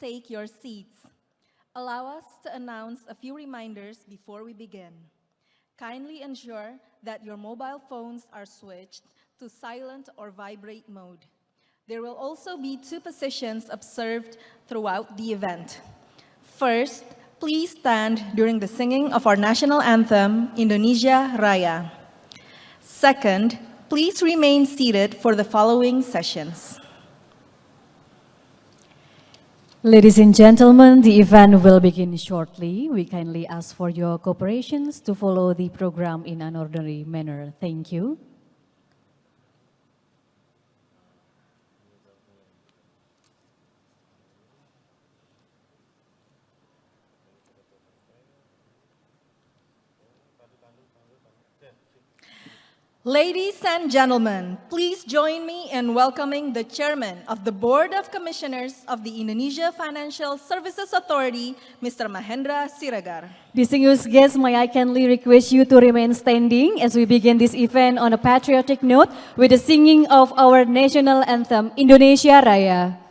Take your seats. Allow us to announce a few reminders before we begin. Kindly ensure that your mobile phones are switched to silent or vibrate mode. There will also be two positions observed throughout the event. First, please stand during the singing of our national anthem, Indonesia Raya. Second, please remain seated for the following sessions. Ladies and gentlemen, the event will begin shortly. We kindly ask for your cooperation to follow the program in an orderly manner. Thank you. Ladies and gentlemen, please join me in welcoming the Chairman of the Board of Commissioners of the Indonesia Financial Services Authority, Mr. Mahendra Siregar. Distinguished guests, may I kindly request you to remain standing as we begin this event on a patriotic note with the singing of our national anthem, Indonesia Raya.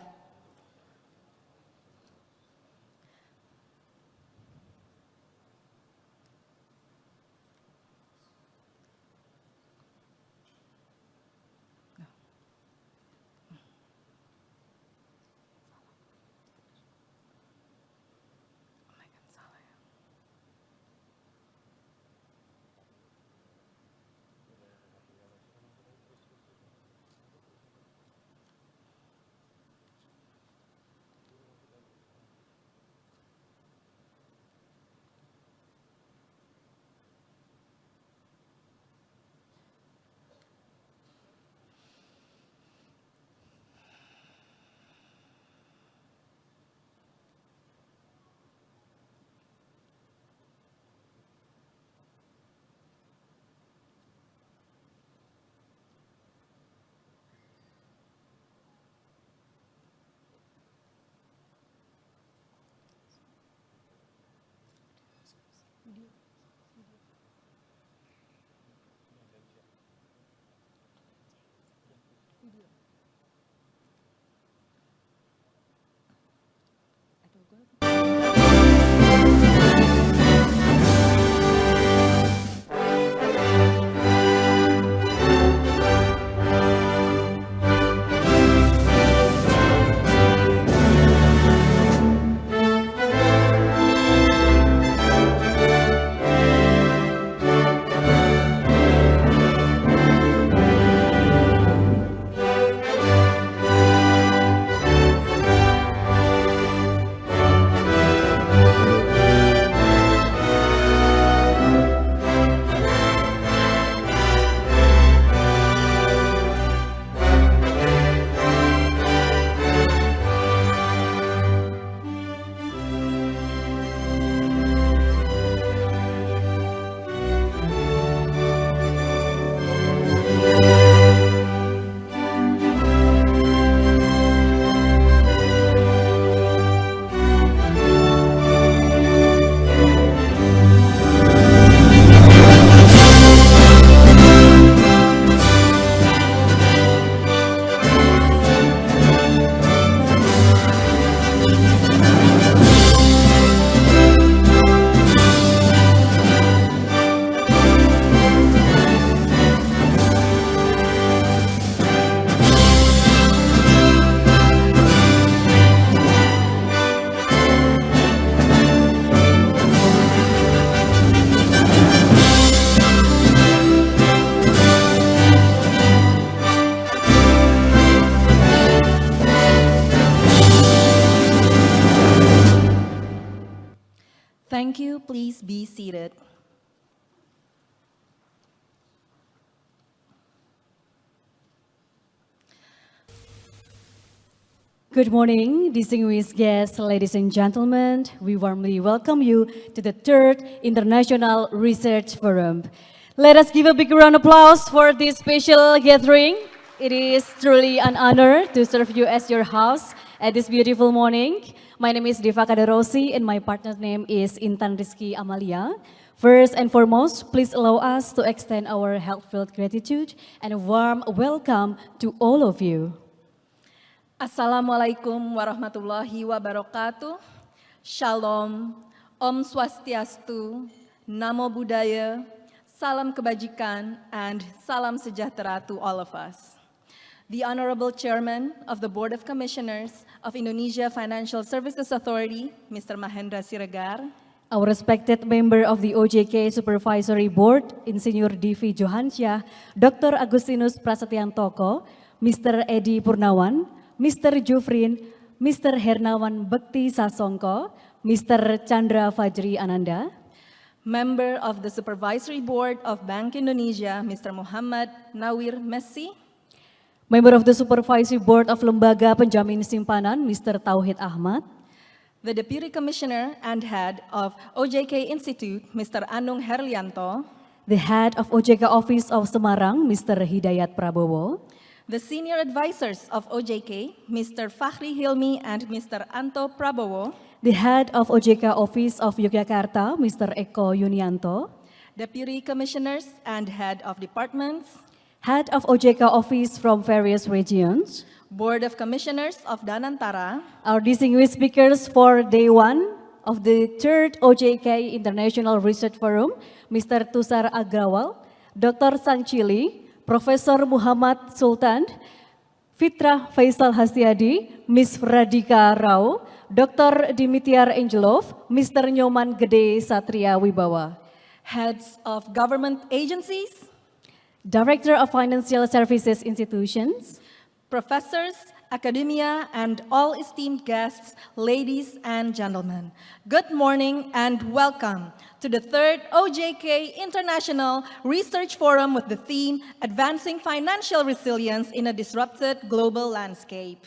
Thank you. Please be seated. Good morning, distinguished guests, ladies and gentlemen. We warmly welcome you to the third International Research Forum. Let us give a big round of applause for this special gathering. It is truly an honor to serve you as your host at this beautiful morning. My name is Deva Kadarosi and my partner's name is Intan Rizky Amalia. First and foremost, please allow us to extend our heartfelt gratitude and a warm welcome to all of you. Assalamualaikum warahmatullahi wabarakatuh. Shalom, Om Swastiastu, Namo Buddhaya, Salam Kebajikan, and Salam Sejahtera to all of us. The Honorable Chairman of the Board of Commissioners of Indonesia Financial Services Authority, Mr. Mahendra Siregar. Our respected member of the OJK Supervisory Board, Insinyur Divi Johansyah, Dr. Agustinus Prasetyantoko, Mr. Edi Purnawan, Mr. Jufrin, Mr. Hernawan Bekti Sasongko, Mr. Chandra Fajri Ananda. Member of the Supervisory Board of Bank Indonesia, Mr. Muhammad Nawir Messi. Member of the Supervisory Board of Lembaga Penjamin Simpanan, Mr. Tauhid Ahmad. The Deputy Commissioner and Head of OJK Institute, Mr. Anung Herlianto. The Head of OJK Office of Semarang, Mr. Hidayat Prabowo. The Senior Advisors of OJK, Mr. Fakhri Hilmi and Mr. Anto Prabowo. The Head of OJK Office of Yogyakarta, Mr. Eko Yunianto. Deputy Commissioners and Head of Departments. Head of OJK Office from various regions. Board of Commissioners of Danantara. Our distinguished speakers for day one of the 3rd OJK International Research Forum, Mr. Tusar Agrawal, Dr. Sangchili, Profesor Muhammad Sultan, Fitra Faisal Hastiadi, Miss Radhika Rao, Dr. Dimitriar Angelov, Mr. Nyoman Gede Satria Wibawa. Heads of Government Agencies. Director of Financial Services Institutions. Professors, academia, and all esteemed guests, ladies and gentlemen. Good morning and welcome to the 3rd OJK International Research Forum with the theme, Advancing Financial Resilience in a Disrupted Global Landscape.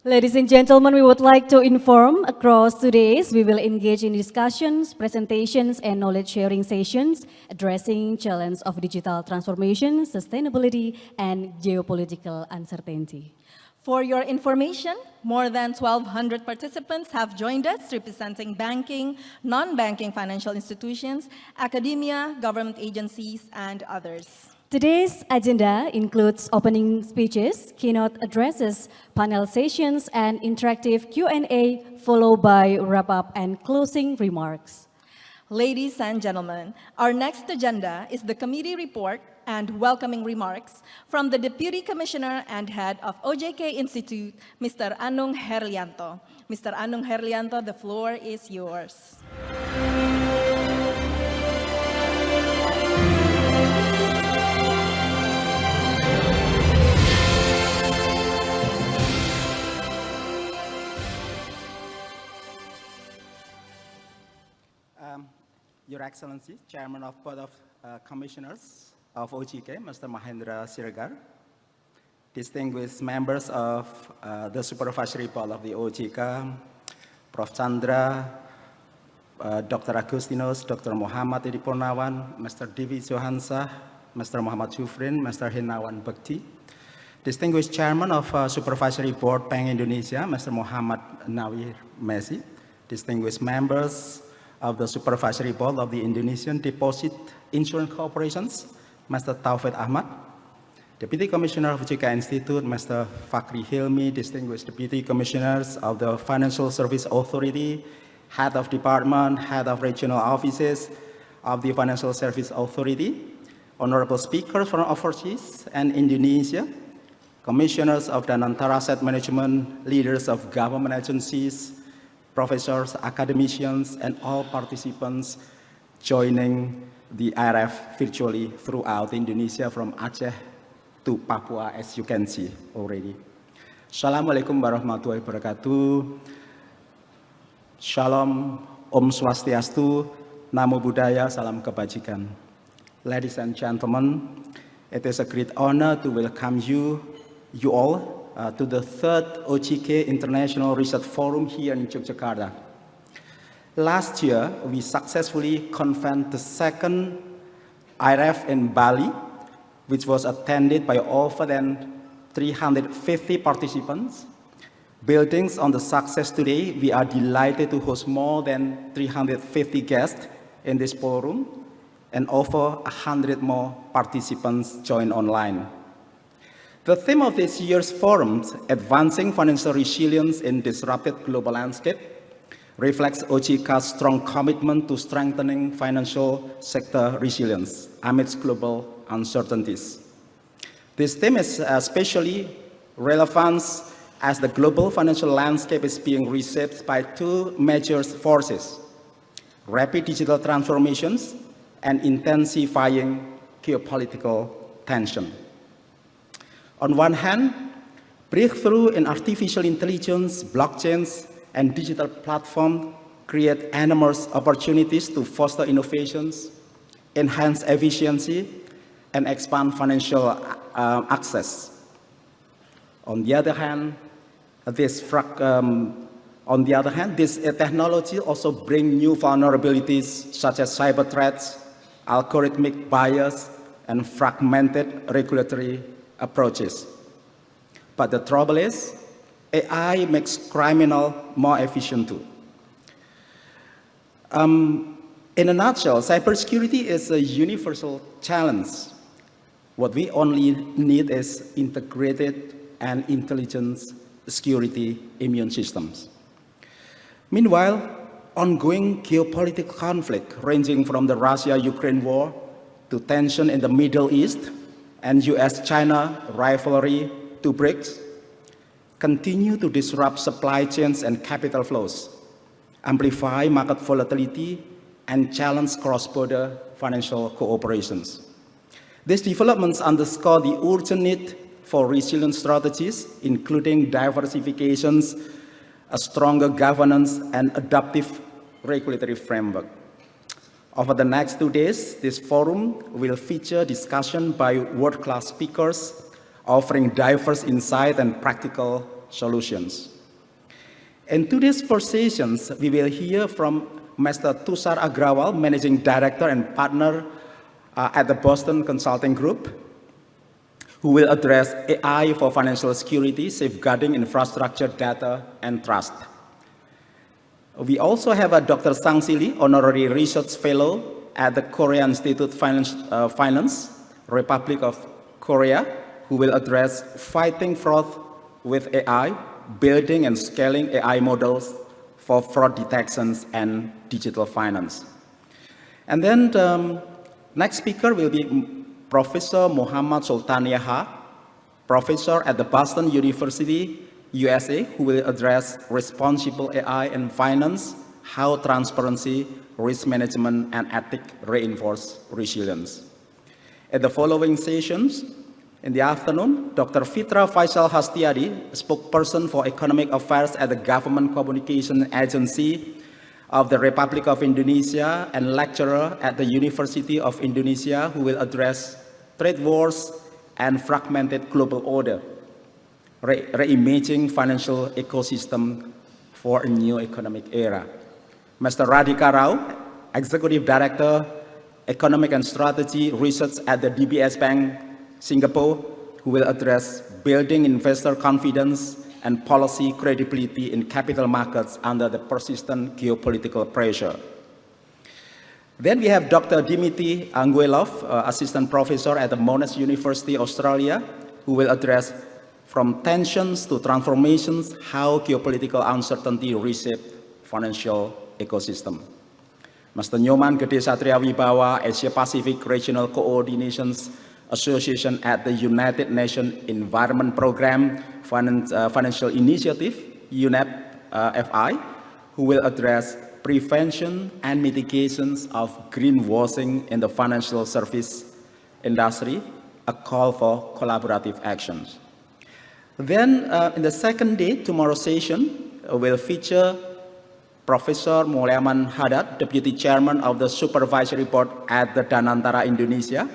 Ladies and gentlemen, we would like to inform across today's, we will engage in discussions, presentations, and knowledge sharing sessions addressing challenge of digital transformation, sustainability, and geopolitical uncertainty. For your information, more than 1,200 participants have joined us representing banking, non-banking financial institutions, academia, government agencies, and others. Today's agenda includes opening speeches, keynote addresses, panel sessions, and interactive Q&A, followed by wrap-up and closing remarks. Ladies and gentlemen, our next agenda is the committee report and welcoming remarks from the Deputy Commissioner and Head of OJK Institute, Mr. Anung Herlianto. Mr. Anung Herlianto, the floor is yours. Your Excellency, Chairman of Board of Commissioners of OJK, Mr. Mahendra Siregar, distinguished members of the Supervisory Board of the OJK, Prof. Chandra, Dr. Agustinus, Dr. Muhammad Edi Purnawan, Mr. Divi Johansyah, Mr. Muhammad Jufrin, Mr. Hernawan Bekti, Distinguished Chairman of Supervisory Board Bank Indonesia, Mr. Muhammad Nawir Messi, distinguished members of the Supervisory Board of the Indonesian Deposit Insurance Corporations, Mr. Taufik Ahmad, Deputy Commissioner of OJK Institute, Mr. Fakri Hilmi, distinguished Deputy Commissioners of the Financial Service Authority, Head of Department, Head of Regional Offices of the Financial Service Authority, honorable speakers from overseas and Indonesia, commissioners of the Nantara Asset Management, leaders of government agencies, professors, academicians, and all participants joining the IRF virtually throughout Indonesia from Aceh to Papua, as you can see already. Assalamualaikum warahmatullahi wabarakatuh. Shalom, Om Swastiastu, Namo Buddhaya, Salam Kebajikan. Ladies and gentlemen, it is a great honor to welcome you all to the third OJK International Research Forum here in Yogyakarta. Last year, we successfully convened the second IRF in Bali, which was attended by over than 350 participants. Building on the success today, we are delighted to host more than 350 guests in this forum, and over 100 more participants join online. The theme of this year's forum, Advancing Financial Resilience in Disrupted Global Landscape, reflects OJK's strong commitment to strengthening financial sector resilience amidst global uncertainties. This theme is especially relevant as the global financial landscape is being reshaped by two major forces: rapid digital transformations and intensifying geopolitical tension. On one hand, breakthrough in artificial intelligence, blockchains, and digital platforms create enormous opportunities to foster innovations, enhance efficiency, and expand financial access. On the other hand, this technology also brings new vulnerabilities such as cyber threats, algorithmic bias, and fragmented regulatory approaches. But the trouble is, AI makes criminal more efficient too. In a nutshell, cybersecurity is a universal challenge. What we only need is integrated and intelligent security immune systems. Meanwhile, ongoing geopolitical conflict ranging from the Russia-Ukraine war to tension in the Middle East and US-China rivalry to BRICS continue to disrupt supply chains and capital flows, amplify market volatility, and challenge cross-border financial cooperations. These developments underscore the urgent need for resilient strategies, including diversifications, a stronger governance, and adaptive regulatory framework. Over the next 2 days, this forum will feature discussion by world-class speakers offering diverse insight and practical solutions. In today's first sessions, we will hear from Mr. Tushar Agrawal, Managing Director and Partner at the Boston Consulting Group, who will address AI for financial security, safeguarding infrastructure, data, and trust. We also have Dr. Sang Sili, Honorary Research Fellow at the Korea Institute Finance, Republic of Korea, who will address fighting fraud with AI, building and scaling AI models for fraud detections and digital finance. And then the next speaker will be Professor Muhammad Sultan Yaha, professor at the Boston University, USA, who will address responsible AI and finance, how transparency, risk management, and ethics reinforce resilience. At the following sessions, in the afternoon, Dr. Fitra Faisal Hastiadi, spokesperson for economic affairs at the Government Communication Agency of the Republic of Indonesia and lecturer at the University of Indonesia, who will address trade wars and fragmented global order, reimaging financial ecosystem for a new economic era. Mr. Radhika Rao, Executive Director, Economic and Strategy Research at the DBS Bank, Singapore, who will address building investor confidence and policy credibility in capital markets under the persistent geopolitical pressure. Then we have Dr. Dimitri Anguelov, Assistant Professor at the Monash University, Australia, who will address from tensions to transformations, how geopolitical uncertainty reshaped financial ecosystem. Mr. Nyoman Gede Satria Wibawa, Asia Pacific Regional Coordination Association at the United Nations Environment Programme Financial Initiative, UNEP-FI, who will address prevention and mitigations of greenwashing in the financial service industry, a call for collaborative actions. Then, in the second day, tomorrow's session will feature Professor Mulyaman Haddad, Deputy Chairman of the Supervisory Board at the Danantara Indonesia,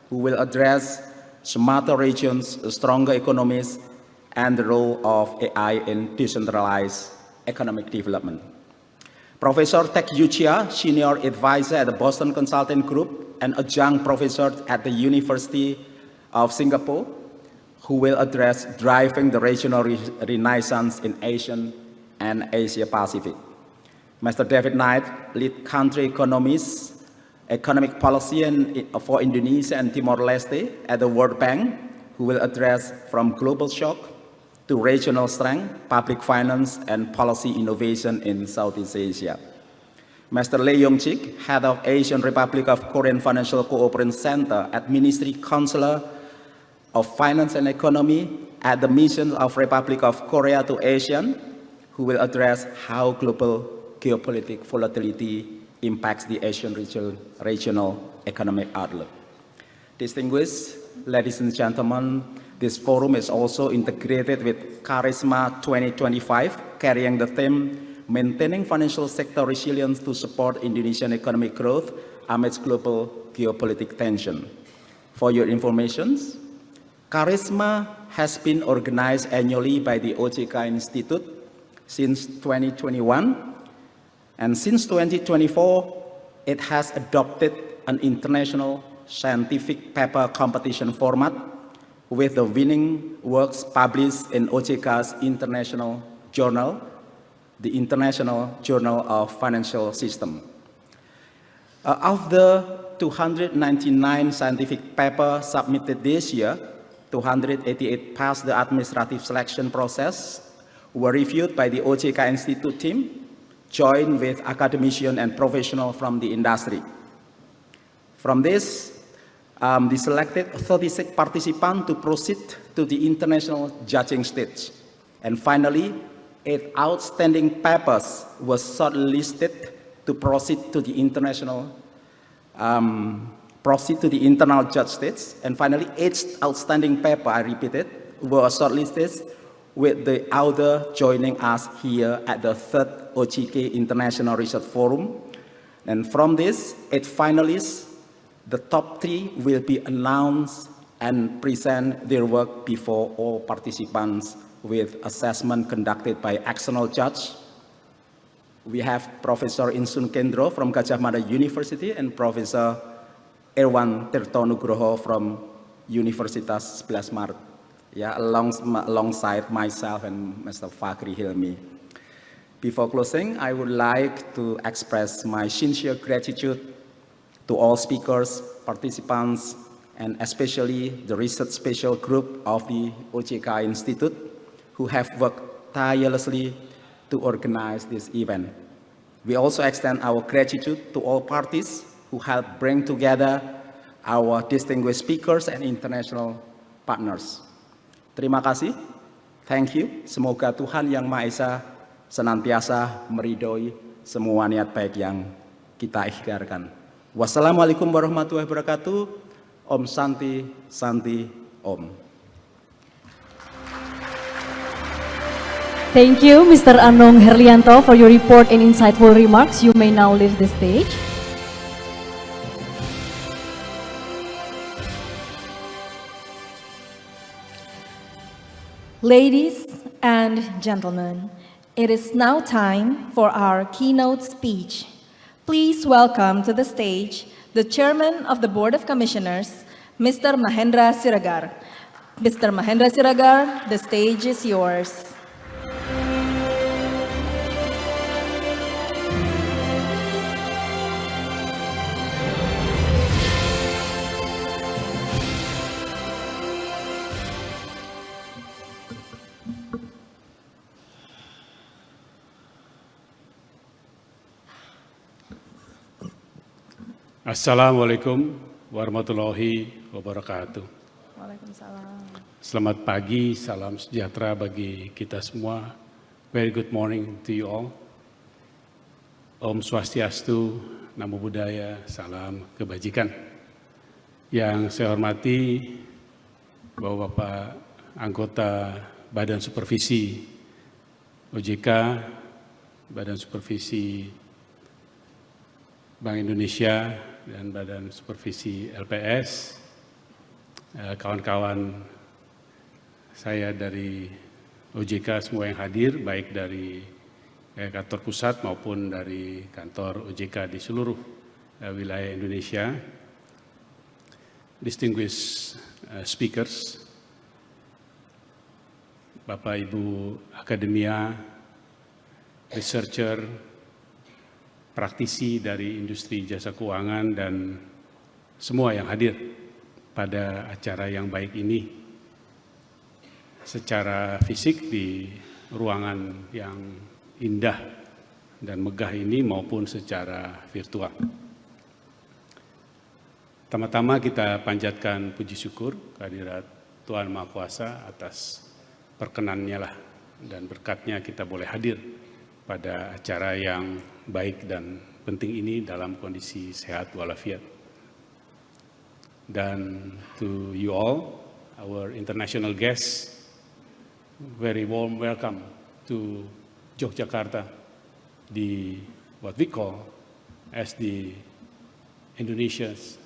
who will address Sumatra region's stronger economies and the role of AI in decentralized economic development. Professor Tek Yuchia, Senior Advisor at the Boston Consulting Group and Adjunct Professor at the University of Singapore, who will address driving the regional renaissance in Asian and Asia Pacific. Mr. David Knight, Lead Country Economist, Economic Policy for Indonesia and Timor-Leste at the World Bank, who will address from global shock to regional strength, public finance, and policy innovation in Southeast Asia. Mr. Lee Yong-chik, Head of Asian Republic of Korean Financial Cooperation Center at Ministry Counselor of Finance and Economy at the Mission of Republic of Korea to ASEAN, who will address how global geopolitical volatility impacts the Asian regional economic outlook. Distinguished ladies and gentlemen, this forum is also integrated with Charisma 2025, carrying the theme, Maintaining Financial Sector Resilience to Support Indonesian Economic Growth Amidst Global Geopolitical Tension. For your information, Charisma has been organized annually by the OJK Institute since 2021, and since 2024, it has adopted an international scientific paper competition format with the winning works published in OJK's international journal, the International Journal of Financial System. Of the 299 scientific papers submitted this year, 288 passed the administrative selection process, were reviewed by the OJK Institute team, joined with academicians and professionals from the industry. From this, they selected 36 participants to proceed to the international judging stage. And finally, 8 outstanding papers were shortlisted to proceed to the internal judge stage. And finally, 8 outstanding papers, I repeated, were shortlisted, with the other joining us here at the 3rd OJK International Research Forum. And from this 8 finalists, the top 3 will be announced and present their work before all participants with assessment conducted by external judge. We have Professor Insun Kendro from Gajah Mada University and Professor Irwan Tirtonugroho from Universitas 11 Maret. Yeah, alongside myself and Mr. Fakri Hilmi. Before closing, I would like to express my sincere gratitude to all speakers, participants, and especially the research special group of the OJK Institute, who have worked tirelessly to organize this event. We also extend our gratitude to all parties who helped bring together our distinguished speakers and international partners. Terima kasih, thank you. Semoga Tuhan Yang Maha Esa senantiasa meridhoi semua niat baik yang kita ikhtiarkan. Wassalamualaikum warahmatullahi wabarakatuh. Om Santi, Santi, Om. Thank you, Mr. Anung Herlianto, for your report and insightful remarks. You may now leave the stage. Ladies and gentlemen, it is now time for our keynote speech. Please welcome to the stage the Chairman of the Board of Commissioners, Mr. Mahendra Siregar. Mr. Mahendra Siregar, the stage is yours. Assalamualaikum warahmatullahi wabarakatuh. Waalaikumsalam. Selamat pagi, salam sejahtera bagi kita semua. Very good morning to you all. Om Swastiastu, Namo Buddhaya, salam kebajikan. Yang saya hormati Bapak-Bapak anggota Badan Supervisi OJK, Badan Supervisi Bank Indonesia, dan Badan Supervisi LPS, kawan-kawan saya dari OJK semua yang hadir, baik dari kantor pusat maupun dari kantor OJK di seluruh wilayah Indonesia, distinguished speakers, Bapak Ibu akademia, researcher, praktisi dari industri jasa keuangan, dan semua yang hadir pada acara yang baik ini secara fisik di ruangan yang indah dan megah ini maupun secara virtual. Pertama-tama kita panjatkan puji syukur kehadirat Tuhan Maha Kuasa atas perkenannya lah dan berkatnya kita boleh hadir pada acara yang baik dan penting ini dalam kondisi sehat walafiat. Dan to you all, our international guests, very warm welcome to Yogyakarta, what we call as the Indonesia's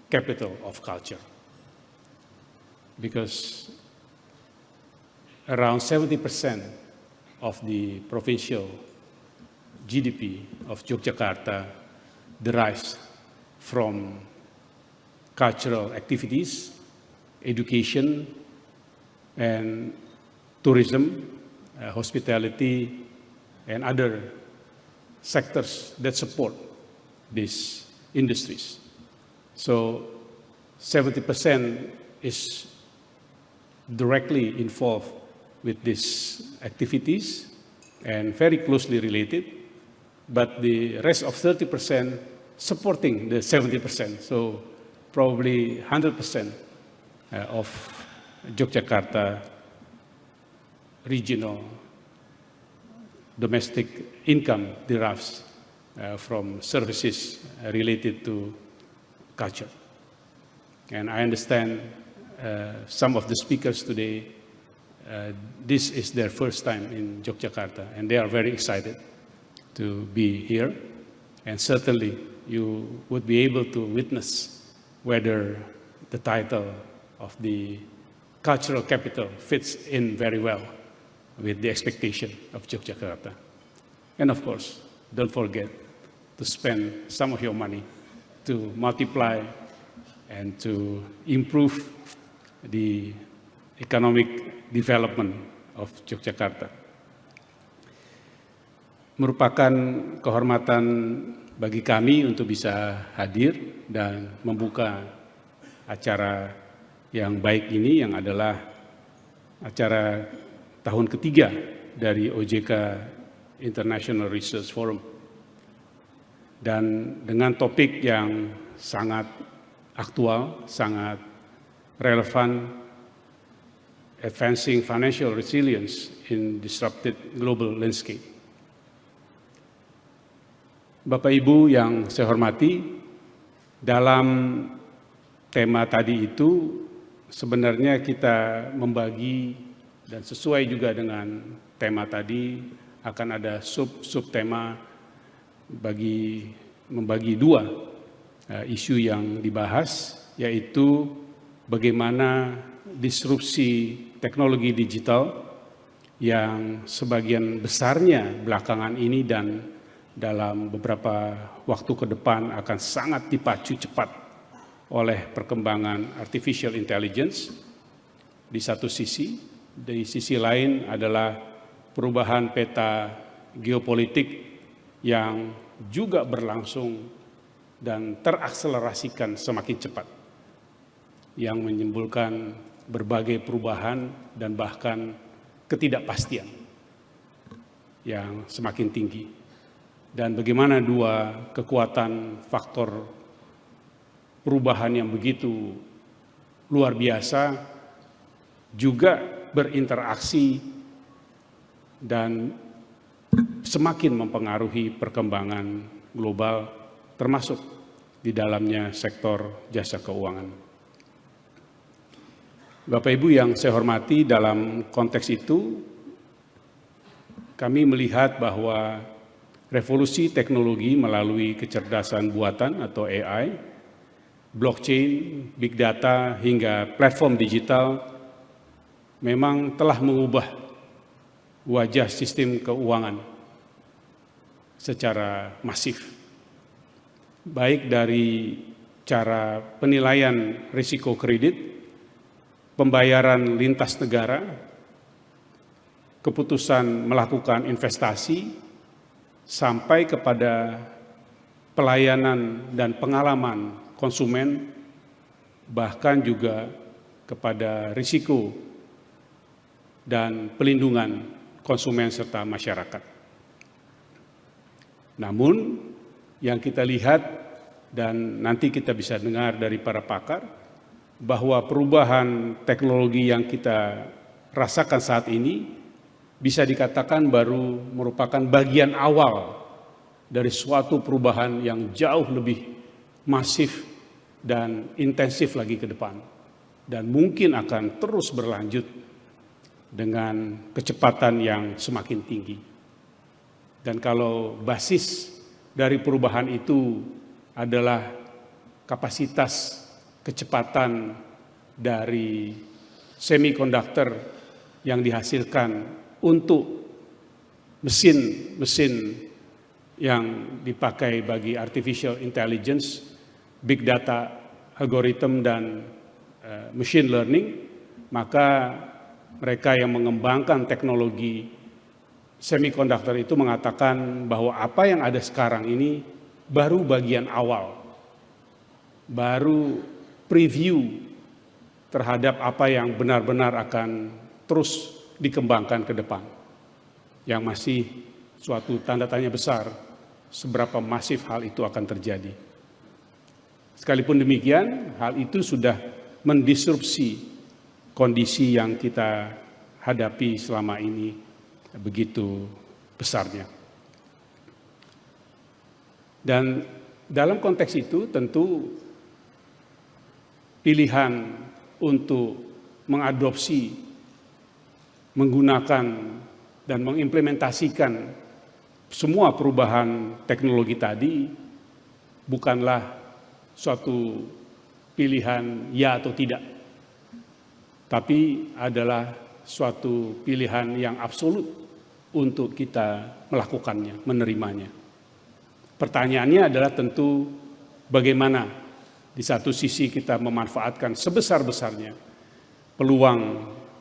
capital of culture. Because around 70% of the provincial GDP of Yogyakarta derives from cultural activities, education, and tourism, hospitality, and other sectors that support these industries. So 70% is directly involved with these activities and very closely related, but the rest of 30% supporting the 70%. So probably 100% of Yogyakarta regional domestic income derives from services related to culture. And I understand some of the speakers today, this is their first time in Yogyakarta, and they are very excited to be here. And certainly you would be able to witness whether the title of the cultural capital fits in very well with the expectation of Yogyakarta. And of course, don't forget to spend some of your money to multiply and to improve the economic development of Yogyakarta. Merupakan kehormatan bagi kami untuk bisa hadir dan membuka acara yang baik ini, yang adalah acara tahun ketiga dari OJK International Research Forum. Dan dengan topik yang sangat aktual, sangat relevan, advancing financial resilience in disrupted global landscape. Bapak Ibu yang saya hormati, dalam tema tadi itu sebenarnya kita membagi, dan sesuai juga dengan tema tadi akan ada sub-tema membagi dua isu yang dibahas, yaitu bagaimana disrupsi teknologi digital yang sebagian besarnya belakangan ini dan dalam beberapa waktu ke depan akan sangat dipacu cepat oleh perkembangan artificial intelligence di satu sisi, di sisi lain adalah perubahan peta geopolitik yang juga berlangsung dan terakselerasikan semakin cepat, yang menimbulkan berbagai perubahan dan bahkan ketidakpastian yang semakin tinggi. Dan bagaimana dua kekuatan faktor perubahan yang begitu luar biasa juga berinteraksi dan semakin mempengaruhi perkembangan global, termasuk di dalamnya sektor jasa keuangan. Bapak Ibu yang saya hormati, dalam konteks itu kami melihat bahwa revolusi teknologi melalui kecerdasan buatan atau AI, blockchain, big data, hingga platform digital memang telah mengubah wajah sistem keuangan secara masif. Baik dari cara penilaian risiko kredit, pembayaran lintas negara, keputusan melakukan investasi, sampai kepada pelayanan dan pengalaman konsumen, bahkan juga kepada risiko dan pelindungan konsumen serta masyarakat. Namun yang kita lihat dan nanti kita bisa dengar dari para pakar, bahwa perubahan teknologi yang kita rasakan saat ini bisa dikatakan baru merupakan bagian awal dari suatu perubahan yang jauh lebih masif dan intensif lagi ke depan, dan mungkin akan terus berlanjut dengan kecepatan yang semakin tinggi. Dan kalau basis dari perubahan itu adalah kapasitas kecepatan dari semikonduktor yang dihasilkan untuk mesin-mesin yang dipakai bagi artificial intelligence, big data, algoritma, dan machine learning, maka mereka yang mengembangkan teknologi semikonduktor itu mengatakan bahwa apa yang ada sekarang ini baru bagian awal, baru preview terhadap apa yang benar-benar akan terus dikembangkan ke depan, yang masih suatu tanda tanya besar seberapa masif hal itu akan terjadi. Sekalipun demikian, hal itu sudah mendisrupsi kondisi yang kita hadapi selama ini begitu besarnya. Dan dalam konteks itu tentu pilihan untuk mengadopsi, menggunakan dan mengimplementasikan semua perubahan teknologi tadi bukanlah suatu pilihan ya atau tidak, tapi adalah suatu pilihan yang absolut untuk kita melakukannya, menerimanya. Pertanyaannya adalah tentu bagaimana di satu sisi kita memanfaatkan sebesar-besarnya peluang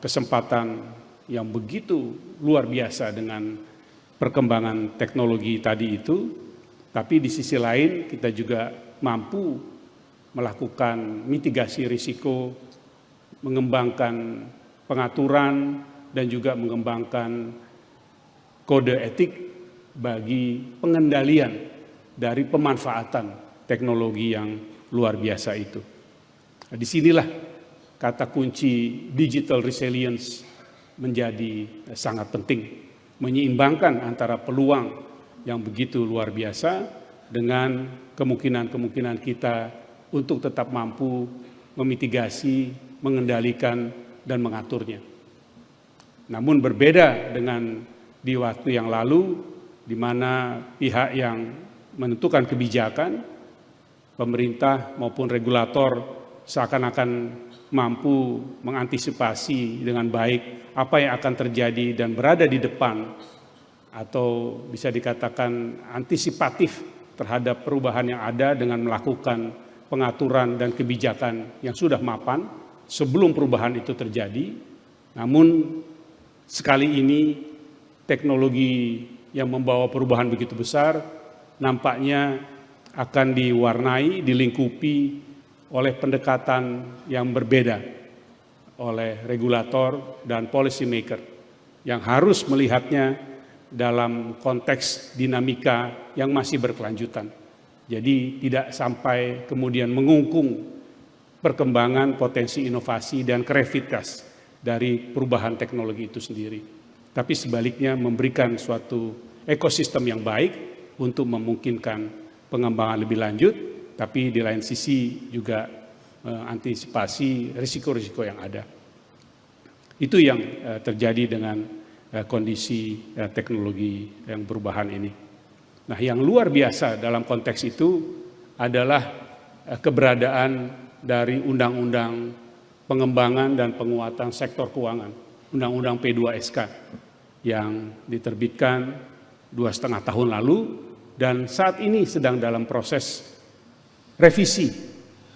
kesempatan yang begitu luar biasa dengan perkembangan teknologi tadi itu, tapi di sisi lain kita juga mampu melakukan mitigasi risiko, mengembangkan pengaturan, dan juga mengembangkan kode etik bagi pengendalian dari pemanfaatan teknologi yang luar biasa itu. Nah, disinilah kata kunci digital resilience menjadi sangat penting, menyeimbangkan antara peluang yang begitu luar biasa dengan kemungkinan-kemungkinan kita untuk tetap mampu memitigasi, mengendalikan, dan mengaturnya. Namun berbeda dengan di waktu yang lalu, di mana pihak yang menentukan kebijakan, pemerintah maupun regulator seakan-akan mampu mengantisipasi dengan baik apa yang akan terjadi dan berada di depan, atau bisa dikatakan antisipatif terhadap perubahan yang ada dengan melakukan pengaturan dan kebijakan yang sudah mapan, sebelum perubahan itu terjadi. Namun sekali ini teknologi yang membawa perubahan begitu besar nampaknya akan diwarnai, dilingkupi oleh pendekatan yang berbeda oleh regulator dan policy maker yang harus melihatnya dalam konteks dinamika yang masih berkelanjutan. Jadi tidak sampai kemudian mengungkung perkembangan potensi inovasi dan kreativitas dari perubahan teknologi itu sendiri. Tapi sebaliknya memberikan suatu ekosistem yang baik untuk memungkinkan pengembangan lebih lanjut, tapi di lain sisi juga mengantisipasi risiko-risiko yang ada. Itu yang terjadi dengan kondisi teknologi yang perubahan ini. Nah, yang luar biasa dalam konteks itu adalah keberadaan dari Undang-Undang Pengembangan dan Penguatan Sektor Keuangan, Undang-Undang P2SK, yang diterbitkan 2,5 tahun lalu dan saat ini sedang dalam proses revisi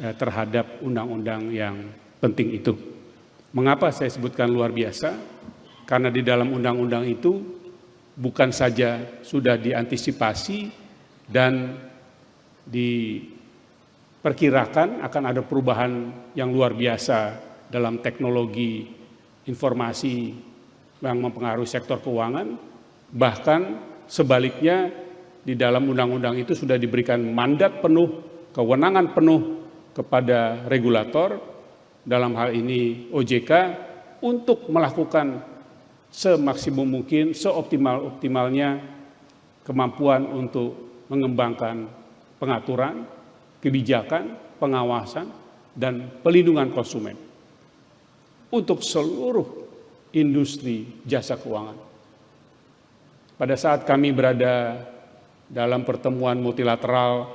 terhadap undang-undang yang penting itu. Mengapa saya sebutkan luar biasa? Karena di dalam undang-undang itu bukan saja sudah diantisipasi dan diperkirakan akan ada perubahan yang luar biasa dalam teknologi informasi yang mempengaruhi sektor keuangan, bahkan sebaliknya di dalam undang-undang itu sudah diberikan mandat penuh, kewenangan penuh kepada regulator, dalam hal ini OJK, untuk melakukan semaksimum mungkin, seoptimal-optimalnya kemampuan untuk mengembangkan pengaturan, kebijakan, pengawasan, dan pelindungan konsumen untuk seluruh industri jasa keuangan. Pada saat kami berada dalam pertemuan multilateral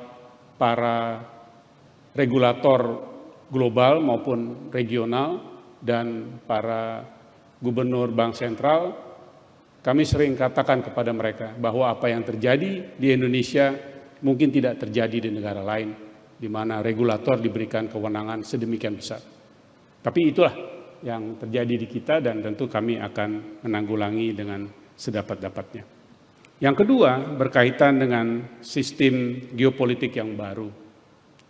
para regulator global maupun regional dan para gubernur bank sentral, kami sering katakan kepada mereka bahwa apa yang terjadi di Indonesia mungkin tidak terjadi di negara lain, di mana regulator diberikan kewenangan sedemikian besar. Tapi itulah yang terjadi di kita dan tentu kami akan menanggulangi dengan sedapat-dapatnya. Yang kedua berkaitan dengan sistem geopolitik yang baru.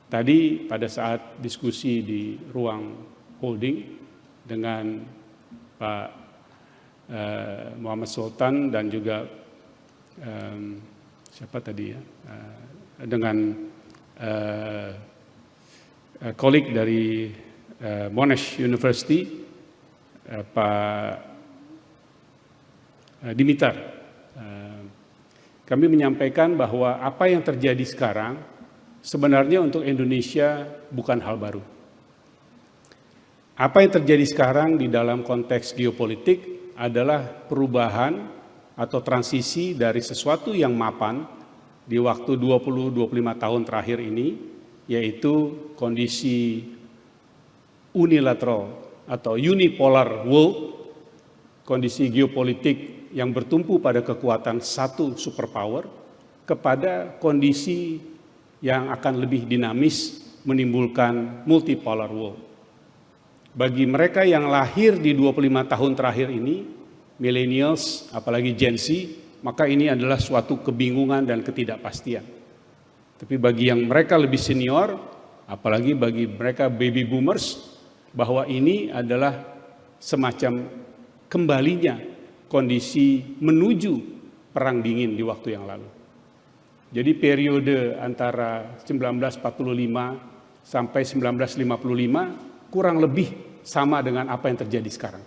Tadi pada saat diskusi di ruang holding dengan Pak Muhammad Sultan dan juga siapa tadi ya, dengan kolik dari Monash University, Pak Dimitar, kami menyampaikan bahwa apa yang terjadi sekarang sebenarnya untuk Indonesia bukan hal baru. Apa yang terjadi sekarang di dalam konteks geopolitik adalah perubahan atau transisi dari sesuatu yang mapan di waktu 20-25 tahun terakhir ini, yaitu kondisi unilateral atau unipolar world, kondisi geopolitik yang bertumpu pada kekuatan satu superpower, kepada kondisi yang akan lebih dinamis menimbulkan multipolar world. Bagi mereka yang lahir di 25 tahun terakhir ini, millennials, apalagi Gen Z, maka ini adalah suatu kebingungan dan ketidakpastian. Tapi bagi yang mereka lebih senior, apalagi bagi mereka baby boomers, bahwa ini adalah semacam kembalinya kondisi menuju perang dingin di waktu yang lalu. Jadi periode antara 1945 sampai 1955 kurang lebih sama dengan apa yang terjadi sekarang.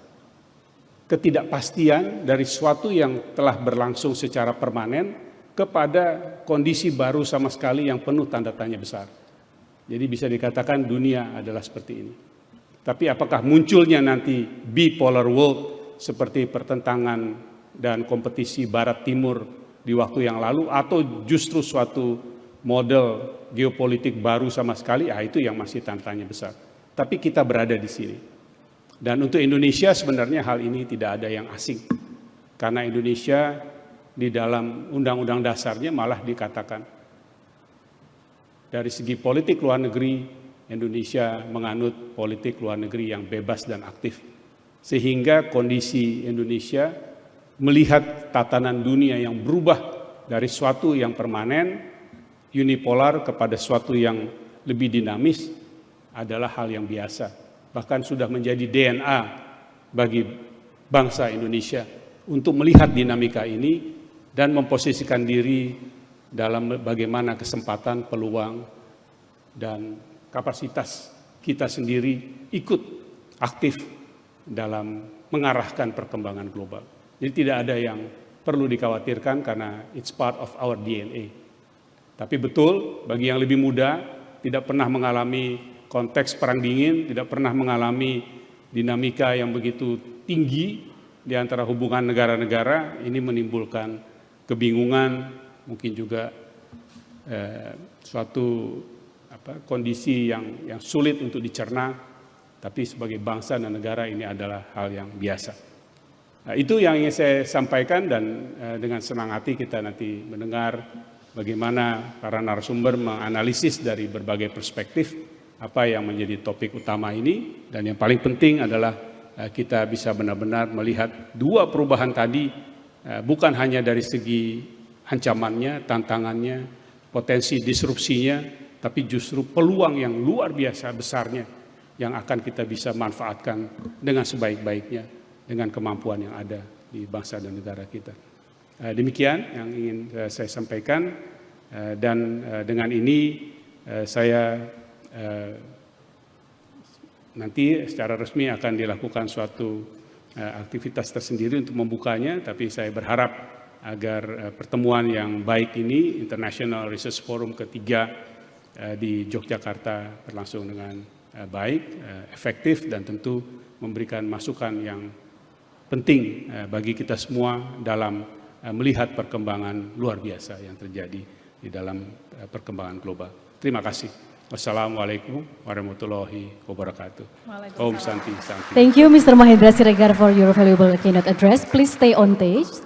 Ketidakpastian dari sesuatu yang telah berlangsung secara permanen kepada kondisi baru sama sekali yang penuh tanda tanya besar. Jadi bisa dikatakan dunia adalah seperti ini. Tapi apakah munculnya nanti bipolar world seperti pertentangan dan kompetisi barat timur di waktu yang lalu, atau justru suatu model geopolitik baru sama sekali, itu yang masih tanda tanya besar. Tapi kita berada di sini. Dan untuk Indonesia sebenarnya hal ini tidak ada yang asing. Karena Indonesia di dalam undang-undang dasarnya malah dikatakan dari segi politik luar negeri Indonesia menganut politik luar negeri yang bebas dan aktif. Sehingga kondisi Indonesia melihat tatanan dunia yang berubah dari suatu yang permanen, unipolar kepada suatu yang lebih dinamis adalah hal yang biasa. Bahkan sudah menjadi DNA bagi bangsa Indonesia untuk melihat dinamika ini dan memposisikan diri dalam bagaimana kesempatan, peluang, dan kapasitas kita sendiri ikut aktif dalam mengarahkan perkembangan global. Jadi tidak ada yang perlu dikhawatirkan karena it's part of our DNA. Tapi betul, bagi yang lebih muda, tidak pernah mengalami konteks perang dingin, tidak pernah mengalami dinamika yang begitu tinggi di antara hubungan negara-negara, ini menimbulkan kebingungan, mungkin juga suatu kondisi yang sulit untuk dicerna, tapi sebagai bangsa dan negara ini adalah hal yang biasa. Nah, itu yang ingin saya sampaikan dan dengan senang hati kita nanti mendengar bagaimana para narasumber menganalisis dari berbagai perspektif apa yang menjadi topik utama ini, dan yang paling penting adalah kita bisa benar-benar melihat dua perubahan tadi bukan hanya dari segi ancamannya, tantangannya, potensi disrupsinya, tapi justru peluang yang luar biasa besarnya yang akan kita bisa manfaatkan dengan sebaik-baiknya dengan kemampuan yang ada di bangsa dan negara kita. Demikian yang ingin saya sampaikan, dan dengan ini saya nanti secara resmi akan dilakukan suatu aktivitas tersendiri untuk membukanya, tapi saya berharap agar pertemuan yang baik ini, International Research Forum ketiga di Yogyakarta berlangsung dengan baik, efektif, dan tentu memberikan masukan yang penting bagi kita semua dalam melihat perkembangan luar biasa yang terjadi di dalam perkembangan global. Terima kasih. Wassalamualaikum warahmatullahi wabarakatuh. Om Santi Santi. Thank you, Mr. Mahendra Siregar, for your valuable keynote address. Please stay on stage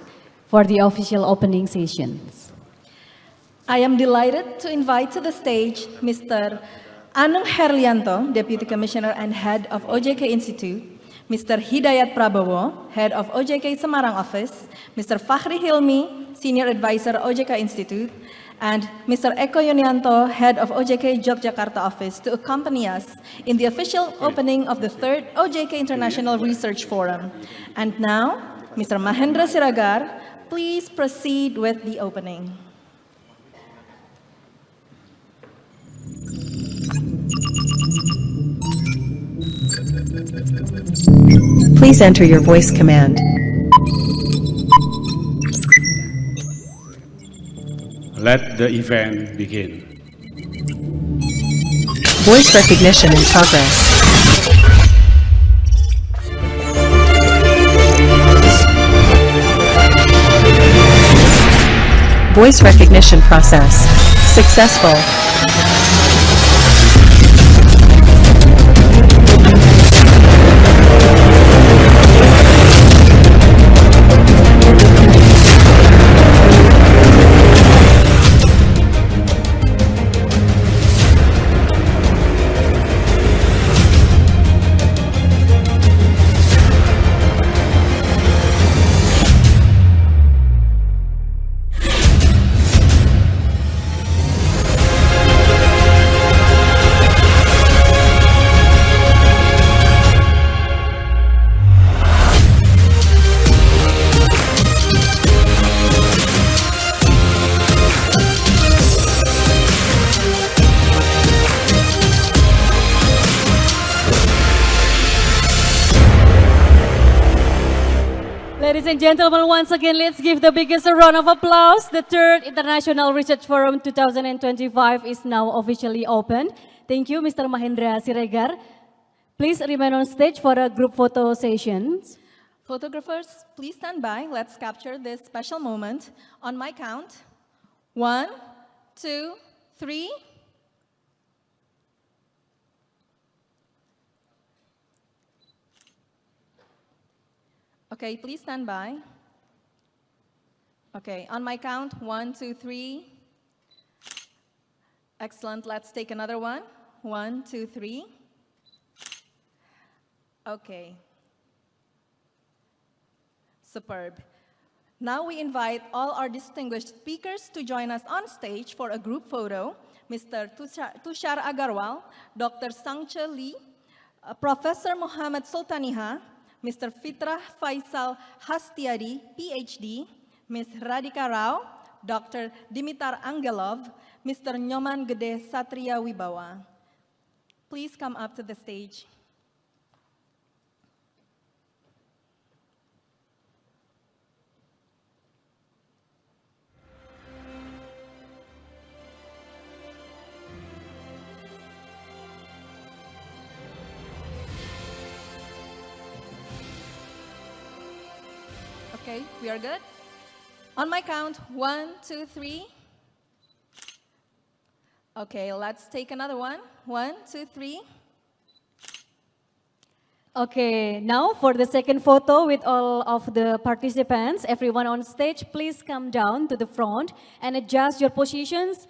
for the official opening sessions. I am delighted to invite to the stage Mr. Anung Herlianto, Deputy Commissioner and Head of OJK Institute, Mr. Hidayat Prabowo, Head of OJK Semarang Office, Mr. Fakhri Hilmi, Senior Advisor OJK Institute, and Mr. Eko Yunianto, Head of OJK Yogyakarta Office, to accompany us in the official opening of the 3rd OJK International Research Forum. And now, Mr. Mahendra Siregar, please proceed with the opening. Please enter your voice command. Let the event begin. Voice recognition in progress. Voice recognition process successful. Ladies and gentlemen, once again, let's give the biggest round of applause. The 3rd International Research Forum 2025 is now officially open. Thank you, Mr. Mahendra Siregar. Please remain on stage for a group photo session. Photographers, please stand by. Let's capture this special moment. On my count, 1, 2, 3. Okay, please stand by. Okay, on my count, 1, 2, 3. Excellent, let's take another one. 1, 2, 3. Okay. Superb. Now we invite all our distinguished speakers to join us on stage for a group photo. Mr. Tushar Agarwal, Dr. Sangche Lee, Professor Muhammad Sultaniha, Mr. Fitrah Faisal Hastiadi, PhD, Ms. Radhika Rao, Dr. Dimitar Angelov, Mr. Nyoman Gede Satria Wibawa. Please come up to the stage. Okay, we are good? On my count, 1, 2, 3. Okay, let's take another one. 1, 2, 3. Okay, now for the second photo with all of the participants, everyone on stage, please come down to the front and adjust your positions.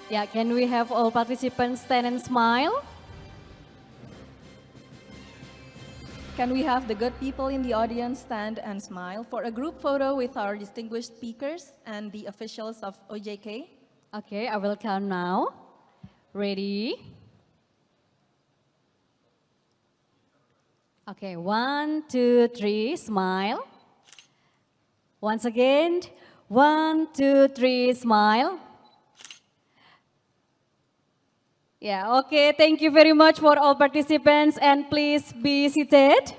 Yeah, can we have all participants stand and smile? Can we have the good people in the audience stand and smile for a group photo with our distinguished speakers and the officials of OJK? Okay, I will count now. Ready? Okay, 1, 2, 3, smile. Once again, 1, 2, 3, smile. Yeah, okay, thank you very much for all participants and please be seated.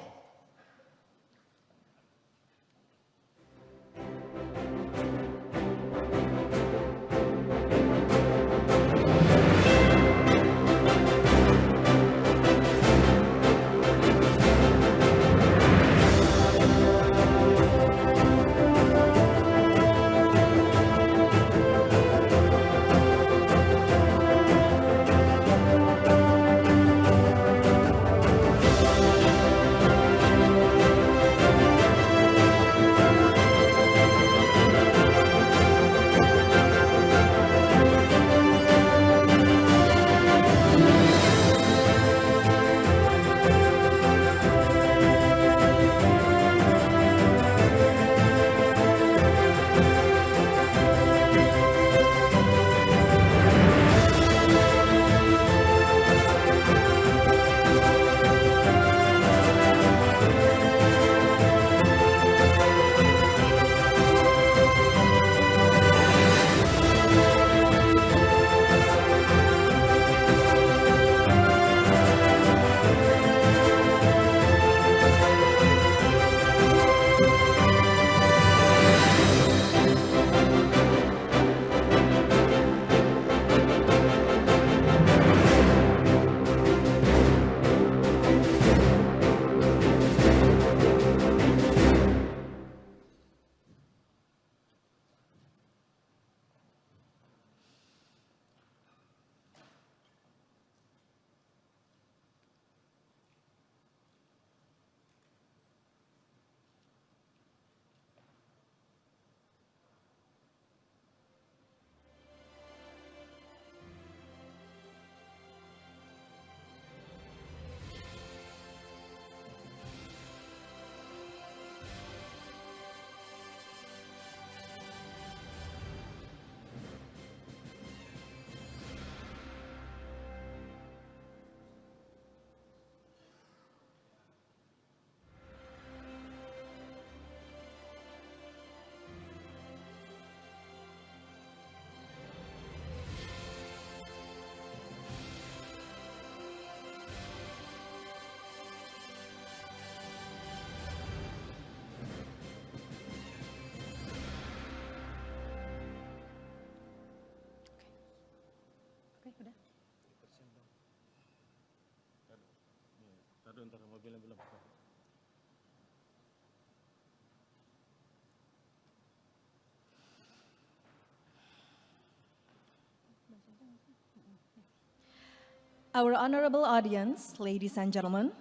Our honorable audience, ladies and gentlemen,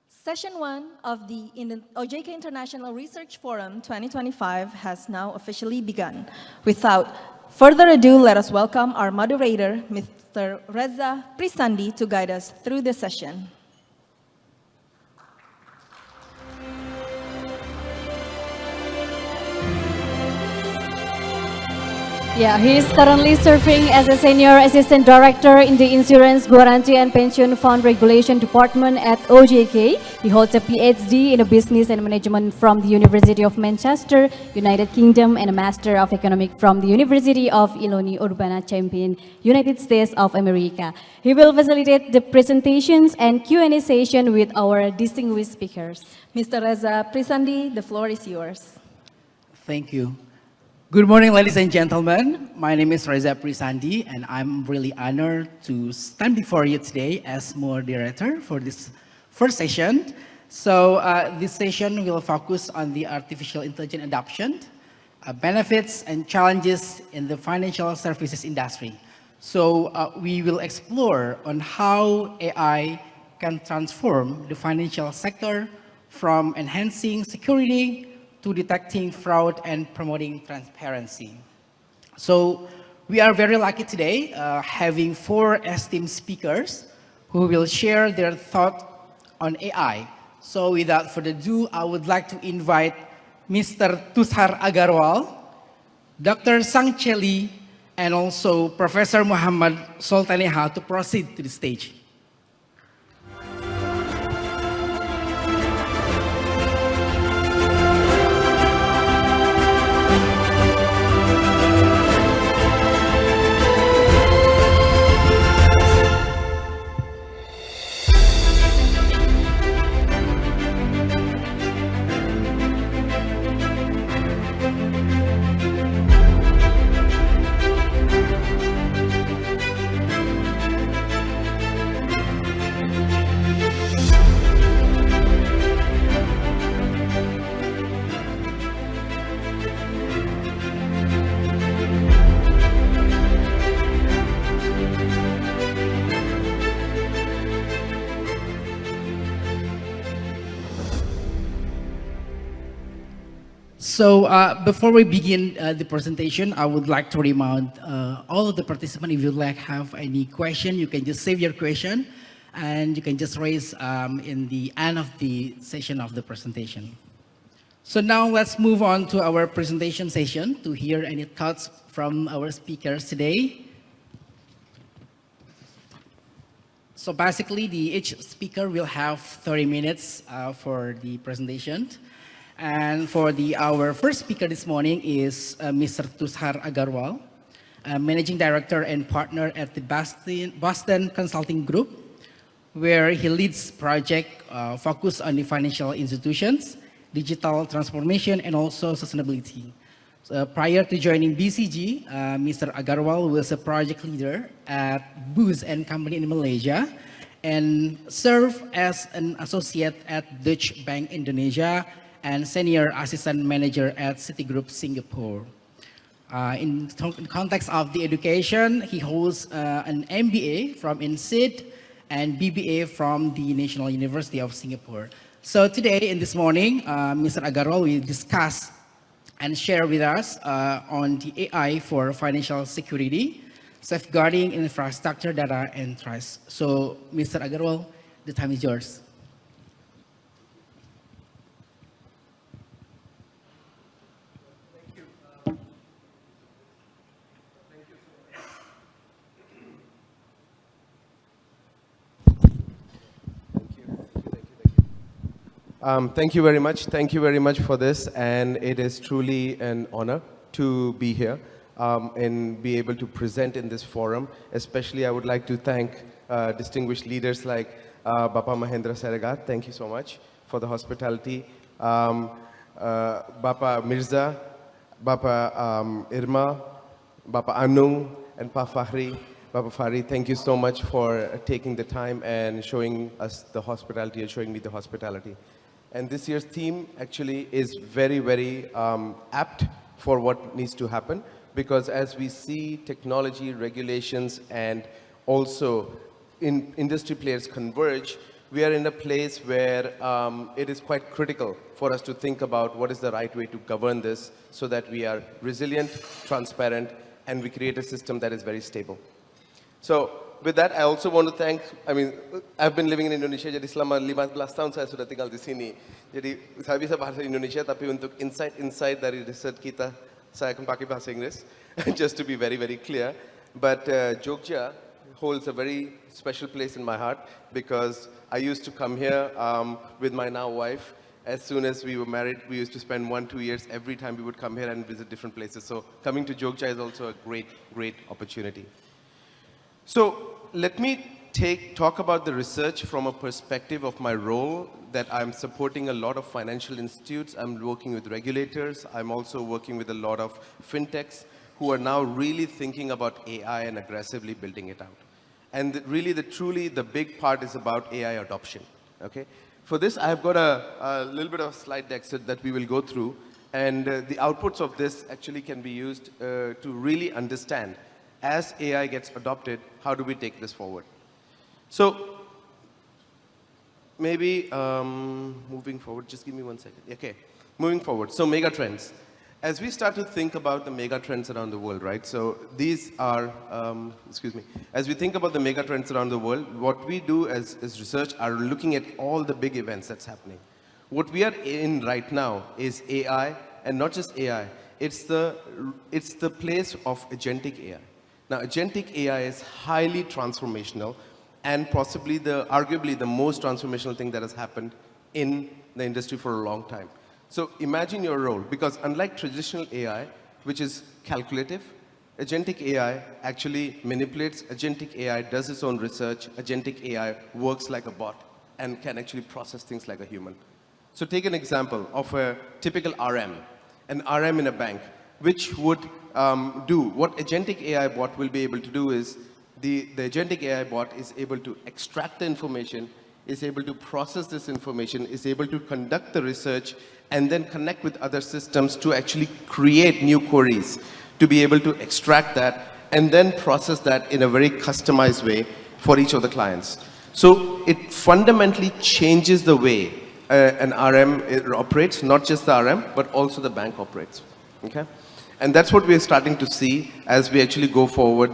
Session 1 of the OJK International Research Forum 2025 has now officially begun. Without further ado, let us welcome our moderator, Mr. Reza Prisandi, to guide us through this session. Yeah, he is currently serving as a Senior Assistant Director in the Insurance, Guarantee and Pension Fund Regulation Department at OJK. He holds a PhD in Business and Management from the University of Manchester, United Kingdom, and a Master of Economics from the University of Illinois Urbana-Champaign, United States of America. He will facilitate the presentations and Q&A session with our distinguished speakers. Mr. Reza Prisandi, the floor is yours. Thank you. Good morning, ladies and gentlemen. My name is Reza Prisandi, and I'm really honored to stand before you today as moderator for this first session. So this session will focus on the artificial intelligence adoption, benefits and challenges in the financial services industry. So we will explore on how AI can transform the financial sector from enhancing security to detecting fraud and promoting transparency. So we are very lucky today having 4 esteemed speakers who will share their thought on AI. So without further ado, I would like to invite Mr. Tushar Agarwal, Dr. Sang Cheli, and also Professor Muhammad Soltaneha to proceed to the stage. So before we begin the presentation, I would like to remind all of the participants, if you'd like have any question, you can just save your question and you can just raise in the end of the session of the presentation. So now let's move on to our presentation session to hear any thoughts from our speakers today. So basically, each speaker will have 30 minutes for the presentation. And for our first speaker this morning is Mr. Tushar Agarwal, Managing Director and Partner at the Boston Consulting Group, where he leads project focused on the financial institutions, digital transformation, and also sustainability. Prior to joining BCG, Mr. Agarwal was a project leader at Booz & Company in Malaysia and served as an associate at Deutsche Bank Indonesia and Senior Assistant Manager at Citigroup Singapore. In the context of the education, he holds an MBA from INSEAD and BBA from the National University of Singapore. So today, in this morning, Mr. Agarwal will discuss and share with us on the AI for financial security, safeguarding infrastructure, data, and trust. So, Mr. Agarwal, the time is yours. Thank you very much. Thank you very much for this, and it is truly an honor to be here and be able to present in this forum. Especially, I would like to thank distinguished leaders like Bapa Mahendra Siregar. Thank you so much for the hospitality. Bapa Mirza, Bapa Irma, Bapa Anung, and Pa Fahri. Bapa Fahri, thank you so much for taking the time and showing us the hospitality and showing me the hospitality. And this year's theme actually is very, very apt for what needs to happen. because as we see technology, regulations, and also industry players converge, we are in a place where it is quite critical for us to think about what is the right way to govern this so that we are resilient, transparent, and we create a system that is very stable. So with that, I also want to thank, I've been living in Indonesia, jadi selama 15 tahun saya sudah tinggal di sini. Jadi saya bisa bahasa Indonesia, tapi untuk insight dari research kita, saya akan pakai bahasa Inggris, just to be very, very clear. But Jogja holds a very special place in my heart because I used to come here with my now wife. As soon as we were married, we used to spend 1-2 years every time we would come here and visit different places. So coming to Jogja is also a great, great opportunity. So let me talk about the research from a perspective of my role that I'm supporting a lot of financial institutes. I'm working with regulators. I'm also working with a lot of fintechs who are now really thinking about AI and aggressively building it out. And really, truly, the big part is about AI adoption, okay? For this, I've got a little bit of slide deck that we will go through, and the outputs of this actually can be used to really understand, as AI gets adopted, how do we take this forward? So, maybe moving forward, just give me 1 second. Okay, moving forward, so mega trends. As we start to think about the mega trends around the world, right? So these are, as we think about the mega trends around the world, what we do as research are looking at all the big events that's happening. What we are in right now is AI, and not just AI, it's the place of agentic AI. Now, agentic AI is highly transformational and possibly arguably the most transformational thing that has happened in the industry for a long time. So imagine your role, because unlike traditional AI, which is calculative, agentic AI actually manipulates, agentic AI does its own research, agentic AI works like a bot and can actually process things like a human. So take an example of a typical RM, an RM in a bank, which would do, what agentic AI bot will be able to do is, the agentic AI bot is able to extract the information, is able to process this information, is able to conduct the research, and then connect with other systems to actually create new queries, to be able to extract that, and then process that in a very customized way for each of the clients. So it fundamentally changes the way an RM operates, not just the RM, but also the bank operates, okay? And that's what we're starting to see as we actually go forward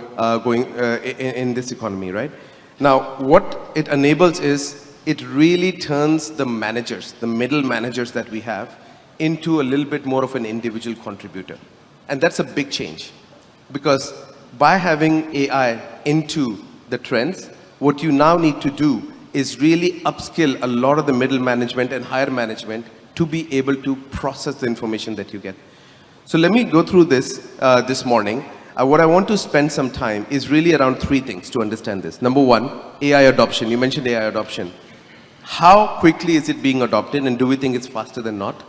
in this economy, right? Now, what it enables is, it really turns the managers, the middle managers that we have, into a little bit more of an individual contributor. And that's a big change, because by having AI into the trends, what you now need to do is really upskill a lot of the middle management and higher management to be able to process the information that you get. So let me go through this this morning. What I want to spend some time is really around 3 things to understand this. Number 1, AI adoption. You mentioned AI adoption. How quickly is it being adopted, and do we think it's faster than not?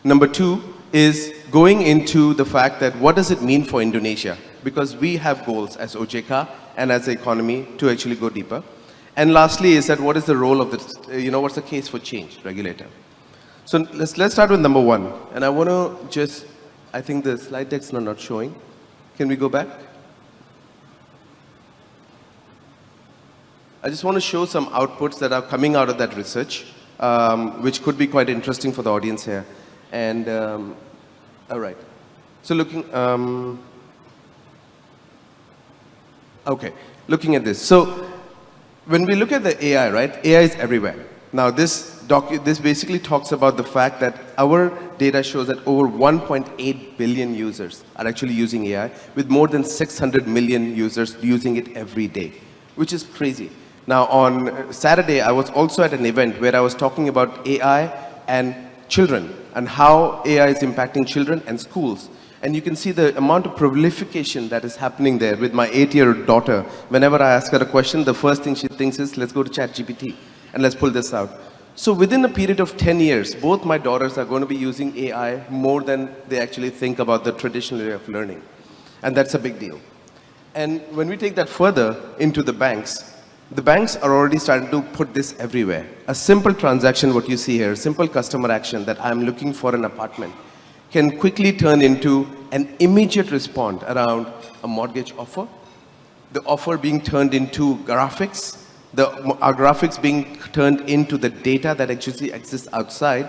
Number 2 is going into the fact that what does it mean for Indonesia? Because we have goals as OJK and as the economy to actually go deeper. And lastly is that what is the role of the, what's the case for change, regulator? So let's start with number 1. And I want to just, I think the slide deck's not showing. Can we go back? I just want to show some outputs that are coming out of that research, which could be quite interesting for the audience here. And, all right. So looking at this. So when we look at the AI, right, AI is everywhere. Now this basically talks about the fact that our data shows that over 1.8 billion users are actually using AI, with more than 600 million users using it every day, which is crazy. Now, on Saturday, I was also at an event where I was talking about AI and children and how AI is impacting children and schools. And you can see the amount of proliferation that is happening there with my 8-year-old daughter. Whenever I ask her a question, the first thing she thinks is, let's go to ChatGPT and let's pull this out. So within a period of 10 years, both my daughters are going to be using AI more than they actually think about the traditional way of learning. And that's a big deal. And when we take that further into the banks are already starting to put this everywhere. A simple transaction, what you see here, a simple customer action that I'm looking for an apartment, can quickly turn into an immediate response around a mortgage offer, the offer being turned into graphics, our graphics being turned into the data that actually exists outside,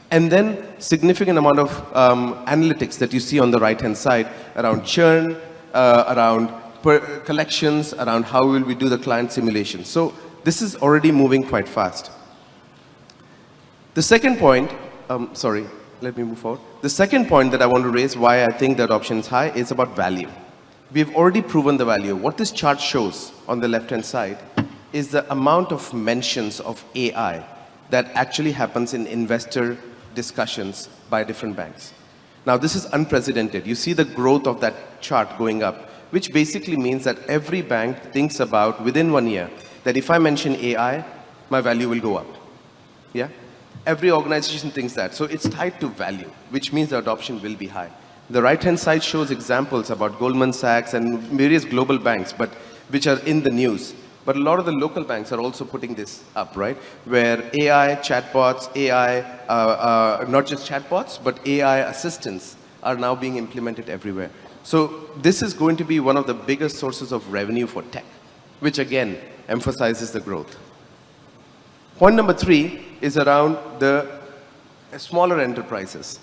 and then significant amount of analytics that you see on the right-hand side around churn, around collections, around how will we do the client simulation. So this is already moving quite fast. The second point, sorry, let me move forward. The second point that I want to raise why I think the adoption is high is about value. We've already proven the value. What this chart shows on the left-hand side is the amount of mentions of AI that actually happens in investor discussions by different banks. Now, this is unprecedented. You see the growth of that chart going up, which basically means that every bank thinks about, within 1 year, that if I mention AI, my value will go up. Yeah? Every organization thinks that. So it's tied to value, which means the adoption will be high. The right-hand side shows examples about Goldman Sachs and various global banks, but which are in the news. But a lot of the local banks are also putting this up, right? Where AI, chatbots, AI, not just chatbots, but AI assistants are now being implemented everywhere. So this is going to be one of the biggest sources of revenue for tech, which again emphasizes the growth. Point number 3 is around the smaller enterprises.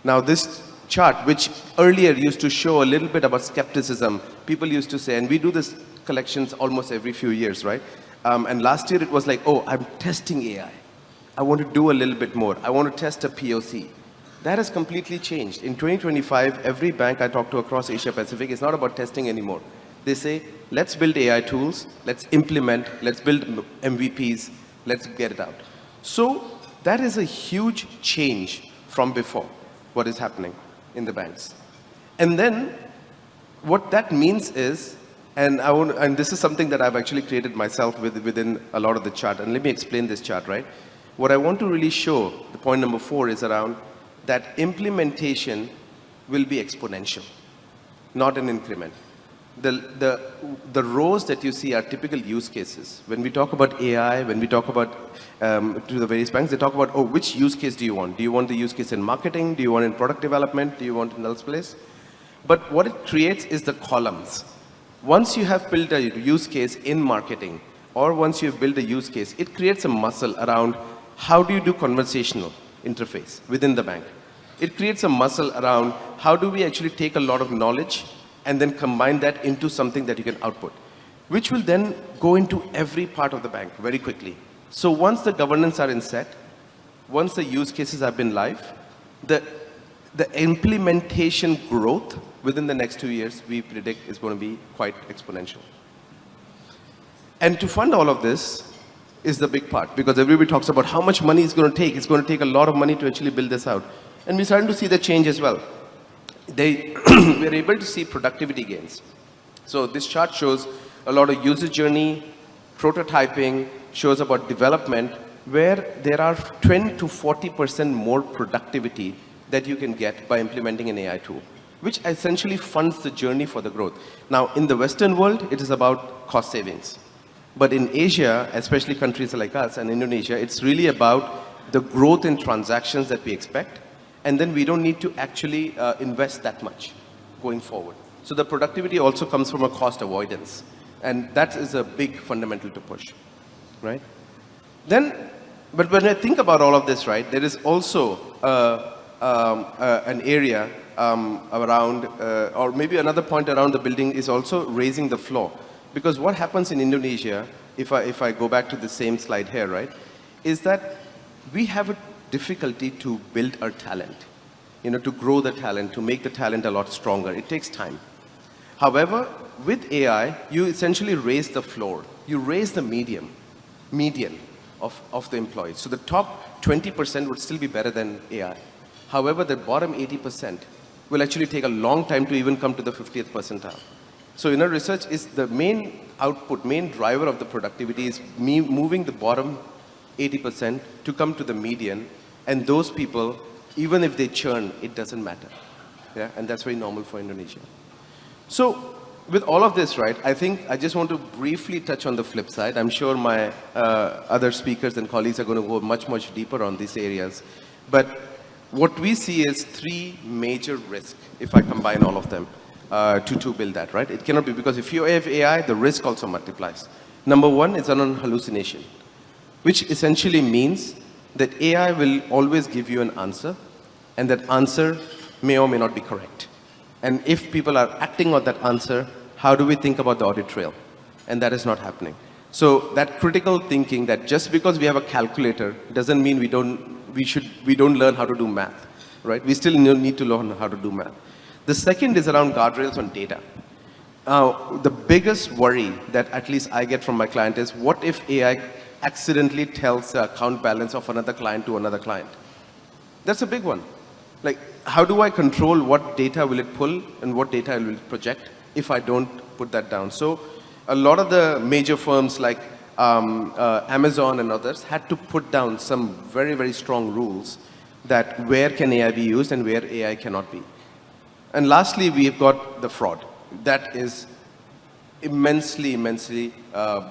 Now this chart, which earlier used to show a little bit about skepticism, people used to say, and we do this collections almost every few years, right? And last year it was like, oh, I'm testing AI. I want to do a little bit more. I want to test a POC. That has completely changed. In 2025, every bank I talk to across Asia Pacific is not about testing anymore. They say, let's build AI tools, let's implement, let's build MVPs, let's get it out. So that is a huge change from before, what is happening in the banks. And then what that means is, and this is something that I've actually created myself within a lot of the chart, and let me explain this chart, right? What I want to really show, the point number 4 is around that implementation will be exponential, not an increment. The rows that you see are typical use cases. When we talk about AI, when we talk about to the various banks, they talk about, oh, which use case do you want? Do you want the use case in marketing? Do you want in product development? Do you want in else place? But what it creates is the columns. Once you have built a use case in marketing, or once you have built a use case, it creates a muscle around how do you do conversational interface within the bank. It creates a muscle around how do we actually take a lot of knowledge and then combine that into something that you can output, which will then go into every part of the bank very quickly. So once the governance are in set, once the use cases have been live, the implementation growth within the next 2 years, we predict is going to be quite exponential. And to fund all of this is the big part, because everybody talks about how much money it's going to take. It's going to take a lot of money to actually build this out. And we're starting to see the change as well. We're able to see productivity gains. So this chart shows a lot of user journey, prototyping, shows about development, where there are 20 to 40% more productivity that you can get by implementing an AI tool, which essentially funds the journey for the growth. Now, in the Western world, it is about cost savings. But in Asia, especially countries like us and Indonesia, it's really about the growth in transactions that we expect. And then we don't need to actually invest that much going forward. So the productivity also comes from a cost avoidance. And that is a big fundamental to push, right? But when I think about all of this, right, there is also an area around, or maybe another point around the building is also raising the floor. Because what happens in Indonesia, if I go back to the same slide here, right, is that we have a difficulty to build our talent, to grow the talent, to make the talent a lot stronger. It takes time. However, with AI, you essentially raise the floor. You raise the median of the employees. So the top 20% would still be better than AI. However, the bottom 80% will actually take a long time to even come to the 50th percentile. So in our research, is the main output, main driver of the productivity is moving the bottom 80% to come to the median, and those people, even if they churn, it doesn't matter. Yeah, and that's very normal for Indonesia. So with all of this, right, I think I just want to briefly touch on the flip side. I'm sure my other speakers and colleagues are going to go much, much deeper on these areas. But what we see is three major risks, if I combine all of them, to build that, right? It cannot be, because if you have AI, the risk also multiplies. Number one is on hallucination, which essentially means that AI will always give you an answer, and that answer may or may not be correct. And if people are acting on that answer, how do we think about the audit trail? And that is not happening. So that critical thinking, that just because we have a calculator doesn't mean we don't learn how to do math, right? We still need to learn how to do math. The second is around guardrails on data. The biggest worry that at least I get from my client is, what if AI accidentally tells the account balance of another client to another client? That's a big one. Like, how do I control what data will it pull and what data it will project if I don't put that down? So a lot of the major firms like Amazon and others had to put down some very, very strong rules that where can AI be used and where AI cannot be. And lastly, we've got the fraud. That is immensely, immensely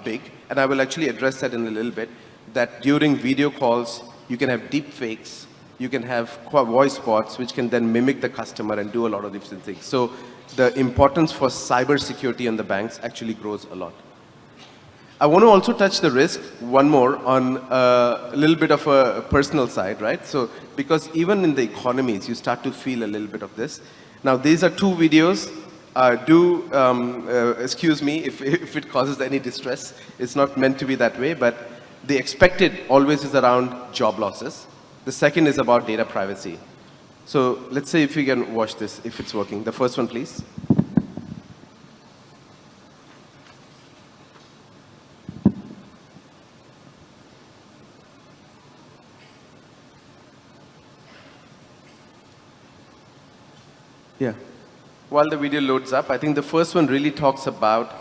big. And I will actually address that in a little bit, that during video calls, you can have deep fakes, you can have voice bots, which can then mimic the customer and do a lot of different things. So the importance for cybersecurity in the banks actually grows a lot. I want to also touch the risk, one more, on a little bit of a personal side, right? So, because even in the economies, you start to feel a little bit of this. Now, these are two videos. Excuse me if it causes any distress. It's not meant to be that way, but the expected always is around job losses. The second is about data privacy. So let's say if you can watch this, if it's working. The first one, please. Yeah. While the video loads up, I think the first one really talks about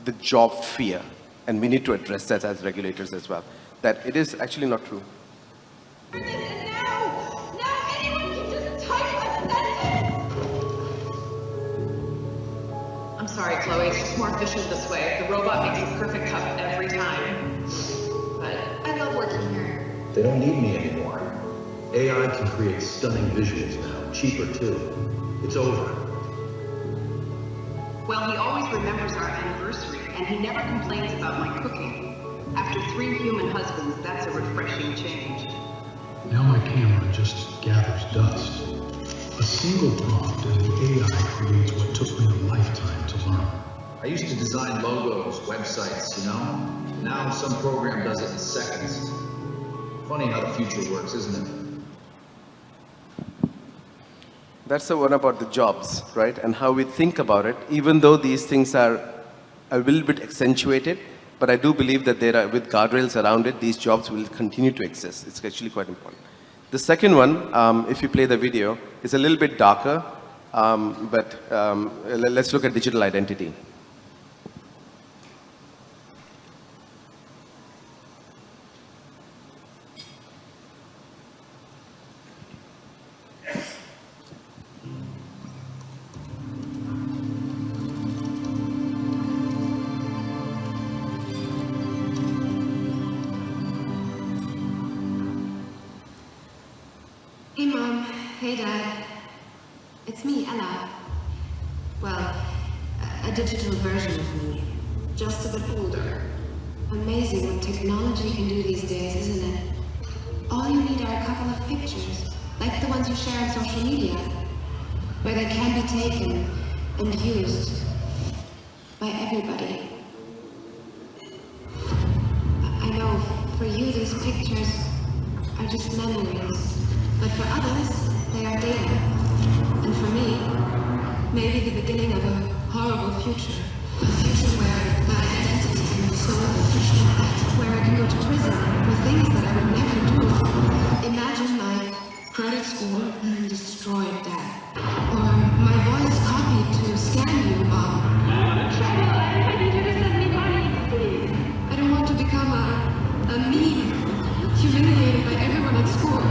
the job fear. And we need to address that as regulators as well. That it is actually not true. I'm sorry, Chloe, it's just more efficient this way. The robot makes a perfect cup every time. But I love working here. They don't need me anymore. AI can create stunning visuals now, cheaper too. It's over. Well, he always remembers our anniversary, and he never complains about my cooking. After 3 human husbands, that's a refreshing change. Now my camera just gathers dust. A single prompt and the AI creates what took me a lifetime to learn. I used to design logos, websites, you know? Now some program does it in seconds. Funny how the future works, isn't it? That's the one about the jobs, right? And how we think about it, even though these things are a little bit accentuated, but I do believe that there are, with guardrails around it, these jobs will continue to exist. It's actually quite important. The second one, if you play the video, is a little bit darker, but let's look at digital identity. Hey Mom, hey Dad. It's me, Ella. Well, a digital version of me, just a bit older. Amazing what technology can do these days, isn't it? All you need are a couple of pictures, like the ones you share on social media, where they can be taken and used by everybody. I know for you these pictures are just memories. But for others, they are data. And for me, maybe the beginning of a horrible future. A future where my identity can be sold, where I can go to prison for things that I would never do. Imagine my credit score destroyed, Dad. Or my voice copied to scam you, Mom. I need you to send me money, please. I don't want to become a meme, humiliated by everyone at school.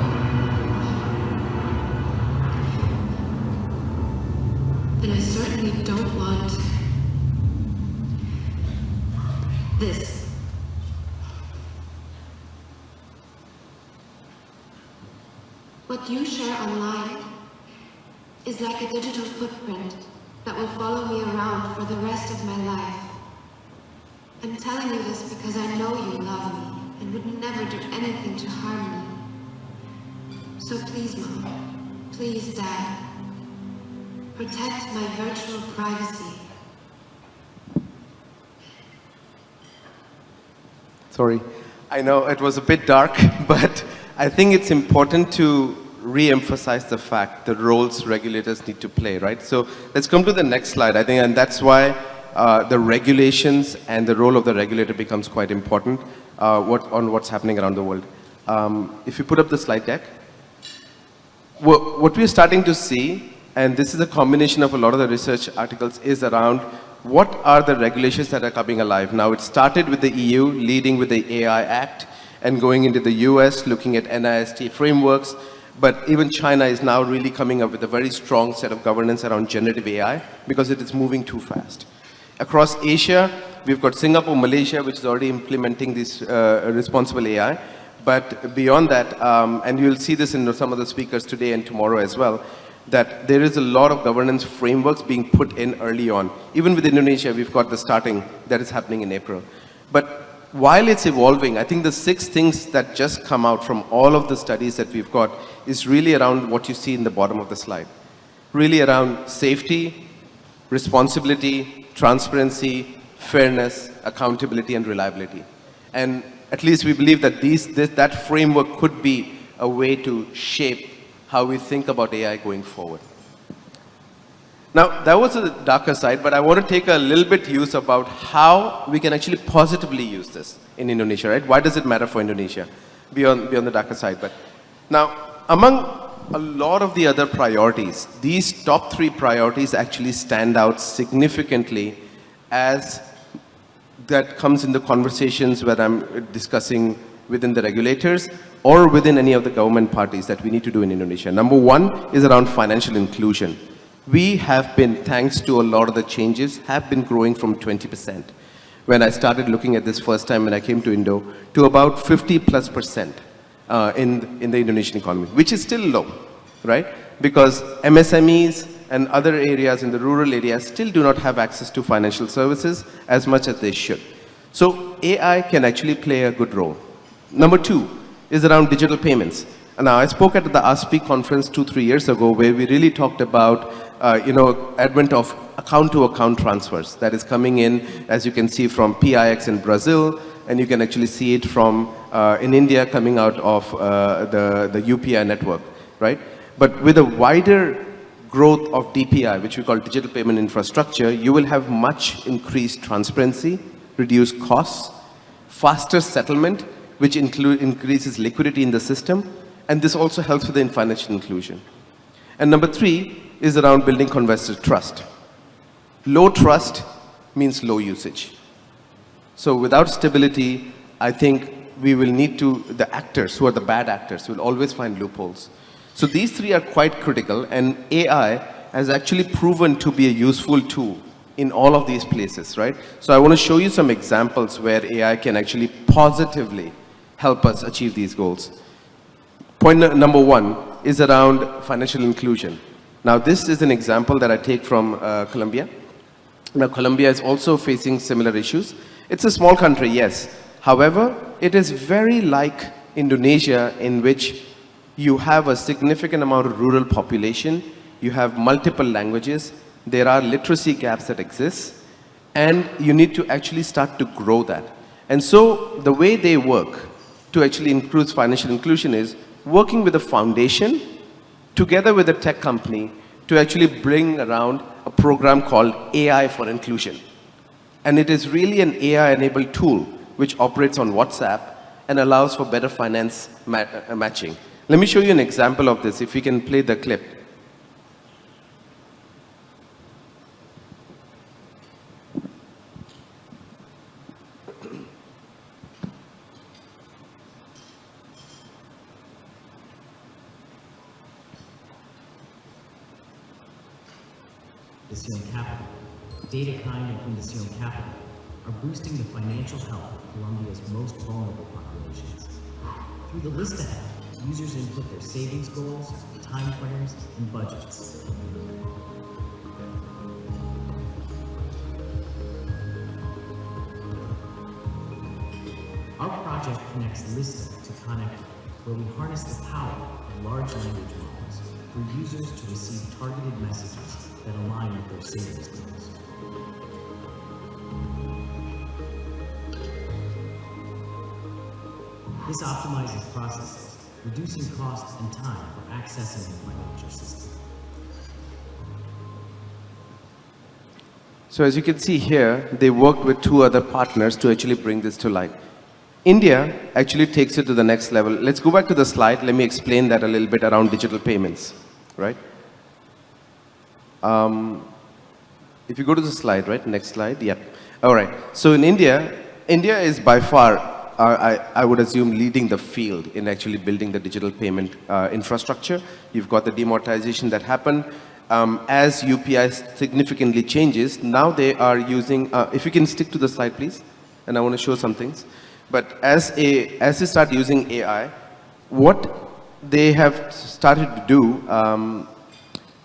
And I certainly don't want this. What what you share online is like a digital footprint that will follow me around for the rest of my life. I'm telling you this because I know you love me and would never do anything to harm me. So please, Mom, please, Dad, protect my virtual privacy. Sorry, I know it was a bit dark, but I think it's important to re-emphasize the fact the roles regulators need to play, right? So let's come to the next slide, I think, and that's why the regulations and the role of the regulator becomes quite important on what's happening around the world. If you put up the slide deck, what we're starting to see, and this is a combination of a lot of the research articles, is around what are the regulations that are coming alive. Now, it started with the EU, leading with the AI Act, and going into the US, looking at NIST frameworks. But even China is now really coming up with a very strong set of governance around generative AI because it is moving too fast. Across Asia, we've got Singapore, Malaysia, which is already implementing this responsible AI. But beyond that, and you'll see this in some of the speakers today and tomorrow as well, that there is a lot of governance frameworks being put in early on. Even with Indonesia, we've got the starting that is happening in April. But while it's evolving, I think the 6 things that just come out from all of the studies that we've got is really around what you see in the bottom of the slide. Really around safety, responsibility, transparency, fairness, accountability, and reliability. And at least we believe that that framework could be a way to shape how we think about AI going forward. Now, that was the darker side, but I want to take a little bit use about how we can actually positively use this in Indonesia, right? Why does it matter for Indonesia beyond the darker side? But now, among a lot of the other priorities, these top 3 priorities actually stand out significantly as that comes in the conversations where I'm discussing within the regulators or within any of the government parties that we need to do in Indonesia. Number 1 is around financial inclusion. We have been, thanks to a lot of the changes, have been growing from 20%. When I started looking at this first time when I came to Indo, to about 50+% in the Indonesian economy, which is still low, right? Because MSMEs and other areas in the rural areas still do not have access to financial services as much as they should. So AI can actually play a good role. Number 2 is around digital payments. And now I spoke at the ASPI conference 2-3 years ago where we really talked about advent of account-to-account transfers that is coming in, as you can see, from PIX in Brazil, and you can actually see it from in India coming out of the UPI network, right? But with a wider growth of DPI, which we call digital payment infrastructure, you will have much increased transparency, reduced costs, faster settlement, which increases liquidity in the system, and this also helps with the financial inclusion. And number 3 is around building investor trust. Low trust means low usage. So without stability, I think we will need to, the actors who are the bad actors will always find loopholes. So these 3 are quite critical, and AI has actually proven to be a useful tool in all of these places, right? So I want to show you some examples where AI can actually positively help us achieve these goals. Point number 1 is around financial inclusion. Now, this is an example that I take from Colombia. Now, Colombia is also facing similar issues. It's a small country, yes. However, it is very like Indonesia, in which you have a significant amount of rural population, you have multiple languages, there are literacy gaps that exist, and you need to actually start to grow that. And so the way they work to actually improve financial inclusion is working with a foundation together with a tech company to actually bring around a program called AI for Inclusion. And it is really an AI-enabled tool which operates on WhatsApp and allows for better finance matching. Let me show you an example of this, if we can play the clip. Fundación Capital, data kind and Fundación Capital are boosting the financial health of Colombia's most vulnerable populations. Through the list ahead, users input their savings goals, timeframes, and budgets. Our project connects Lista to Connect, where we harness the power of large language models for users to receive targeted messages that align with their savings goals. This optimizes processes, reducing costs and time for accessing the financial system. So as you can see here, they worked with 2 other partners to actually bring this to light. India actually takes it to the next level. Let's go back to the slide. Let me explain that a little bit around digital payments, right? If you go to the slide, right? Next slide, yep. All right, so in India is by far, I would assume, leading the field in actually building the digital payment infrastructure. You've got the demonetization that happened. As UPI significantly changes, now they are using, if you can stick to the slide, please, and I want to show some things. But as they start using AI, what they have started to do,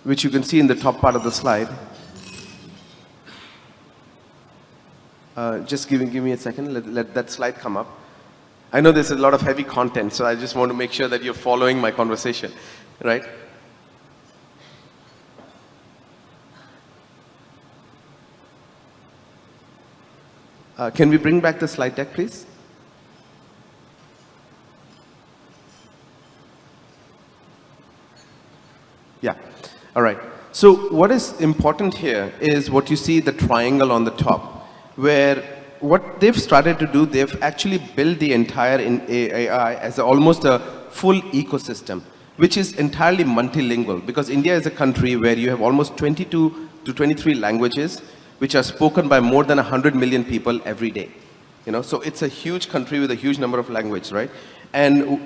which you can see in the top part of the slide, just give me a second, let that slide come up. I know there's a lot of heavy content, so I just want to make sure that you're following my conversation, right? Can we bring back the slide deck, please? Yeah, all right. So what is important here is what you see, the triangle on the top, where what they've started to do, they've actually built the entire AI as almost a full ecosystem, which is entirely multilingual, because India is a country where you have almost 22 to 23 languages, which are spoken by more than 100 million people every day. You know, so it's a huge country with a huge number of languages, right? And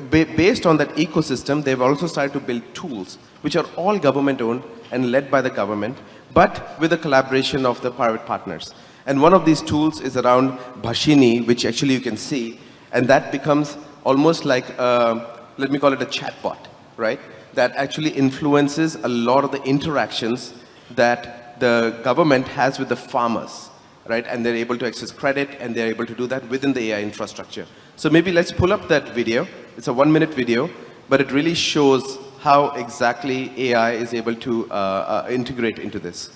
based on that ecosystem, they've also started to build tools, which are all government-owned and led by the government, but with the collaboration of the private partners. And one of these tools is around Bhashini, which actually you can see, and that becomes almost like, let me call it a chatbot, right? That actually influences a lot of the interactions that the government has with the farmers, right? And they're able to access credit, and they're able to do that within the AI infrastructure. So maybe let's pull up that video. It's a 1-minute video, but it really shows how exactly AI is able to integrate into this.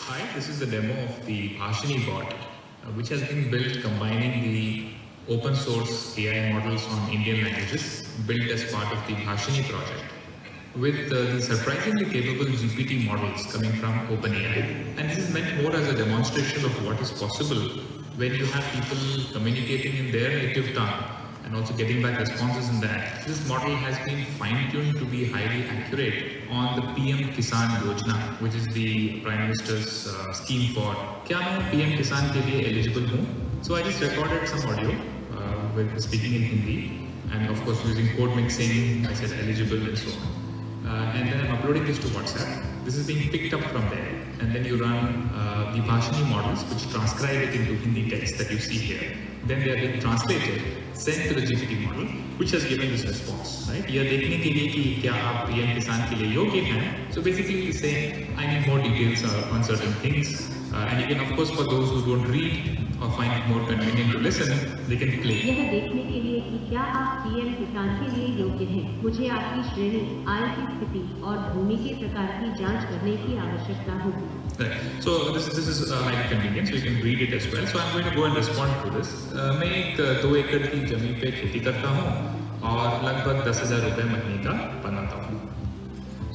Hi, this is the demo of the Bhashini bot, which has been built combining the open source AI models on Indian languages built as part of the Bhashini project with the surprisingly capable GPT models coming from OpenAI. And this is meant more as a demonstration of what is possible when you have people communicating in their native tongue and also getting back responses in that. This model has been fine-tuned to be highly accurate on the PM Kisan Yojana, which is the Prime Minister's scheme for "Kya main PM Kisan ke liye eligible hoon?" So I just recorded some audio with speaking in Hindi, and of course using code mixing, I said eligible and so on. And then I'm uploading this to WhatsApp. This is being picked up from there, and then you run the Bhashini models, which transcribe it into Hindi text that you see here. Then they are being translated, sent to the GPT model, which has given this response, right? यह देखने के लिए कि क्या आप PM किसान के लिए योग्य हैं. So basically, it's saying I need more details on certain things, and you can, of course, for those who don't read or find it more convenient to listen, they can play. यह देखने के लिए कि क्या आप PM किसान के लिए योग्य हैं, मुझे आपकी श्रेणी, आय की स्थिति और भूमि के प्रकार की जांच करने की आवश्यकता होगी. Right. So this is highly convenient, so you can read it as well. So I'm going to go and respond to this. मैं एक 2 एकड़ की जमीन पे खेती करता हूँ और लगभग 10,000 रुपए महीने का बनाता हूँ.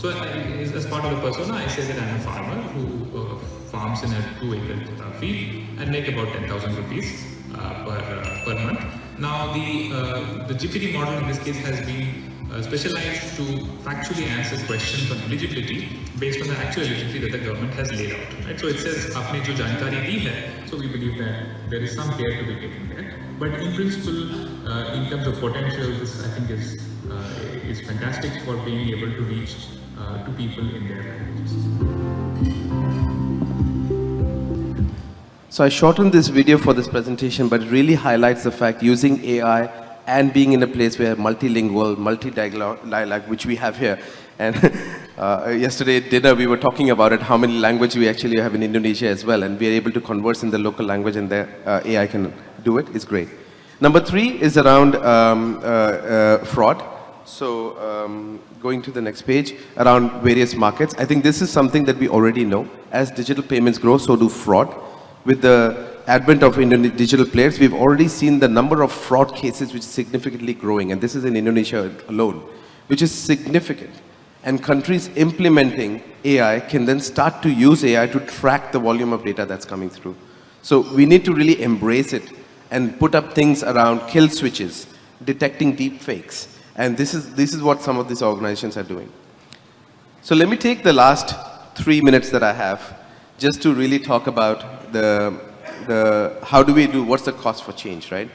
So as part of the persona, I say that I'm a farmer who farms in a 2 acre field and make about 10,000 rupees per month. Now the GPT model in this case has been specialized to factually answer questions on eligibility based on the actual eligibility that the government has laid out. Right? So it says, "Aapne jo jankari di hai," so we believe that there is some care to be taken there. But in principle, in terms of potential, this I think is is fantastic for being able to reach to people in their languages. So I shortened this video for this presentation, but it really highlights the fact using AI and being in a place where multilingual, multi-dialogue, which we have here. And yesterday at dinner, we were talking about it, how many languages we actually have in Indonesia as well, and we are able to converse in the local language, and the AI can do it. It's great. Number 3 is around fraud. So going to the next page, around various markets. I think this is something that we already know. As digital payments grow, so do fraud. With the advent of digital players, we've already seen the number of fraud cases which is significantly growing, and this is in Indonesia alone, which is significant. And countries implementing AI can then start to use AI to track the volume of data that's coming through. So we need to really embrace it and put up things around kill switches, detecting deep fakes. And this is what some of these organizations are doing. So let me take the last 3 minutes that I have just to really talk about the how do we do, what's the cost for change, right?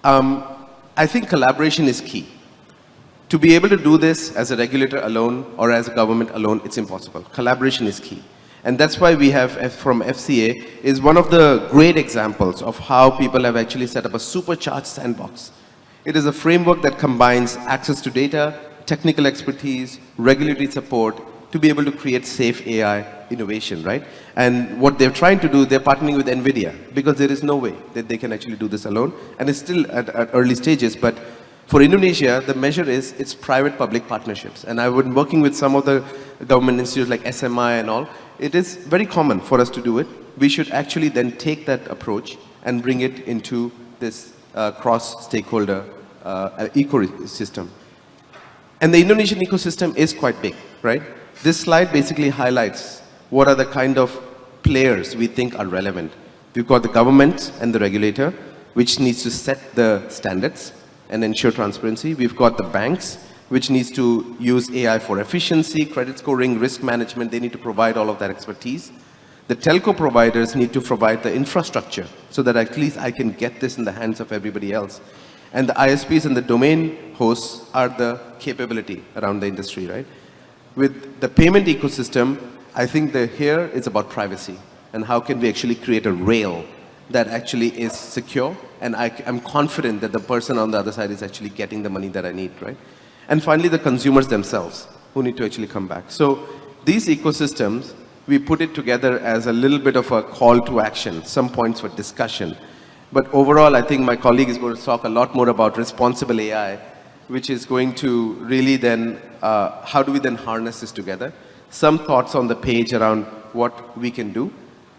I think collaboration is key. To be able to do this as a regulator alone or as a government alone, it's impossible. Collaboration is key. And that's why we have from FCA is one of the great examples of how people have actually set up a supercharged sandbox. It is a framework that combines access to data, technical expertise, regulatory support to be able to create safe AI innovation, right? And what they're trying to do, they're partnering with NVIDIA because there is no way that they can actually do this alone. And it's still at early stages, but for Indonesia, the measure is it's private-public partnerships. And I've been working with some of the government institutes like SMI and all. It is very common for us to do it. We should actually then take that approach and bring it into this cross-stakeholder ecosystem. And the Indonesian ecosystem is quite big, right? This slide basically highlights what are the kind of players we think are relevant. We've got the government and the regulator, which needs to set the standards and ensure transparency. We've got the banks, which needs to use AI for efficiency, credit scoring, risk management. They need to provide all of that expertise. The telco providers need to provide the infrastructure so that at least I can get this in the hands of everybody else. And the ISPs and the domain hosts are the capability around the industry, right? With the payment ecosystem, I think here is about privacy and how can we actually create a rail that actually is secure, and I'm confident that the person on the other side is actually getting the money that I need, right? And finally, the consumers themselves who need to actually come back. So these ecosystems, we put it together as a little bit of a call to action, some points for discussion. But overall, I think my colleague is going to talk a lot more about responsible AI, which is going to really then, how do we then harness this together? Some thoughts on the page around what we can do.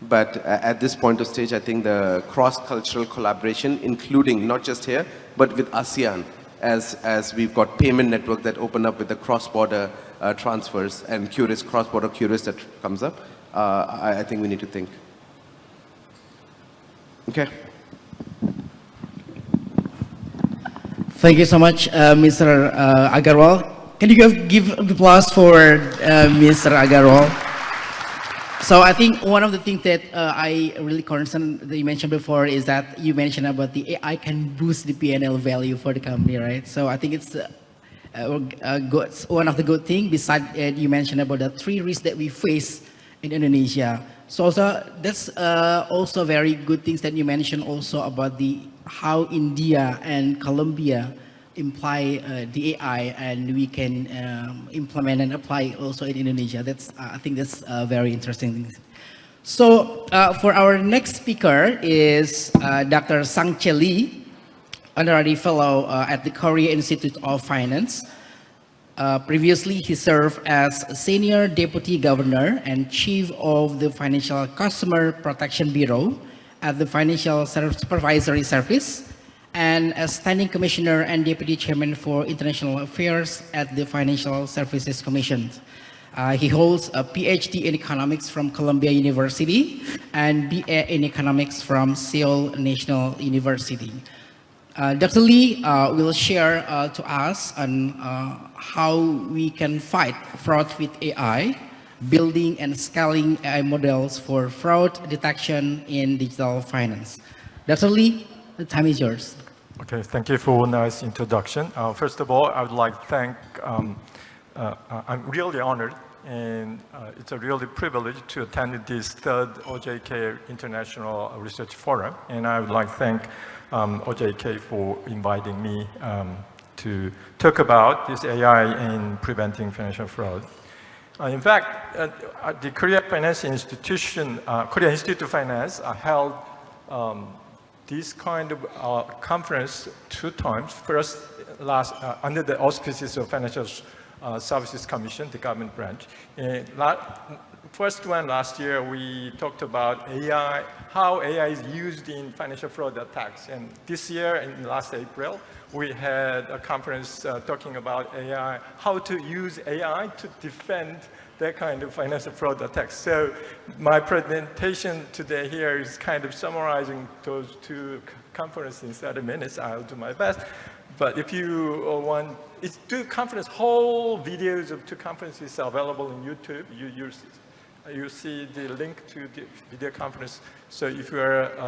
But at this point of stage, I think the cross-cultural collaboration, including not just here, but with ASEAN, as we've got payment network that open up with the cross-border transfers and cross-border curious that comes up, I think we need to think. Okay. Thank you so much, Mr. Agarwal. Can you give applause for Mr. Agarwal? So I think one of the things that I really concerned that you mentioned before is that you mentioned about the AI can boost the P&L value for the company, right? So I think it's one of the good things. Besides, you mentioned about the 3 risks that we face in Indonesia. So also, that's also very good things that you mentioned also about how India and Colombia imply the AI, and we can implement and apply also in Indonesia. I think that's very interesting. So for our next speaker is Dr. Sang-Che Lee, honorary fellow at the Korea Institute of Finance. Previously, he served as Senior Deputy Governor and Chief of the Financial Customer Protection Bureau at the Financial Supervisory Service, and as Standing Commissioner and Deputy Chairman for International Affairs at the Financial Services Commission. He holds a PhD in Economics from Columbia University and BA in Economics from Seoul National University. Dr. Lee will share to us on how we can fight fraud with AI, building and scaling AI models for fraud detection in digital finance. Dr. Lee, the time is yours. Okay, thank you for a nice introduction. First of all, I would like to thank, I'm really honored and it's a really privilege to attend this third OJK International Research Forum. And I would like to thank OJK for inviting me to talk about this AI in preventing financial fraud. In fact, the Korea Finance Institution, Korea Institute of Finance held this kind of conference 2 times. First, under the auspices of Financial Services Commission, the government branch. First one last year, we talked about AI, how AI is used in financial fraud attacks. And this year, in last April, we had a conference talking about AI, how to use AI to defend that kind of financial fraud attacks. So my presentation today here is kind of summarizing those 2 conferences in 30 minutes. I'll do my best. But if you want, it's 2 conferences, whole videos of 2 conferences are available on YouTube. You see the link to the video conference. So if you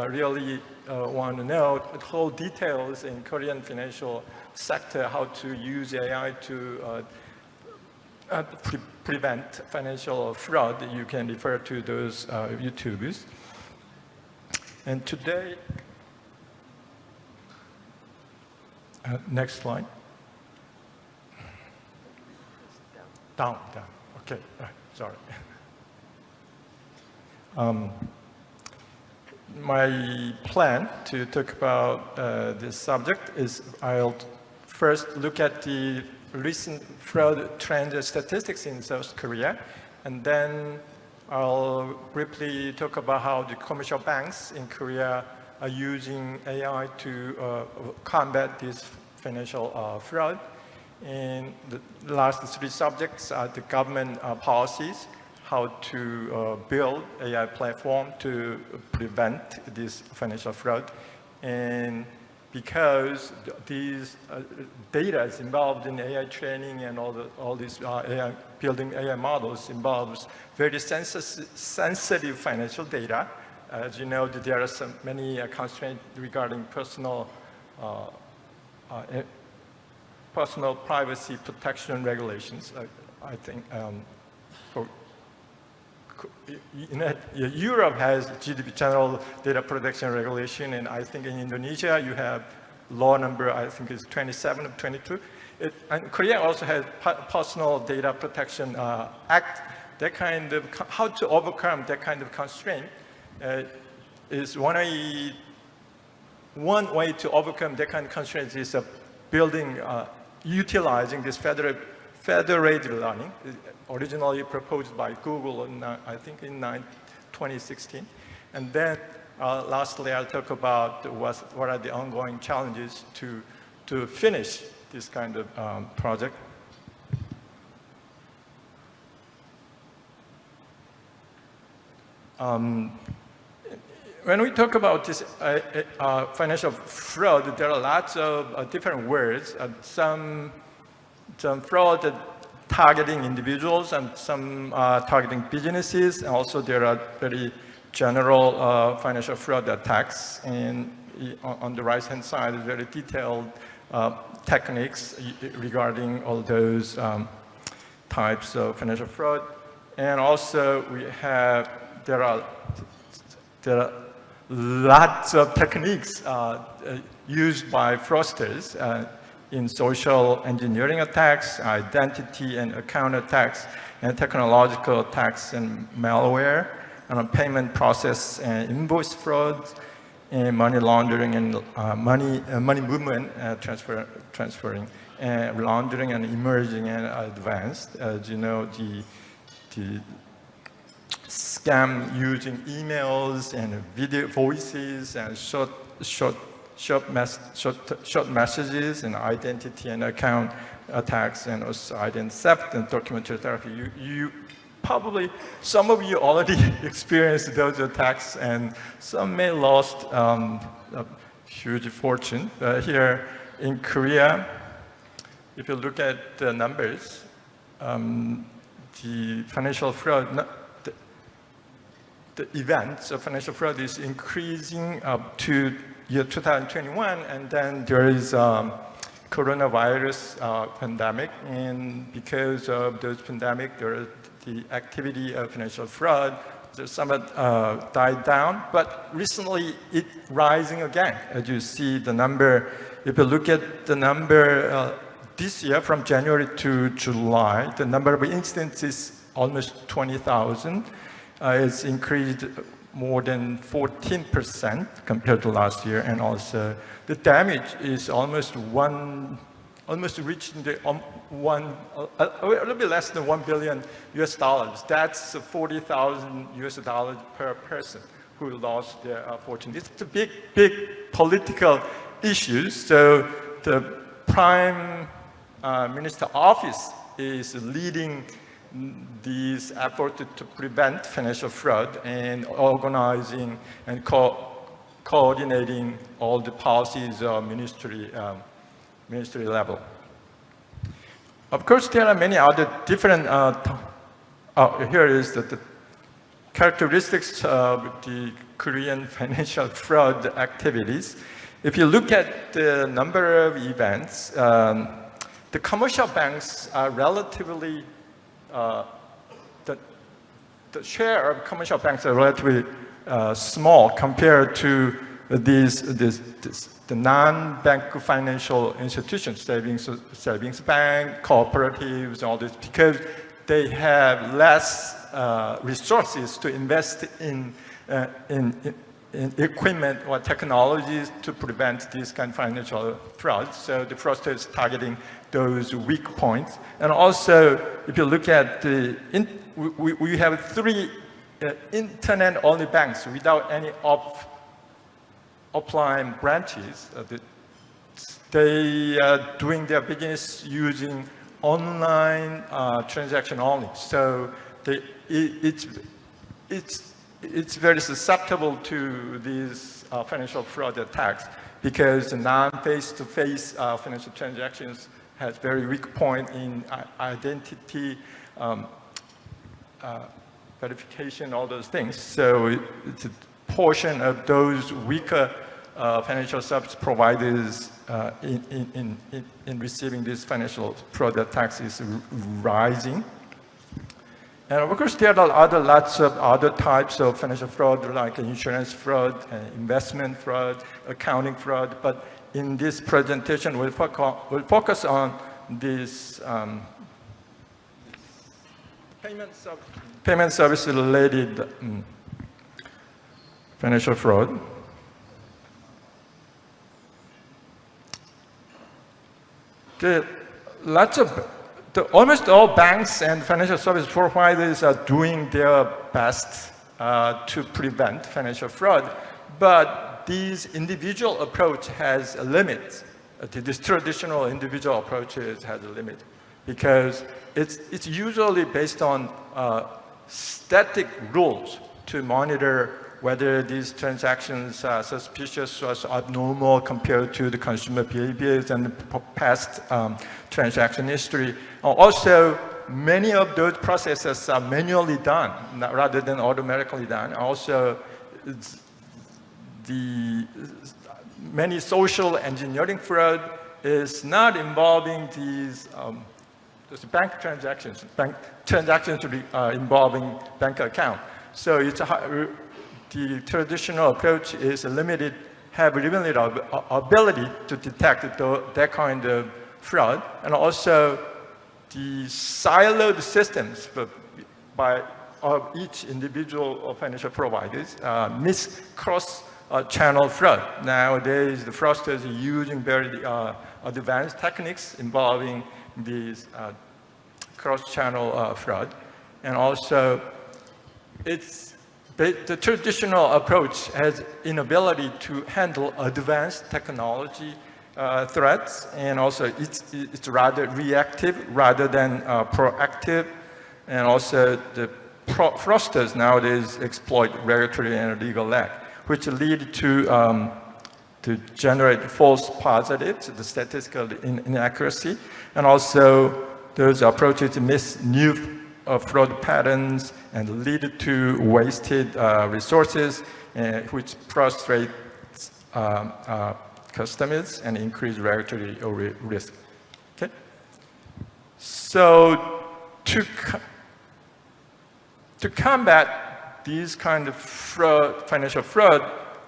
really want to know the whole details in Korean financial sector, how to use AI to prevent financial fraud, you can refer to those YouTubers. And today, next slide. Down. Okay, sorry. My plan to talk about this subject is I'll first look at the recent fraud trend statistics in South Korea, and then I'll briefly talk about how the commercial banks in Korea are using AI to combat this financial fraud. And the last 3 subjects are the government policies, how to build AI platform to prevent this financial fraud. And because these data is involved in AI training and all these AI, building AI models involves very sensitive financial data. As you know, there are many constraints regarding personal privacy protection regulations. I think Europe has GDP general data protection regulation, and I think in Indonesia you have law number, I think it's 27 or 22. And Korea also has Personal Data Protection Act. That kind of, how to overcome that kind of constraint is one way to overcome that kind of constraints is building, utilizing this federated learning, originally proposed by Google, I think in 2016. And then lastly, I'll talk about what are the ongoing challenges to finish this kind of project. When we talk about this financial fraud, there are lots of different words. Some fraud targeting individuals and some targeting businesses. And also there are very general financial fraud attacks. And on the right-hand side is very detailed techniques regarding all those types of financial fraud. And also there are lots of techniques used by fraudsters in social engineering attacks, identity and account attacks, and technological attacks and malware, and payment process and invoice fraud, and money laundering and money movement transferring, and laundering and emerging and advanced. As you know, the scam using emails and video voices and short messages and identity and account attacks, and also identity theft and documentary therapy. You probably, some of you already experienced those attacks, and some may lost a huge fortune. Here in Korea, if you look at the numbers, the financial fraud, the events of financial fraud is increasing up to year 2021, and then there is coronavirus pandemic, and because of those pandemic, the activity of financial fraud somewhat died down, but recently it rising again. As you see the number, if you look at the number this year from January to July, the number of incidents is almost 20,000. It's increased more than 14% compared to last year, and also the damage is almost reaching the a little bit less than $1 billion US. That's 40,000 US dollars per person who lost their fortune. It's a big political issue. So the Prime Minister office is leading these efforts to prevent financial fraud and organizing and coordinating all the policies of ministry level. Of course, there are many other different, here is the characteristics of the Korean financial fraud activities. If you look at the number of events, the commercial banks are relatively, the share of commercial banks are relatively small compared to the non-bank financial institutions, savings bank, cooperatives, all this, because they have less resources to invest in equipment or technologies to prevent this kind of financial fraud. So the fraudster is targeting those weak points. And also, if you look at we have 3 internet-only banks without any offline branches. They are doing their business using online transaction only. So it's very susceptible to these financial fraud attacks because the non-face-to-face financial transactions has very weak point in identity verification, all those things. So it's a portion of those weaker financial service providers in receiving these financial fraud attacks is rising. And of course, there are lots of other types of financial fraud, like insurance fraud, investment fraud, accounting fraud. But in this presentation, we'll focus on this payment service related financial fraud. Almost all banks and financial service providers are doing their best to prevent financial fraud, but this individual approach has a limit. This traditional individual approach has a limit because it's usually based on static rules to monitor whether these transactions are suspicious or abnormal compared to the consumer behaviors and the past transaction history. Also, many of those processes are manually done rather than automatically done. Also, many social engineering fraud is not involving these bank transactions. Bank transactions involving bank account. So it's the traditional approach is limited ability to detect that kind of fraud, and also the siloed systems of each individual financial providers miss cross-channel fraud. Nowadays, the fraudsters are using very advanced techniques involving these cross-channel fraud, and also the traditional approach has inability to handle advanced technology threats, and also it's rather reactive rather than proactive, and also the fraudsters nowadays exploit regulatory and legal lag, which lead to generate false positives, the statistical inaccuracy, and also those approaches miss new fraud patterns and lead to wasted resources, which frustrates customers and increase regulatory risk. Okay? So to combat these kind of fraud, financial fraud,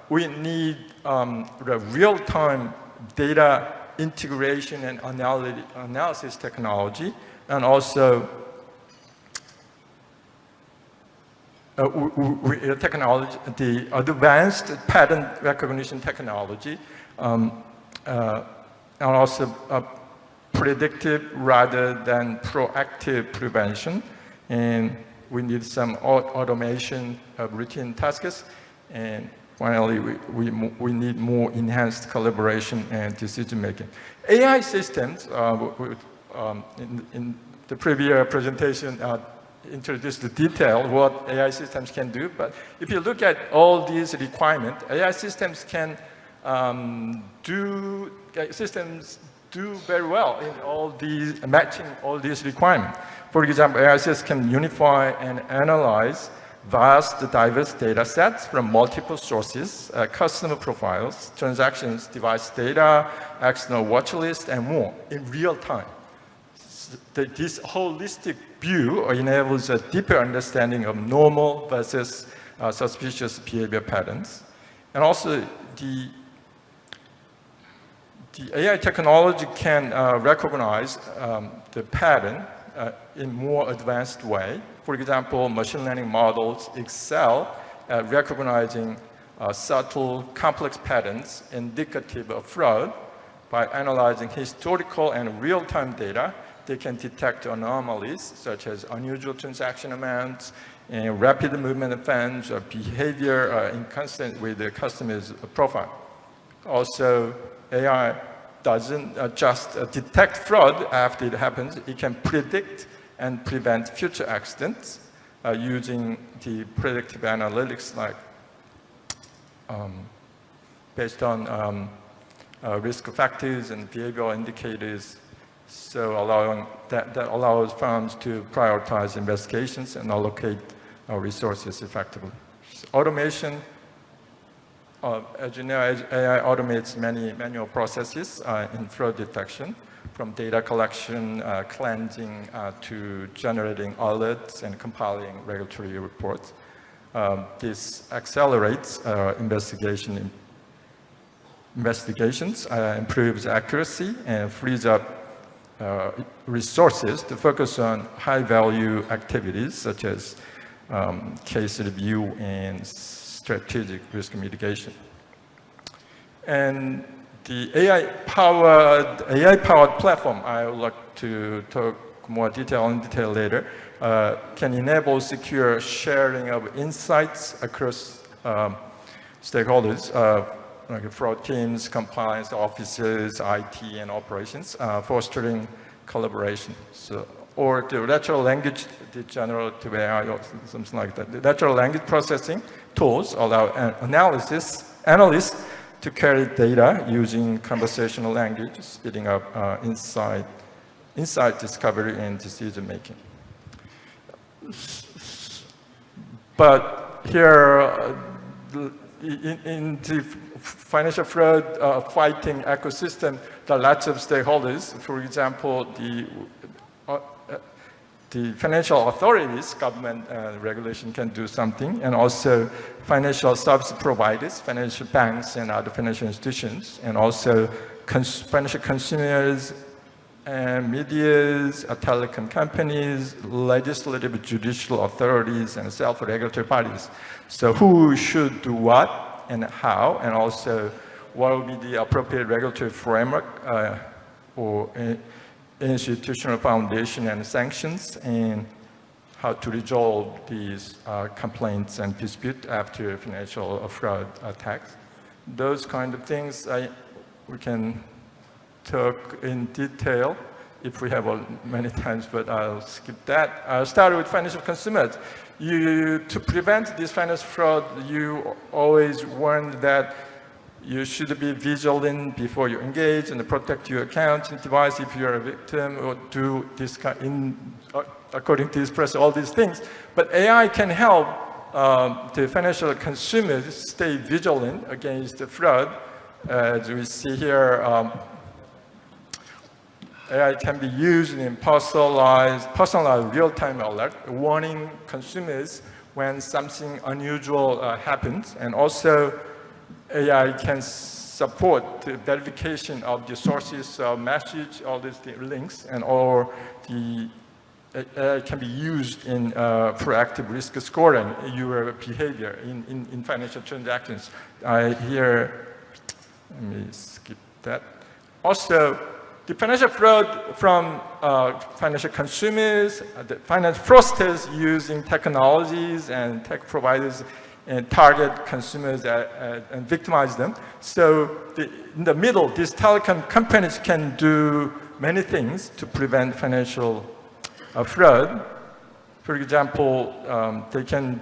we need the real-time data integration and analysis technology, and also the advanced pattern recognition technology, and also predictive rather than proactive prevention. And we need some automation of routine tasks. And finally, we need more enhanced collaboration and decision making. AI systems, in the previous presentation, introduced the detail of what AI systems can do. But if you look at all these requirements, AI systems can do very well in all these, matching all these requirements. For example, AI systems can unify and analyze vast, diverse data sets from multiple sources, customer profiles, transactions, device data, external watch list, and more in real time. This holistic view enables a deeper understanding of normal versus suspicious behavior patterns. And also, the AI technology can recognize the pattern in more advanced way. For example, machine learning models excel at recognizing subtle, complex patterns indicative of fraud. By analyzing historical and real-time data, they can detect anomalies such as unusual transaction amounts and rapid movement of funds or behavior inconsistent with the customer's profile. Also, AI doesn't just detect fraud after it happens. It can predict and prevent future accidents using the predictive analytics, like based on risk factors and behavioral indicators. So that allows firms to prioritize investigations and allocate resources effectively. Automation, as you know, AI automates many manual processes in fraud detection, from data collection, cleansing, to generating alerts and compiling regulatory reports. This accelerates investigations, improves accuracy, and frees up resources to focus on high-value activities such as case review and strategic risk mitigation. And the AI-powered platform, I would like to talk more detail later, can enable secure sharing of insights across stakeholders, like fraud teams, compliance officers, IT, and operations, fostering collaboration. So, or the natural language, the generative AI, or something like that. The natural language processing tools allow analysts to carry data using conversational language, speeding up insight discovery and decision making. But here, in the financial fraud fighting ecosystem, there are lots of stakeholders. For example, the financial authorities, government regulation can do something, and also financial service providers, financial banks and other financial institutions, and also financial consumers, and medias, telecom companies, legislative, judicial authorities, and self-regulatory bodies. So who should do what and how, and also what will be the appropriate regulatory framework or institutional foundation and sanctions, and how to resolve these complaints and disputes after financial fraud attacks. Those kind of things we can talk in detail if we have many times, but I'll skip that. I'll start with financial consumers. To prevent this financial fraud, you always warn that you should be vigilant before you engage and protect your account and device if you're a victim, or do this according to this press, all these things. But AI can help the financial consumers stay vigilant against the fraud As we see here, AI can be used in personalized real-time alert, warning consumers when something unusual happens. And also, AI can support the verification of the sources of message, all these links, and or the AI can be used in proactive risk scoring your behavior in financial transactions. Here, let me skip that. Also, the financial fraud from financial consumers, the finance fraudsters using technologies and tech providers and target consumers and victimize them. So in the middle, these telecom companies can do many things to prevent financial fraud. For example, they can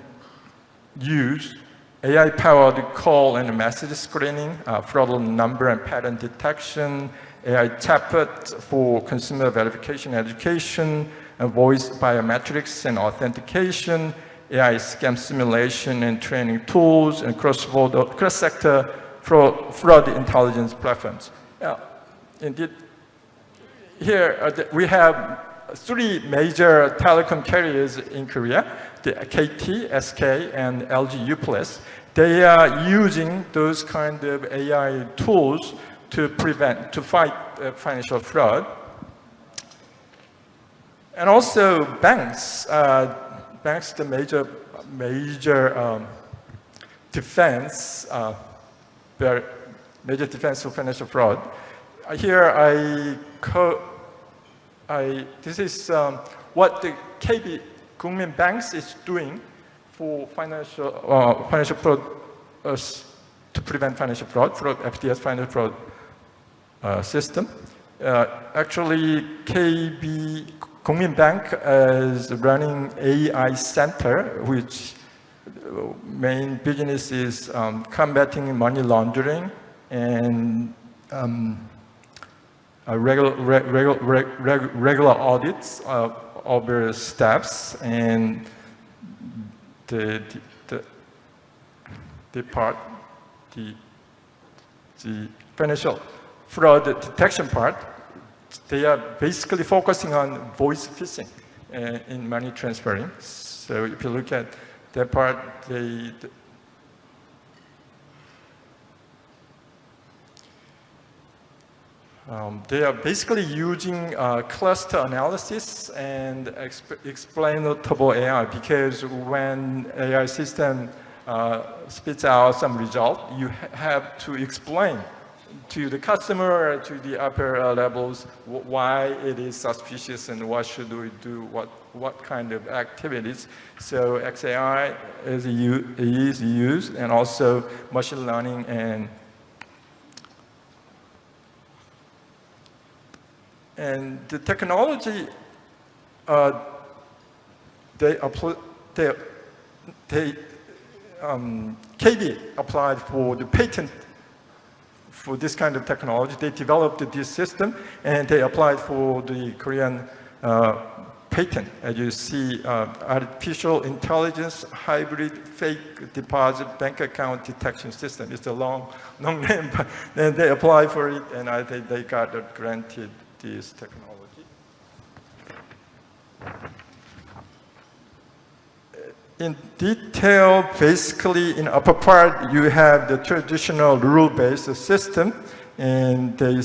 use AI-powered call and message screening, fraudulent number and pattern detection, AI chatbot for consumer verification education, voice biometrics and authentication, AI scam simulation and training tools, and cross-sector fraud intelligence platforms. Indeed, here we have 3 major telecom carriers in Korea, the KT, SK, and LG Uplus. They are using those kind of AI tools to fight financial fraud. And also banks, the major defense, major defense for financial fraud. Here this is what the KB Kookmin Banks is doing for financial fraud, to prevent financial fraud, FDS financial fraud system. Actually, KB Kookmin Bank is running AI center, which main business is combating money laundering and regular audits of their staffs, and the financial fraud detection part. They are basically focusing on voice phishing in money transferring. So if you look at that part, they are basically using cluster analysis and explainable AI, because when AI system spits out some result, you have to explain to the customer, to the upper levels, why it is suspicious and what should we do, what kind of activities. So XAI is used, and also machine learning and the technology KB applied for the patent for this kind of technology. They developed this system and they applied for the Korean patent. As you see, artificial intelligence hybrid fake deposit bank account detection system. It's a long name, but then they applied for it, and I think they got granted this technology. In detail, basically in upper part, you have the traditional rule-based system, and they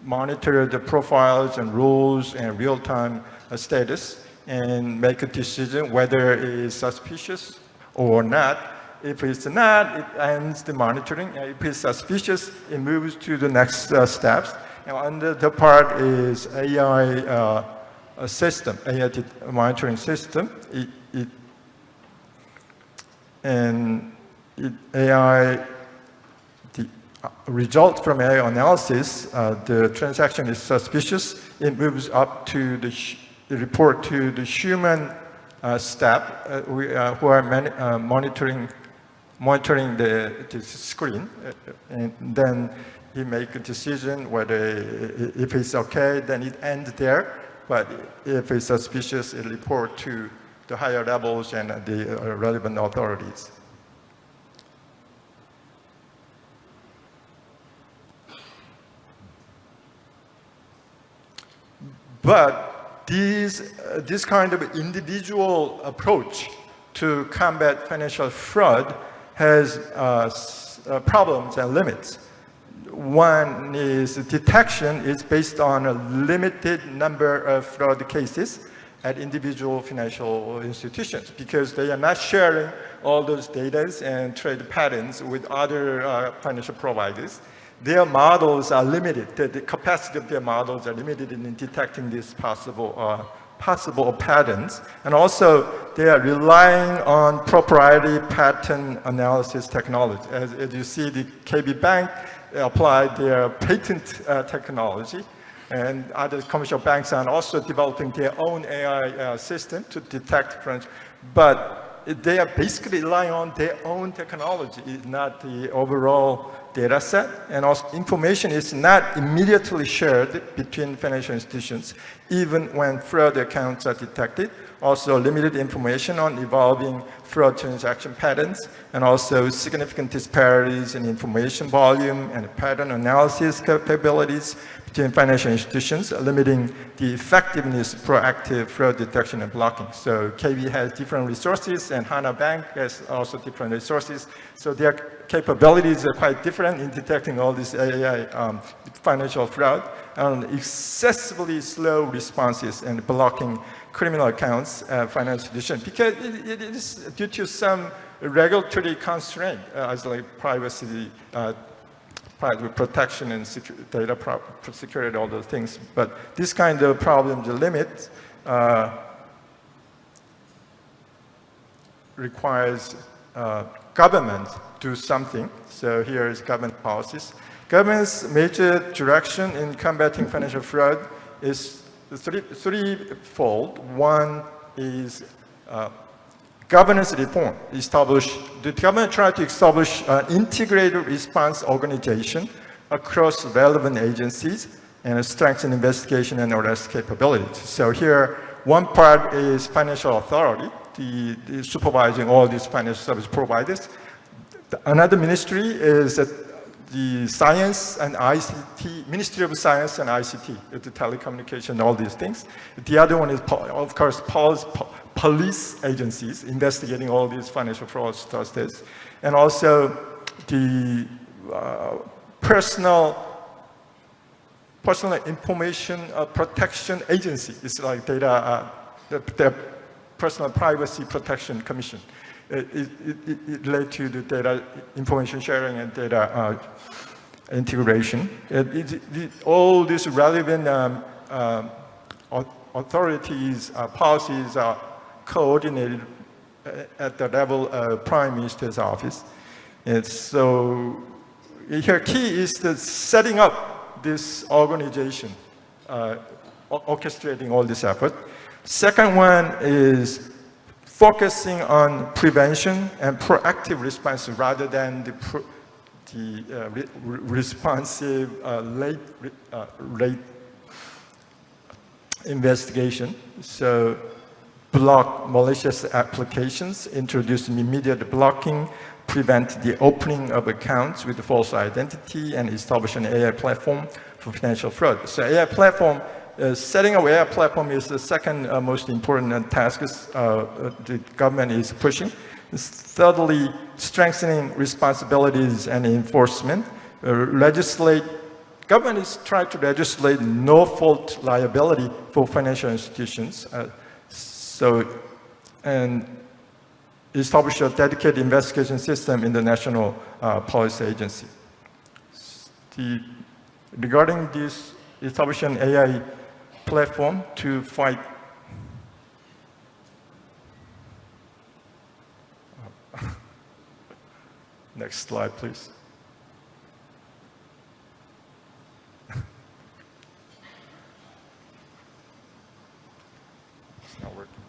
monitor the profiles and rules and real-time status and make a decision whether it is suspicious or not. If it's not, it ends the monitoring. If it's suspicious, it moves to the next steps. And under the part is AI system, AI monitoring system. The result from AI analysis, the transaction is suspicious. It moves up to the report to the human staff who are monitoring the screen, and then he make a decision whether if it's okay, then it ends there. But if it's suspicious, it report to the higher levels and the relevant authorities. But this kind of individual approach to combat financial fraud has problems and limits. One is detection is based on a limited number of fraud cases at individual financial institutions because they are not sharing all those data and trade patterns with other financial providers. Their models are limited. The capacity of their models are limited in detecting these possible patterns. And also, they are relying on proprietary pattern analysis technology. As you see, the KB Bank applied their patent technology, and other commercial banks are also developing their own AI system to detect fraud. But they are basically relying on their own technology, not the overall data set. And also information is not immediately shared between financial institutions, even when fraud accounts are detected. Also limited information on evolving fraud transaction patterns, and also significant disparities in information volume and pattern analysis capabilities between financial institutions, limiting the effectiveness of proactive fraud detection and blocking. So KB has different resources, and Hana Bank has also different resources. So their capabilities are quite different in detecting all this AI financial fraud, and excessively slow responses and blocking criminal accounts financial institutions, because it is due to some regulatory constraint, as like privacy, private protection and data security, all those things. But this kind of problems limit requires government do something. So here is government policies. Government's major direction in combating financial fraud is threefold. One is governance reform. The government tried to establish an integrated response organization across relevant agencies and strengthen investigation and arrest capabilities. So here, one part is financial authority, the supervising all these financial service providers. Another ministry is the Science and ICT, Ministry of Science and ICT, the telecommunication, all these things. The other one is, of course, police agencies investigating all these financial fraudsters, and also the personal information protection agency. It's like the Personal Privacy Protection Commission. It led to the data information sharing and data integration. All these relevant authorities, policies are coordinated at the level of Prime Minister's office. And so here key is the setting up this organization, orchestrating all this effort. Second one is focusing on prevention and proactive response rather than the responsive late investigation. So block malicious applications, introduce immediate blocking, prevent the opening of accounts with false identity, and establish an AI platform for financial fraud. So AI platform, setting up AI platform is the second most important task the government is pushing. Thirdly, strengthening responsibilities and enforcement. Government is trying to legislate no-fault liability for financial institutions. And establish a dedicated investigation system in the National Policy Agency. Regarding this, establish an AI platform to fight next slide, please. It's not working.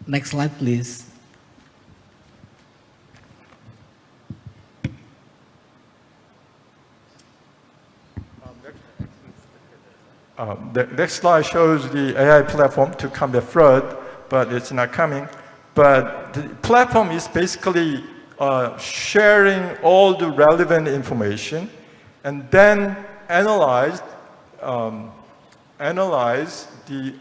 Next slide, please. The next slide shows the AI platform to combat fraud, but it's not coming. But the platform is basically sharing all the relevant information, and then analyze the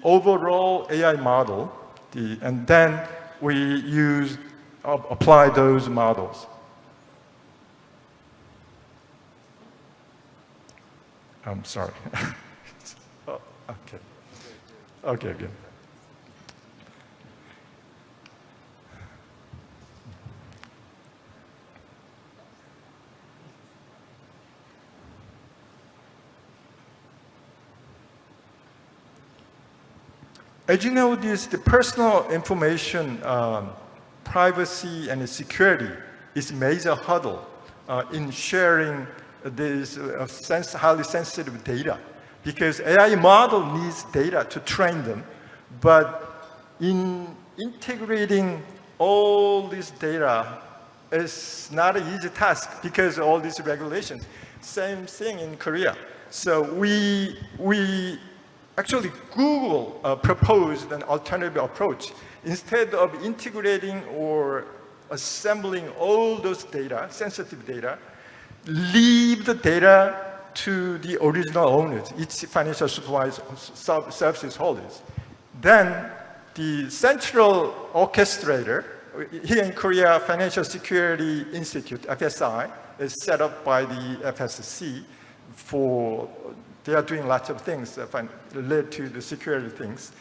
overall AI model, and then we apply those models. I'm sorry. Oh, okay. Okay, good. As you know, the personal information privacy and security is a major hurdle in sharing this highly sensitive data, because AI model needs data to train them, but in integrating all this data is not an easy task because of all these regulations. Same thing in Korea. So actually, Google proposed an alternative approach. Instead of integrating or assembling all those data, sensitive data, leave the data to the original owners, each financial services holders. Then the central orchestrator, here in Korea, Financial Security Institute, FSI, is set up by the FSC for, they are doing lots of things related to the security things.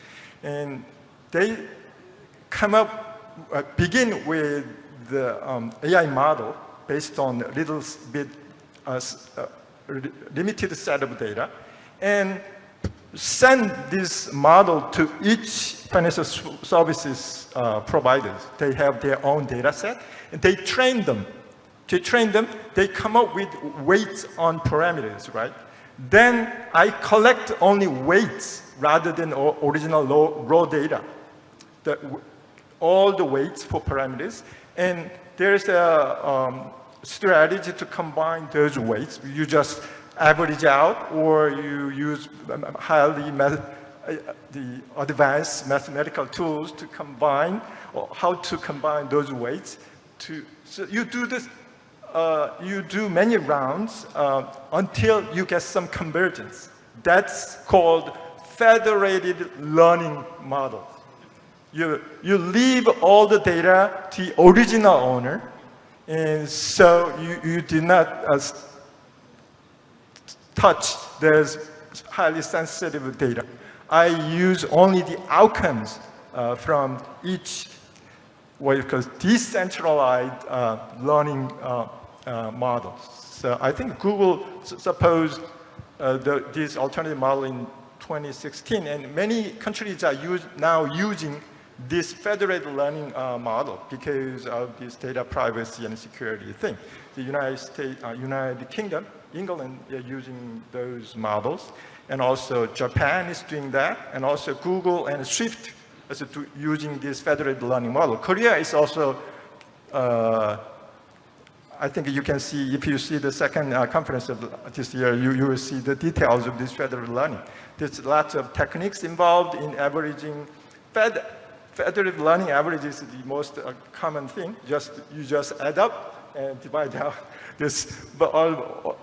And they come up, begin with the AI model based on a little bit limited set of data, and send this model to each financial services providers. They have their own data set, and they train them. To train them, they come up with weights on parameters, right? Then I collect only weights rather than original raw data. All the weights for parameters, and there's a strategy to combine those weights. You just average out, or you use the advanced mathematical tools to combine, or how to combine those weights. So you do this, you do many rounds until you get some convergence. That's called federated learning model. You leave all the data to the original owner, and so you did not touch those highly sensitive data. I use only the outcomes from each what you call decentralized learning models. So I think Google supposed this alternative model in 2016, and many countries are now using this federated learning model because of this data privacy and security thing. The United Kingdom, England are using those models, and also Japan is doing that, and also Google and Swift is using this federated learning model. Korea is also, I think you can see, if you see the second conference of this year, you will see the details of this federated learning. There's lots of techniques involved in averaging. Federated learning average is the most common thing. You just add up and divide out this. But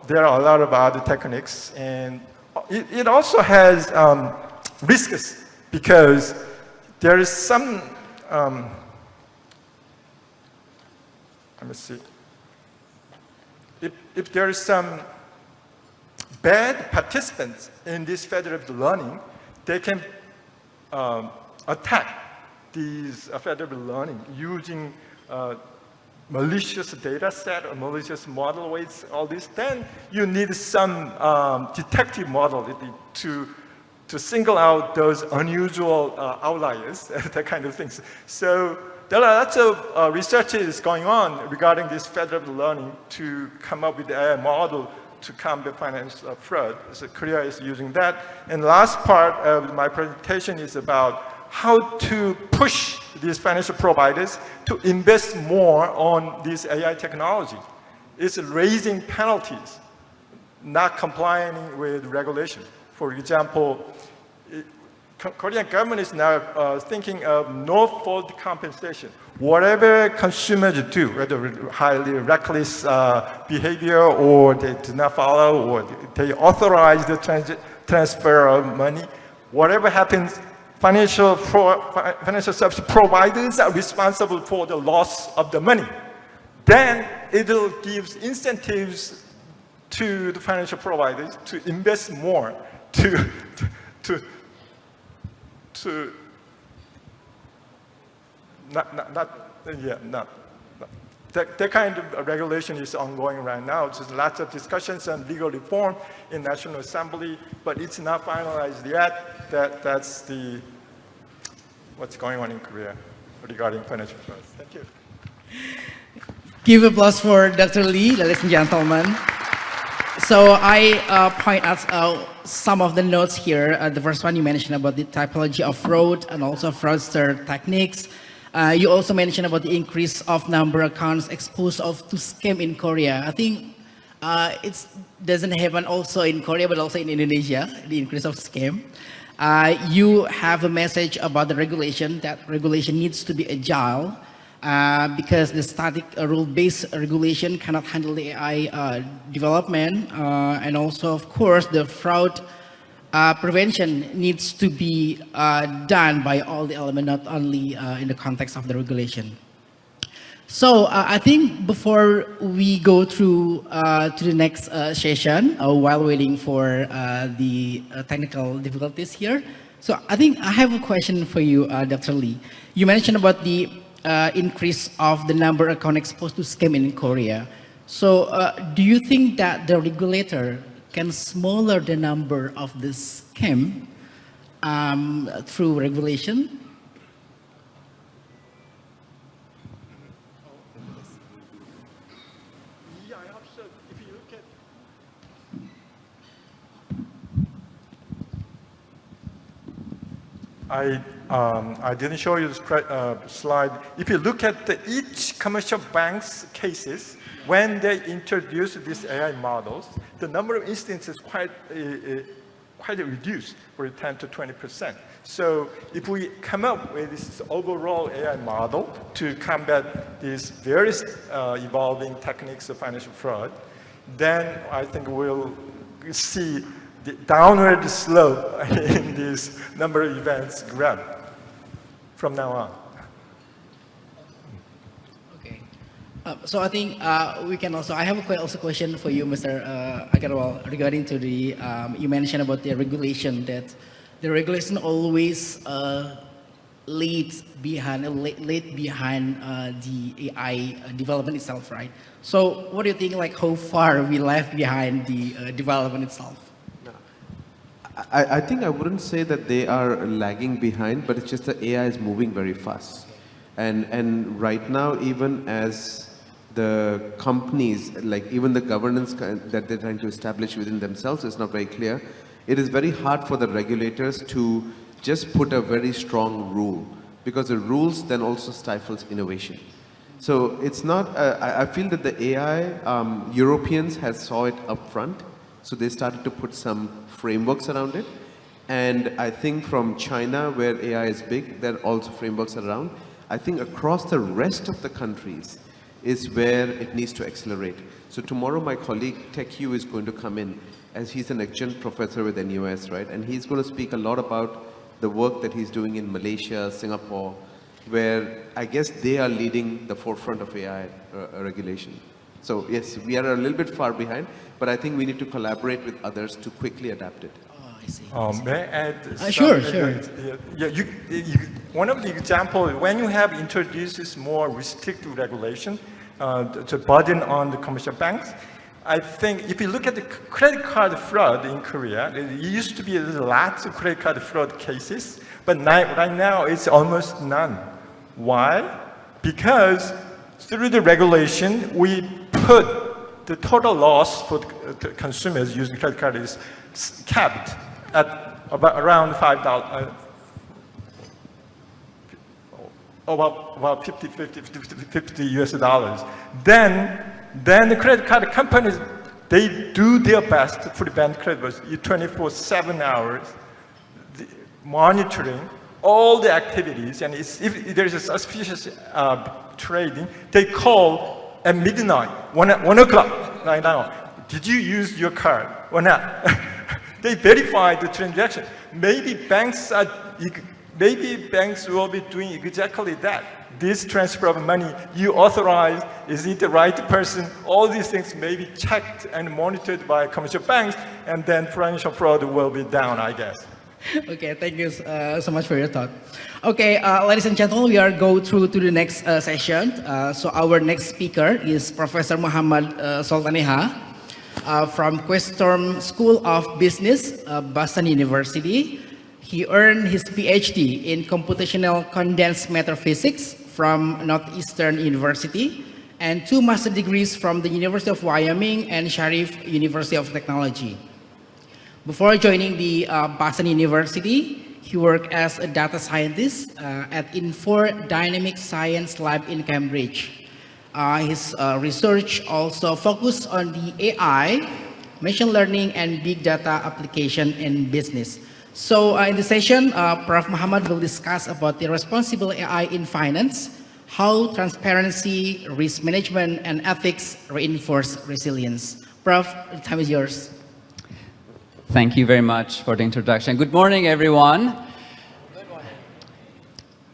there are a lot of other techniques, and it also has risks because there is some. Let me see. If there is some bad participants in this federated learning, they can attack these federated learning using malicious data set or malicious model weights, all this. Then you need some detective model to single out those unusual outliers, that kind of things. So there are lots of researches going on regarding this federated learning to come up with a model to combat financial fraud. So Korea is using that. And the last part of my presentation is about how to push these financial providers to invest more on this AI technology. It's raising penalties, not complying with regulation. For example, Korean government is now thinking of no fault compensation. Whatever consumers do, whether highly reckless behavior or they do not follow or they authorize the transfer of money, whatever happens, financial service providers are responsible for the loss of the money. Then it will give incentives to the financial providers to invest more, That kind of regulation is ongoing right now. There's lots of discussions on legal reform in National Assembly, but it's not finalized yet. That's what's going on in Korea regarding financial fraud. Thank you. Give applause for Dr. Lee, ladies and gentlemen. So I point out some of the notes here. The first one you mentioned about the typology of fraud and also fraudster techniques. You also mentioned about the increase of number of accounts exposed to scam in Korea. I think it doesn't happen also in Korea, but also in Indonesia, the increase of scam. You have a message about the regulation, that regulation needs to be agile because the static rule-based regulation cannot handle the AI development. And also, of course, the fraud prevention needs to be done by all the elements, not only in the context of the regulation. So I think before we go through to the next session, while waiting for the technical difficulties here, so I think I have a question for you, Dr. Lee. You mentioned about the increase of the number of accounts exposed to scam in Korea. So do you think that the regulator can smaller the number of the scam through regulation? Yeah, I hope so. If you look at, I didn't show you this slide. If you look at each commercial bank's cases, when they introduce these AI models, the number of instances quite reduced, for 10 to 20%. So if we come up with this overall AI model to combat these various evolving techniques of financial fraud, then I think we'll see the downward slope in this number of events grab from now on. So I think we can also, I have also a question for you, Mr. Agarwal, regarding to the, you mentioned about the regulation, that the regulation always leads behind the AI development itself, right? So what do you think, like how far we left behind the development itself? I think I wouldn't say that they are lagging behind, but it's just that AI is moving very fast. And right now, even as the companies, like even the governance that they're trying to establish within themselves is not very clear, it is very hard for the regulators to just put a very strong rule, because the rules then also stifles innovation. So it's not, I feel that the AI, Europeans has saw it up front, so they started to put some frameworks around it. And I think from China, where AI is big, there are also frameworks around. I think across the rest of the countries is where it needs to accelerate. So tomorrow my colleague TechU is going to come in, as he's an adjunct professor with NUS, right? And he's going to speak a lot about the work that he's doing in Malaysia, Singapore, where I guess they are leading the forefront of AI regulation. So yes, we are a little bit far behind, but I think we need to collaborate with others to quickly adapt it. May I add? Sure. Yeah, one of the examples, when you have introduced this more restrictive regulation to burden on the commercial banks, I think if you look at the credit card fraud in Korea, it used to be lots of credit card fraud cases, but right now it's almost none. Why? Because through the regulation, we put the total loss for the consumers using credit card is capped at about around $5, about 50 US dollars. Then the credit card companies, they do their best to prevent credit losses 24/7 hours. monitoring all the activities, and if there is a suspicious trading, they call at midnight, 1 o'clock right now. Did you use your card or not? They verify the transaction. Maybe banks will be doing exactly that. This transfer of money you authorized, is it the right person? All these things may be checked and monitored by commercial banks, and then financial fraud will be down, I guess. Okay, thank you so much for your thought. Okay, ladies and gentlemen, we are go through to the next session. So our next speaker is Professor Muhammad Soltaneha from Questorm School of Business, Boston University. He earned his PhD in computational condensed matter physics from Northeastern University and 2 master degrees from the University of Wyoming and Sharif University of Technology. Before joining the Boston University, he worked as a data scientist at Infor Dynamic Science Lab in Cambridge. His research also focused on the AI, machine learning, and big data application in business. So in this session, Prof. Muhammad will discuss about the responsible AI in finance, how transparency, risk management, and ethics reinforce resilience. Prof, the time is yours. Thank you very much for the introduction. Good morning, everyone.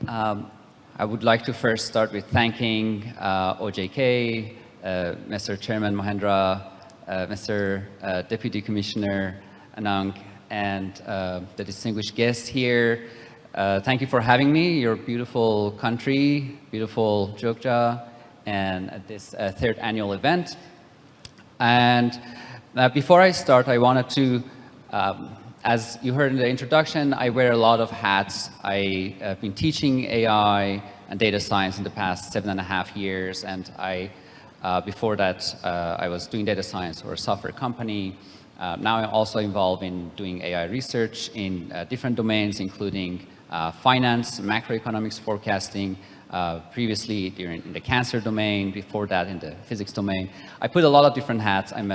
I would like to first start with thanking OJK, Mr. Chairman Mahendra, Mr. Deputy Commissioner Anang, and the distinguished guests here. Thank you for having me, your beautiful country, beautiful Jogja, and at this 3rd annual event. And before I start, I wanted to as you heard in the introduction, I wear a lot of hats. I have been teaching AI and data science in the past 7.5 years, and before that, I was doing data science for a software company. Now I'm also involved in doing AI research in different domains, including finance, macroeconomics forecasting, previously in the cancer domain, before that in the physics domain. I put a lot of different hats. I'm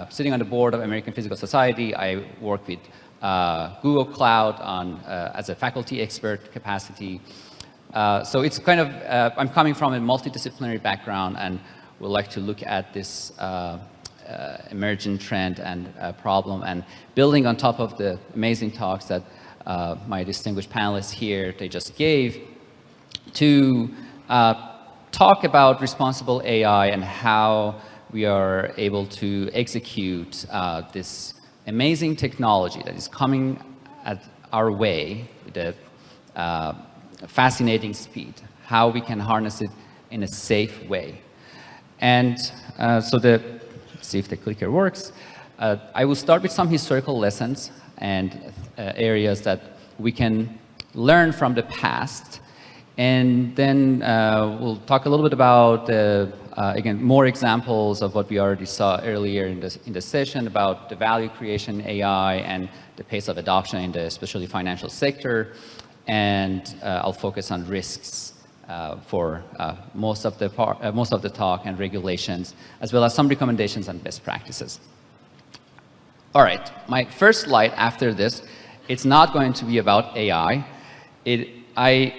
sitting on the board of American Physical Society. I work with Google Cloud as a faculty expert capacity. So it's kind of, I'm coming from a multidisciplinary background and would like to look at this emerging trend and problem, and building on top of the amazing talks that my distinguished panelists here, they just gave, to talk about responsible AI and how we are able to execute this amazing technology that is coming at our way with a fascinating speed, how we can harness it in a safe way. And so let's see if the clicker works. I will start with some historical lessons and areas that we can learn from the past. And then we'll talk a little bit about, again, more examples of what we already saw earlier in the session about the value creation AI and the pace of adoption in the especially financial sector. And I'll focus on risks for most of the talk, and regulations, as well as some recommendations on best practices. All right, my first slide after this, it's not going to be about AI. I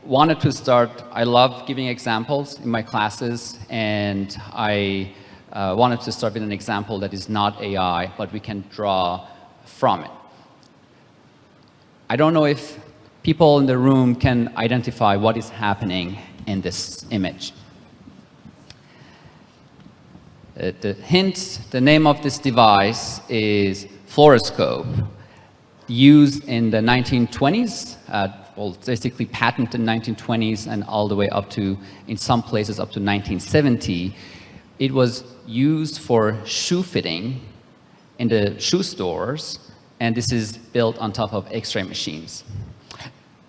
wanted to start, I love giving examples in my classes, and I wanted to start with an example that is not AI, but we can draw from it. I don't know if people in the room can identify what is happening in this image. The hint, the name of this device is fluoroscope, used in the 1920s, well, basically patented in the 1920s and all the way up to, in some places, up to 1970. It was used for shoe fitting in the shoe stores, and this is built on top of X-ray machines.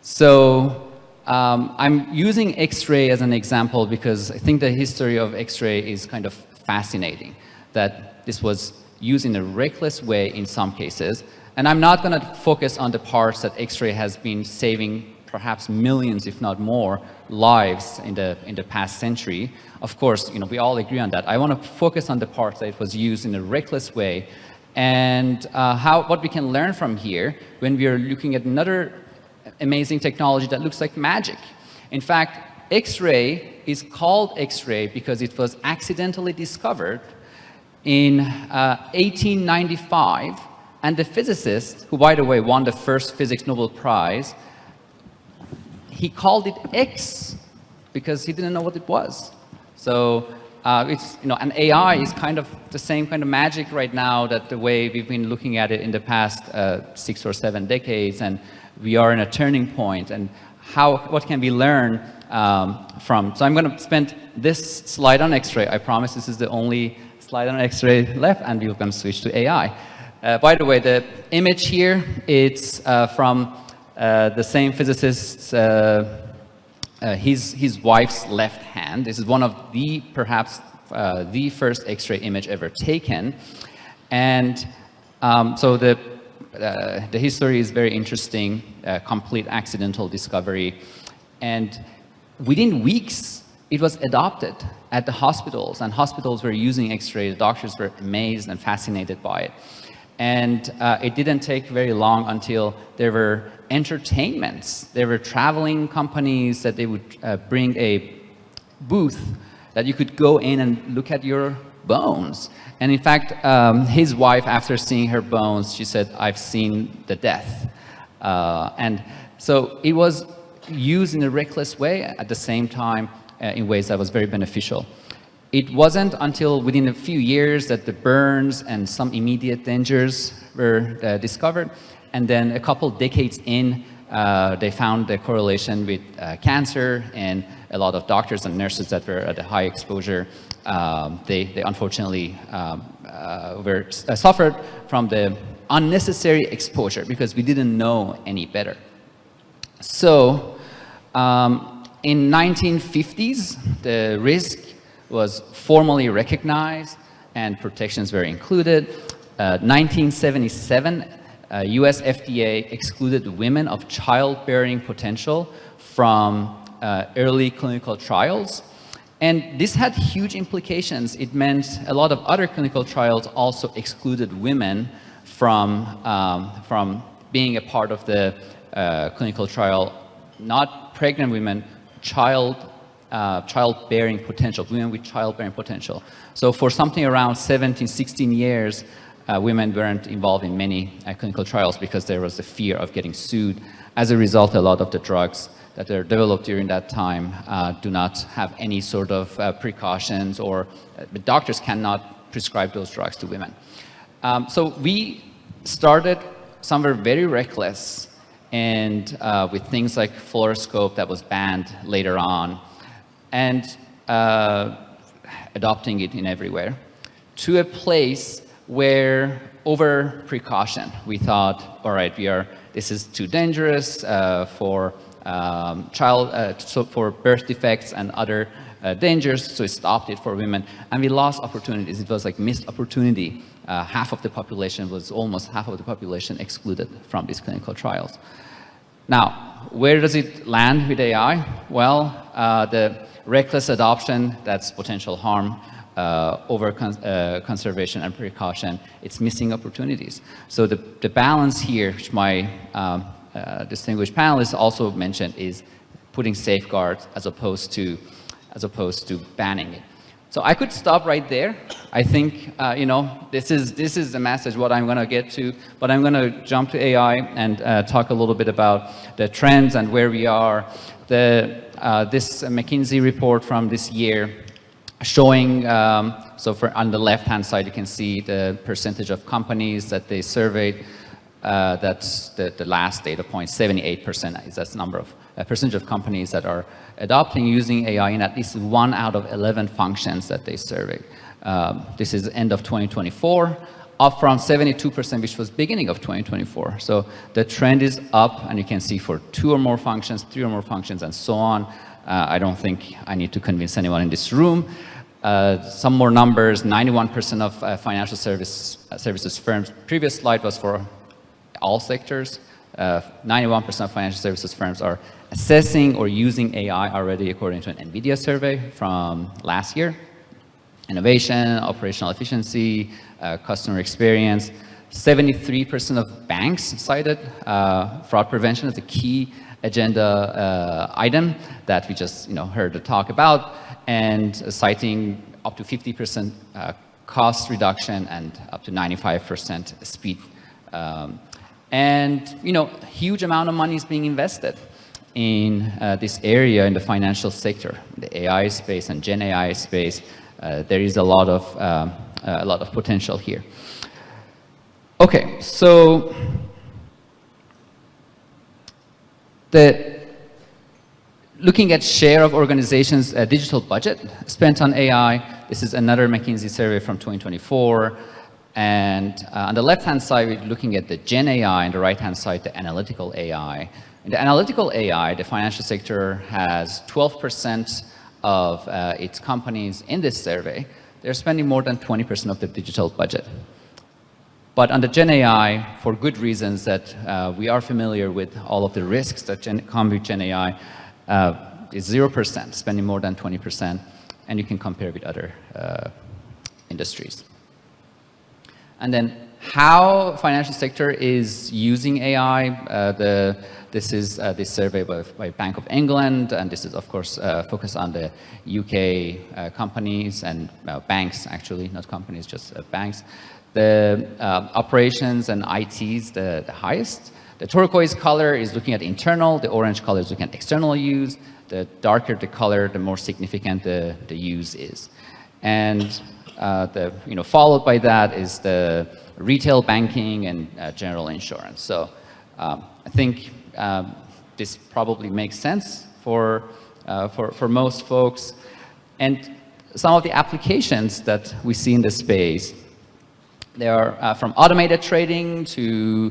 So I'm using X-ray as an example because I think the history of X-ray is kind of fascinating, that this was used in a reckless way in some cases. And I'm not going to focus on the parts that X-ray has been saving perhaps millions, if not more, lives in the past century. Of course, you know, we all agree on that. I want to focus on the parts that it was used in a reckless way, and what we can learn from here when we are looking at another amazing technology that looks like magic. In fact, X-ray is called X-ray because it was accidentally discovered in 1895, and the physicist, who by the way won the first physics Nobel Prize, he called it X because he didn't know what it was. So it's, and AI is kind of the same kind of magic right now, that the way we've been looking at it in the past 6 or 7 decades, and we are in a turning point, and what can we learn from. So I'm going to spend this slide on X-ray. I promise this is the only slide on X-ray left, and we're going to switch to AI. By the way, the image here, it's from the same physicist's, his wife's left hand. This is one of the, perhaps, the first X-ray image ever taken. And so the history is very interesting, complete accidental discovery. And within weeks, it was adopted at the hospitals, and hospitals were using X-ray. The doctors were amazed and fascinated by it. And it didn't take very long until there were entertainments. There were traveling companies that they would bring a booth that you could go in and look at your bones. And in fact, his wife, after seeing her bones, she said, "I've seen the death." And so it was used in a reckless way, at the same time in ways that was very beneficial. It wasn't until within a few years that the burns and some immediate dangers were discovered. And then a couple decades in, they found the correlation with cancer, and a lot of doctors and nurses that were at a high exposure, they unfortunately suffered from the unnecessary exposure because we didn't know any better. So in 1950s, the risk was formally recognized and protections were included. 1977, US FDA excluded women of childbearing potential from early clinical trials. And this had huge implications. It meant a lot of other clinical trials also excluded women from being a part of the clinical trial, not pregnant women, childbearing potential, women with childbearing potential. So for something around 17, 16 years, women weren't involved in many clinical trials because there was the fear of getting sued. As a result, a lot of the drugs that are developed during that time do not have any sort of precautions, or the doctors cannot prescribe those drugs to women. So we started somewhere very reckless, and with things like fluoroscope that was banned later on, and adopting it in everywhere, to a place where over precaution, we thought, all right, this is too dangerous for for birth defects and other dangers, so we stopped it for women, and we lost opportunities. It was like missed opportunity. Almost half of the population excluded from these clinical trials. Now, where does it land with AI? Well, the reckless adoption, that's potential harm, over conservation and precaution, it's missing opportunities. So the balance here, which my distinguished panelists also mentioned, is putting safeguards as opposed to banning it. So I could stop right there. I think this is the message what I'm going to get to, but I'm going to jump to AI and talk a little bit about the trends and where we are. This McKinsey report from this year showing, so on the left-hand side, you can see the percentage of companies that they surveyed. That's the last data point, 78% is that number of percentage of companies that are adopting using AI in at least 1 out of 11 functions that they surveyed. This is end of 2024, up from 72%, which was beginning of 2024. So the trend is up, and you can see for 2 or more functions, 3 or more functions, and so on. I don't think I need to convince anyone in this room. Some more numbers, 91% of financial services firms. Previous slide was for all sectors. 91% of financial services firms are assessing or using AI already, according to an NVIDIA survey from last year. Innovation, operational efficiency, customer experience. 73% of banks cited fraud prevention as a key agenda item that we just heard the talk about, and citing up to 50% cost reduction and up to 95% speed. And huge amount of money is being invested in this area in the financial sector, the AI space and Gen AI space. There is a lot of potential here. Okay, so looking at share of organizations' digital budget spent on AI, this is another McKinsey survey from 2024. And on the left-hand side, we're looking at the Gen AI, and the right-hand side, the analytical AI. In the analytical AI, the financial sector has 12% of its companies in this survey. They're spending more than 20% of their digital budget. But on the Gen AI, for good reasons that we are familiar with all of the risks that come with Gen AI, is 0%, spending more than 20%, and you can compare with other industries. And then how financial sector is using AI, this is this survey by Bank of England, and this is of course focused on the UK companies and banks, actually, not companies, just banks. The operations and ITs, the highest. The turquoise color is looking at internal, the orange color is looking at external use. The darker the color, the more significant the use is. And followed by that is the retail banking and general insurance. So I think this probably makes sense for most folks. And some of the applications that we see in this space, they are from automated trading to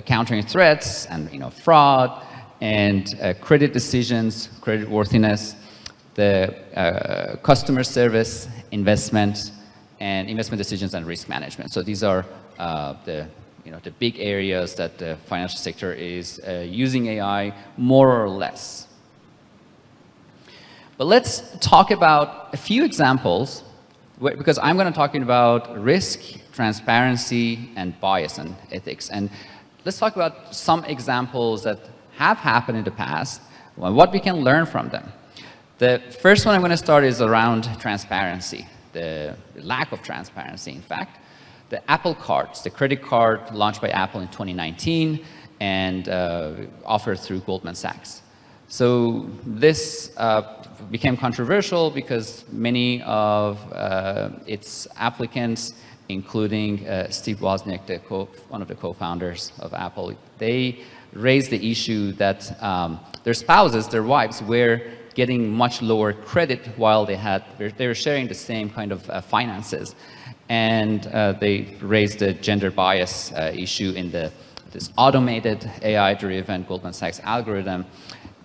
countering threats and fraud and credit decisions, credit worthiness, the customer service, investment, and investment decisions and risk management. So these are the big areas that the financial sector is using AI more or less. But let's talk about a few examples, because I'm going to talk about risk, transparency, and bias and ethics. And let's talk about some examples that have happened in the past, and what we can learn from them. The first one I'm going to start is around transparency, the lack of transparency, in fact. The Apple cards, the credit card launched by Apple in 2019 and offered through Goldman Sachs. So this became controversial because many of its applicants, including Steve Wozniak, one of the co-founders of Apple, they raised the issue that their spouses, their wives, were getting much lower credit while they were sharing the same kind of finances. And they raised the gender bias issue in this automated AI-driven Goldman Sachs algorithm.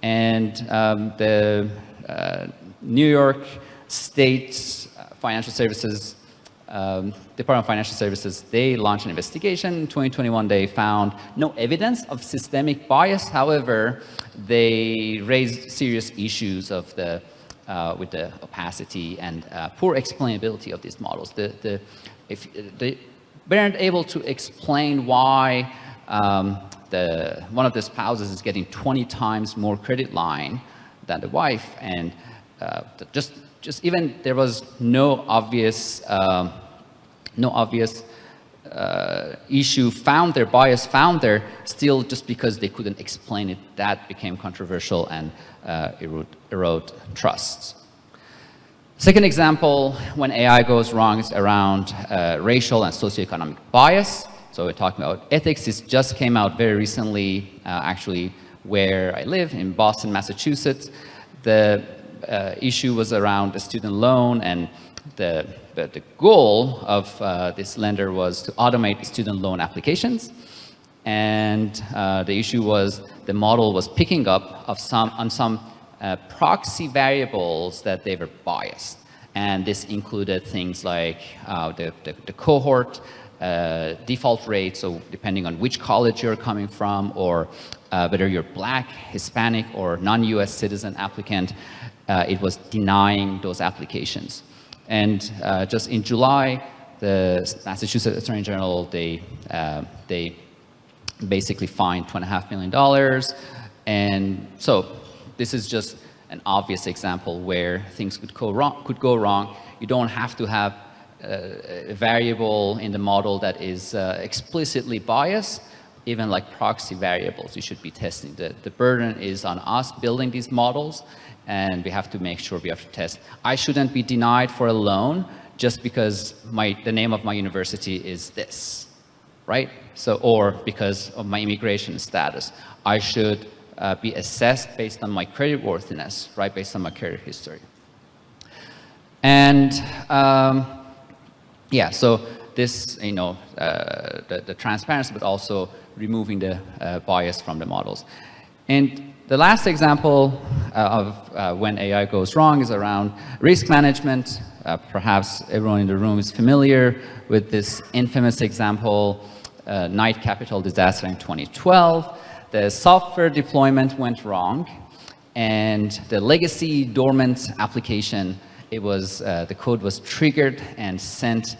And the New York State Financial Services, Department of Financial Services, they launched an investigation. In 2021, they found no evidence of systemic bias. However, they raised serious issues of with the opacity and poor explainability of these models. If they weren't able to explain why one of the spouses is getting 20 times more credit line than the wife, and just even there was no obvious issue found there, bias found there, still just because they couldn't explain it, that became controversial and erode trust. Second example, when AI goes wrong, is around racial and socioeconomic bias. So we're talking about ethics. This just came out very recently, actually, where I live, in Boston, Massachusetts. The issue was around the student loan, and the goal of this lender was to automate student loan applications. And the issue was the model was picking up on some proxy variables that they were biased. And this included things like the cohort, default rate, so depending on which college you're coming from, or whether you're Black, Hispanic, or non-US citizen applicant, it was denying those applications. And just in July, the Massachusetts Attorney General, they basically fined $2.5 million. And so this is just an obvious example where things could go wrong. You don't have to have a variable in the model that is explicitly biased. Even like proxy variables, you should be testing. The burden is on us building these models, and we have to make sure we have to test. I shouldn't be denied for a loan just because the name of my university is this, right? So, or because of my immigration status. I should be assessed based on my creditworthiness, right? Based on my credit history. And yeah, so this, you know, the transparency, but also removing the bias from the models. And the last example of when AI goes wrong is around risk management. Perhaps everyone in the room is familiar with this infamous example, Knight Capital disaster in 2012. The software deployment went wrong, and the legacy dormant application, the code was triggered and sent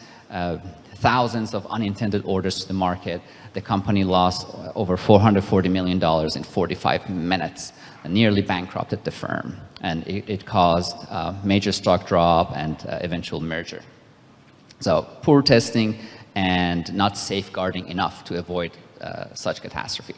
thousands of unintended orders to the market. The company lost over $440 million in 45 minutes, and nearly bankrupted the firm. And it caused a major stock drop and eventual merger. So poor testing and not safeguarding enough to avoid such catastrophe.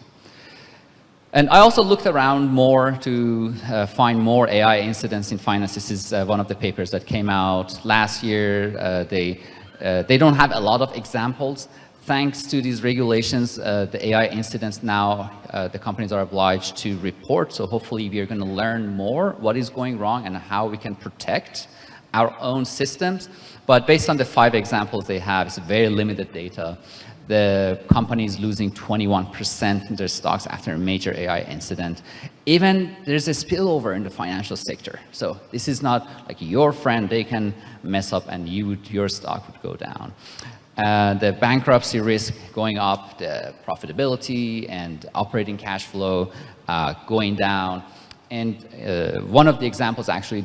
And I also looked around more to find more AI incidents in finance. This is one of the papers that came out last year. They don't have a lot of examples. Thanks to these regulations, the AI incidents now, the companies are obliged to report. So hopefully we are going to learn more what is going wrong and how we can protect our own systems. But based on the 5 examples they have, it's very limited data. The company is losing 21% in their stocks after a major AI incident. Even there's a spillover in the financial sector. So this is not like your friend, they can mess up and your stock would go down. The bankruptcy risk going up, the profitability and operating cash flow going down. And one of the examples actually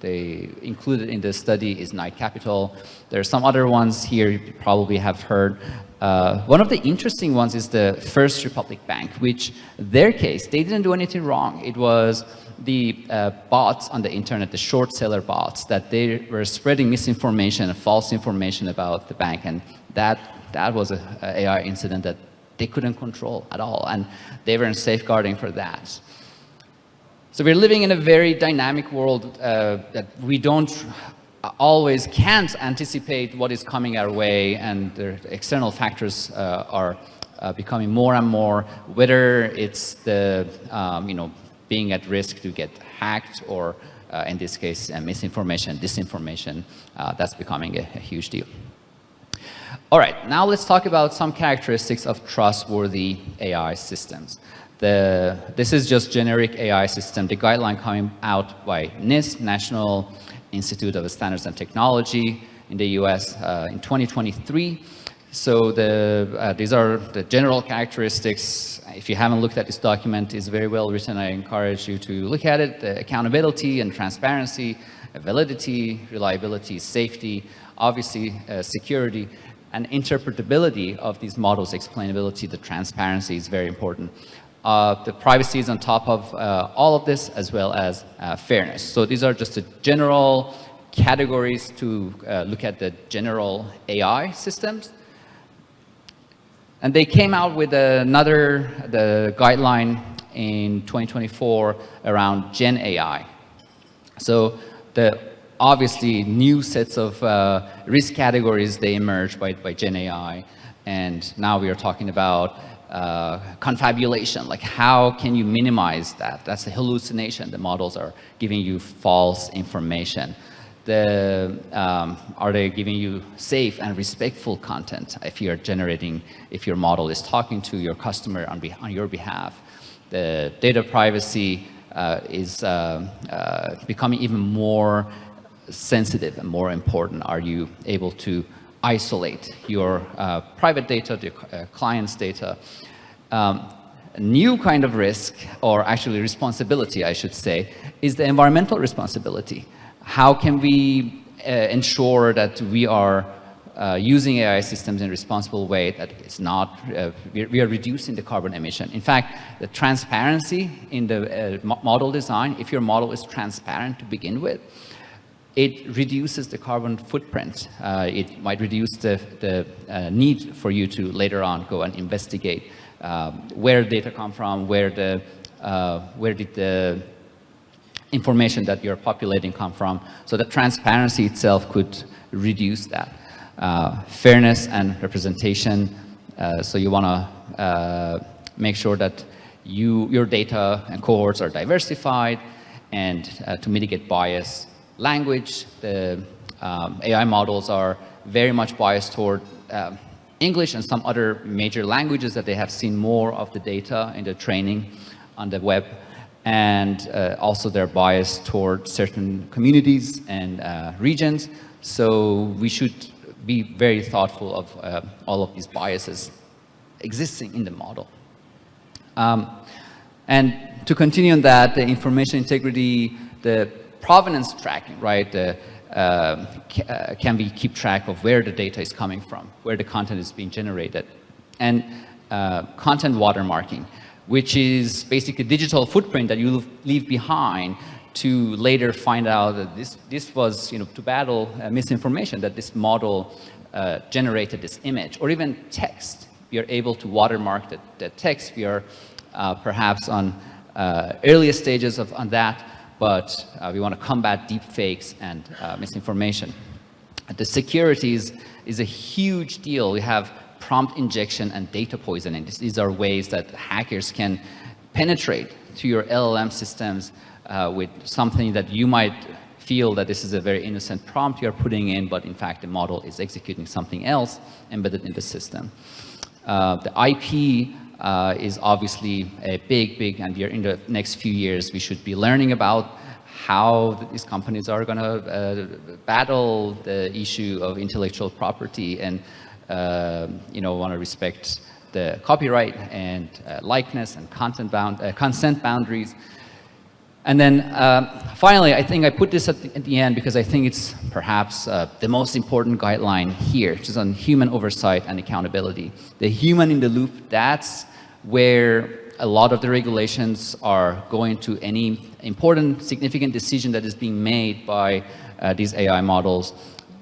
they included in the study is Knight Capital. There are some other ones here you probably have heard. One of the interesting ones is the First Republic Bank, which their case, they didn't do anything wrong. It was the bots on the internet, the short seller bots, that they were spreading misinformation and false information about the bank. And that was an AI incident that they couldn't control at all. And they weren't safeguarding for that. So we're living in a very dynamic world that we can't anticipate what is coming our way, and the external factors are becoming more and more, whether it's the, being at risk to get hacked, or in this case, misinformation, disinformation, that's becoming a huge deal. All right, now let's talk about some characteristics of trustworthy AI systems. This is just generic AI system, the guideline coming out by NIST, National Institute of Standards and Technology in the US in 2023. So these are the general characteristics. If you haven't looked at this document, it's very well written. I encourage you to look at it. The accountability and transparency, validity, reliability, safety, obviously security, and interpretability of these models, explainability, the transparency is very important. The privacy is on top of all of this, as well as fairness. So these are just the general categories to look at the general AI systems. And they came out with the guideline in 2024 around Gen AI. So the obviously new sets of risk categories, they emerged by Gen AI. And now we are talking about confabulation, like how can you minimize that? That's the hallucination. The models are giving you false information. Are they giving you safe and respectful content if your model is talking to your customer on your behalf? The data privacy is becoming even more sensitive and more important. Are you able to isolate your private data, the client's data? A new kind of risk, or actually responsibility, I should say, is the environmental responsibility. How can we ensure that we are using AI systems in a responsible way, that it's not, we are reducing the carbon emission. In fact, the transparency in the model design, if your model is transparent to begin with, it reduces the carbon footprint. It might reduce the need for you to later on go and investigate where data come from, where did the information that you're populating come from. So the transparency itself could reduce that. Fairness and representation. So you want to make sure that your data and cohorts are diversified, and to mitigate bias. Language, the AI models are very much biased toward English and some other major languages that they have seen more of the data in the training on the web. And also they're biased toward certain communities and regions. So we should be very thoughtful of all of these biases existing in the model. And to continue on that, the information integrity, the provenance tracking, right? Can we keep track of where the data is coming from, where the content is being generated? And content watermarking, which is basically digital footprint that you leave behind to later find out that this was, to battle misinformation, that this model generated this image, or even text. We are able to watermark the text. We are perhaps on earlier stages on that, but we want to combat deep fakes and misinformation. The security is a huge deal. We have prompt injection and data poisoning. These are ways that hackers can penetrate to your LLM systems with something that you might feel that this is a very innocent prompt you're putting in, but in fact the model is executing something else embedded in the system. The IP is obviously a big, and we are in the next few years, we should be learning about how these companies are going to battle the issue of intellectual property and want to respect the copyright and likeness and consent boundaries. And then finally, I think I put this at the end because I think it's perhaps the most important guideline here, which is on human oversight and accountability. The human in the loop, that's where a lot of the regulations are going to. Any important, significant decision that is being made by these AI models,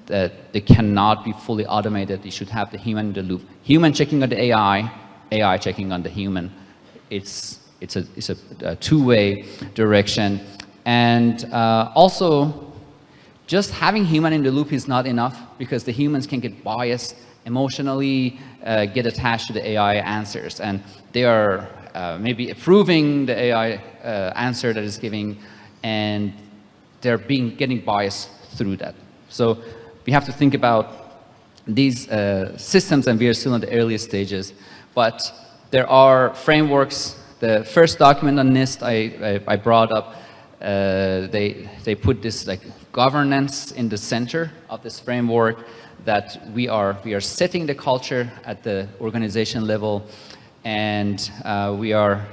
that they cannot be fully automated. You should have the human in the loop. Human checking on the AI, AI checking on the human. It's a two-way direction. And also, just having human in the loop is not enough, because the humans can get biased, emotionally get attached to the AI answers. And they are maybe approving the AI answer that is giving, and they're getting biased through that. So we have to think about these systems, and we are still in the earliest stages. But there are frameworks. The first document on NIST I brought up, they put this like governance in the center of this framework, that we are setting the culture at the organization level, and we are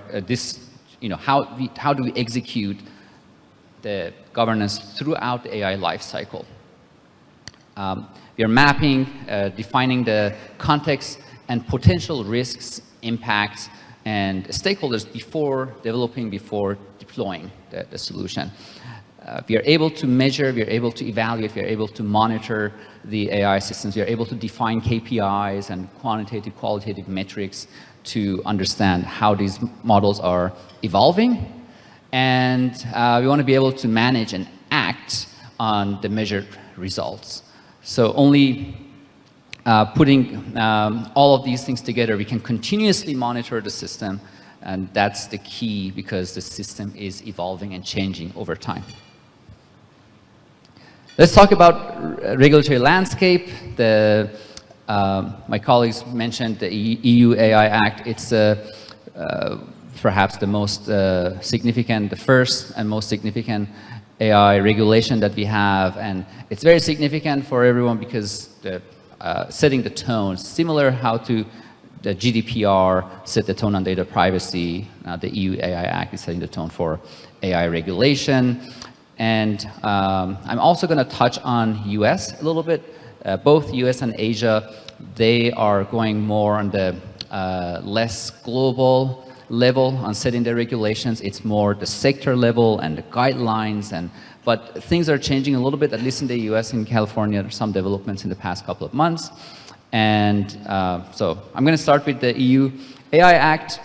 how do we execute the governance throughout the AI life cycle. We are mapping, defining the context and potential risks, impacts, and stakeholders before developing, before deploying the solution. We are able to measure, we are able to evaluate, we are able to monitor the AI systems. We are able to define KPIs and quantitative, qualitative metrics to understand how these models are evolving. And we want to be able to manage and act on the measured results. So only putting all of these things together, we can continuously monitor the system, and that's the key, because the system is evolving and changing over time. Let's talk about regulatory landscape. My colleagues mentioned the EU AI Act. It's perhaps the most significant, the first and most significant AI regulation that we have, and it's very significant for everyone because the setting the tone, similar how to the GDPR set the tone on data privacy. The EU AI Act is setting the tone for AI regulation. And I'm also going to touch on US a little bit. both US and Asia, they are going more on the less global level on setting the regulations. It's more the sector level and the guidelines, but things are changing a little bit, at least in the US, in California. There's some developments in the past couple of months. And so I'm going to start with the EU AI Act.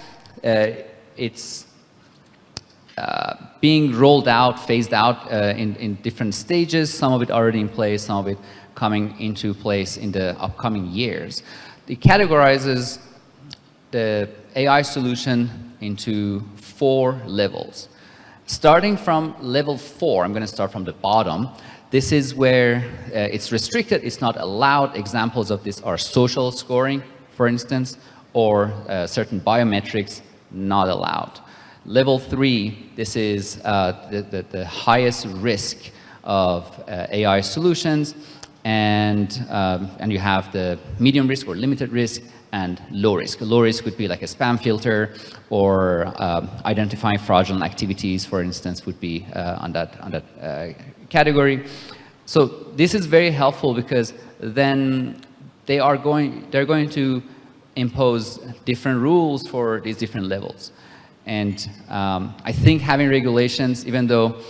It's being rolled out, phased out in different stages, some of it already in place, some of it coming into place in the upcoming years. It categorizes the AI solution into 4 levels. Starting from level 4, I'm going to start from the bottom. This is where it's restricted, it's not allowed. Examples of this are social scoring, for instance, or certain biometrics, not allowed. Level 3, this is the highest risk of AI solutions, and you have the medium risk or limited risk and low risk. Low risk would be like a spam filter, or identifying fraudulent activities, for instance, would be on that category. So this is very helpful because then they're going to impose different rules for these different levels. And I think having regulations, even though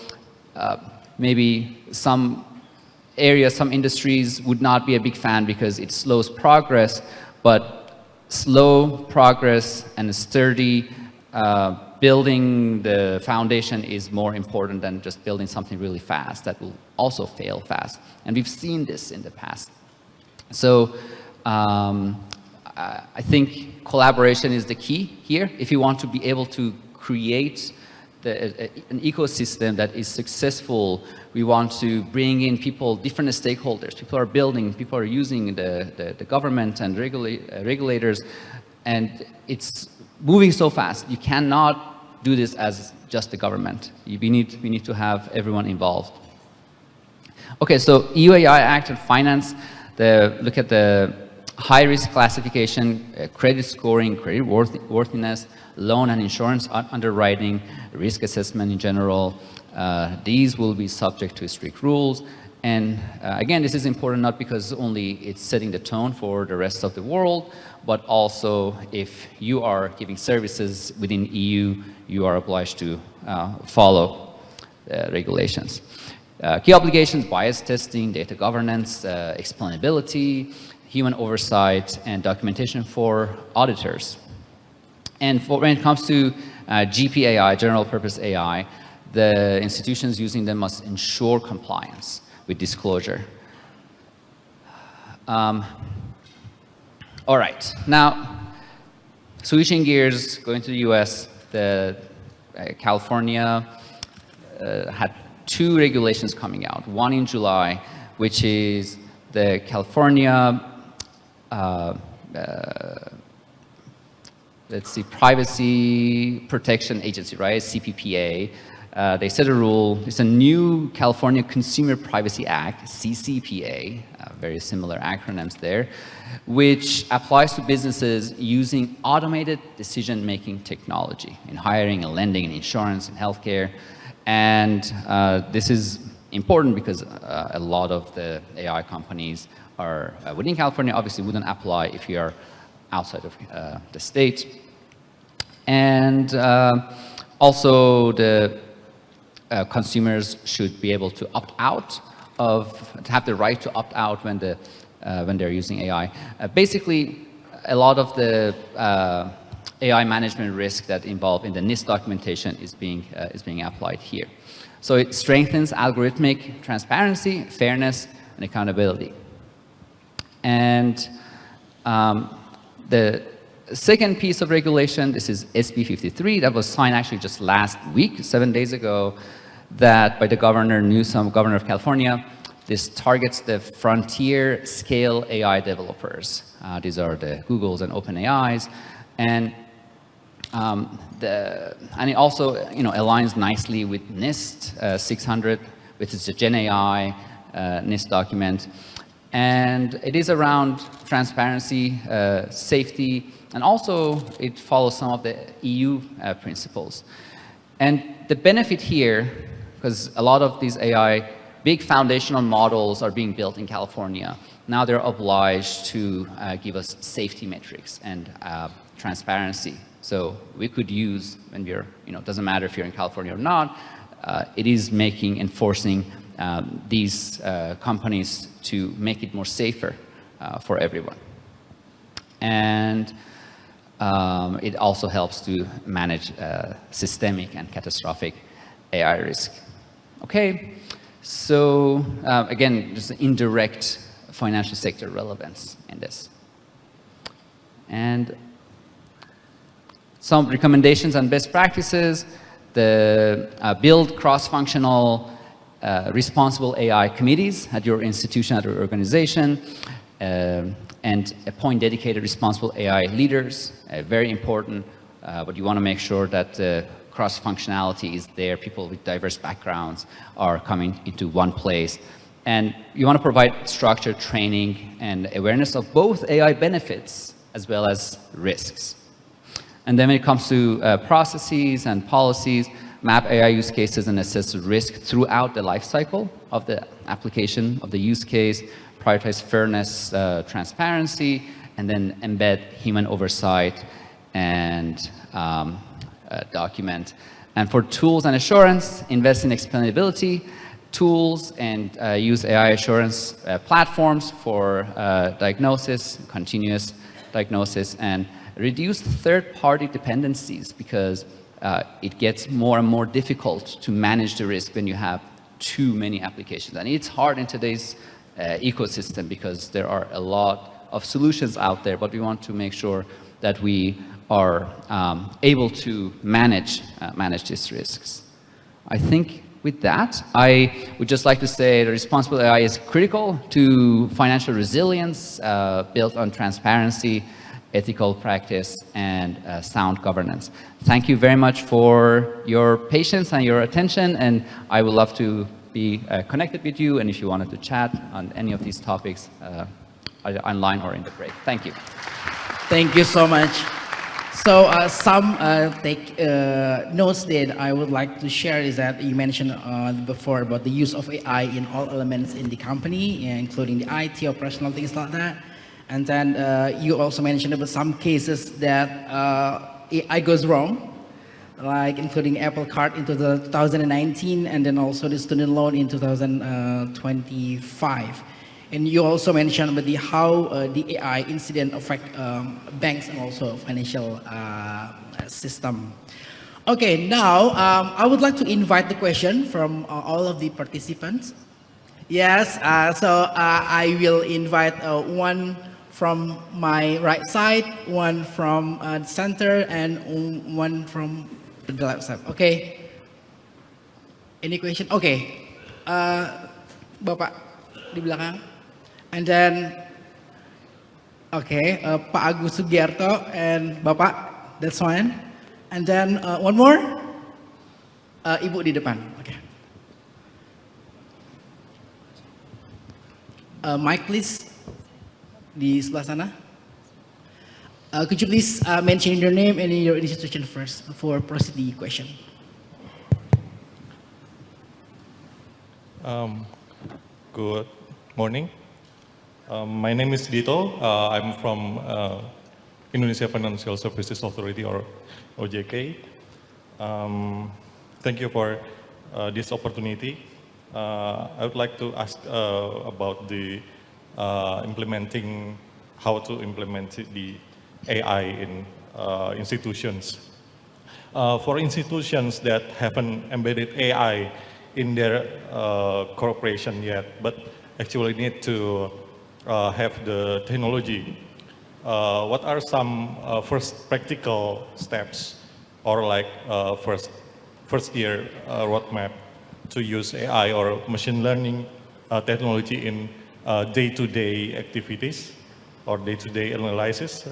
maybe some areas, some industries would not be a big fan because it slows progress, but slow progress and sturdy building the foundation is more important than just building something really fast that will also fail fast. And we've seen this in the past. So I think collaboration is the key here. If you want to be able to create an ecosystem that is successful, we want to bring in people, different stakeholders. People are building, people are using the government and regulators, and it's moving so fast. You cannot do this as just the government. We need to have everyone involved. Okay, so EU AI Act and Finance, look at the high risk classification, credit scoring, credit worthiness, loan and insurance underwriting, risk assessment in general. These will be subject to strict rules. And again, this is important not because only it's setting the tone for the rest of the world, but also if you are giving services within EU, you are obliged to follow regulations. Key obligations: bias testing, data governance, explainability, human oversight, and documentation for auditors. And when it comes to GPAI, general purpose AI, the institutions using them must ensure compliance with disclosure. All right, now switching gears, going to the US, California had 2 regulations coming out. One in July, which is the California Privacy Protection Agency, right? CPPA. They set a rule. It's a new California Consumer Privacy Act, CCPA, very similar acronyms there, which applies to businesses using automated decision-making technology in hiring and lending and insurance and healthcare. And this is important because a lot of the AI companies are within California, obviously wouldn't apply if you are outside of the state. And also the consumers should be able to opt out to have the right to opt out when they're using AI. Basically, a lot of the AI management risk that involved in the NIST documentation is being applied here. So it strengthens algorithmic transparency, fairness, and accountability. And the second piece of regulation, this is SB 53, that was signed actually just last week, 7 days ago, that by the Governor Newsom, Governor of California. This targets the frontier scale AI developers. These are the Googles and OpenAIs. And it also aligns nicely with NIST 600, which is the Gen AI NIST document. And it is around transparency, safety, and also it follows some of the EU principles. And the benefit here, because a lot of these AI big foundational models are being built in California, now they're obliged to give us safety metrics and transparency. So we could use, when we're, it doesn't matter if you're in California or not, it is enforcing these companies to make it more safer for everyone. And it also helps to manage systemic and catastrophic AI risk. Okay, so again, just indirect financial sector relevance in this. And some recommendations and best practices: build cross-functional responsible AI committees at your institution, at your organization, and appoint dedicated responsible AI leaders. Very important, but you want to make sure that the cross-functionality is there. People with diverse backgrounds are coming into one place. And you want to provide structured training and awareness of both AI benefits as well as risks. And then when it comes to processes and policies, map AI use cases and assess risk throughout the life cycle of the application of the use case, prioritize fairness, transparency, and then embed human oversight and document. And for tools and assurance, invest in explainability tools and use AI assurance platforms for diagnosis, continuous diagnosis, and reduce third-party dependencies, because it gets more and more difficult to manage the risk when you have too many applications. And it's hard in today's ecosystem because there are a lot of solutions out there, but we want to make sure that we are able to manage these risks. I think with that, I would just like to say that responsible AI is critical to financial resilience built on transparency, ethical practice, and sound governance. Thank you very much for your patience and your attention, and I would love to be connected with you, and if you wanted to chat on any of these topics either online or in the break. Thank you. Thank you so much. So some take notes that I would like to share is that you mentioned before about the use of AI in all elements in the company, including the IT, operational, things like that. And then you also mentioned about some cases that AI goes wrong, like including Apple Card into the 2019, and then also the student loan in 2025. And you also mentioned about how the AI incident affect banks and also financial system. Okay, now I would like to invite the question from all of the participants. Yes, so I will invite one from my right side, one from the center, and one from the left side. Okay. Any question? Okay. Bapak di belakang. And then, okay, Pak Agus Sugiarto and Bapak, that's fine. And then one more, Ibu di depan. Okay. Mike, please, di sebelah sana. Could you please mention your name and your institution first before proceeding the question? Good morning. My name is Dito. I'm from Indonesia Financial Services Authority, or OJK. Thank you for this opportunity. I would like to ask about the how to implement the AI in institutions. For institutions that haven't embedded AI in their corporation yet, but actually need to have the technology, what are some first practical steps, or like first year roadmap to use AI or machine learning technology in day-to-day activities or day-to-day analysis?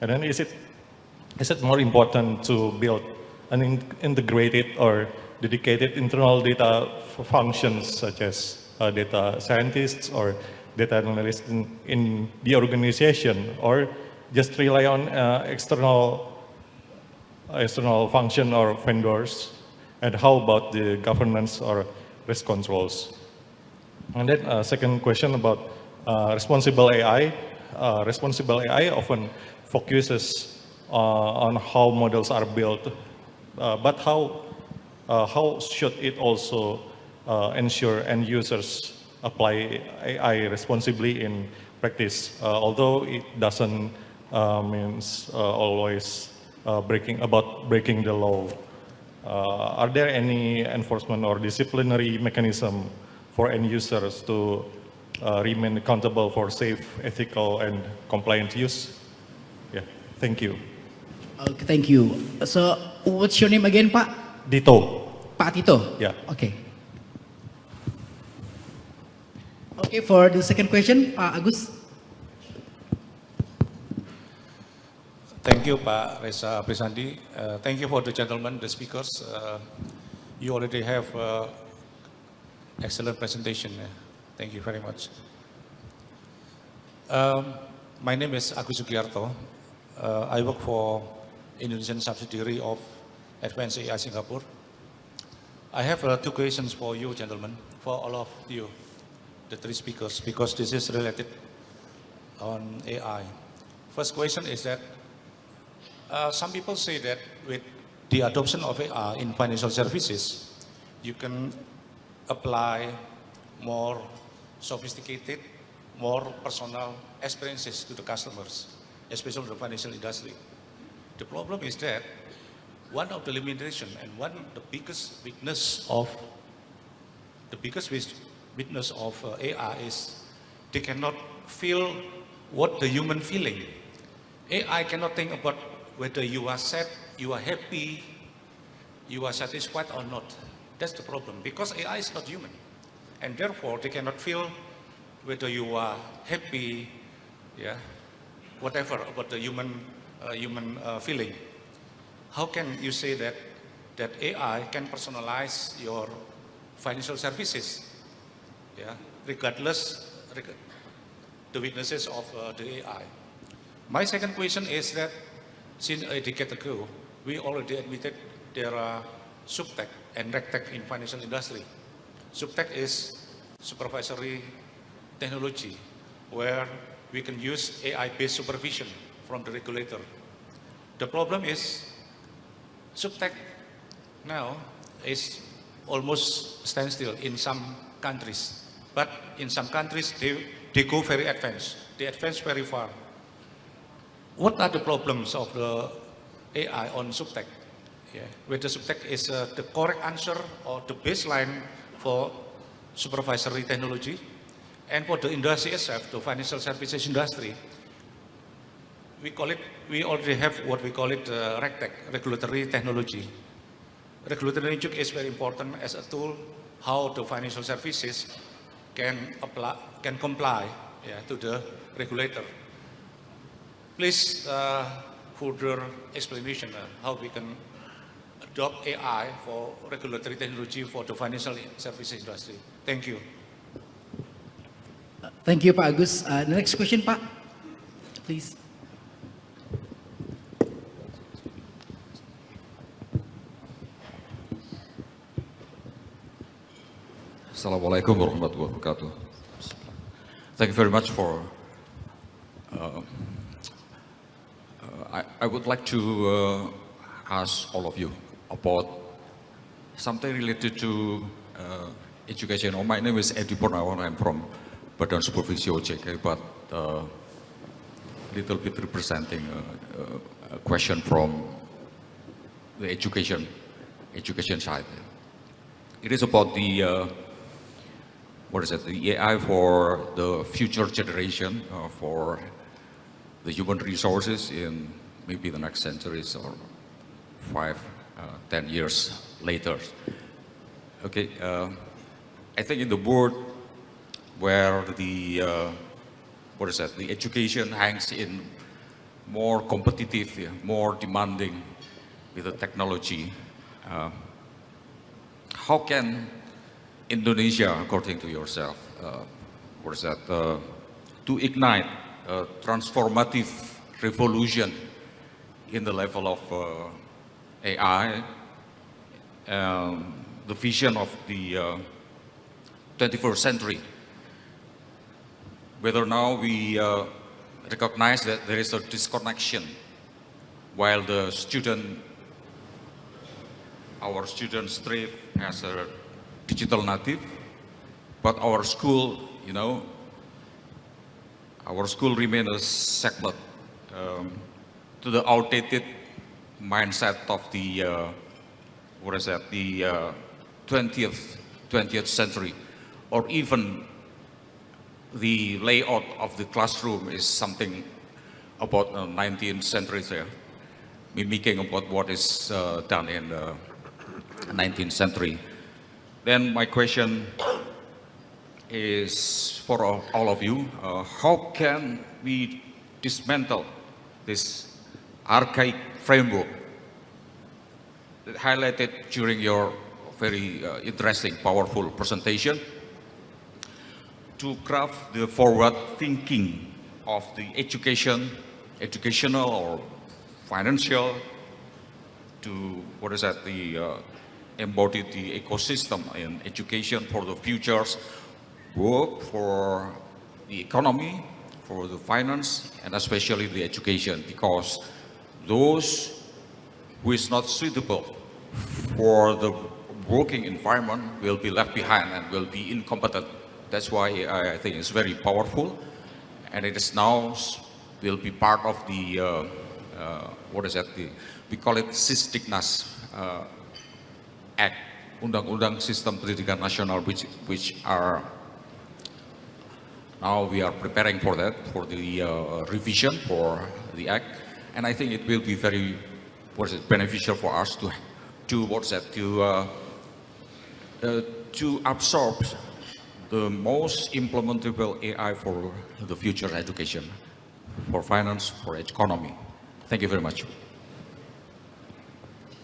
And then is it more important to build an integrated or dedicated internal data functions such as data scientists or data analysts in the organization, or just rely on external function or vendors? And how about the governance or risk controls? And then second question about responsible AI. Responsible AI often focuses on how models are built, but how should it also ensure end users apply AI responsibly in practice, although it doesn't means always breaking the law. Are there any enforcement or disciplinary mechanism for end users to remain accountable for safe, ethical, and compliant use? Yeah, thank you. Okay, thank you. So, what's your name again, Pak? Dito. Pak Tito? Yeah. Okay. Okay, for the second question, Pak Agus. Thank you, Pak Reza Prisandi. Thank you for the gentlemen, the speakers. You already have excellent presentation. Thank you very much. My name is Agus Sugiarto. I work for Indonesian subsidiary of Advanced AI Singapore. I have two questions for you, gentlemen, for all of you, the three speakers, because this is related on AI. First question is that some people say that with the adoption of AI in financial services, you can apply more sophisticated, more personal experiences to the customers, especially the financial industry. The problem is that one of the limitation and one of the biggest weakness of AI is they cannot feel what the human feeling. AI cannot think about whether you are sad, you are happy, you are satisfied or not. That's the problem, because AI is not human. And therefore, they cannot feel whether you are happy, yeah, whatever about the human feeling. How can you say that AI can personalize your financial services, yeah, regardless the weaknesses of the AI? My second question is that since a decade ago, we already admitted there are subtech and regtech in financial industry. Subtech is supervisory technology, where we can use AI-based supervision from the regulator. The problem is subtech now is almost standstill in some countries, but in some countries they go very advanced. They advance very far. What are the problems of the AI on subtech? Yeah. Whether subtech is the correct answer or the baseline for supervisory technology, and for the industry itself, the financial services industry, we already have what we call it regtech, regulatory technology. Regulatory technology is very important as a tool how the financial services can comply, yeah, to the regulator. Please further explanation how we can adopt AI for regulatory technology for the financial services industry. Thank you. Thank you, Pak Agus. The next question, Pak, please. Assalamualaikum warahmatullahi wabarakatuh. Thank you very much for. I would like to ask all of you about something related to education. My name is Edi Purnawan. I'm from Badan Supervisi OJK, but little bit representing a question from the education side. It is about the the AI for the future generation, for the human resources in maybe the next centuries or 5, 10 years later. Okay, I think in the world where the the education hangs in more competitive, more demanding with the technology, how can Indonesia, according to yourself, to ignite a transformative revolution in the level of AI, the vision of the 21st century? whether now we recognize that there is a disconnection while our students strive as a digital native, but our school, our school remains a segment to the outdated mindset of the, the 20th century, or even the layout of the classroom is something about 19th century there, mimicking about what is done in the 19th century. Then my question is for all of you, how can we dismantle this archaic framework that highlighted during your very interesting, powerful presentation to craft the forward thinking of the educational or financial, to embody the ecosystem in education for the futures, work for the economy, for the finance, and especially the education, because those who is not suitable for the working environment will be left behind and will be incompetent. That's why I think it's very powerful, and it is now will be part of the we call it Sisdiknas Act, Undang-Undang Sistem Pendidikan Nasional, which are now we are preparing for that, for the revision for the act, and I think it will be very beneficial for us to absorb the most implementable AI for the future education, for finance, for economy. Thank you very much.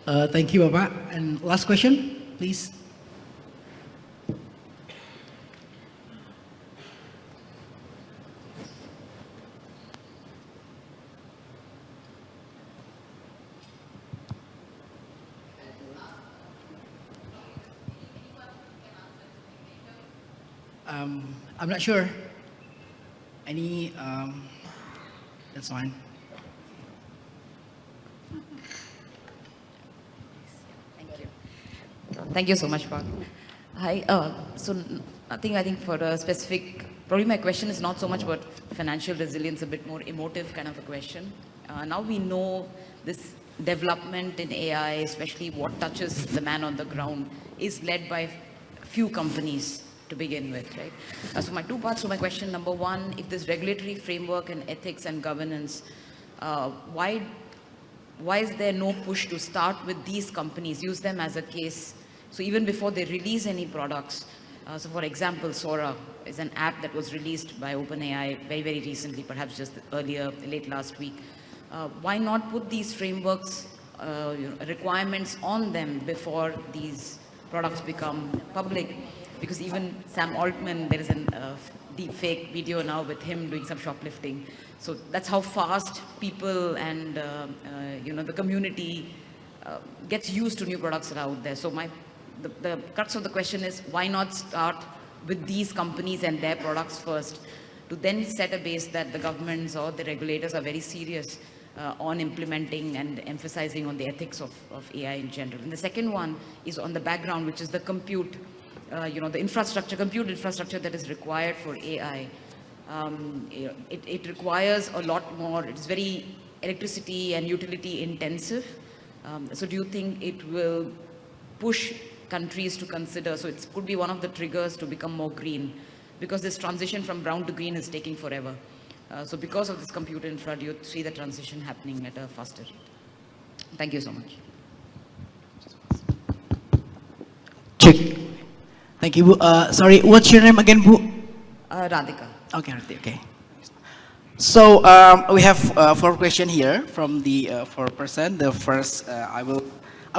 Thank you, Bapak. And last question, please. I'm not sure. Any, that's fine. Thank you so much, Park. Hi, so I think for a specific, probably my question is not so much about financial resilience, a bit more emotive kind of a question. Now we know this development in AI, especially what touches the man on the ground, is led by few companies to begin with, right? So my two parts to my question. Number one, if this regulatory framework and ethics and governance, why is there no push to start with these companies, use them as a case, so even before they release any products? So for example, Sora is an app that was released by OpenAI very, very recently, perhaps just late last week. Why not put these frameworks, requirements on them before these products become public? Because even Sam Altman, there is a deep fake video now with him doing some shoplifting. So that's how fast people and the community gets used to new products that are out there. So the crux of the question is, why not start with these companies and their products first, to then set a base that the governments or the regulators are very serious on implementing and emphasizing on the ethics of AI in general. And the second one is on the background, which is the compute, the compute infrastructure that is required for AI. It requires a lot more. It's very electricity and utility intensive. So do you think it will push countries to consider, so it could be one of the triggers to become more green, because this transition from brown to green is taking forever. So because of this compute infra, do you see the transition happening at a faster rate? Thank you so much. Check. Thank you, Bu. Sorry, what's your name again, Bu? Radhika. Okay, Radhika. Okay. So we have 4 questions here from the 4%. The first, I would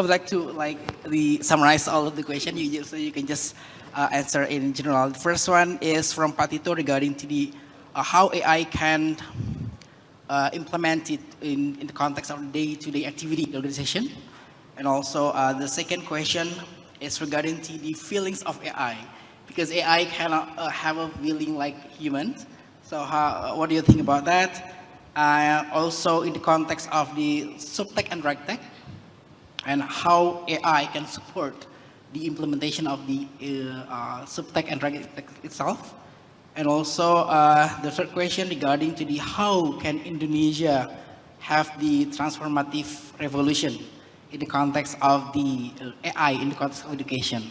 like to summarize all of the questions so you can just answer in general. The first one is from Patito regarding to the how AI can implement it in the context of day-to-day activity in the organization. And also the second question is regarding to the feelings of AI, because AI cannot have a feeling like humans. So what do you think about that? Also in the context of the subtech and regtech, and how AI can support the implementation of the subtech and regtech itself. And also the third question regarding to the how can Indonesia have the transformative revolution in the context of the AI, in the context of education.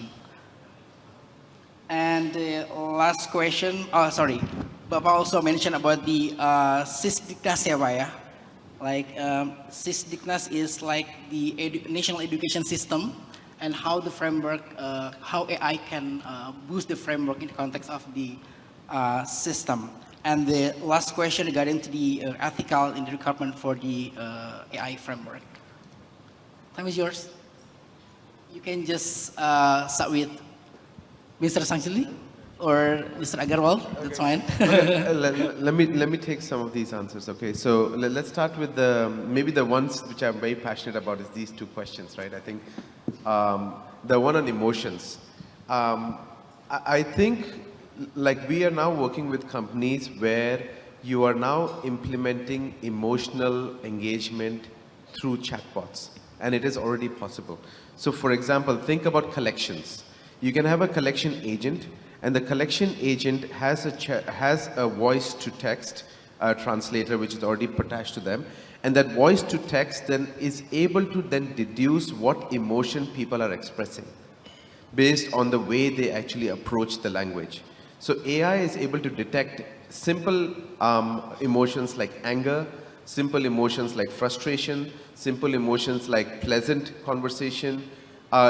And the last question, Bapak also mentioned about the SISDIKNAS ya Pak ya. Like SISDIKNAS is like the national education system, and how the framework, how AI can boost the framework in the context of the system. And the last question regarding to the ethical in the requirement for the AI framework. Time is yours. You can just start with Mr. Sangchili or Mr. Agarwal. That's fine. let me take some of these answers. Okay, so let's start with maybe the ones which I'm very passionate about is these two questions, right? I think the one on emotions. I think like we are now working with companies where you are now implementing emotional engagement through chatbots, and it is already possible. So for example, think about collections. You can have a collection agent, and the collection agent has a voice to text translator which is already attached to them, and that voice to text then is able to then deduce what emotion people are expressing based on the way they actually approach the language. So AI is able to detect simple emotions like anger, simple emotions like frustration, simple emotions like pleasant conversation,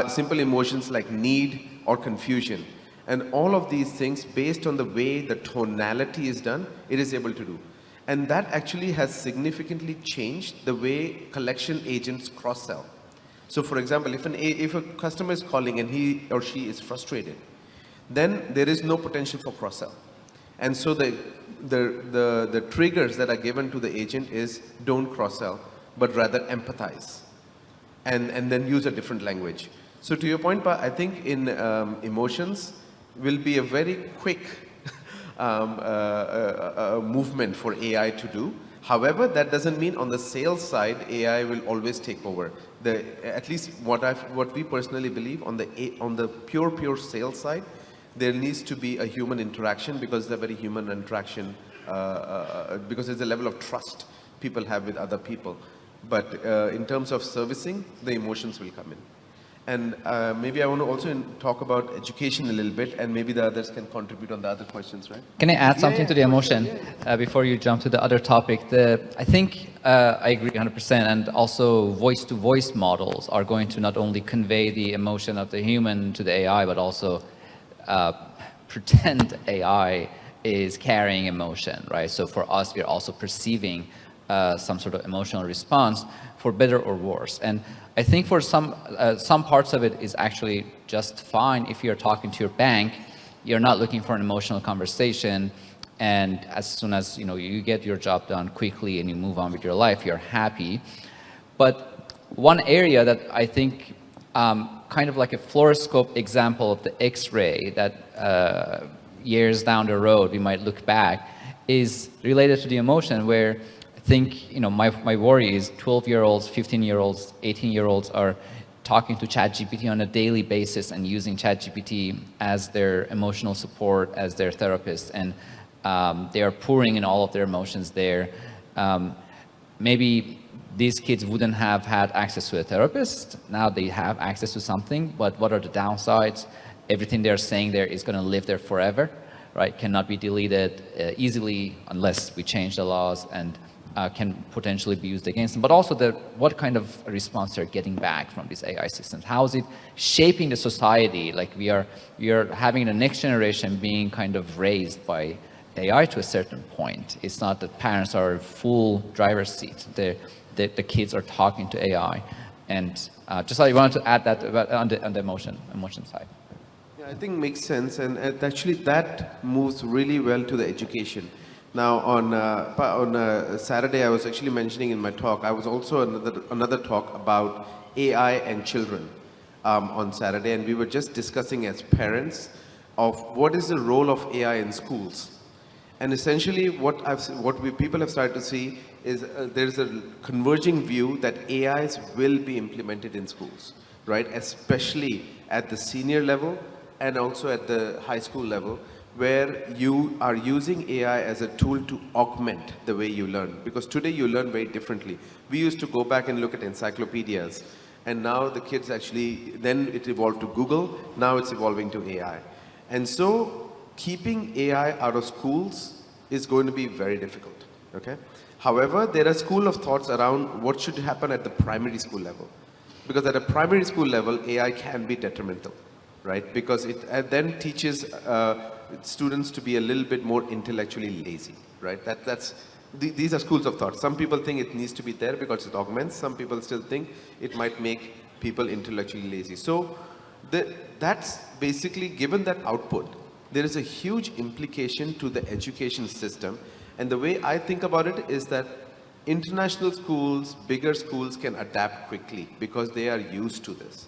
simple emotions like need or confusion. And all of these things, based on the way the tonality is done, it is able to do. And that actually has significantly changed the way collection agents cross-sell. So for example, if a customer is calling and he or she is frustrated, then there is no potential for cross-sell. And so the triggers that are given to the agent is don't cross-sell, but rather empathize and then use a different language. So to your point, Pa, I think in emotions will be a very quick movement for AI to do. However, that doesn't mean on the sales side, AI will always take over. At least what we personally believe on the pure sales side, there needs to be a human interaction, because the very human interaction, because there's a level of trust people have with other people. But in terms of servicing, the emotions will come in. And maybe I want to also talk about education a little bit, and maybe the others can contribute on the other questions, right? Can I add something to the emotion before you jump to the other topic? I think I agree 100%, and also voice-to-voice models are going to not only convey the emotion of the human to the AI, but also pretend AI is carrying emotion, right? So for us, we're also perceiving some sort of emotional response, for better or worse. And I think for some parts of it is actually just fine. If you're talking to your bank, you're not looking for an emotional conversation, and as soon as you get your job done quickly and you move on with your life, you're happy. But one area that I think kind of like a fluoroscope example of the X-ray that years down the road we might look back is related to the emotion, where I think my worry is 12-year-olds, 15-year-olds, 18-year-olds are talking to ChatGPT on a daily basis and using ChatGPT as their emotional support, as their therapist, and they are pouring in all of their emotions there. Maybe these kids wouldn't have had access to a therapist. Now they have access to something, but what are the downsides? Everything they're saying there is going to live there forever, right? Cannot be deleted easily unless we change the laws, and can potentially be used against them. But also what kind of response they're getting back from these AI systems. How is it shaping the society? Like we are having the next generation being kind of raised by AI to a certain point. It's not that parents are full driver's seat. The kids are talking to AI. And just I wanted to add that on the emotion side. Yeah, I think makes sense, and actually that moves really well to the education. Now on Saturday, I was actually mentioning in my talk, I was also another talk about AI and children on Saturday, and we were just discussing as parents of what is the role of AI in schools. And essentially people have started to see is there's a converging view that AIs will be implemented in schools, right? Especially at the senior level and also at the high school level, where you are using AI as a tool to augment the way you learn. Because today you learn very differently. We used to go back and look at encyclopedias, and now the kids actually, then it evolved to Google, now it's evolving to AI. And so keeping AI out of schools is going to be very difficult, okay? However, there are school of thoughts around what should happen at the primary school level. Because at a primary school level, AI can be detrimental, right? Because it then teaches students to be a little bit more intellectually lazy, right? These are schools of thought. Some people think it needs to be there because it augments. Some people still think it might make people intellectually lazy. So that's basically, given that output, there is a huge implication to the education system. And the way I think about it is that international schools, bigger schools can adapt quickly because they are used to this.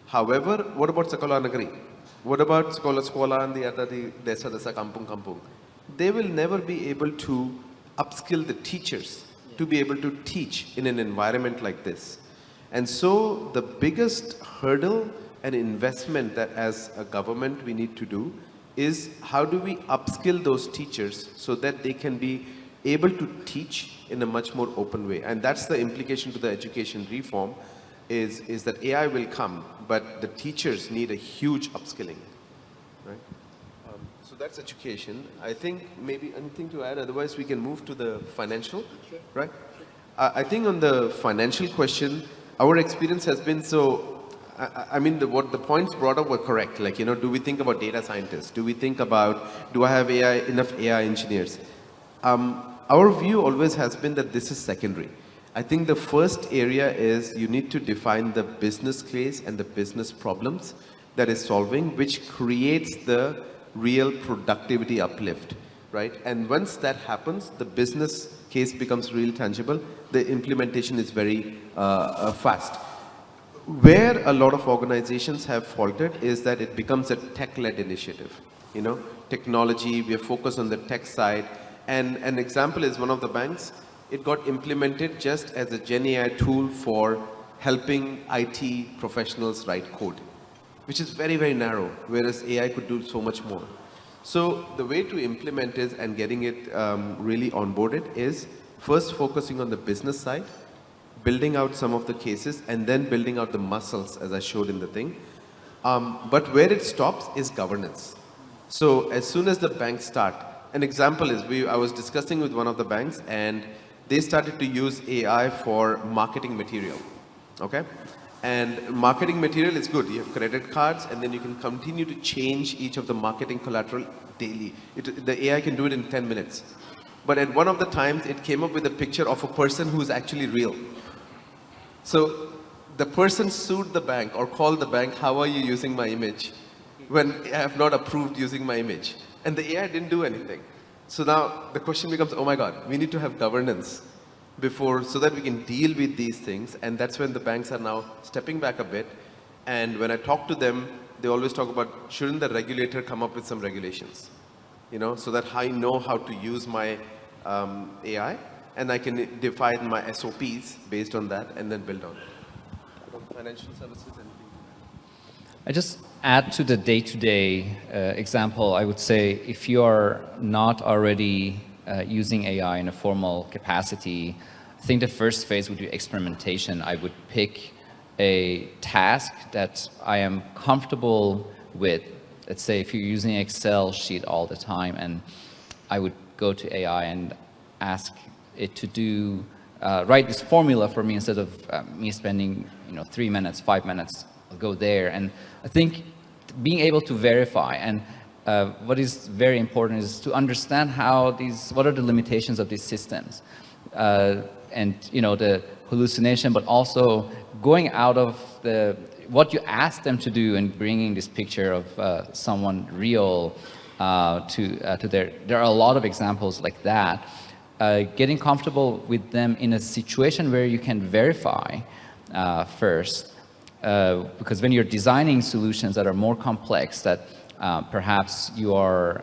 However, what about Sekolah Negeri? What about sekolah-sekolah and the other desa-desa, kampung-kampung? They will never be able to upskill the teachers to be able to teach in an environment like this. And so the biggest hurdle and investment that as a government we need to do is how do we upskill those teachers so that they can be able to teach in a much more open way. And that's the implication to the education reform, is that AI will come, but the teachers need a huge upskilling, right? So that's education. I think maybe anything to add, otherwise we can move to the financial, right? I think on the financial question, our experience has been I mean, what the points brought up were correct. Like, do we think about data scientists? Do we think about, do I have enough AI engineers? Our view always has been that this is secondary. I think the first area is you need to define the business case and the business problems that is solving, which creates the real productivity uplift, right? And once that happens, the business case becomes real tangible. The implementation is very fast. Where a lot of organizations have faltered is that it becomes a tech-led initiative. Technology, we are focused on the tech side. And an example is one of the banks, it got implemented just as a Gen AI tool for helping IT professionals write code, which is very, very narrow, whereas AI could do so much more. So the way to implement it and getting it really onboarded is first focusing on the business side, building out some of the cases, and then building out the muscles, as I showed in the thing. But where it stops is governance. So as soon as the banks start, an example is, I was discussing with one of the banks, and they started to use AI for marketing material, okay? And marketing material is good. You have credit cards, and then you can continue to change each of the marketing collateral daily. The AI can do it in 10 minutes. But at one of the times, it came up with a picture of a person who's actually real. So the person sued the bank or called the bank, how are you using my image when I have not approved using my image? And the AI didn't do anything. So now the question becomes, oh my God, we need to have governance so that we can deal with these things. And that's when the banks are now stepping back a bit. And when I talk to them, they always talk about, shouldn't the regulator come up with some regulations? So that I know how to use my AI, and I can define my SOPs based on that and then build on it. Financial services, anything? I just add to the day-to-day example, I would say if you are not already using AI in a formal capacity, I think the first phase would be experimentation. I would pick a task that I am comfortable with. Let's say if you're using an Excel sheet all the time, and I would go to AI and ask it to write this formula for me instead of me spending 3 minutes, 5 minutes. I'll go there. And I think being able to verify, and what is very important is to understand what are the limitations of these systems, and the hallucination, but also going out of what you ask them to do and bringing this picture of someone real to there are a lot of examples like that. Getting comfortable with them in a situation where you can verify first, because when you're designing solutions that are more complex, that perhaps you are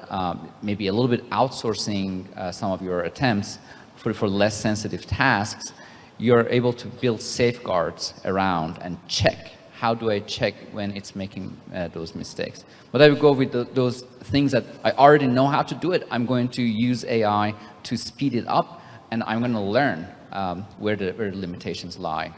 maybe a little bit outsourcing some of your attempts for less sensitive tasks, you're able to build safeguards around and check. How do I check when it's making those mistakes? But I would go with those things that I already know how to do it. I'm going to use AI to speed it up, and I'm going to learn where the limitations lie.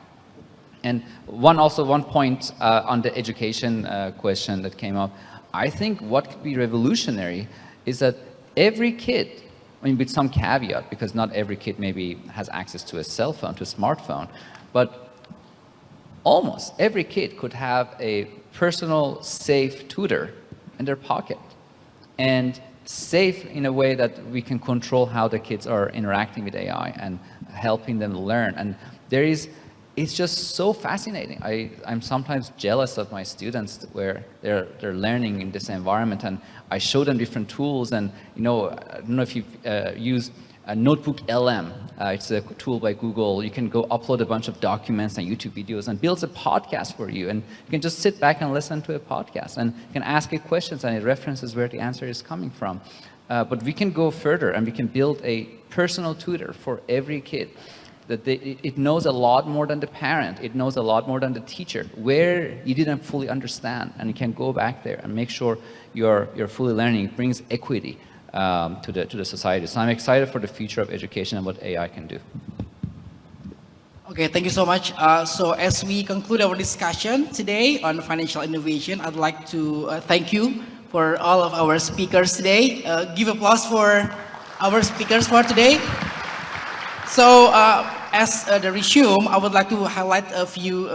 And one point on the education question that came up, I think what could be revolutionary is that every kid, I mean, with some caveat, because not every kid maybe has access to a cell phone, to a smartphone, but almost every kid could have a personal safe tutor in their pocket, and safe in a way that we can control how the kids are interacting with AI and helping them learn. And it's just so fascinating. I'm sometimes jealous of my students where they're learning in this environment, and I show them different tools. And I don't know if you've used a Notebook LM. It's a tool by Google. You can go upload a bunch of documents and YouTube videos and builds a podcast for you. And you can just sit back and listen to a podcast, and you can ask it questions and it references where the answer is coming from. But we can go further, and we can build a personal tutor for every kid. That it knows a lot more than the parent. It knows a lot more than the teacher, where you didn't fully understand, and you can go back there and make sure you're fully learning. It brings equity to the society. So I'm excited for the future of education and what AI can do. Okay, thank you so much. So as we conclude our discussion today on financial innovation, I'd like to thank you for all of our speakers today. Give applause for our speakers for today. So as the resume, I would like to highlight a few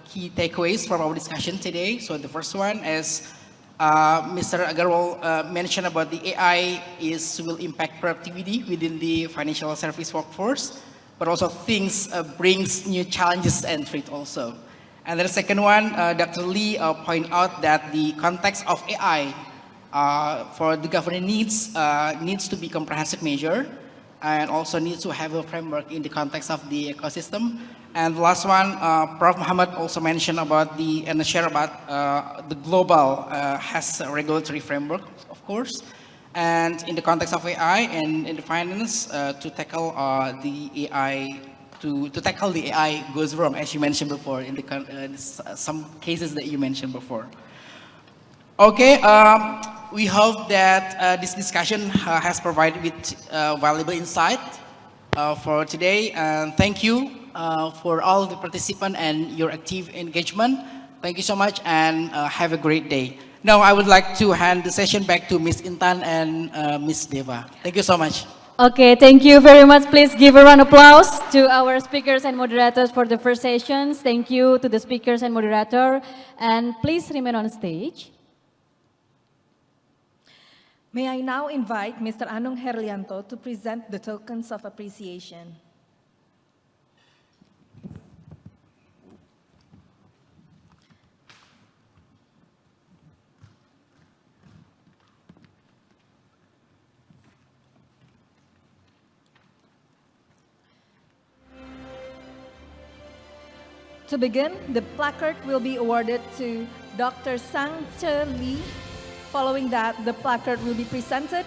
key takeaways from our discussion today. So the first one is Mr. Agarwal mentioned about the AI will impact productivity within the financial service workforce, but also things brings new challenges and threats also. And then the second one, Dr. Lee point out that the context of AI for the government needs to be comprehensive measure, and also needs to have a framework in the context of the ecosystem. And the last one, Prof. Muhammad also mentioned about and share about the global has a regulatory framework, of course, and in the context of AI and in the finance to tackle the AI, to tackle the AI goes wrong, as you mentioned before in the some cases that you mentioned before. Okay, we hope that this discussion has provided with valuable insight for today, and thank you for all the participants and your active engagement. Thank you so much, and have a great day. Now I would like to hand the session back to Ms. Intan and Ms. Deva. Thank you so much. Okay, thank you very much. Please give a round of applause to our speakers and moderators for the first sessions. Thank you to the speakers and moderator, and please remain on stage. May I now invite Mr. Anung Herlianto to present the tokens of appreciation. To begin, the placard will be awarded to Dr. Sang-Che Lee. Following that, the placard will be presented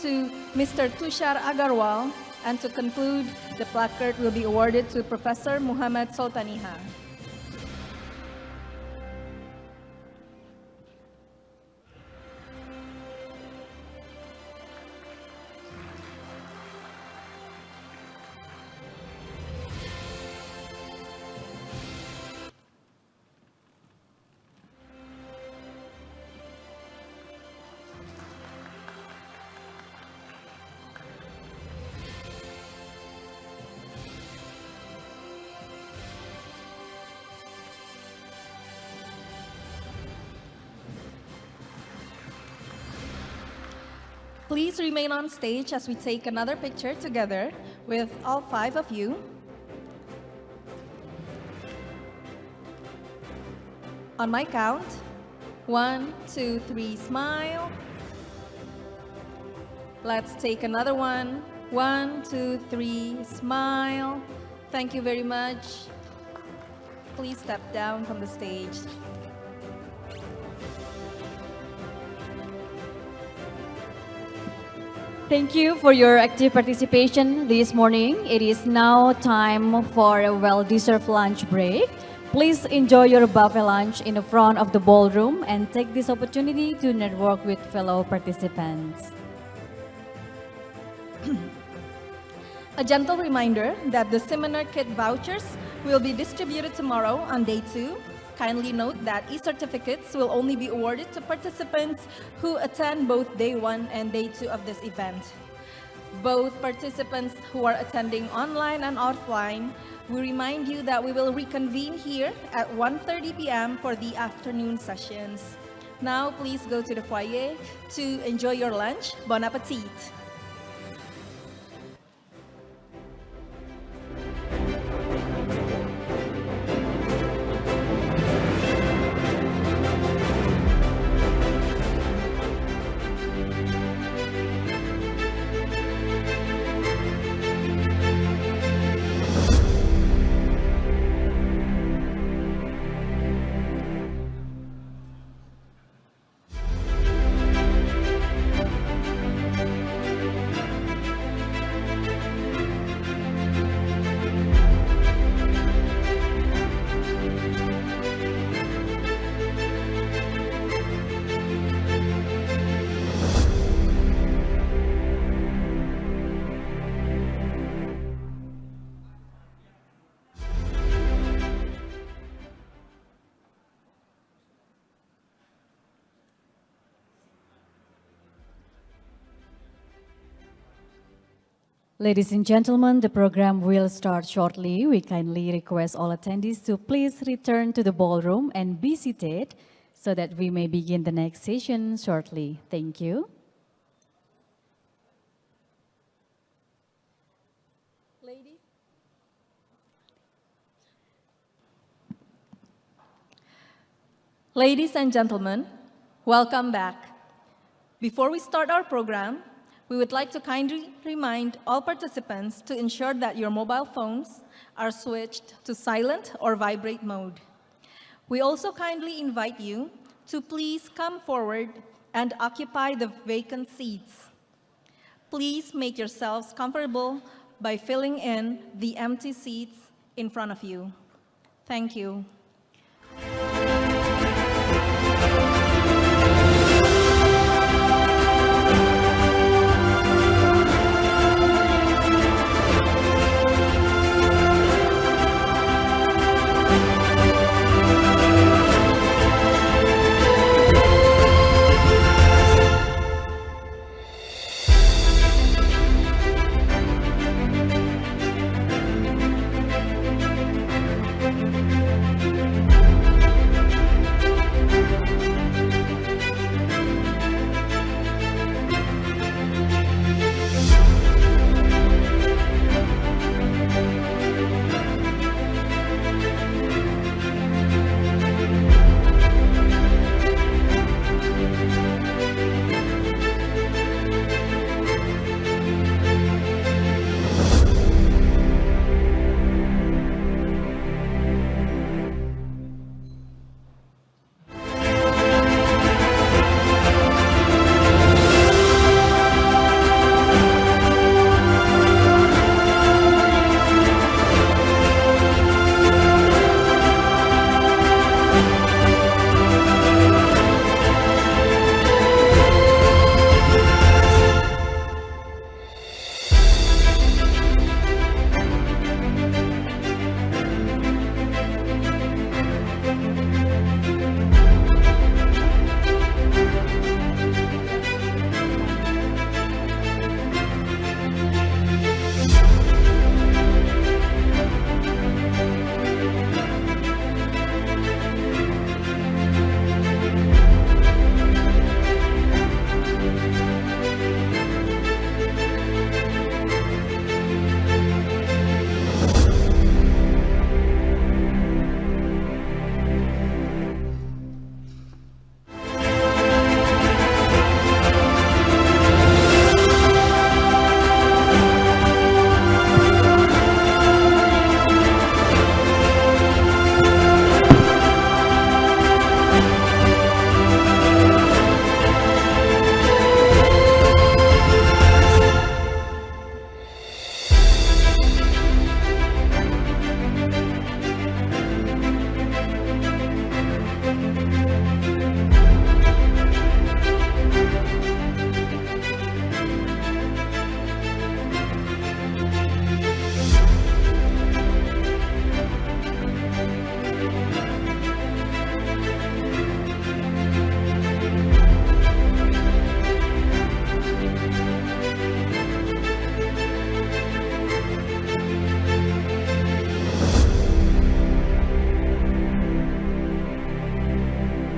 to Mr. Tushar Agarwal, and to conclude, the placard will be awarded to Professor Muhammad Sultaniha. Please remain on stage as we take another picture together with all 5 of you. On my count, 1, 2, 3, smile. Let's take another one. 1, 2, 3, smile. Thank you very much. Please step down from the stage. Thank you for your active participation this morning. It is now time for a well-deserved lunch break. Please enjoy your buffet lunch in the front of the ballroom and take this opportunity to network with fellow participants. A gentle reminder that the seminar kit vouchers will be distributed tomorrow on day 2. Kindly note that e-certificates will only be awarded to participants who attend both day 1 and day 2 of this event. Both participants who are attending online and offline, we remind you that we will reconvene here at 1:30 p.m. for the afternoon sessions. Now, please go to the foyer to enjoy your lunch. Bon appetit! Ladies and gentlemen, the program will start shortly. We kindly request all attendees to please return to the ballroom and be seated so that we may begin the next session shortly. Thank you. Ladies and gentlemen, welcome back. Before we start our program, we would like to kindly remind all participants to ensure that your mobile phones are switched to silent or vibrate mode. We also kindly invite you to please come forward and occupy the vacant seats. Please make yourselves comfortable by filling in the empty seats in front of you. Thank you.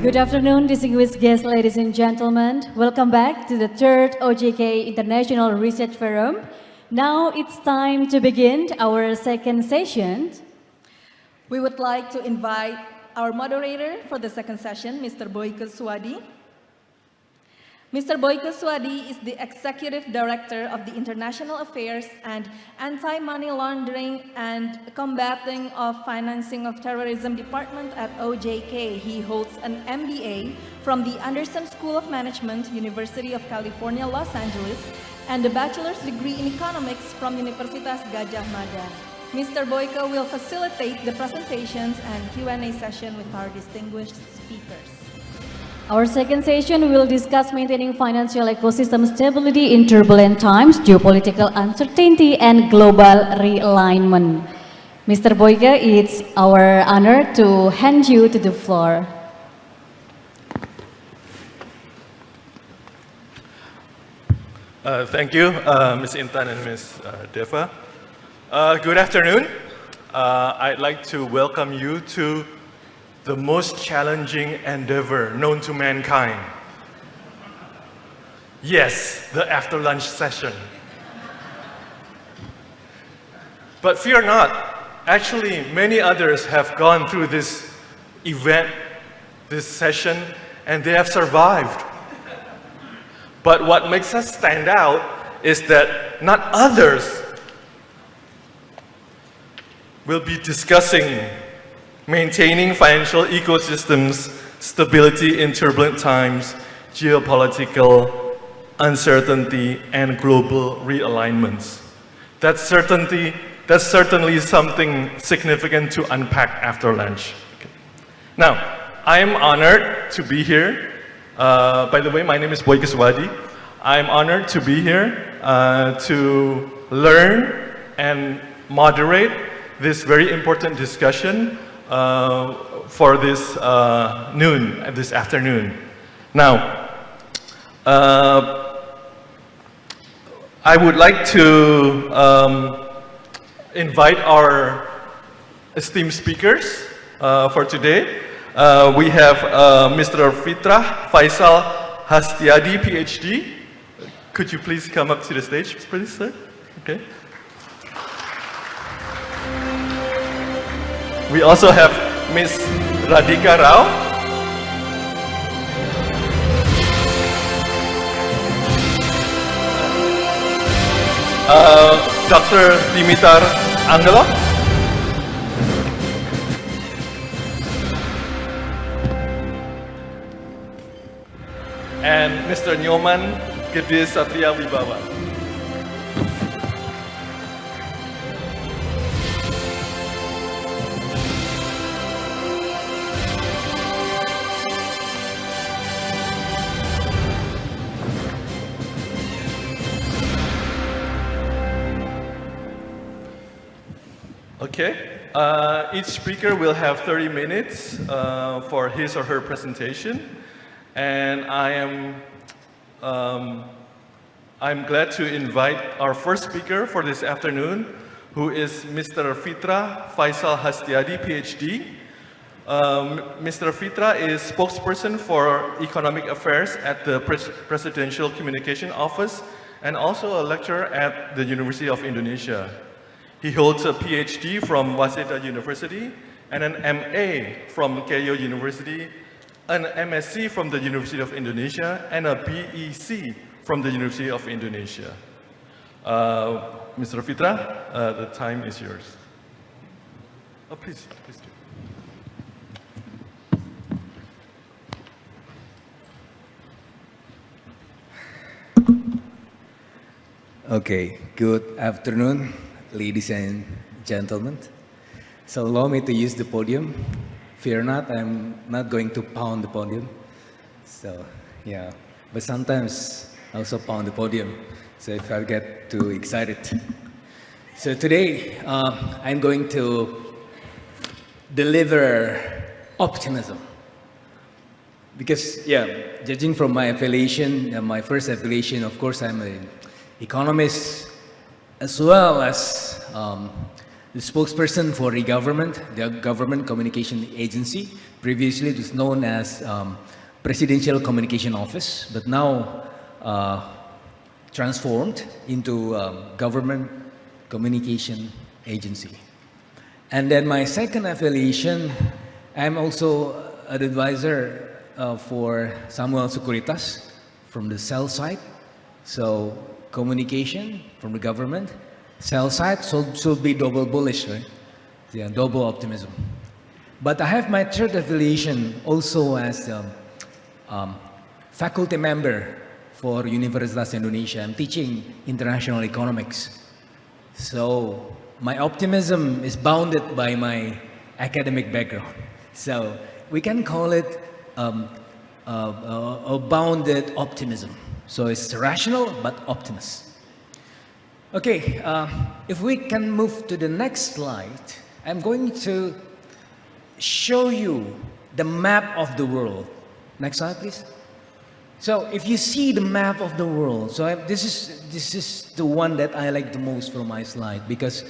Good afternoon, distinguished guests, ladies and gentlemen. Welcome back to the third OJK International Research Forum. Now it's time to begin our second session. We would like to invite our moderator for the second session, Mr. Boyke Swadi. Mr. Boyke Swadi is the Executive Director of the International Affairs and Anti-Money Laundering and Combating of Financing of Terrorism Department at OJK. He holds an MBA from the Anderson School of Management, University of California, Los Angeles, and a bachelor's degree in economics from Universitas Gadjah Mada. Mr. Boyke will facilitate the presentations and Q&A session with our distinguished speakers. Our second session will discuss maintaining financial ecosystem stability in turbulent times, geopolitical uncertainty, and global realignment. Mr. Boyke, it's our honor to hand you to the floor. Thank you, Ms. Intan and Ms. Deva. Good afternoon. I'd like to welcome you to the most challenging endeavor known to mankind. Yes, the after lunch session. But fear not, actually many others have gone through this event, this session, and they have survived. But what makes us stand out is that not others will be discussing maintaining financial ecosystems, stability in turbulent times, geopolitical uncertainty, and global realignments. That's certainly something significant to unpack after lunch. Okay. Now, I am honored to be here. By the way, my name is Boyke Swadi. I'm honored to be here to learn and moderate this very important discussion for this this afternoon. Now, I would like to invite our esteemed speakers for today. We have Mr. Fitra Faisal Hastiadi, PhD. Could you please come up to the stage, please, sir? Okay. We also have Ms. Radhika Rao. Dr. Dimitar Angelo. And Mr. Nyoman Gede Satria Wibawa. Okay, each speaker will have 30 minutes for his or her presentation, and I'm glad to invite our first speaker for this afternoon, who is Mr. Fitra Faisal Hastiadi, PhD. Mr. Fitra is spokesperson for economic affairs at the Presidential Communication Office and also a lecturer at the University of Indonesia. He holds a PhD from Waseda University and an MA from Keio University, an MSc from the University of Indonesia, and a BEc from the University of Indonesia. Mr. Fitra, the time is yours. Oh, please do. Okay, good afternoon, ladies and gentlemen. So allow me to use the podium. Fear not, I'm not going to pound the podium. So, yeah, but sometimes I also pound the podium, so if I get too excited. So today, I'm going to deliver optimism. Because, yeah, judging from my affiliation, my first affiliation, of course, I'm an economist, as well as the spokesperson for the Government Communication Agency. Previously, it was known as Presidential Communication Office, but now transformed into Government Communication Agency. And then my second affiliation, I'm also an advisor for Samuel Securitas from the sell side. So communication from the government, sell side should be double bullish, right? Yeah, double optimism. But I have my third affiliation also as faculty member for Universitas Indonesia. I'm teaching international economics. So my optimism is bounded by my academic background. So we can call it a bounded optimism. So it's rational but optimist. Okay, if we can move to the next slide, I'm going to show you the map of the world. Next slide, please. So if you see the map of the world, so this is the one that I like the most for my slide because,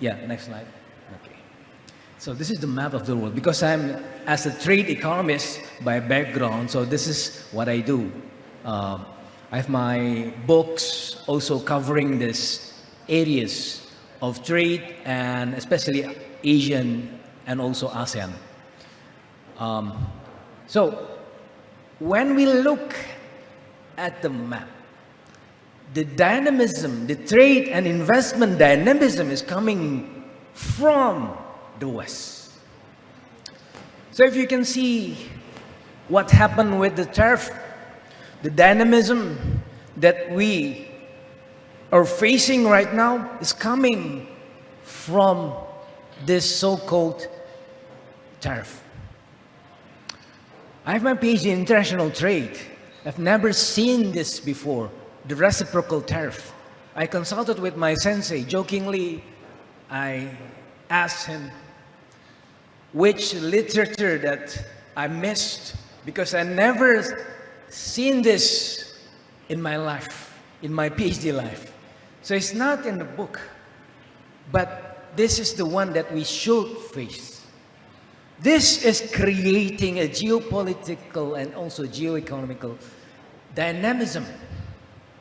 yeah, next slide. Okay. So this is the map of the world because I'm as a trade economist by background. So this is what I do. I have my books also covering these areas of trade and especially Asian and also ASEAN. So when we look at the map, the dynamism, the trade and investment dynamism is coming from the West. So if you can see what happened with the tariff, the dynamism that we are facing right now is coming from this so-called tariff. I have my PhD in international trade. I've never seen this before, the reciprocal tariff. I consulted with my sensei. Jokingly, I asked him which literature that I missed because I never seen this in my life, in my PhD life. So it's not in the book, but this is the one that we should face. This is creating a geopolitical and also geoeconomical dynamism.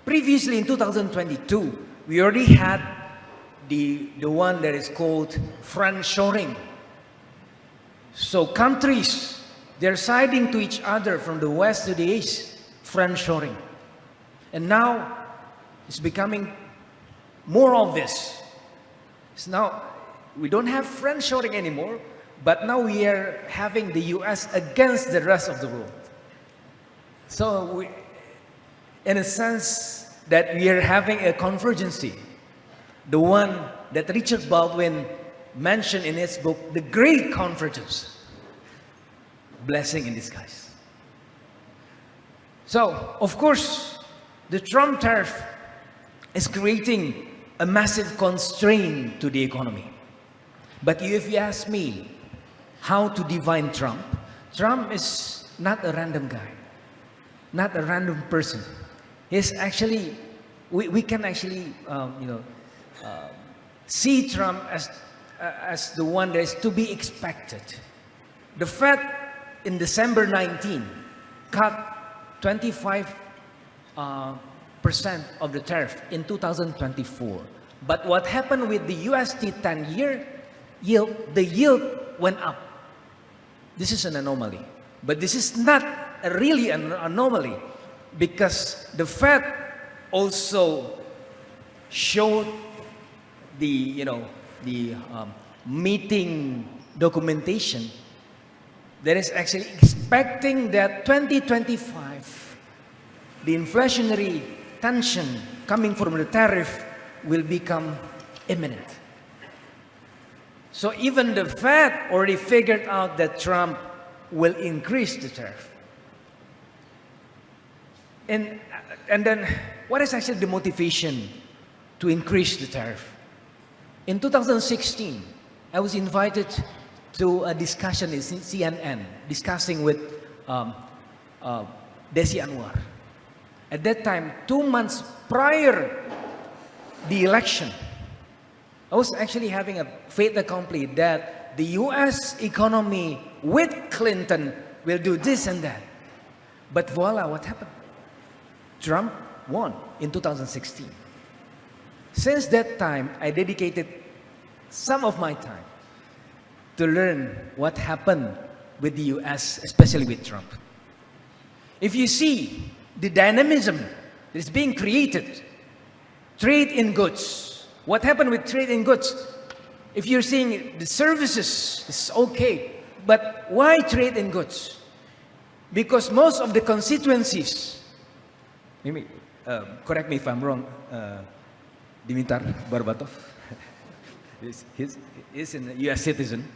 Previously in 2022, we already had the one that is called friendshoring. So countries, they're siding to each other from the west to the east, friendshoring. And now it's becoming more obvious. So now we don't have friendshoring anymore, but now we are having the US against the rest of the world. So we, in a sense that we are having a convergency, the one that Richard Baldwin mentioned in his book, The Great Convergence, blessing in disguise. So, of course, the Trump tariff is creating a massive constraint to the economy. But if you ask me how to define Trump, Trump is not a random guy, not a random person. He's actually, we can actually, see Trump as the one that is to be expected. The Fed in December 19 cut 25% of the tariff in 2024. But what happened with the USD 10-year yield, the yield went up. This is an anomaly. But this is not really an anomaly because the Fed also showed the, meeting documentation that is actually expecting that 2025, the inflationary tension coming from the tariff will become imminent. So even the Fed already figured out that Trump will increase the tariff. And then what is actually the motivation to increase the tariff? In 2016, I was invited to a discussion in CNN, discussing with Desi Anwar. At that time, 2 months prior the election, I was actually having a fait accompli that the US economy with Clinton will do this and that. But voila, what happened? Trump won in 2016. Since that time, I dedicated some of my time to learn what happened with the US, especially with Trump. If you see the dynamism that is being created, trade in goods. What happened with trade in goods? If you're seeing the services, it's okay. But why trade in goods? Because most of the constituencies, maybe, correct me if I'm wrong, Dimitar Barbatov, he's a US citizen.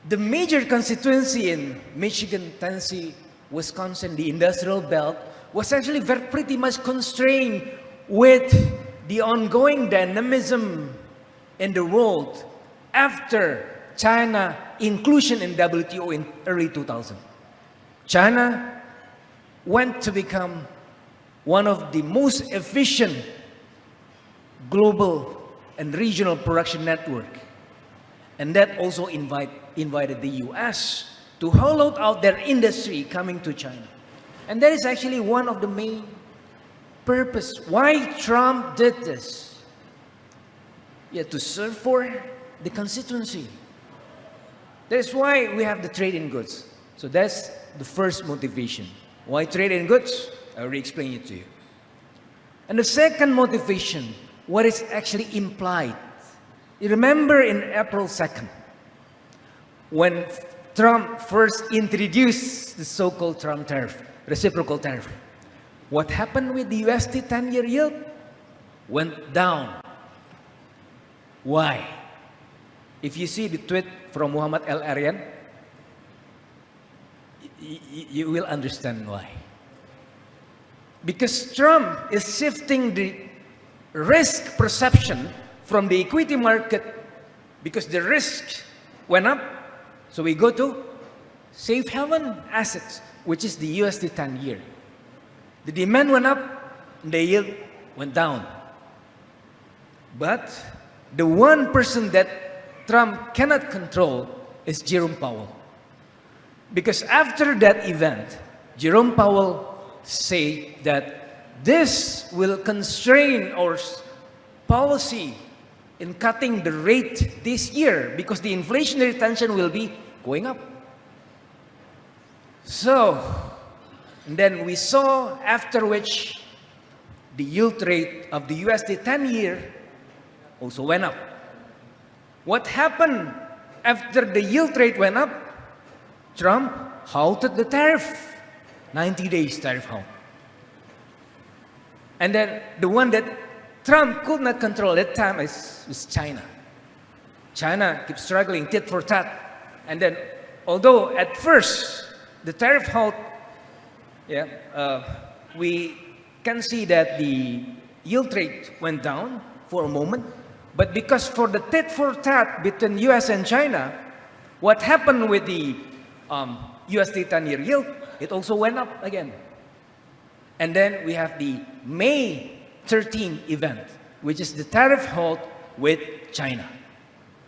The major constituency in Michigan, Tennessee, Wisconsin, the industrial belt, was actually pretty much constrained with the ongoing dynamism in the world after China inclusion in WTO in early 2000. China went to become one of the most efficient global and regional production network. And that also invited the US to hollow out their industry coming to China. And that is actually one of the main purpose why Trump did this. Yeah, to serve for the constituency. That's why we have the trade in goods. So that's the first motivation. Why trade in goods? I already explained it to you. And the second motivation, what is actually implied. You remember in April 2nd, when Trump first introduced the so-called Trump tariff, reciprocal tariff. What happened with the USD 10-year yield? Went down. Why? If you see the tweet from Muhammad El Arian, you will understand why. Because Trump is shifting the risk perception from the equity market because the risk went up. So we go to safe haven assets, which is the USD 10-year. The demand went up, the yield went down. But the one person that Trump cannot control is Jerome Powell. Because after that event, Jerome Powell said that this will constrain our policy in cutting the rate this year because the inflationary tension will be going up. So, and then we saw after which the yield rate of the USD 10-year also went up. What happened after the yield rate went up? Trump halted the tariff, 90 days tariff halt. And then the one that Trump could not control at that time was China. China keeps struggling tit for tat. And then, although at first the tariff halt, we can see that the yield rate went down for a moment. But because for the tit for tat between US and China, what happened with the USD 10-year yield, it also went up again. And then we have the May 13 event, which is the tariff halt with China.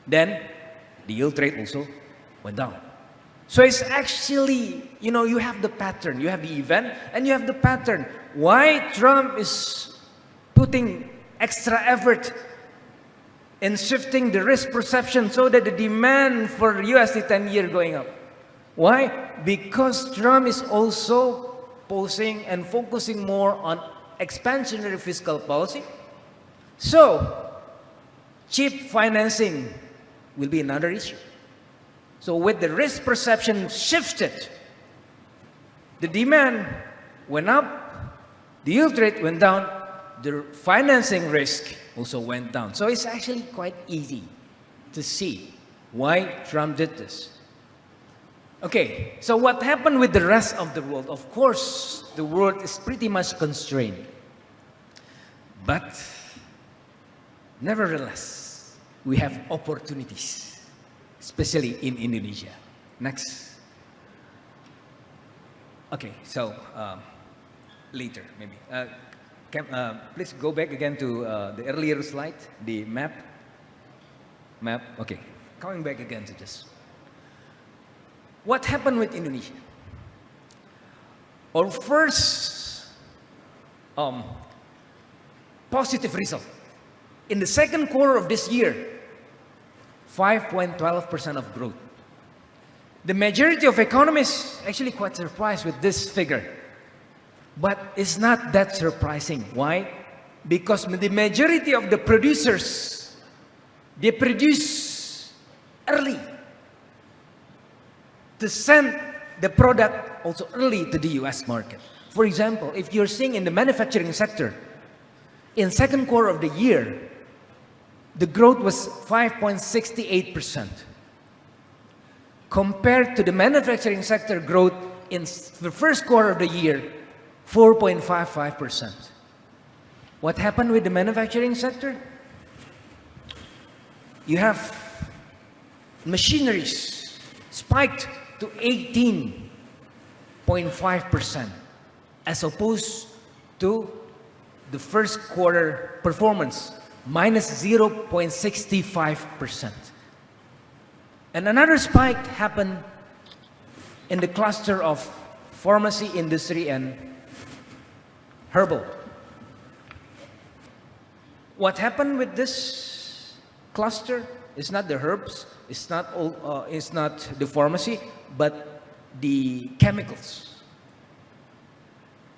Then the yield rate also went down. So it's actually, you have the pattern, you have the event, and you have the pattern. Why Trump is putting extra effort in shifting the risk perception so that the demand for USD 10-year going up. Why? Because Trump is also posing and focusing more on expansionary fiscal policy. So, cheap financing will be another issue. So with the risk perception shifted, the demand went up, the yield rate went down, the financing risk also went down. So it's actually quite easy to see why Trump did this. Okay, so what happened with the rest of the world? Of course, the world is pretty much constrained. But nevertheless, we have opportunities, especially in Indonesia. Next. Okay, so later maybe. Please go back again to the earlier slide, the map. Okay. Coming back again to this. What happened with Indonesia? Our first positive result. In the second quarter of this year, 5.12% of growth. The majority of economists actually quite surprised with this figure. But it's not that surprising. Why? Because the majority of the producers, they produce early to send the product also early to the US market. For example, if you're seeing in the manufacturing sector, in second quarter of the year, the growth was 5.68%. Compared to the manufacturing sector growth in the first quarter of the year, 4.55%. What happened with the manufacturing sector? You have machineries spiked to 18.5% as opposed to the first quarter performance, minus 0.65%. And another spike happened in the cluster of pharmacy industry and herbal. What happened with this cluster is not the herbs, it's not the pharmacy, but the chemicals.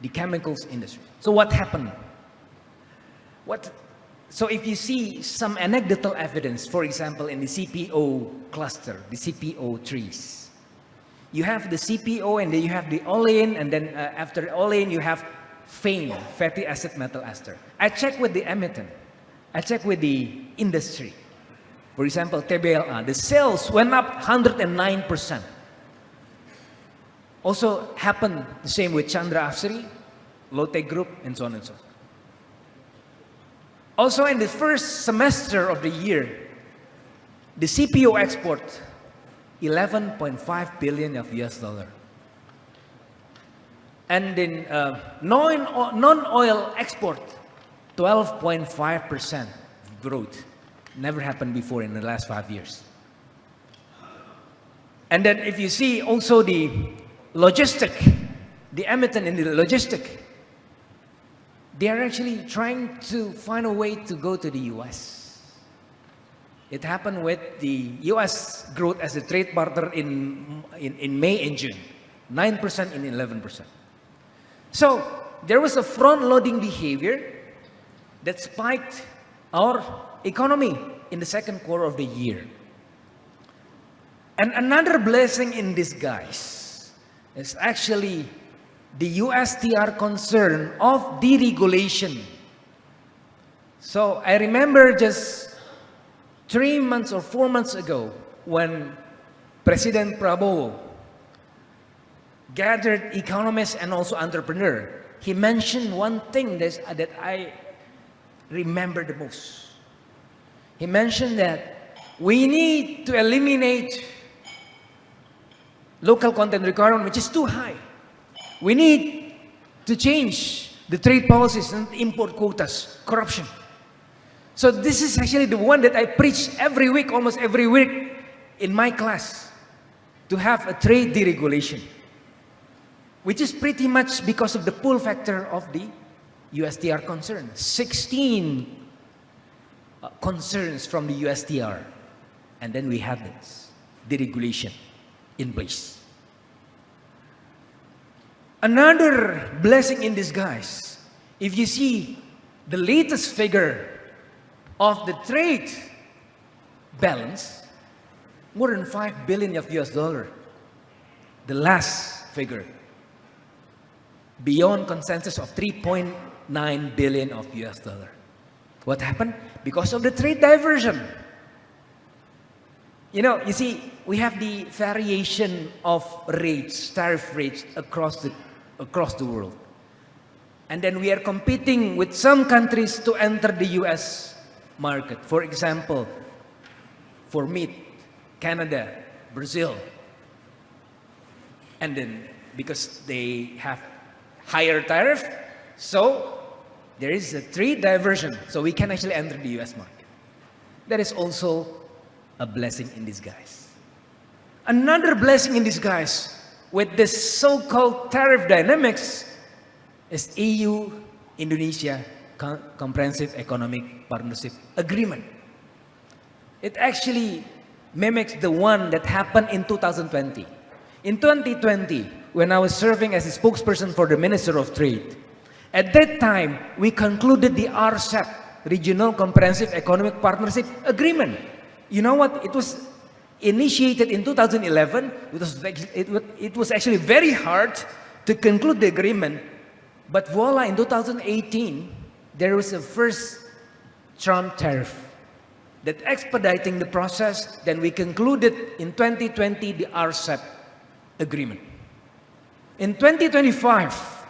The chemicals industry. So what happened? So if you see some anecdotal evidence, for example, in the CPO cluster, the CPO trees, you have the CPO and then you have the olein, and then after olein you have FAME, fatty acid metal ester. I checked with the emittent. I checked with the industry. For example, TBLA, the sales went up 109%. Also happened the same with Chandra Asri, Lotte Group, and so on and so on. Also in the first semester of the year, the CPO export, 11.5 billion of US dollar. And then non-oil export, 12.5% growth. Never happened before in the last 5 years. And then if you see also the logistic, the emittent in the logistic, they are actually trying to find a way to go to the US. It happened with the US growth as a trade partner in May and June, 9% and 11%. So there was a front-loading behavior that spiked our economy in the second quarter of the year. And another blessing in disguise is actually the USTR concern of deregulation. So I remember just 3 months or 4 months ago when President Prabowo gathered economists and also entrepreneurs, he mentioned one thing that I remember the most. He mentioned that we need to eliminate local content requirement, which is too high. We need to change the trade policies and import quotas, corruption. So this is actually the one that I preach every week, almost every week in my class, to have a trade deregulation, which is pretty much because of the pull factor of the USTR concern. 16 concerns from the USTR. And then we have this deregulation in place. Another blessing in disguise, if you see the latest figure of the trade balance, more than 5 billion of US dollar. The last figure, beyond consensus of 3.9 billion of US dollar. What happened? Because of the trade diversion. You know, you see, we have the variation of rates, tariff rates across the world. And then we are competing with some countries to enter the US market. For example, for meat, Canada, Brazil. And then because they have higher tariff, so there is a trade diversion, so we can actually enter the US market. That is also a blessing in disguise. Another blessing in disguise with this so-called tariff dynamics is EU-Indonesia Comprehensive Economic Partnership Agreement. It actually mimics the one that happened in 2020. In 2020, when I was serving as a spokesperson for the Minister of Trade, at that time, we concluded the RCEP, Regional Comprehensive Economic Partnership Agreement. You know what? It was initiated in 2011. It was actually very hard to conclude the agreement. But voila, in 2018, there was a first Trump tariff that expediting the process. Then we concluded in 2020 the RCEP agreement. In 2025,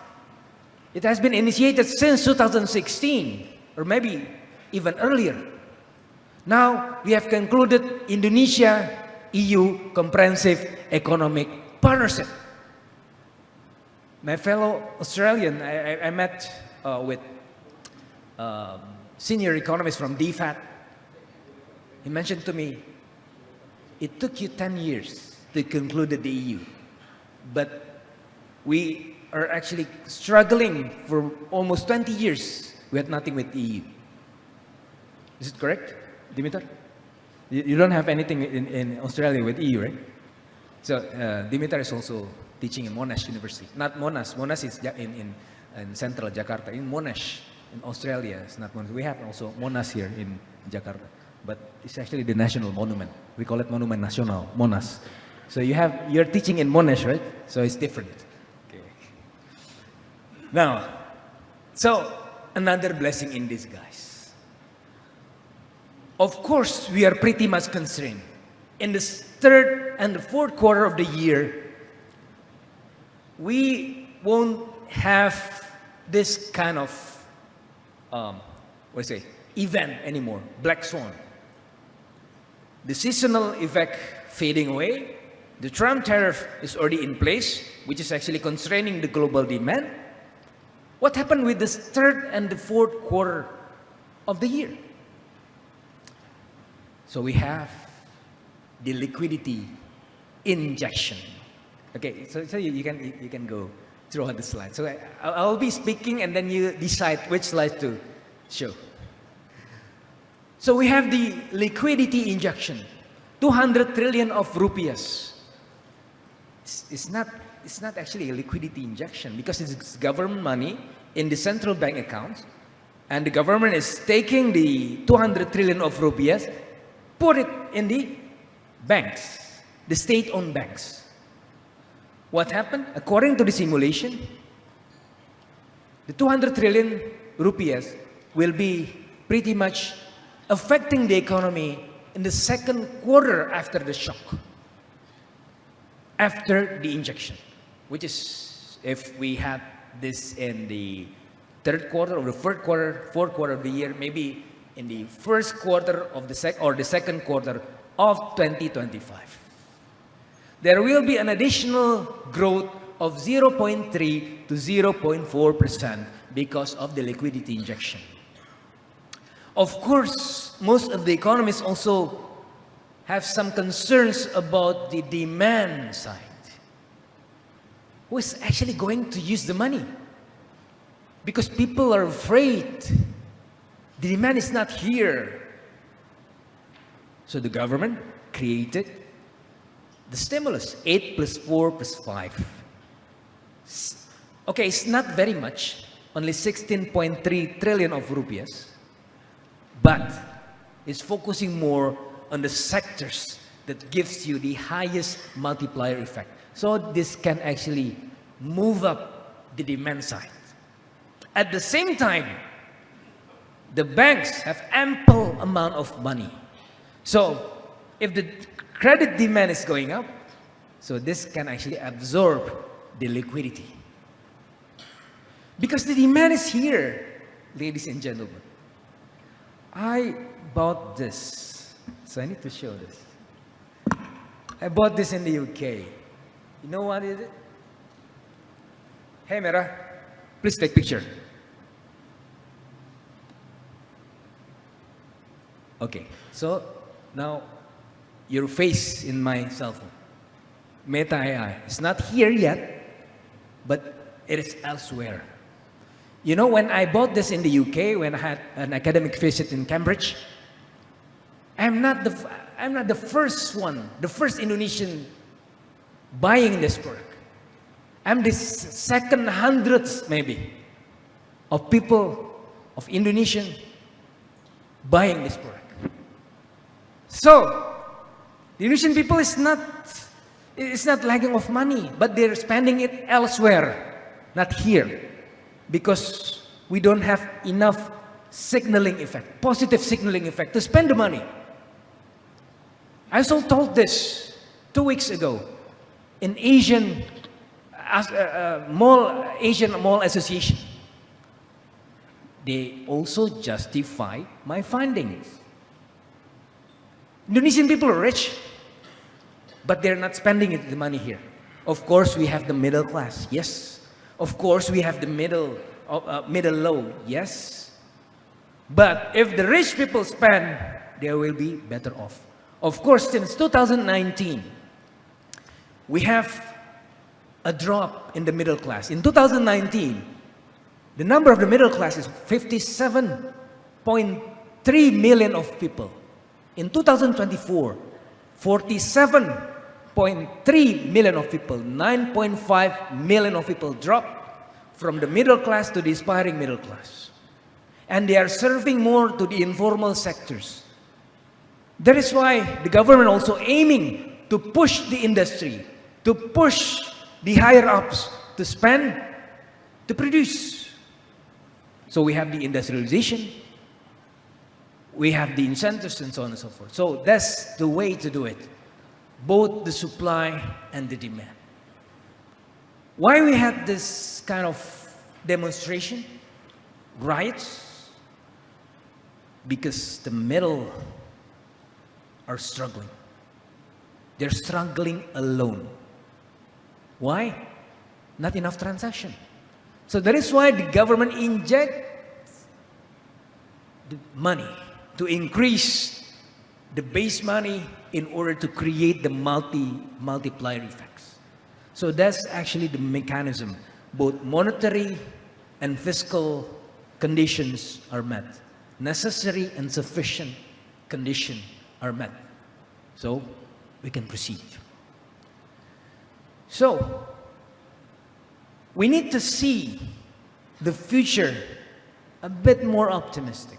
it has been initiated since 2016, or maybe even earlier. Now, we have concluded Indonesia-EU Comprehensive Economic Partnership. My fellow Australian, I met with senior economist from DFAT. He mentioned to me, it took you 10 years to conclude the EU, but we are actually struggling for almost 20 years. We had nothing with the EU. Is it correct, Dimitar? You don't have anything in Australia with EU, right? So Dimitar is also teaching in Monash University. Not Monash. Monash is in central Jakarta. In Monash, in Australia, it's not Monash. We have also Monash here in Jakarta. But it's actually the national monument. We call it Monument Nasional, Monash. So you're teaching in Monash, right? So it's different. Okay. Now, so another blessing in disguise. Of course, we are pretty much constrained. In the third and the fourth quarter of the year, we won't have this kind of, event anymore, black swan. The seasonal effect fading away. The Trump tariff is already in place, which is actually constraining the global demand. What happened with the third and the fourth quarter of the year? So we have the liquidity injection. Okay, so you can go through the slides. So I'll be speaking and then you decide which slide to show. So we have the liquidity injection, 200 trillion of rupiahs. It's not actually a liquidity injection because it's government money in the central bank accounts, and the government is taking the 200 trillion of rupiahs, put it in the banks, the state-owned banks. What happened? According to the simulation, the 200 trillion rupiahs will be pretty much affecting the economy in the second quarter after the shock, after the injection, which is if we had this in the third quarter or the fourth quarter of the year, maybe in the first quarter of the second quarter of 2025. There will be an additional growth of 0.3 to 0.4% because of the liquidity injection. Of course, most of the economists also have some concerns about the demand side. Who is actually going to use the money? Because people are afraid the demand is not here. So the government created the stimulus, 8 plus 4 plus 5. Okay, it's not very much, only 16.3 trillion of rupiahs, but it's focusing more on the sectors that gives you the highest multiplier effect. So this can actually move up the demand side. At the same time, the banks have ample amount of money. So if the credit demand is going up, so this can actually absorb the liquidity. Because the demand is here, ladies and gentlemen. I bought this. So I need to show this. I bought this in the UK. You know what is it? Hey, Mera, please take picture. Okay, so now your face in my cell phone. Meta AI. It's not here yet, but it is elsewhere. You know, when I bought this in the UK, when I had an academic visit in Cambridge, I'm not the first one, the first Indonesian buying this product. I'm the second hundredth, maybe, of people, of Indonesian buying this product. So, the Indonesian people is not lacking of money, but they're spending it elsewhere, not here, because we don't have enough signaling effect, positive signaling effect to spend the money. I also told this 2 weeks ago in Asian Mall Association. They also justify my findings. Indonesian people are rich, but they're not spending the money here. Of course, we have the middle class, yes. Of course, we have the middle low, yes. But if the rich people spend, they will be better off. Of course, since 2019, we have a drop in the middle class. In 2019, the number of the middle class is 57.3 million of people. In 2024, 47.3 million of people, 9.5 million of people dropped from the middle class to the aspiring middle class. And they are serving more to the informal sectors. That is why the government also aiming to push the industry, to push the higher ups to spend, to produce. So we have the industrialization, we have the incentives and so on and so forth. So that's the way to do it, both the supply and the demand. Why we had this kind of demonstration, riots? Because the middle are struggling. They're struggling alone. Why? Not enough transaction. So that is why the government injects the money to increase the base money in order to create the multiplier effects. So that's actually the mechanism. Both monetary and fiscal conditions are met. Necessary and sufficient condition are met. So we can proceed. So we need to see the future a bit more optimistic.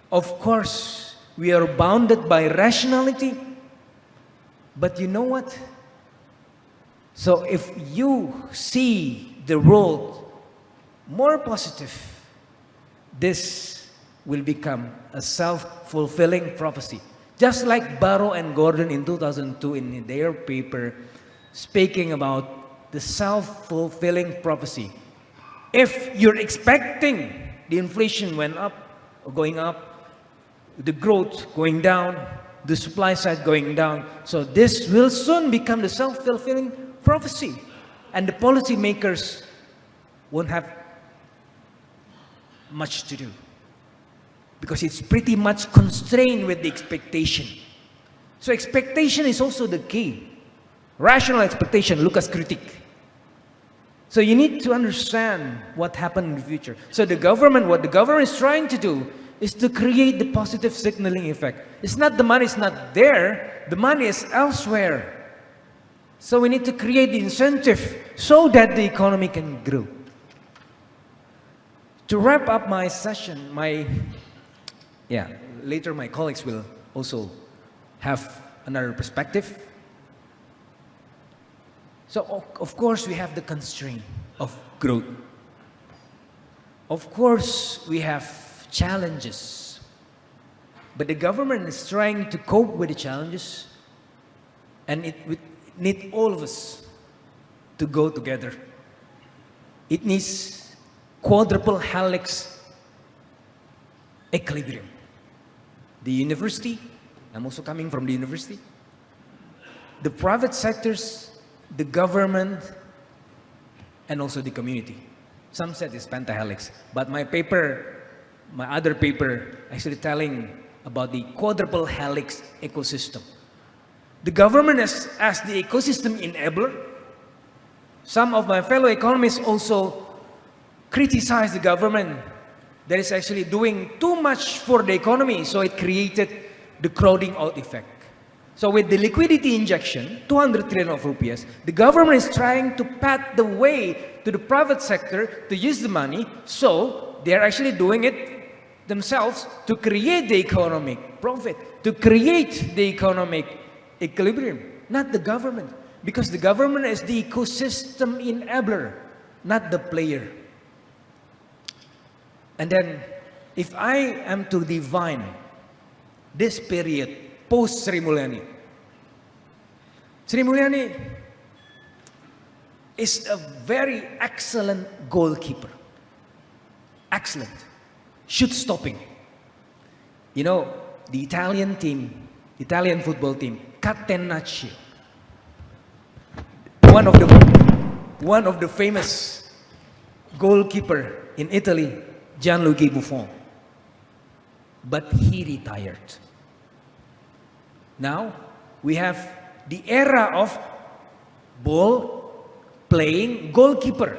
Of course, we are bounded by rationality, but you know what? So if you see the world more positive, this will become a self-fulfilling prophecy. Just like Barrow and Gordon in 2002 in their paper speaking about the self-fulfilling prophecy. If you're expecting the inflation went up or going up, the growth going down, the supply side going down, so this will soon become the self-fulfilling prophecy. And the policymakers won't have much to do, because it's pretty much constrained with the expectation. So expectation is also the key. Rational expectation, Lucas critique. So you need to understand what happened in the future. So what the government is trying to do is to create the positive signaling effect. It's not the money is not there, the money is elsewhere. So we need to create the incentive so that the economy can grow. To wrap up my session, later my colleagues will also have another perspective. So of course we have the constraint of growth. Of course we have challenges. But the government is trying to cope with the challenges, and it needs all of us to go together. It needs quadruple helix equilibrium. The university, I'm also coming from the university, the private sectors, the government, and also the community. Some said it's pentahelix, but my other paper, actually telling about the quadruple helix ecosystem. The government as the ecosystem enabler. Some of my fellow economists also criticize the government that is actually doing too much for the economy, so it created the crowding out effect. So with the liquidity injection, 200 trillion of rupees, the government is trying to pave the way to the private sector to use the money, so they are actually doing it themselves to create the economic profit, to create the economic equilibrium, not the government. Because the government is the ecosystem enabler, not the player. And then, if I am to define this period post Sri Mulyani is a very excellent goalkeeper. Excellent. Shoot stopping. You know, the Italian football team, Catenaccio. One of the famous goalkeeper in Italy, Gianluigi Buffon. But he retired. Now, we have the era of ball-playing goalkeeper.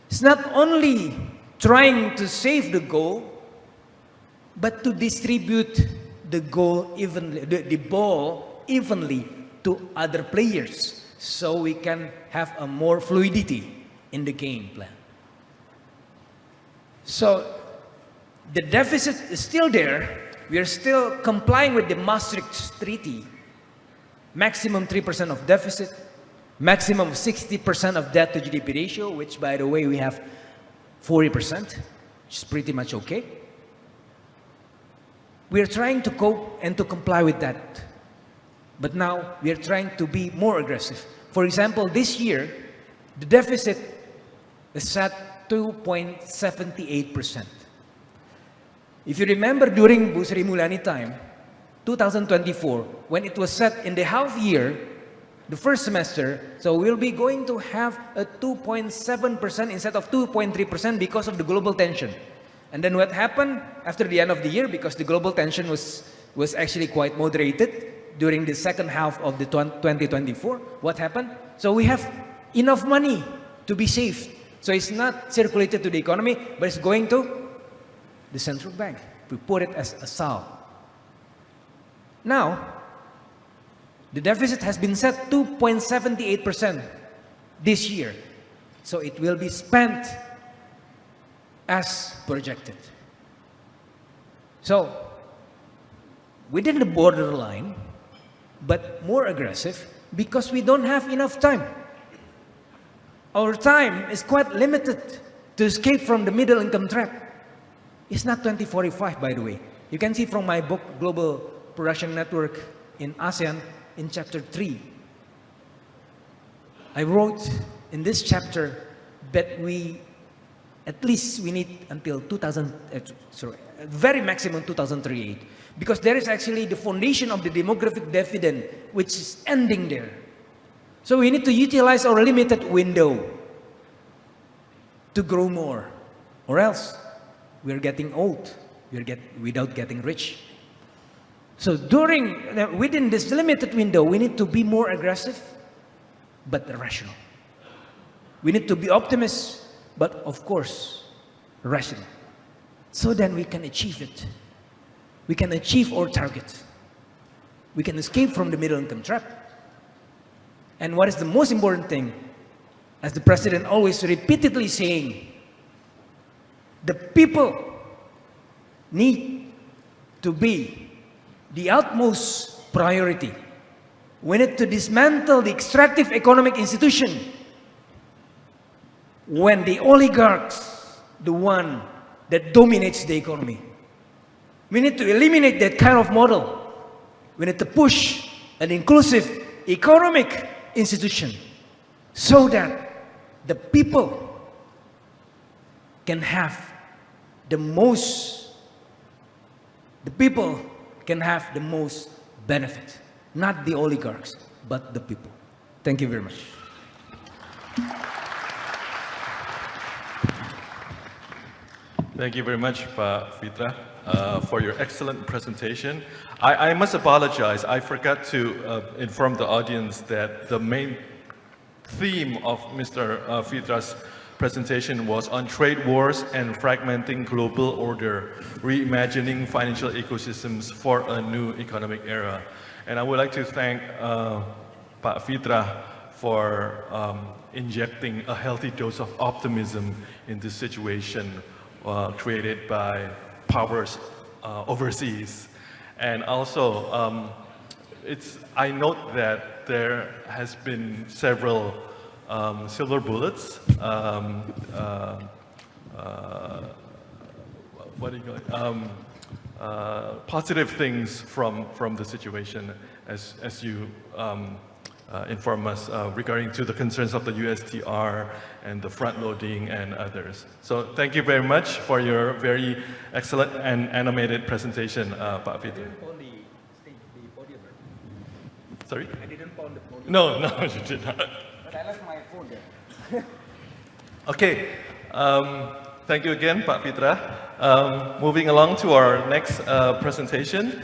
It's not only trying to save the goal, but to distribute the ball evenly to other players, so we can have a more fluidity in the game plan. So, the deficit is still there. We are still complying with the Maastricht Treaty. Maximum 3% of deficit, maximum 60% of debt to GDP ratio, which, by the way, we have 40%, which is pretty much okay. We are trying to cope and to comply with that. But now, we are trying to be more aggressive. For example, this year, the deficit is at 2.78%. If you remember during Bu Sri Mulyani time, 2024, when it was set in the half year, the first semester, so we'll be going to have a 2.7% instead of 2.3% because of the global tension. And then what happened after the end of the year, because the global tension was actually quite moderated during the second half of the 2024, what happened? So we have enough money to be saved. So it's not circulated to the economy, but it's going to the central bank. We put it as a SAL. Now, the deficit has been set 2.78% this year. So it will be spent as projected. So, within the borderline, but more aggressive, because we don't have enough time. Our time is quite limited to escape from the middle income trap. It's not 2045, by the way. You can see from my book, Global Production Network in ASEAN, in chapter 3. I wrote in this chapter that at least we need until very maximum 2038. Because there is actually the foundation of the demographic dividend, which is ending there. So we need to utilize our limited window to grow more, or else we're getting old, without getting rich. So within this limited window, we need to be more aggressive, but rational. We need to be optimists, but of course, rational. So then we can achieve it. We can achieve our target. We can escape from the middle income trap. And what is the most important thing, as the President always repeatedly saying, the people need to be the utmost priority. We need to dismantle the extractive economic institution when the oligarchs, the one that dominates the economy. We need to eliminate that kind of model. We need to push an inclusive economic institution so that the people can have the most benefit. Not the oligarchs, but the people. Thank you very much. Thank you very much, Pak Fitra, for your excellent presentation. I must apologize. I forgot to inform the audience that the main theme of Mr. Fitra's presentation was on trade wars and fragmenting global order, reimagining financial ecosystems for a new economic era. And I would like to thank Pak Fitra for injecting a healthy dose of optimism in this situation created by powers overseas. And also, I note that there has been several silver bullets, positive things from the situation as you inform us regarding to the concerns of the USTR and the front loading and others. So thank you very much for your very excellent and animated presentation, Pak Fitra. Sorry? I didn't pound the podium. No, you did not. But I left my phone there. Okay, thank you again, Pak Fitra. Moving along to our next presentation,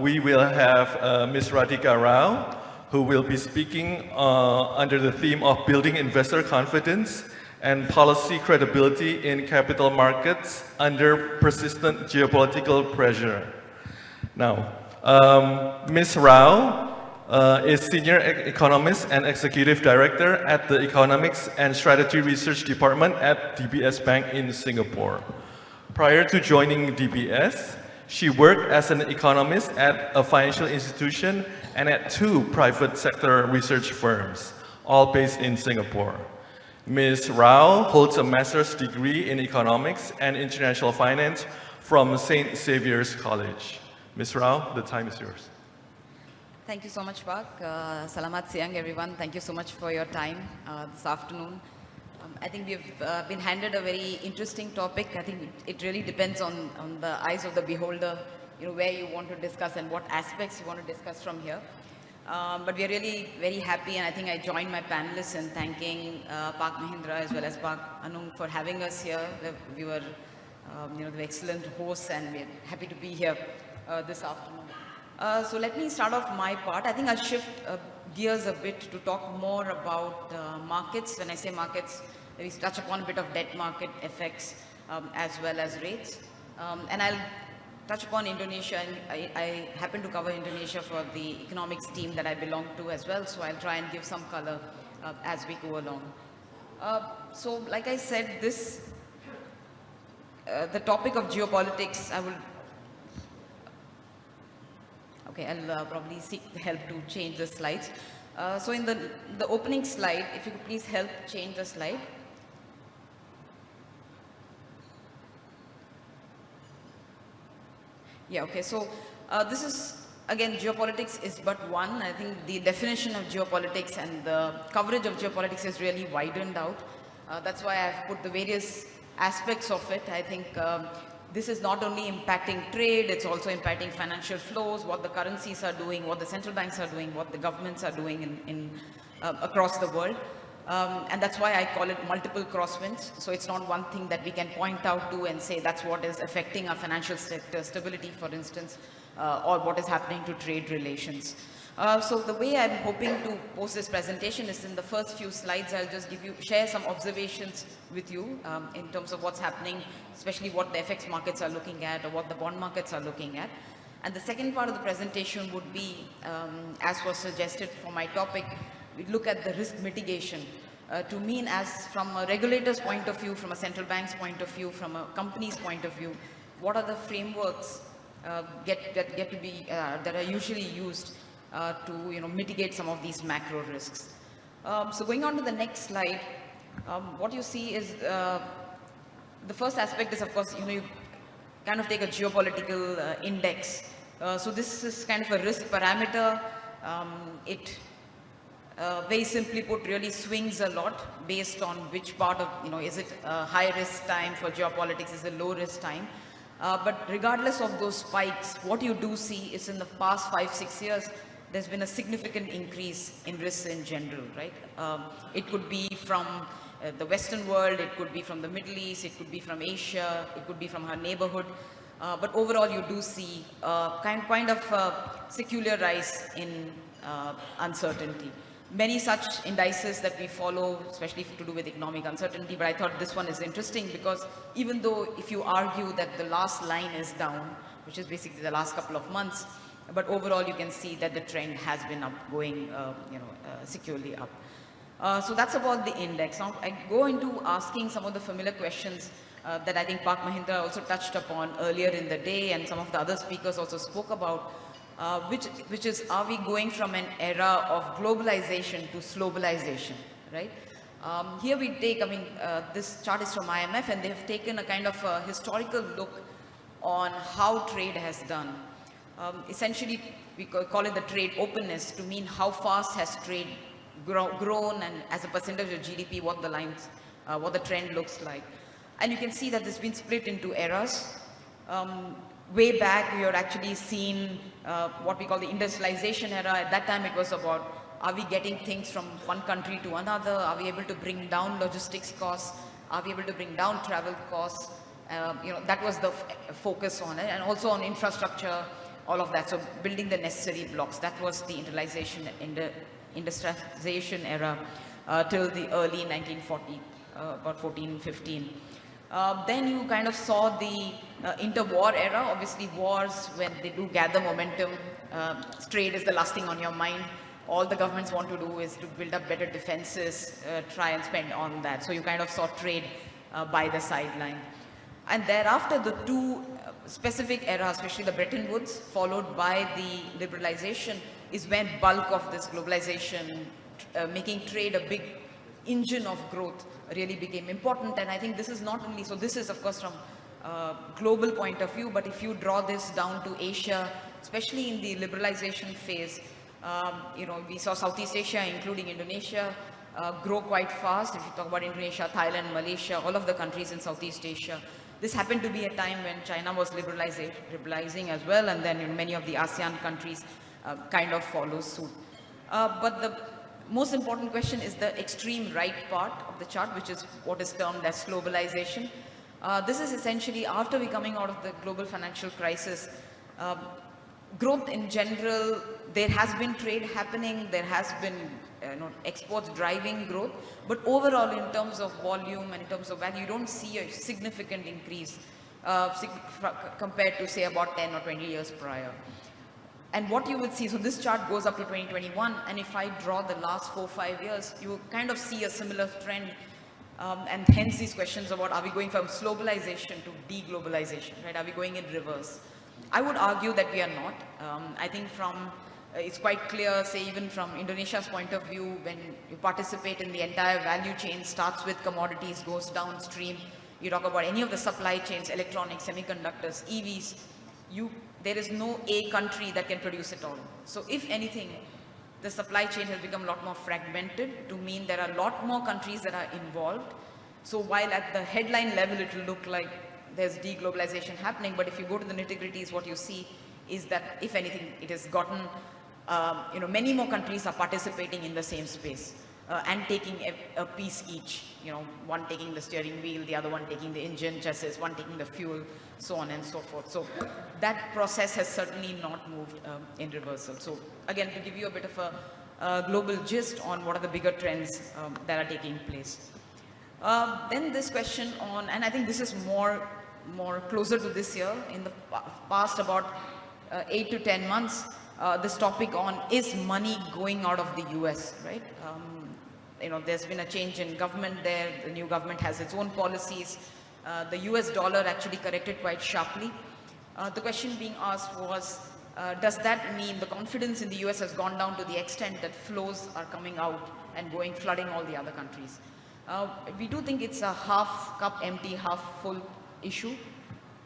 we will have Ms. Radhika Rao, who will be speaking under the theme of building investor confidence and policy credibility in capital markets under persistent geopolitical pressure. Now, Ms. Rao is Senior Economist and Executive Director at the Economics and Strategy Research Department at DBS Bank in Singapore. Prior to joining DBS, she worked as an economist at a financial institution and at 2 private sector research firms, all based in Singapore. Ms. Rao holds a master's degree in economics and international finance from St. Xavier's College. Ms. Rao, the time is yours. Thank you so much, Pak. Salamat siang, everyone. Thank you so much for your time this afternoon. I think we've been handed a very interesting topic. I think it really depends on the eyes of the beholder, where you want to discuss and what aspects you want to discuss from here. But we are really very happy, and I think I join my panelists in thanking Pak Mahindra as well as Pak Anung for having us here. We were, the excellent hosts, and we're happy to be here this afternoon. So let me start off my part. I think I'll shift gears a bit to talk more about markets. When I say markets, we touch upon a bit of debt market effects as well as rates. And I'll touch upon Indonesia, and I happen to cover Indonesia for the economics team that I belong to as well, so I'll try and give some color as we go along. So like I said, the topic of geopolitics, I'll probably seek help to change the slides. So in the opening slide, if you could please help change the slide. Yeah, okay, so this is, again, geopolitics is but one. I think the definition of geopolitics and the coverage of geopolitics is really widened out. That's why I've put the various aspects of it. I think this is not only impacting trade, it's also impacting financial flows, what the currencies are doing, what the central banks are doing, what the governments are doing across the world. And that's why I call it multiple crosswinds. So it's not one thing that we can point out to and say that's what is affecting our financial sector stability, for instance, or what is happening to trade relations. So the way I'm hoping to post this presentation is in the first few slides, I'll just share some observations with you in terms of what's happening, especially what the FX markets are looking at or what the bond markets are looking at. And the second part of the presentation would be, as was suggested for my topic, we look at the risk mitigation to mean as from a regulator's point of view, from a central bank's point of view, from a company's point of view, what are the frameworks that are usually used to mitigate some of these macro risks. So going on to the next slide, what you see is the first aspect is, of course, you kind of take a geopolitical index. So this is kind of a risk parameter. It very simply put really swings a lot based on which part of, is it a high risk time for geopolitics, is it low risk time? But regardless of those spikes, what you do see is in the past 5-6 years, there's been a significant increase in risks in general, right? It could be from, the Western world, it could be from the Middle East, it could be from Asia, it could be from her neighborhood. But overall, you do see kind of secular rise in uncertainty. Many such indices that we follow, especially to do with economic uncertainty, but I thought this one is interesting because even though if you argue that the last line is down, which is basically the last couple of months, but overall you can see that the trend has been up, going securely up. So that's about the index. Now I go into asking some of the familiar questions that I think Pak Mahindra also touched upon earlier in the day, and some of the other speakers also spoke about, which is, are we going from an era of globalization to slowbalization, right? Here we take, this chart is from IMF, and they have taken a kind of a historical look on how trade has done. Essentially, we call it the trade openness to mean how fast has trade grown, and as a percentage of GDP, what the lines, what the trend looks like. And you can see that this has been split into eras. Way back, we are actually seeing what we call the industrialization era. At that time, it was about, are we getting things from one country to another? Are we able to bring down logistics costs? Are we able to bring down travel costs? That was the focus on it, and also on infrastructure, all of that. So building the necessary blocks. That was the industrialization era till the early 1940, about 14, 15. Then you kind of saw the interwar era. Obviously, wars, when they do gather momentum, trade is the last thing on your mind. All the governments want to do is to build up better defenses, try and spend on that. So you kind of saw trade by the sideline. And thereafter, the two specific eras, especially the Bretton Woods, followed by the liberalization, is when bulk of this globalization, making trade a big engine of growth, really became important. And I think this is not only, so this is of course from a global point of view, but if you draw this down to Asia, especially in the liberalization phase, we saw Southeast Asia, including Indonesia, grow quite fast. If you talk about Indonesia, Thailand, Malaysia, all of the countries in Southeast Asia. This happened to be a time when China was liberalizing as well, and then many of the ASEAN countries kind of follow suit. But the most important question is the extreme right part of the chart, which is what is termed as globalization. This is essentially after we coming out of the global financial crisis, growth in general, there has been trade happening, there has been exports driving growth, but overall in terms of volume and in terms of value, you don't see a significant increase compared to say about 10 or 20 years prior. And what you would see, so this chart goes up to 2021, and if I draw the last 4 or 5 years, you kind of see a similar trend, and hence these questions about are we going from globalization to deglobalization, right? Are we going in reverse? I would argue that we are not. I think it's quite clear, say even from Indonesia's point of view, when you participate in the entire value chain, starts with commodities, goes downstream. You talk about any of the supply chains, electronics, semiconductors, EVs, there is no a country that can produce it all. So if anything, the supply chain has become a lot more fragmented, to mean there are a lot more countries that are involved. So while at the headline level it will look like there's deglobalization happening, but if you go to the nitty-gritties, what you see is that if anything, it has gotten, many more countries are participating in the same space and taking a piece each, one taking the steering wheel, the other one taking the engine chassis, one taking the fuel, so on and so forth. So that process has certainly not moved in reversal. So again, to give you a bit of a global gist on what are the bigger trends that are taking place. Then this question on, and I think this is more closer to this year, in the past about 8 to 10 months, this topic on is money going out of the US, right? There's been a change in government there. The new government has its own policies. The US dollar actually corrected quite sharply. The question being asked was, does that mean the confidence in the US has gone down to the extent that flows are coming out and flooding all the other countries? We do think it's a half cup empty, half full issue.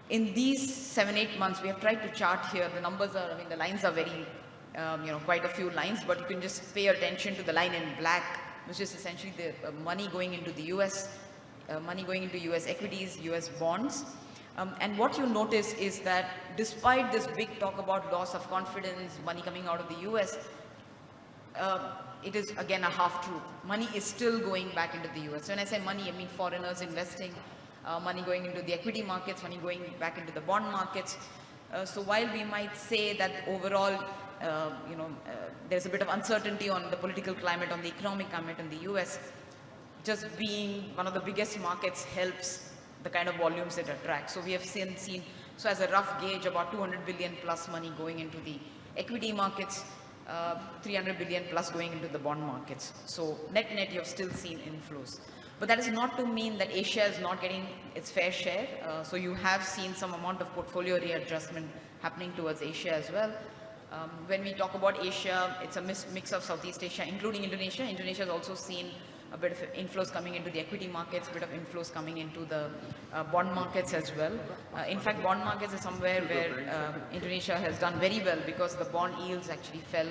In these 7-8 months, we have tried to chart here. The numbers are, the lines are very, quite a few lines, but you can just pay attention to the line in black, which is essentially the money going into the US, money going into US equities, US bonds. And what you notice is that despite this big talk about loss of confidence, money coming out of the US, it is again a half-truth. Money is still going back into the US. When I say money, I mean foreigners investing, money going into the equity markets, money going back into the bond markets. So while we might say that overall, there's a bit of uncertainty on the political climate, on the economic climate in the US, just being one of the biggest markets helps the kind of volumes it attracts. So we have seen, so as a rough gauge, about 200 billion plus money going into the equity markets, 300 billion plus going into the bond markets. So net you have still seen inflows. But that is not to mean that Asia is not getting its fair share. So you have seen some amount of portfolio readjustment happening towards Asia as well. When we talk about Asia, it's a mix of Southeast Asia, including Indonesia. Indonesia has also seen a bit of inflows coming into the equity markets, a bit of inflows coming into the bond markets as well. In fact, bond markets is somewhere where Indonesia has done very well because the bond yields actually fell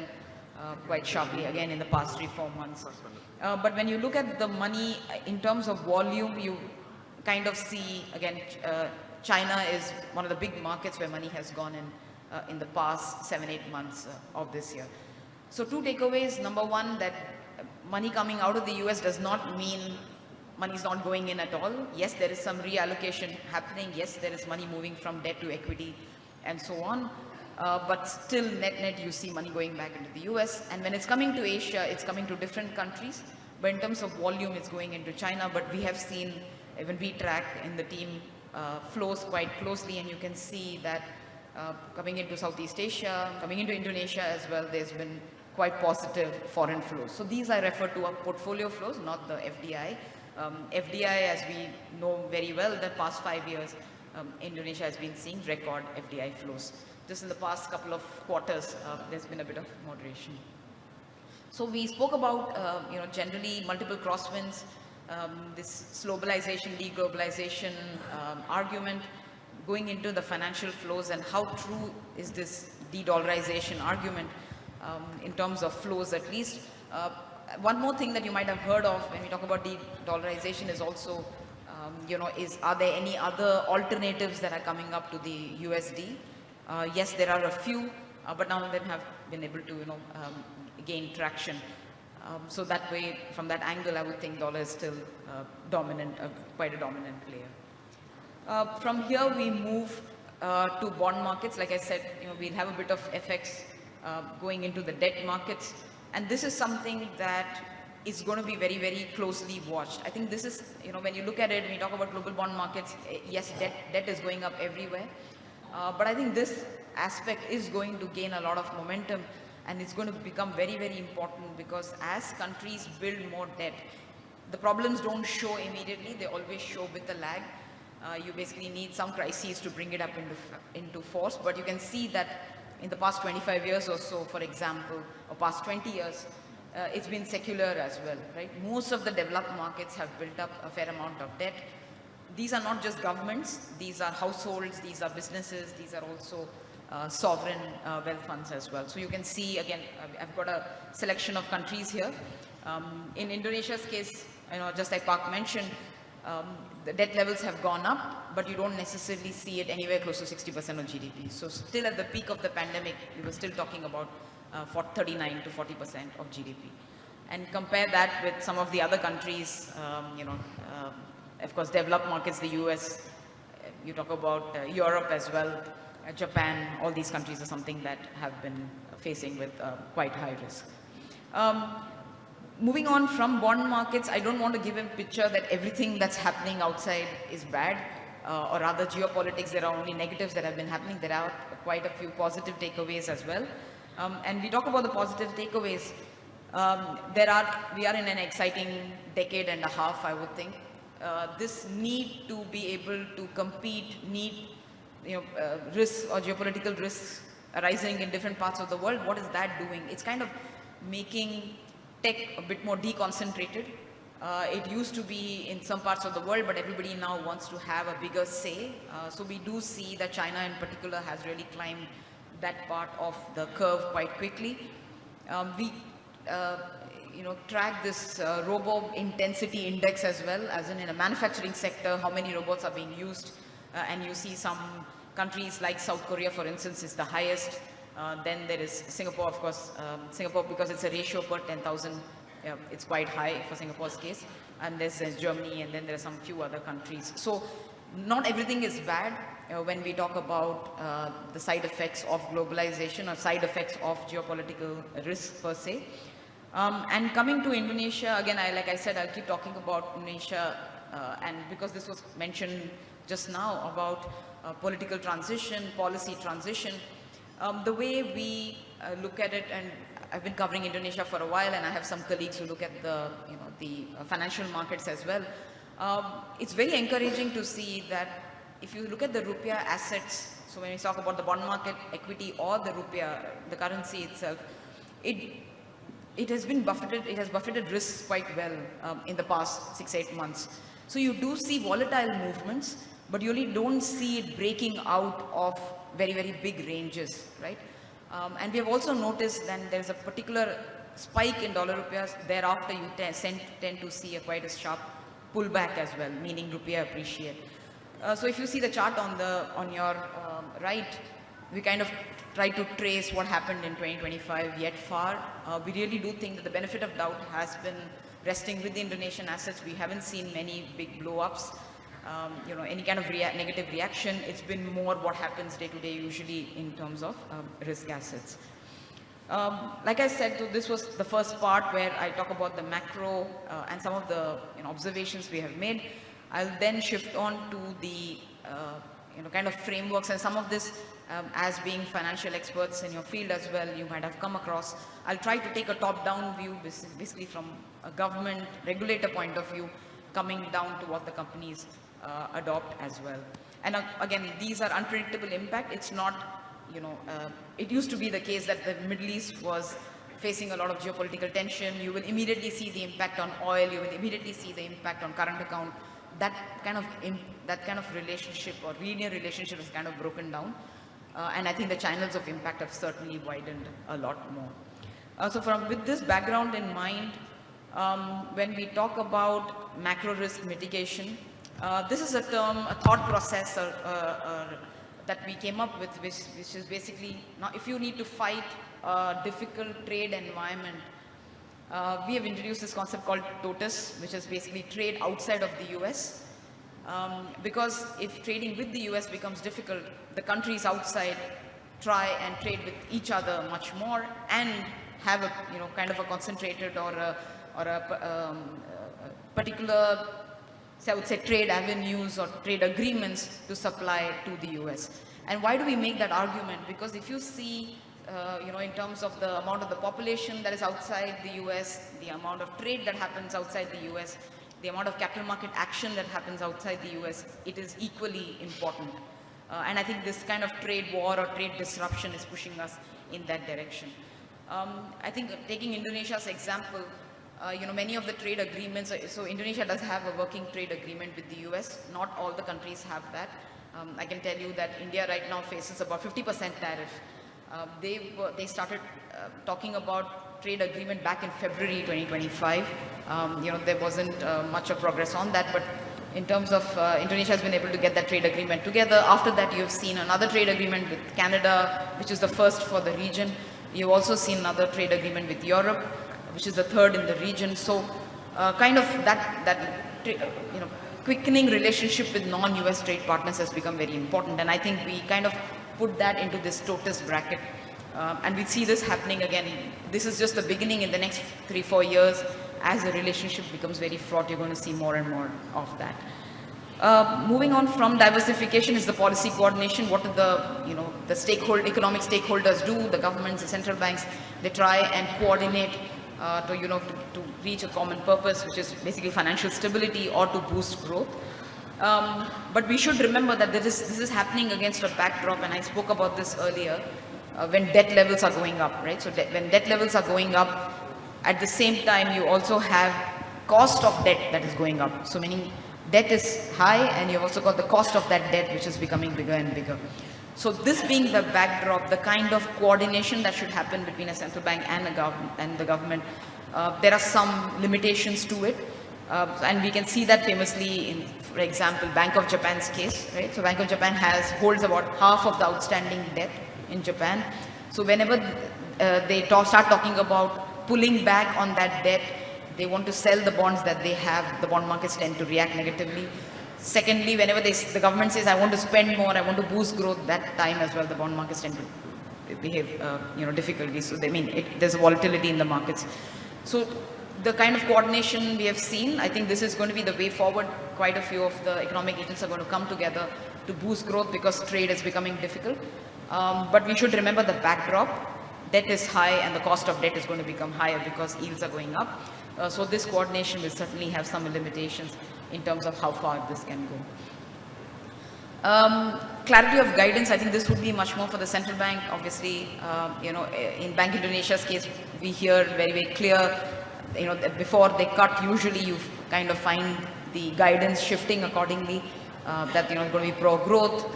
quite sharply again in the past 3-4 months. But when you look at the money in terms of volume, you kind of see, again, China is one of the big markets where money has gone in the past 7-8 months of this year. So 2 takeaways. Number one, that money coming out of the US does not mean money is not going in at all. Yes, there is some reallocation happening. Yes, there is money moving from debt to equity and so on. But still net you see money going back into the US. And when it's coming to Asia, it's coming to different countries. But in terms of volume, it's going into China. But we have seen, when we track in the team, flows quite closely, and you can see that coming into Southeast Asia, coming into Indonesia as well, there's been quite positive foreign flows. So these I refer to are portfolio flows, not the FDI. FDI, as we know very well, the past 5 years, Indonesia has been seeing record FDI flows. Just in the past couple of quarters, there's been a bit of moderation. So we spoke about, generally multiple crosswinds, this globalization, deglobalization argument, going into the financial flows, and how true is this de-dollarization argument in terms of flows at least. One more thing that you might have heard of when we talk about de-dollarization is also, are there any other alternatives that are coming up to the USD? Yes, there are a few, but none of them have been able to, gain traction. So that way, from that angle, I would think dollar is still dominant, quite a dominant player. From here, we move to bond markets. Like I said, we'll have a bit of FX going into the debt markets. And this is something that is going to be very, very closely watched. I think this is, when you look at it, when you talk about global bond markets, yes, debt is going up everywhere. But I think this aspect is going to gain a lot of momentum, and it's going to become very, very important, because as countries build more debt, the problems don't show immediately, they always show with a lag. You basically need some crises to bring it up into force, but you can see that in the past 25 years or so, for example, or past 20 years, it's been secular as well, right? Most of the developed markets have built up a fair amount of debt. These are not just governments, these are households, these are businesses, these are also sovereign wealth funds as well. So you can see, again, I've got a selection of countries here. In Indonesia's case, just like Park mentioned, the debt levels have gone up, but you don't necessarily see it anywhere close to 60% of GDP. So still at the peak of the pandemic, we were still talking about 39 to 40% of GDP. And compare that with some of the other countries, of course, developed markets, the US, you talk about Europe as well, Japan, all these countries are something that have been facing with quite high risk. Moving on from bond markets, I don't want to give a picture that everything that's happening outside is bad, or rather geopolitics, there are only negatives that have been happening. There are quite a few positive takeaways as well. And we talk about the positive takeaways. We are in an exciting decade and a half, I would think. This need to be able to compete, risks or geopolitical risks arising in different parts of the world, what is that doing? It's kind of making tech a bit more deconcentrated. It used to be in some parts of the world, but everybody now wants to have a bigger say. So we do see that China in particular has really climbed that part of the curve quite quickly. We track this robo intensity index as well, as in a manufacturing sector, how many robots are being used. And you see some countries like South Korea, for instance, is the highest. Then there is Singapore, of course. Singapore, because it's a ratio per 10,000, it's quite high for Singapore's case. And there's Germany, and then there are some few other countries. So not everything is bad when we talk about the side effects of globalization or side effects of geopolitical risk per se. And coming to Indonesia, again, like I said, I'll keep talking about Indonesia, and because this was mentioned just now about political transition, policy transition, the way we look at it, and I've been covering Indonesia for a while, and I have some colleagues who look at the financial markets as well. It's very encouraging to see that if you look at the rupiah assets, so when we talk about the bond market, equity, or the rupiah, the currency itself, it has buffeted risks quite well in the past 6-8 months. So you do see volatile movements, but you really don't see it breaking out of very, very big ranges, right? And we have also noticed that there's a particular spike in dollar rupiahs. Thereafter, you tend to see quite a sharp pullback as well, meaning rupiah appreciate. So if you see the chart on your right, we kind of try to trace what happened in 2025 yet far. We really do think that the benefit of doubt has been resting with the Indonesian assets. We haven't seen many big blow-ups, any kind of negative reaction. It's been more what happens day to day usually in terms of risk assets. Like I said, so this was the first part where I talk about the macro and some of the observations we have made. I'll then shift on to the kind of frameworks, and some of this as being financial experts in your field as well, you might have come across. I'll try to take a top-down view, basically from a government regulator point of view, coming down to what the companies adopt as well. And again, these are unpredictable impact. It's not, it used to be the case that the Middle East was facing a lot of geopolitical tension. You will immediately see the impact on oil. You will immediately see the impact on current account. That kind of relationship or linear relationship is kind of broken down. And I think the channels of impact have certainly widened a lot more. So with this background in mind, when we talk about macro risk mitigation, this is a term, a thought process that we came up with, which is basically, now if you need to fight a difficult trade environment, we have introduced this concept called TOTUS, which is basically trade outside of the US. Because if trading with the US becomes difficult, the countries outside try and trade with each other much more and have a kind of a concentrated or a particular, say, I would say, trade avenues or trade agreements to supply to the US. And why do we make that argument? Because if you see, in terms of the amount of the population that is outside the US, the amount of trade that happens outside the US, the amount of capital market action that happens outside the US, it is equally important. And I think this kind of trade war or trade disruption is pushing us in that direction. I think taking Indonesia's example, many of the trade agreements, so Indonesia does have a working trade agreement with the US. Not all the countries have that. I can tell you that India right now faces about 50% tariff. They started talking about trade agreement back in February 2025. There wasn't much of progress on that, but in terms of Indonesia has been able to get that trade agreement together. After that, you've seen another trade agreement with Canada, which is the first for the region. You've also seen another trade agreement with Europe, which is the third in the region. So kind of that quickening relationship with non-US trade partners has become very important. And I think we kind of put that into this TOTUS bracket. And we see this happening again. This is just the beginning. In the next 3-4 years, as the relationship becomes very fraught, you're going to see more and more of that. Moving on from diversification is the policy coordination. What do the economic stakeholders do? The governments, the central banks, they try and coordinate to reach a common purpose, which is basically financial stability or to boost growth. But we should remember that this is happening against a backdrop, and I spoke about this earlier, when debt levels are going up, right? So when debt levels are going up, at the same time you also have cost of debt that is going up. So meaning debt is high, and you've also got the cost of that debt, which is becoming bigger and bigger. So this being the backdrop, the kind of coordination that should happen between a central bank and the government, there are some limitations to it. And we can see that famously in, for example, Bank of Japan's case, right? So Bank of Japan holds about half of the outstanding debt in Japan. So whenever they start talking about pulling back on that debt, they want to sell the bonds that they have, the bond markets tend to react negatively. Secondly, whenever the government says, I want to spend more, I want to boost growth, that time as well, the bond markets tend to behave difficultly. So there's a volatility in the markets. So the kind of coordination we have seen, I think this is going to be the way forward. Quite a few of the economic agents are going to come together to boost growth because trade is becoming difficult. But we should remember the backdrop. Debt is high and the cost of debt is going to become higher because yields are going up. So this coordination will certainly have some limitations in terms of how far this can go. Clarity of guidance, I think this would be much more for the central bank. Obviously, in Bank Indonesia's case, we hear very, very clear, before they cut, usually you kind of find the guidance shifting accordingly, that, going to be pro-growth,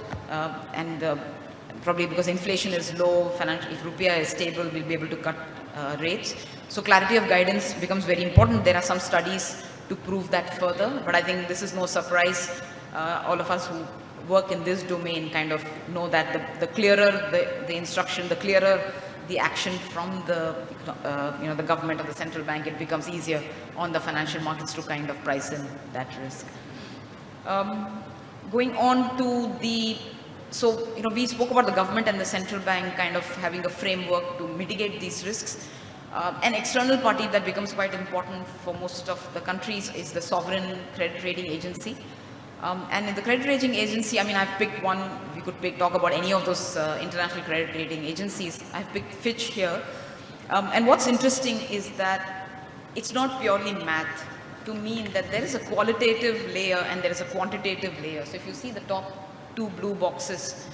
and probably because inflation is low, if rupiah is stable, we'll be able to cut rates. So clarity of guidance becomes very important. There are some studies to prove that further, but I think this is no surprise. All of us who work in this domain kind of know that the clearer the instruction, the clearer the action from the government or the central bank, it becomes easier on the financial markets to kind of price in that risk. Going on to we spoke about the government and the central bank kind of having a framework to mitigate these risks. An external party that becomes quite important for most of the countries is the sovereign credit rating agency. And in the credit rating agency, I've picked one. We could talk about any of those international credit rating agencies. I've picked Fitch here. And what's interesting is that it's not purely math to mean that there is a qualitative layer and there is a quantitative layer. So if you see the top two blue boxes,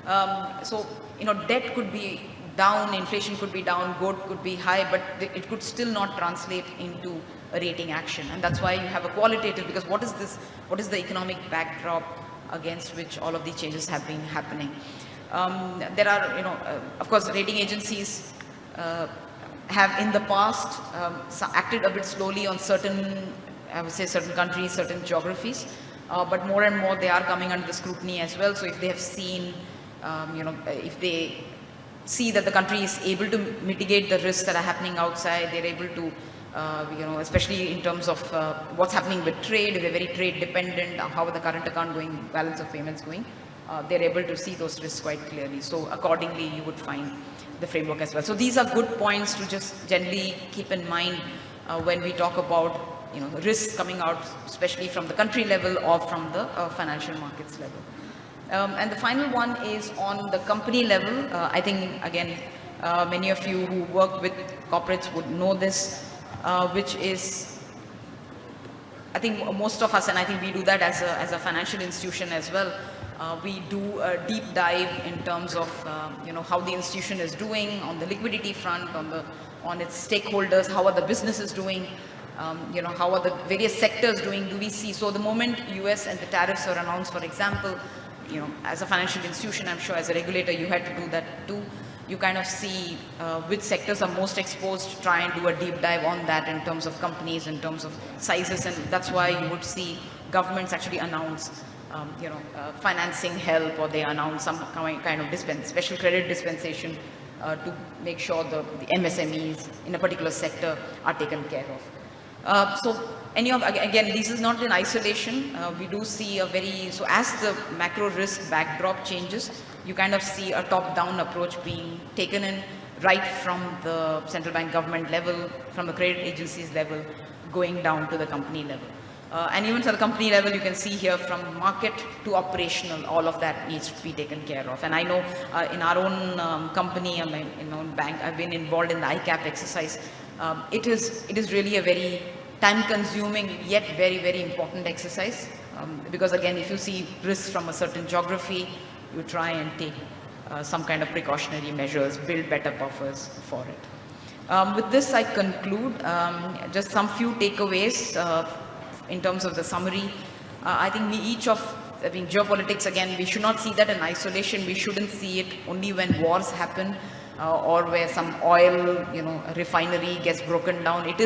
debt could be down, inflation could be down, growth could be high, but it could still not translate into a rating action. And that's why you have a qualitative, because what is this? What is the economic backdrop against which all of these changes have been happening? There are, of course, rating agencies have in the past acted a bit slowly on certain countries, certain geographies, but more and more they are coming under the scrutiny as well. So if they have seen, if they see that the country is able to mitigate the risks that are happening outside, they're able to, especially in terms of what's happening with trade, if they're very trade dependent, how are the current account going, balance of payments going, they're able to see those risks quite clearly. So accordingly, you would find the framework as well. So these are good points to just generally keep in mind when we talk about risks coming out, especially from the country level or from the financial markets level. And the final one is on the company level. I think, again, many of you who work with corporates would know this, which is, I think most of us, and I think we do that as a financial institution as well, we do a deep dive in terms of how the institution is doing on the liquidity front, on its stakeholders, how are the businesses doing, how are the various sectors doing, do we see. So the moment US and the tariffs were announced, for example, as a financial institution, I'm sure as a regulator you had to do that too. You kind of see which sectors are most exposed, try and do a deep dive on that in terms of companies, in terms of sizes, and that's why you would see governments actually announce financing help, or they announce some kind of special credit dispensation to make sure the MSMEs in a particular sector are taken care of. Again, this is not in isolation. We do see as the macro risk backdrop changes, you kind of see a top-down approach being taken in right from the central bank government level, from the credit agencies level, going down to the company level. And even for the company level, you can see here from market to operational, all of that needs to be taken care of. And I know in our own company, in my own bank, I've been involved in the ICAP exercise. It is really a very time-consuming yet very, very important exercise. Because again, if you see risks from a certain geography, you try and take some kind of precautionary measures, build better buffers for it. With this, I conclude. Just some few takeaways in terms of the summary. I think geopolitics, again, we should not see that in isolation. We shouldn't see it only when wars happen or where some oil, refinery gets broken down. It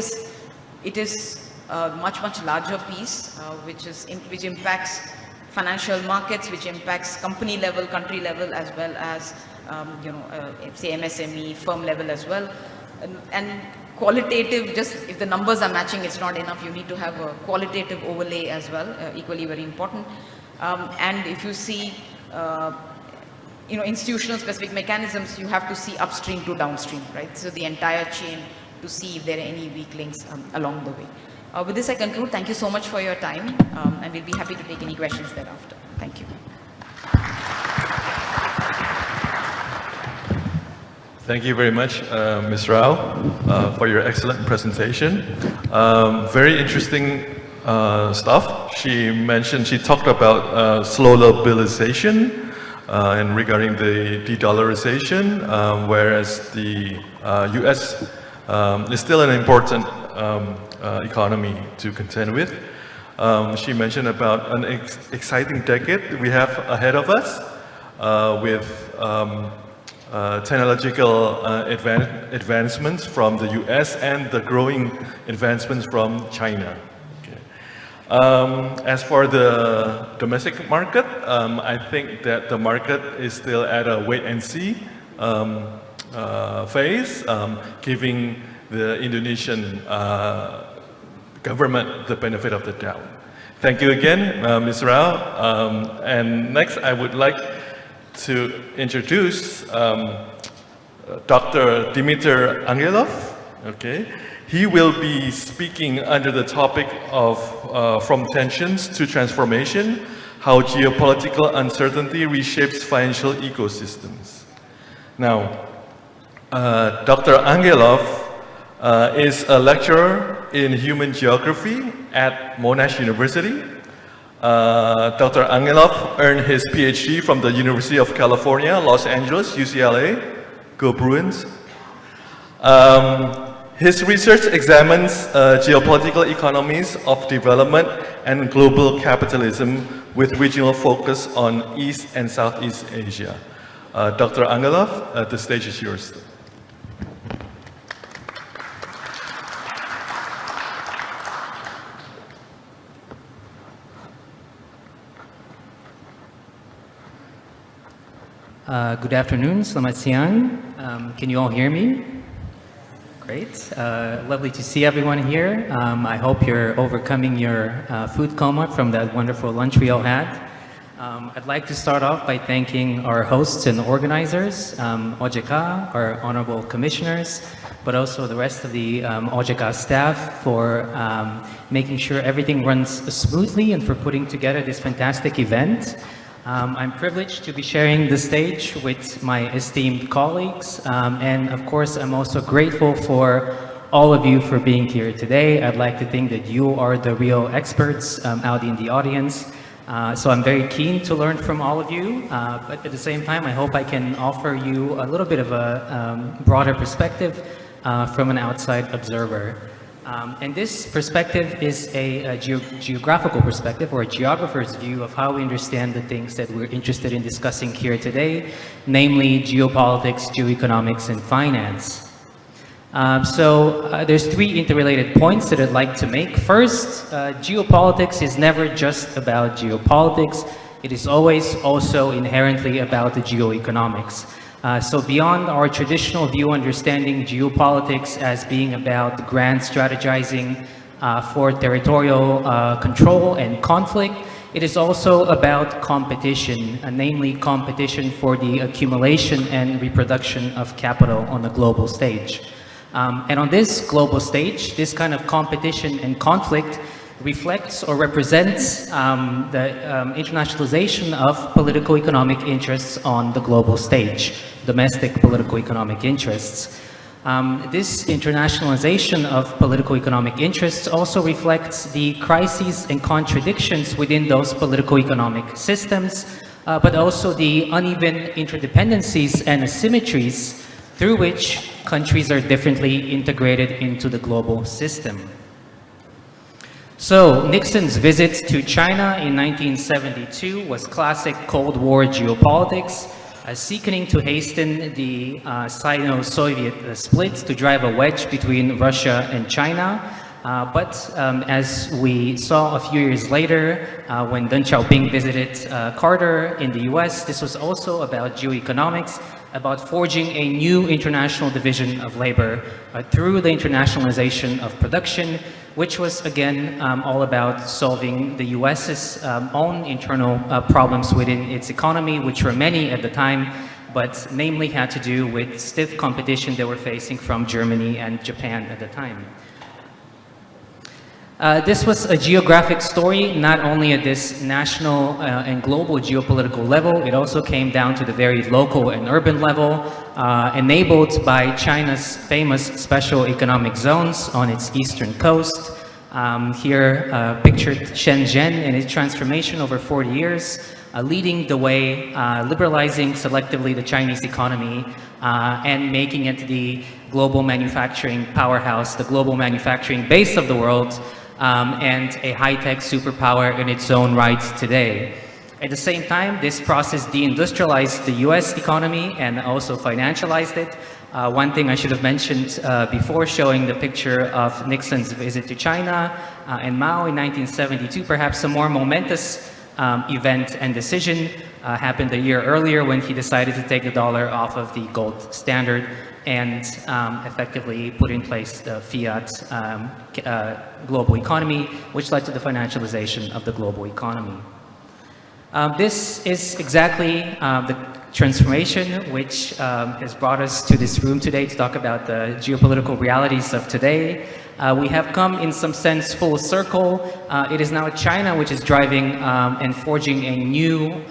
is a much, much larger piece, which impacts financial markets, which impacts company level, country level, as well as say MSME, firm level as well. And qualitative, just if the numbers are matching, it's not enough. You need to have a qualitative overlay as well, equally very important. And if you see, institutional specific mechanisms, you have to see upstream to downstream, right? So the entire chain to see if there are any weak links along the way. With this, I conclude. Thank you so much for your time, and we'll be happy to take any questions thereafter. Thank you. Thank you very much, Ms. Rao, for your excellent presentation. Very interesting stuff. She talked about slow globalization and regarding the de-dollarization, whereas the US is still an important economy to contend with. She mentioned about an exciting decade we have ahead of us with technological advancements from the US and the growing advancements from China. As for the domestic market, I think that the market is still at a wait and see phase, giving the Indonesian government the benefit of the doubt. Thank you again, Ms. Rao. And next, I would like to introduce Dr. Dimitar Angelov. Okay, he will be speaking under the topic of From Tensions to Transformation, How Geopolitical Uncertainty Reshapes Financial Ecosystems. Now, Dr. Angelov is a lecturer in human geography at Monash University. Dr. Angelov earned his PhD from the University of California, Los Angeles, UCLA. Go Bruins. His research examines geopolitical economies of development and global capitalism with regional focus on East and Southeast Asia. Dr. Angelov, the stage is yours. Good afternoon, selamat siang. Can you all hear me? Great. Lovely to see everyone here. I hope you're overcoming your food coma from that wonderful lunch we all had. I'd like to start off by thanking our hosts and organizers, OJK, our honorable commissioners, but also the rest of the OJK staff for making sure everything runs smoothly and for putting together this fantastic event. I'm privileged to be sharing the stage with my esteemed colleagues, and of course I'm also grateful for all of you for being here today. I'd like to think that you are the real experts out in the audience, so I'm very keen to learn from all of you, but at the same time I hope I can offer you a little bit of a broader perspective from an outside observer. And this perspective is a geographical perspective, or a geographer's view of how we understand the things that we're interested in discussing here today, namely geopolitics, geoeconomics, and finance. There's three interrelated points that I'd like to make. First, geopolitics is never just about geopolitics. It is always also inherently about the geoeconomics. So beyond our traditional view understanding geopolitics as being about grand strategizing for territorial control and conflict, it is also about competition, namely competition for the accumulation and reproduction of capital on the global stage. And on this global stage, this kind of competition and conflict reflects or represents the internationalization of political economic interests on the global stage, domestic political economic interests. This internationalization of political economic interests also reflects the crises and contradictions within those political economic systems, but also the uneven interdependencies and asymmetries through which countries are differently integrated into the global system. So Nixon's visit to China in 1972 was classic Cold War geopolitics, seeking to hasten the Sino-Soviet split to drive a wedge between Russia and China. As we saw a few years later, when Deng Xiaoping visited Carter in the US, this was also about geoeconomics, about forging a new international division of labor through the internationalization of production, which was again all about solving the US's own internal problems within its economy, which were many at the time, but namely had to do with stiff competition they were facing from Germany and Japan at the time. This was a geographic story, not only at this national and global geopolitical level, it also came down to the very local and urban level, enabled by China's famous special economic zones on its eastern coast. Here pictured Shenzhen and its transformation over 40 years, leading the way, liberalizing selectively the Chinese economy, and making it the global manufacturing powerhouse, the global manufacturing base of the world, and a high-tech superpower in its own right today. At the same time, this process deindustrialized the US economy and also financialized it. One thing I should have mentioned before, showing the picture of Nixon's visit to China and Mao in 1972, perhaps a more momentous event and decision happened a year earlier when he decided to take the dollar off of the gold standard and effectively put in place the fiat global economy, which led to the financialization of the global economy. This is exactly the transformation which has brought us to this room today to talk about the geopolitical realities of today. We have come in some sense full circle. It is now China which is driving and forging a new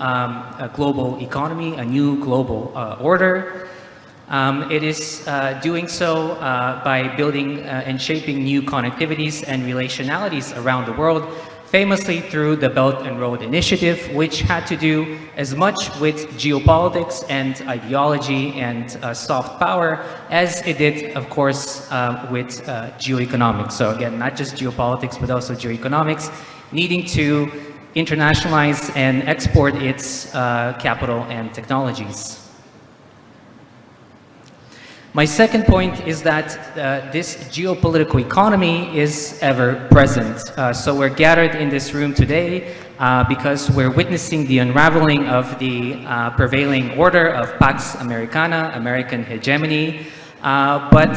global economy, a new global order. It is doing so by building and shaping new connectivities and relationalities around the world, famously through the Belt and Road Initiative, which had to do as much with geopolitics and ideology and soft power as it did, of course, with geoeconomics. So again, not just geopolitics, but also geoeconomics, needing to internationalize and export its capital and technologies. My second point is that this geopolitical economy is ever present. So we're gathered in this room today because we're witnessing the unraveling of the prevailing order of Pax Americana, American hegemony. But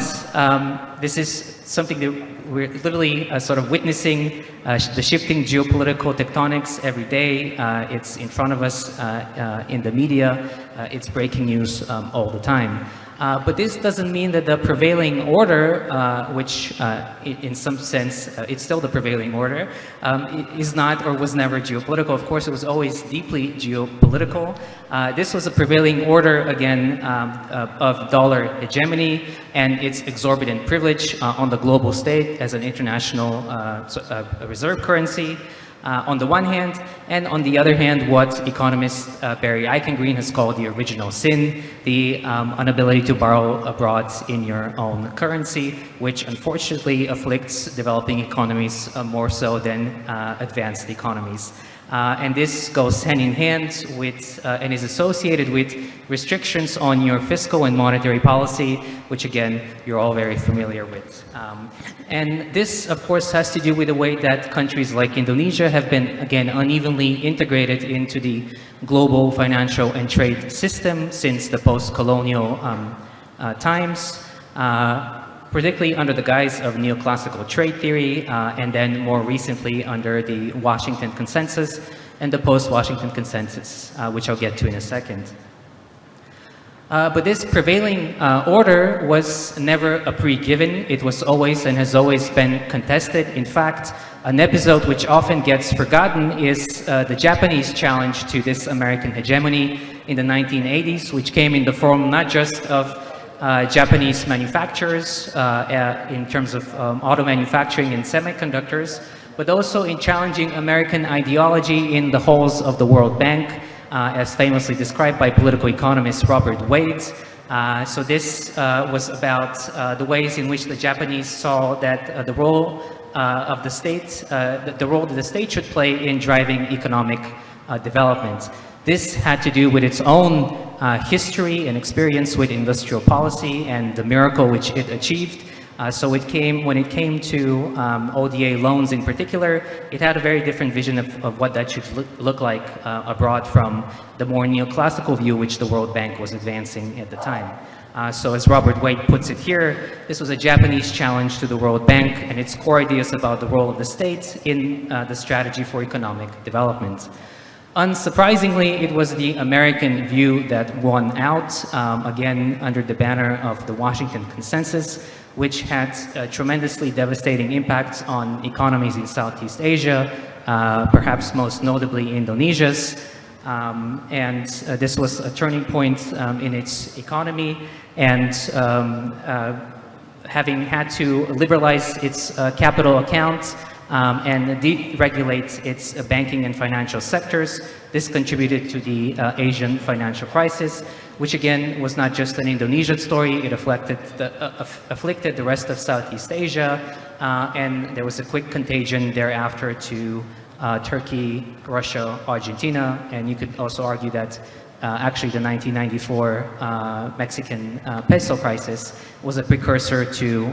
this is something that we're literally sort of witnessing the shifting geopolitical tectonics every day. It's in front of us in the media. It's breaking news all the time. But this doesn't mean that the prevailing order, which in some sense, it's still the prevailing order, is not or was never geopolitical. Of course, it was always deeply geopolitical. This was a prevailing order, again, of dollar hegemony and its exorbitant privilege on the global stage as an international reserve currency. On the one hand, and on the other hand, what economist Barry Eichengreen has called the original sin, the inability to borrow abroad in your own currency, which unfortunately afflicts developing economies more so than advanced economies. And this goes hand in hand with and is associated with restrictions on your fiscal and monetary policy, which again, you're all very familiar with. And this, of course, has to do with the way that countries like Indonesia have been, again, unevenly integrated into the global financial and trade system since the post-colonial times. Particularly under the guise of neoclassical trade theory, and then more recently under the Washington Consensus and the post-Washington Consensus, which I'll get to in a second. But this prevailing order was never a pre-given. It was always and has always been contested. In fact, an episode which often gets forgotten is the Japanese challenge to this American hegemony in the 1980s, which came in the form not just of Japanese manufacturers in terms of auto manufacturing and semiconductors, but also in challenging American ideology in the halls of the World Bank, as famously described by political economist Robert Wade. So this was about the ways in which the Japanese saw that the role of the state, the role that the state should play in driving economic development. This had to do with its own history and experience with industrial policy and the miracle which it achieved So when it came to ODA loans in particular, it had a very different vision of what that should look like abroad from the more neoclassical view which the World Bank was advancing at the time. So as Robert Wade puts it here, this was a Japanese challenge to the World Bank and its core ideas about the role of the state in the strategy for economic development. Unsurprisingly, it was the American view that won out, again under the banner of the Washington Consensus, which had tremendously devastating impacts on economies in Southeast Asia, perhaps most notably Indonesia's. This was a turning point in its economy, and having had to liberalize its capital accounts and deregulate its banking and financial sectors, this contributed to the Asian financial crisis, which again was not just an Indonesian story. It afflicted the rest of Southeast Asia, and there was a quick contagion thereafter to Turkey, Russia, Argentina, and you could also argue that actually the 1994 Mexican peso crisis was a precursor to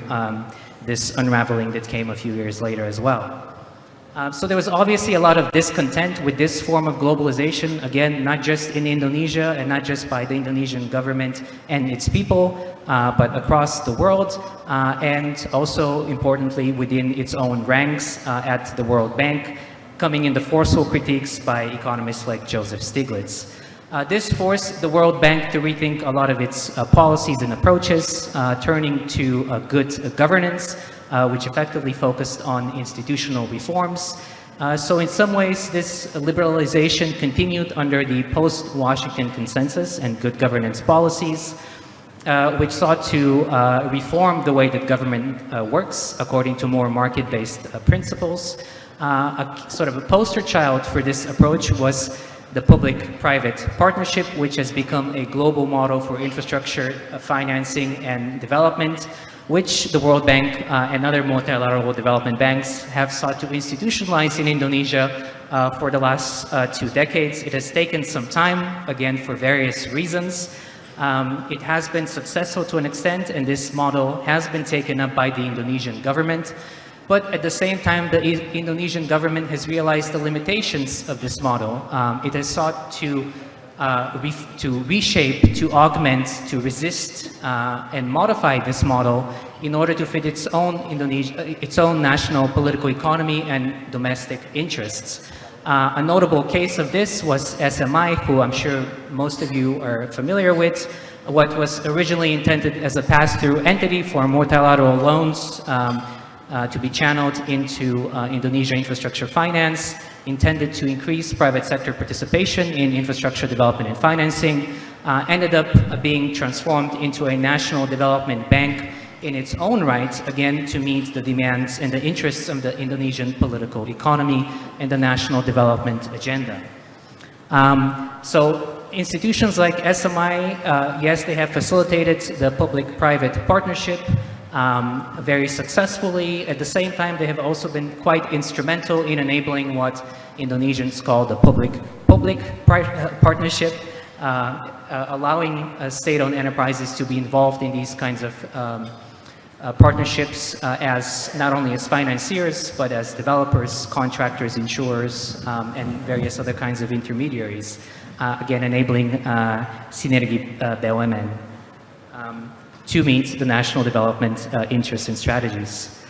this unraveling that came a few years later as well. So there was obviously a lot of discontent with this form of globalization, again, not just in Indonesia and not just by the Indonesian government and its people, but across the world, and also importantly within its own ranks at the World Bank, coming into forceful critiques by economists like Joseph Stiglitz. This forced the World Bank to rethink a lot of its policies and approaches, turning to good governance, which effectively focused on institutional reforms. So in some ways, this liberalization continued under the post-Washington Consensus and good governance policies, which sought to reform the way that government works according to more market-based principles. Sort of a poster child for this approach was the public-private partnership, which has become a global model for infrastructure financing and development, which the World Bank and other multilateral development banks have sought to institutionalize in Indonesia for the last 2 decades. It has taken some time, again, for various reasons. It has been successful to an extent, and this model has been taken up by the Indonesian government. But at the same time, the Indonesian government has realized the limitations of this model. It has sought to reshape, to augment, to resist, and modify this model in order to fit its own national political economy and domestic interests. A notable case of this was SMI, who I'm sure most of you are familiar with. What was originally intended as a pass-through entity for multilateral loans to be channeled into Indonesia infrastructure finance, intended to increase private sector participation in infrastructure development and financing, ended up being transformed into a national development bank in its own right, again, to meet the demands and the interests of the Indonesian political economy and the national development agenda. So institutions like SMI, yes, they have facilitated the public-private partnership very successfly. At the same time, they have also been quite instrumental in enabling what Indonesians call the public-public partnership, allowing state-owned enterprises to be involved in these kinds of partnerships as not only as financiers, but as developers, contractors, insurers, and various other kinds of intermediaries, again enabling Sinergi BUMN to meet the national development interests and strategies.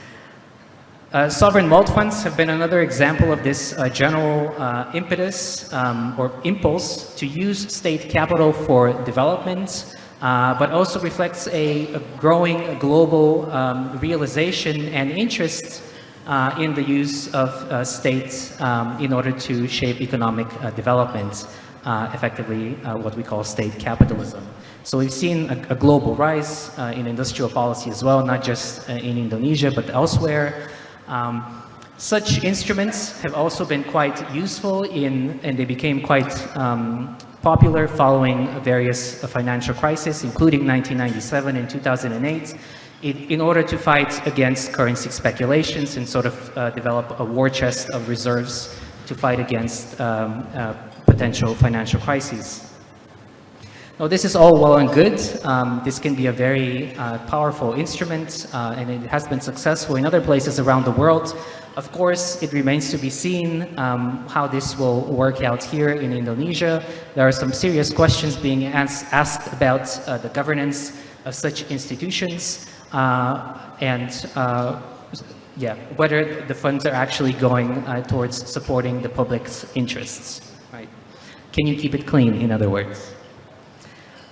Sovereign wealth funds have been another example of this general impetus or impulse to use state capital for development, but also reflects a growing global realization and interest in the use of states in order to shape economic development, effectively what we call state capitalism. So we've seen a global rise in industrial policy as well, not just in Indonesia, but elsewhere. Such instruments have also been quite useful and they became quite popular following various financial crises, including 1997 and 2008, in order to fight against currency speculations and sort of develop a war chest of reserves to fight against potential financial crises. Now, this is all well and good. This can be a very powerful instrument, and it has been successful in other places around the world. Of course, it remains to be seen how this will work out here in Indonesia. There are some serious questions being asked about the governance of such institutions and whether the funds are actually going towards supporting the public's interests. Right? Can you keep it clean, in other words?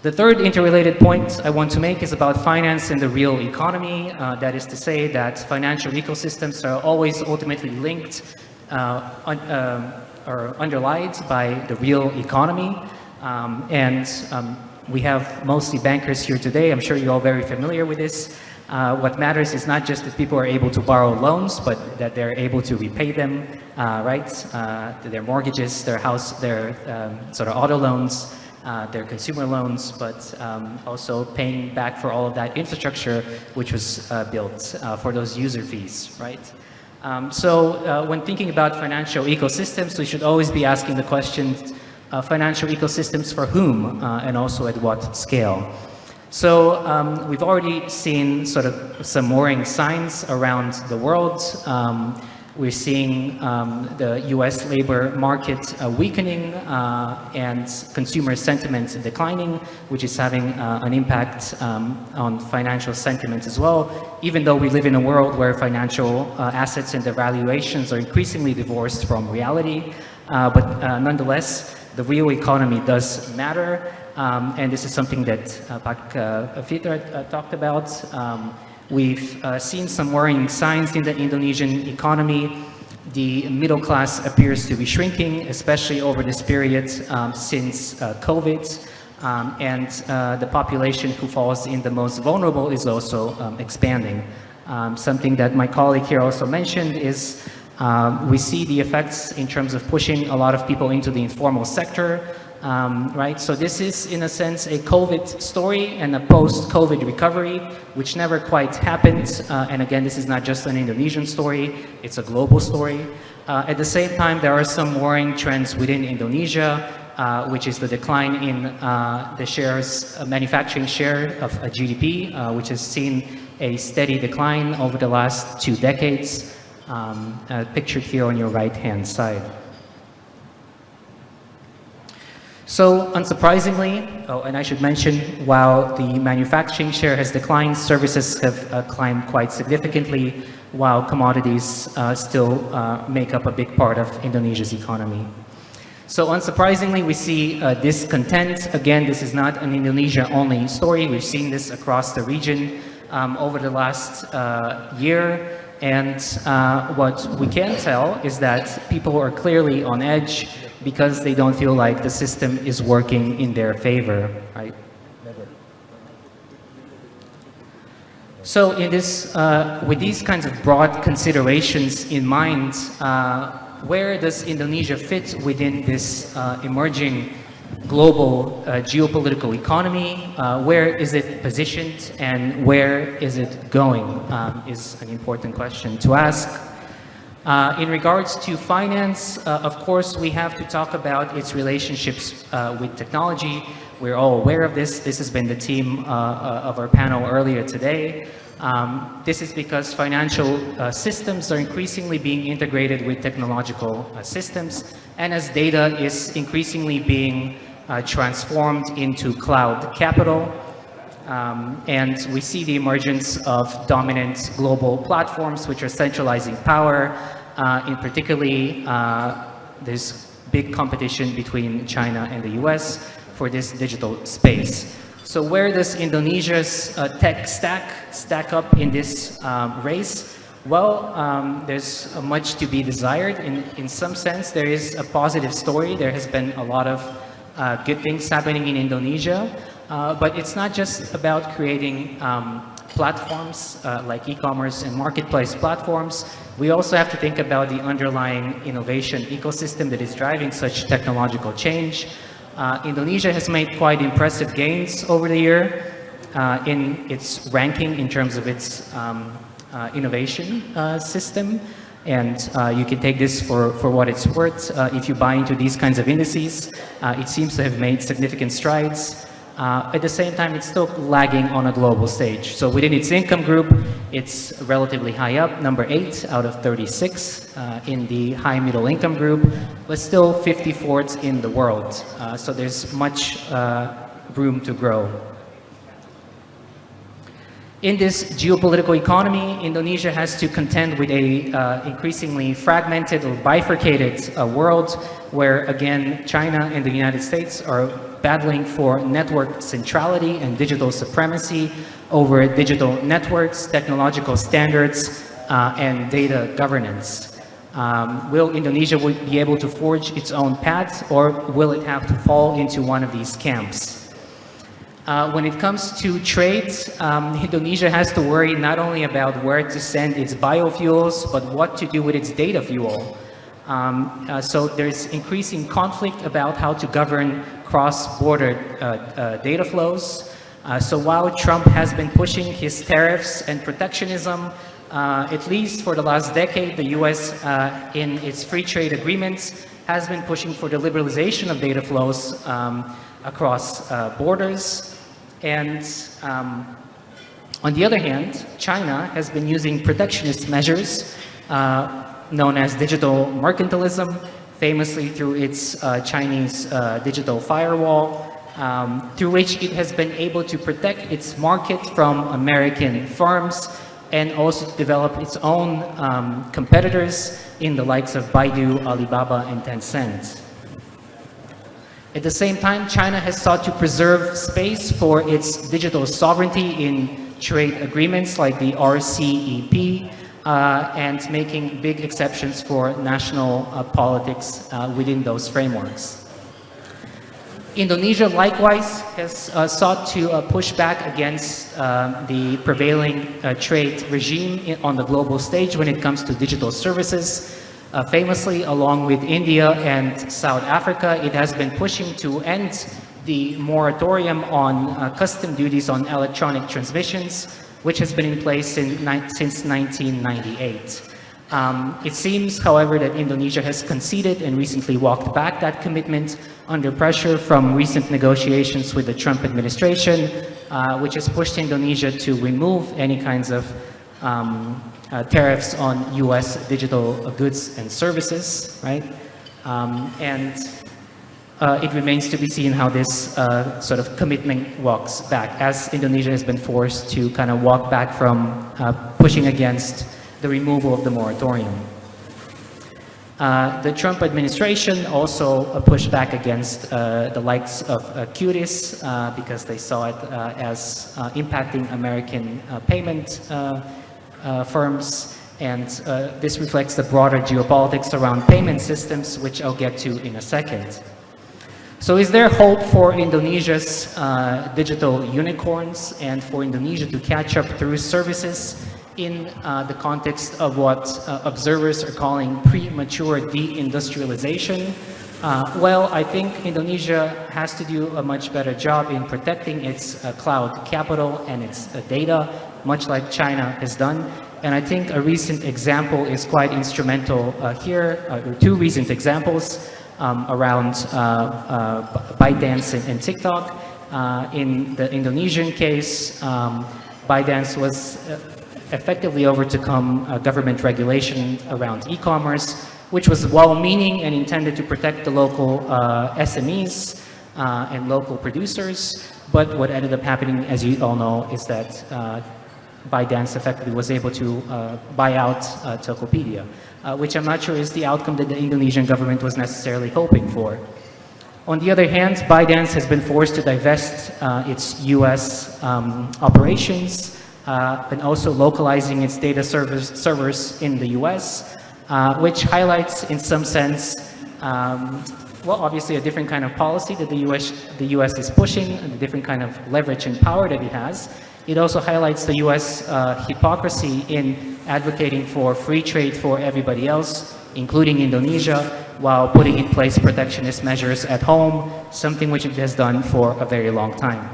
The third interrelated point I want to make is about finance in the real economy. That is to say that financial ecosystems are always ultimately linked or underlined by the real economy. We have mostly bankers here today. I'm sure you're all very familiar with this. What matters is not just that people are able to borrow loans, but that they're able to repay them, right? Their mortgages, their house, their sort of auto loans, their consumer loans, but also paying back for all of that infrastructure which was built for those user fees, right? When thinking about financial ecosystems, we should always be asking the question, financial ecosystems for whom and also at what scale? We've already seen sort of some worrying signs around the world. We're seeing the US labor market weakening and consumer sentiment declining, which is having an impact on financial sentiment as well, even though we live in a world where financial assets and their valuations are increasingly divorced from reality. Nonetheless, the real economy does matter, and this is something that Pak Fitra talked about. We've seen some worrying signs in the Indonesian economy. The middle class appears to be shrinking, especially over this period since COVID. The population who falls in the most vulnerable is also expanding. Something that my colleague here also mentioned is we see the effects in terms of pushing a lot of people into the informal sector. Right, so this is in a sense a COVID story and a post-COVID recovery, which never quite happened. And again, this is not just an Indonesian story, it's a global story. At the same time, there are some worrying trends within Indonesia, which is the decline in the shares, manufacturing share of GDP, which has seen a steady decline over the last 2 decades, pictured here on your right-hand side. So unsurprisingly, and I should mention, while the manufacturing share has declined, services have climbed quite significantly, while commodities still make up a big part of Indonesia's economy. So unsurprisingly, we see discontent. Again, this is not an Indonesia-only story. We've seen this across the region over the last year. And what we can tell is that people are clearly on edge because they don't feel like the system is working in their favor, right? So in this, with these kinds of broad considerations in mind, where does Indonesia fit within this emerging global geopolitical economy? Where is it positioned and where is it going is an important question to ask. In regards to finance, of course, we have to talk about its relationships with technology. We're all aware of this. This has been the theme of our panel earlier today. This is because financial systems are increasingly being integrated with technological systems, and as data is increasingly being transformed into cloud capital. And we see the emergence of dominant global platforms which are centralizing power. In particularly, there's big competition between China and the US for this digital space. So where does Indonesia's tech stack up in this race? Well, there's much to be desired. In some sense, there is a positive story. There has been a lot of good things happening in Indonesia. But it's not just about creating platforms like e-commerce and marketplace platforms. We also have to think about the underlying innovation ecosystem that is driving such technological change. Indonesia has made quite impressive gains over the year in its ranking in terms of its innovation system. And you can take this for what it's worth. If you buy into these kinds of indices, it seems to have made significant strides. At the same time, it's still lagging on a global stage. So within its income group, it's relatively high up, number 8 out of 36 in the high middle income group, but still 54th in the world. So there's much room to grow. In this geopolitical economy, Indonesia has to contend with a increasingly fragmented or bifurcated world where, again, China and the United States are battling for network centrality and digital supremacy over digital networks, technological standards, and data governance. Will Indonesia be able to forge its own path, or will it have to fall into one of these camps? When it comes to trade, Indonesia has to worry not only about where to send its biofuels, but what to do with its data fuel. So there's increasing conflict about how to govern cross-border data flows. So while Trump has been pushing his tariffs and protectionism, at least for the last decade, the US, in its free trade agreements, has been pushing for the liberalization of data flows across borders. And on the other hand, China has been using protectionist measures known as digital mercantilism, famously through its Chinese digital firewall, through which it has been able to protect its market from American firms and also to develop its own competitors in the likes of Baidu, Alibaba, and Tencent. At the same time, China has sought to preserve space for its digital sovereignty in trade agreements like the RCEP, and making big exceptions for national politics within those frameworks. Indonesia likewise has sought to push back against the prevailing trade regime on the global stage when it comes to digital services. Famously, along with India and South Africa, it has been pushing to end the moratorium on custom duties on electronic transmissions, which has been in place since 1998. It seems, however, that Indonesia has conceded and recently walked back that commitment under pressure from recent negotiations with the Trump administration, which has pushed Indonesia to remove any kinds of tariffs on US digital goods and services, right? It remains to be seen how this sort of commitment walks back, as Indonesia has been forced to kind of walk back from pushing against the removal of the moratorium. The Trump administration also pushed back against the likes of QTIS because they saw it as impacting American payment firms, and this reflects the broader geopolitics around payment systems, which I'll get to in a second. So is there hope for Indonesia's digital unicorns and for Indonesia to catch up through services in the context of what observers are calling premature deindustrialization? Well, I think Indonesia has to do a much better job in protecting its cloud capital and its data, much like China has done. And I think a recent example is quite instrumental here, or two recent examples around ByteDance and TikTok. In the Indonesian case, ByteDance was effectively overcome government regulation around e-commerce, which was well-meaning and intended to protect the local SMEs and local producers. But what ended up happening, as you all know, is that ByteDance effectively was able to buy out Tokopedia, which I'm not sure is the outcome that the Indonesian government was necessarily hoping for. On the other hand, ByteDance has been forced to divest its US operations and also localizing its data servers in the US, which highlights in some sense, well, obviously a different kind of policy that the US is pushing, and a different kind of leverage and power that it has. It also highlights the US hypocrisy in advocating for free trade for everybody else, including Indonesia, while putting in place protectionist measures at home, something which it has done for a very long time.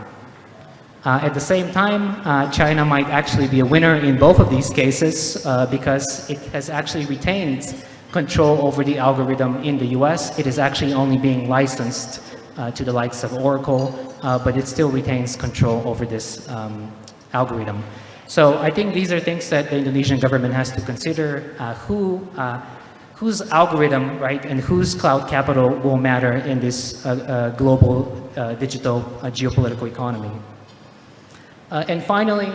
At the same time, China might actually be a winner in both of these cases because it has actually retained control over the algorithm in the US. It is actually only being licensed to the likes of Oracle, but it still retains control over this algorithm. So I think these are things that the Indonesian government has to consider, whose algorithm, right, and whose cloud capital will matter in this global digital geopolitical economy. And finally,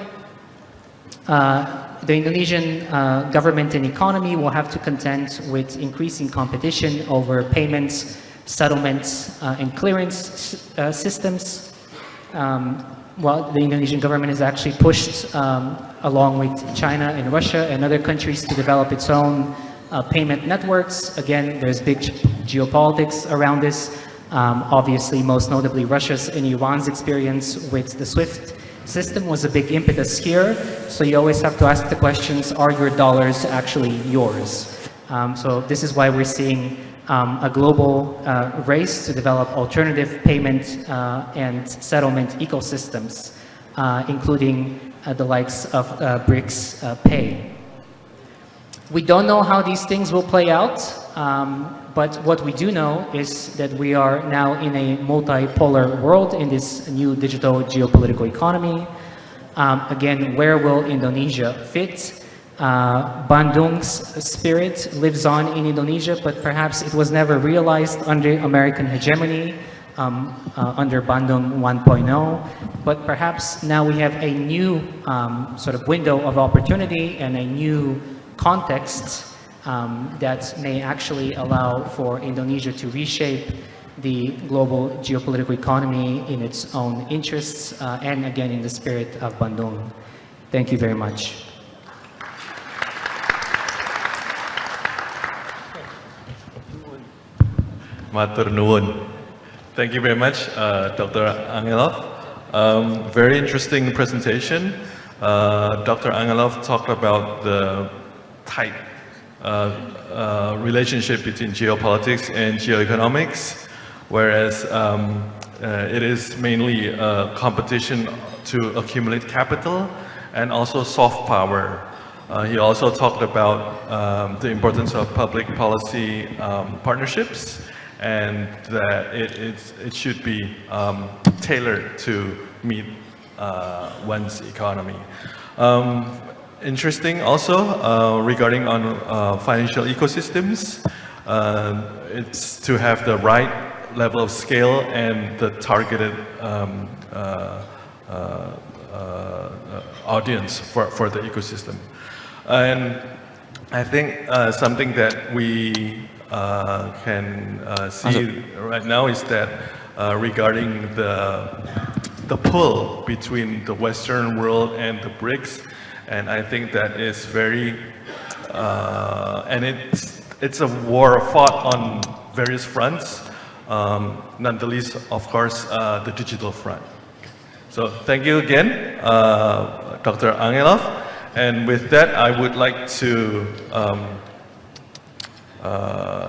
the Indonesian government and economy will have to contend with increasing competition over payments, settlements, and clearance systems. Well, the Indonesian government has actually pushed, along with China and Russia and other countries, to develop its own payment networks. Again, there's big geopolitics around this. Obviously, most notably, Russia's and Iran's experience with the SWIFT system was a big impetus here. So you always have to ask the questions, are your dollars actually yours? So this is why we're seeing a global race to develop alternative payment and settlement ecosystems, including the likes of BRICS Pay. We don't know how these things will play out, but what we do know is that we are now in a multipolar world in this new digital geopolitical economy. Again, where will Indonesia fit? Bandung's spirit lives on in Indonesia, but perhaps it was never realized under American hegemony, under Bandung 1.0. But perhaps now we have a new sort of window of opportunity and a new context that may actually allow for Indonesia to reshape the global geopolitical economy in its own interests and again in the spirit of Bandung. Thank you very much. Matur nuwun. Thank you very much, Dr. Angelov. Very interesting presentation. Dr. Angelov talked about the tight relationship between geopolitics and geoeconomics, whereas it is mainly a competition to accumulate capital and also soft power. He also talked about the importance of public policy partnerships, and that it should be tailored to meet one's economy. Interesting also regarding on financial ecosystems, it's to have the right level of scale and the targeted audience for the ecosystem. And I think something that we can see right now is that regarding the pull between the Western world and the BRICS, and I think that is very, and it's a war fought on various fronts, not the least, of course, the digital front. So thank you again, Dr. Angelov. And with that, I would like to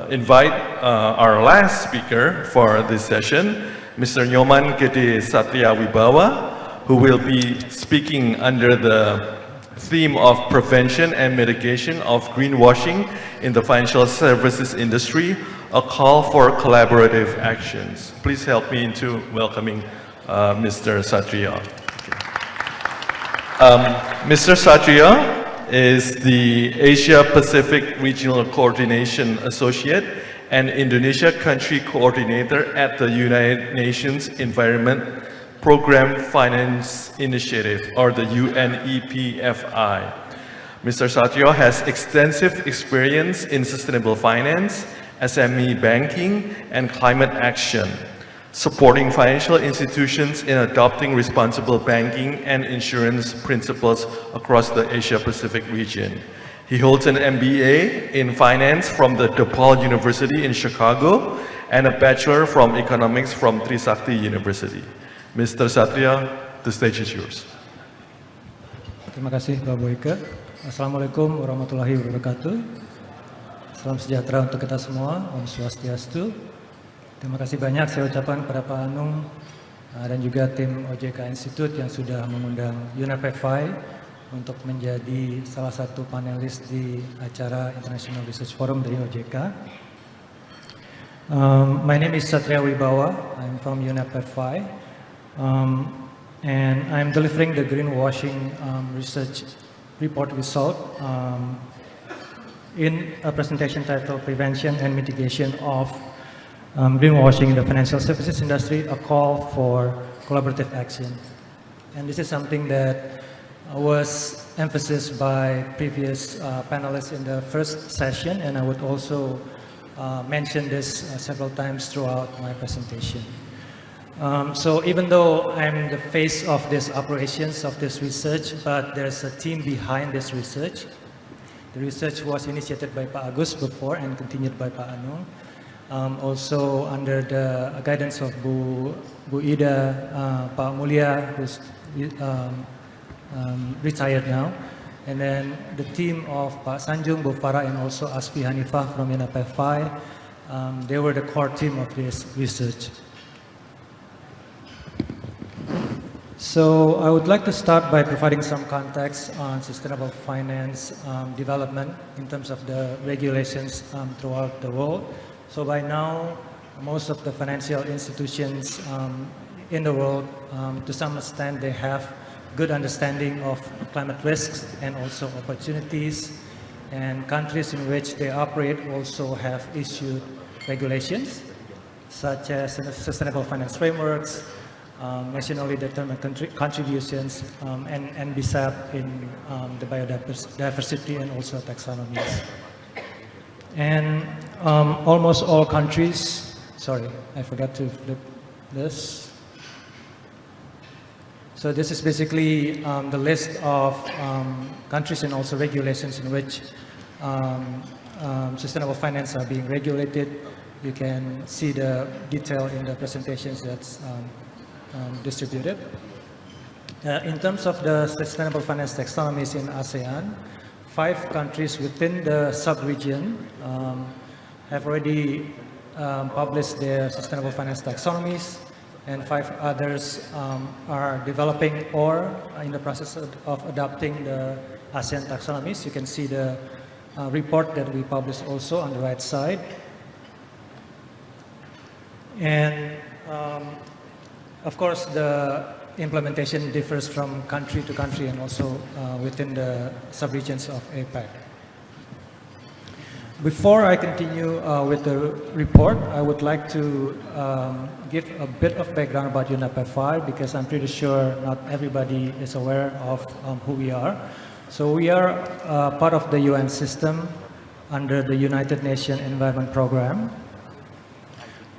invite our last speaker for this session, Mr. Nyoman Gede Satria Wibawa, who will be speaking under the theme of prevention and mitigation of greenwashing in the financial services industry, a call for collaborative actions. Please help me into welcoming Mr. Satria. Mr. Satria is the Asia Pacific Regional Coordination Associate and Indonesia Country Coordinator at the United Nations Environment Program Finance Initiative, or the UNEPFI. Mr. Satria has extensive experience in sustainable finance, SME banking, and climate action, supporting financial institutions in adopting responsible banking and insurance principles across the Asia-Pacific region. He holds an MBA in finance from the DePaul University in Chicago and a bachelor from economics from Trisakti University. Mr. Satria, the stage is yours. Terima kasih, Pak Boyke. Assalamualaikum warahmatullahi wabarakatuh. Salam sejahtera untuk kita semua. Om Swastiastu. Terima kasih banyak saya ucapkan kepada Pak Anung dan juga tim OJK Institute yang sudah mengundang UNEPFI untuk menjadi salah satu panelis di acara International Research Forum dari OJK. My name is Satria Wibawa. I'm from UNEP-FI. And I'm delivering the greenwashing research report result in a presentation titled Prevention and Mitigation of Greenwashing in the Financial Services Industry, a call for collaborative action. And this is something that was emphasized by previous panelists in the first session, and I would also mention this several times throughout my presentation. So even though I'm the face of these operations of this research, but there's a team behind this research. The research was initiated by Pak Agus before and continued by Pak Anung. Also under the guidance of Bu Ida, Pak Mulia, who's retired now. And then the team of Pak Sanjung, Bu Farah, and also Asfi Hanifah from UNEP-FI, they were the core team of this research. So I would like to start by providing some context on sustainable finance development in terms of the regulations throughout the world. So by now, most of the financial institutions in the world, to some extent, they have good understanding of climate risks and also opportunities. And countries in which they operate also have issued regulations, such as sustainable finance frameworks, nationally determined contributions, and BSAP in the biodiversity and also taxonomies. And almost all countries, sorry, I forgot to flip this. So this is basically the list of countries and also regulations in which sustainable finance are being regulated. You can see the detail in the presentations that's distributed. In terms of the sustainable finance taxonomies in ASEAN, 5 countries within the sub-region have already published their sustainable finance taxonomies, and 5 others are developing or in the process of adopting the ASEAN taxonomies. You can see the report that we published also on the right side. And of course, the implementation differs from country to country and also within the subregions of APAC. Before I continue with the report, I would like to give a bit of background about UNEP-FI because I'm pretty sure not everybody is aware of who we are. So we are part of the UN system under the United Nations Environment Programme.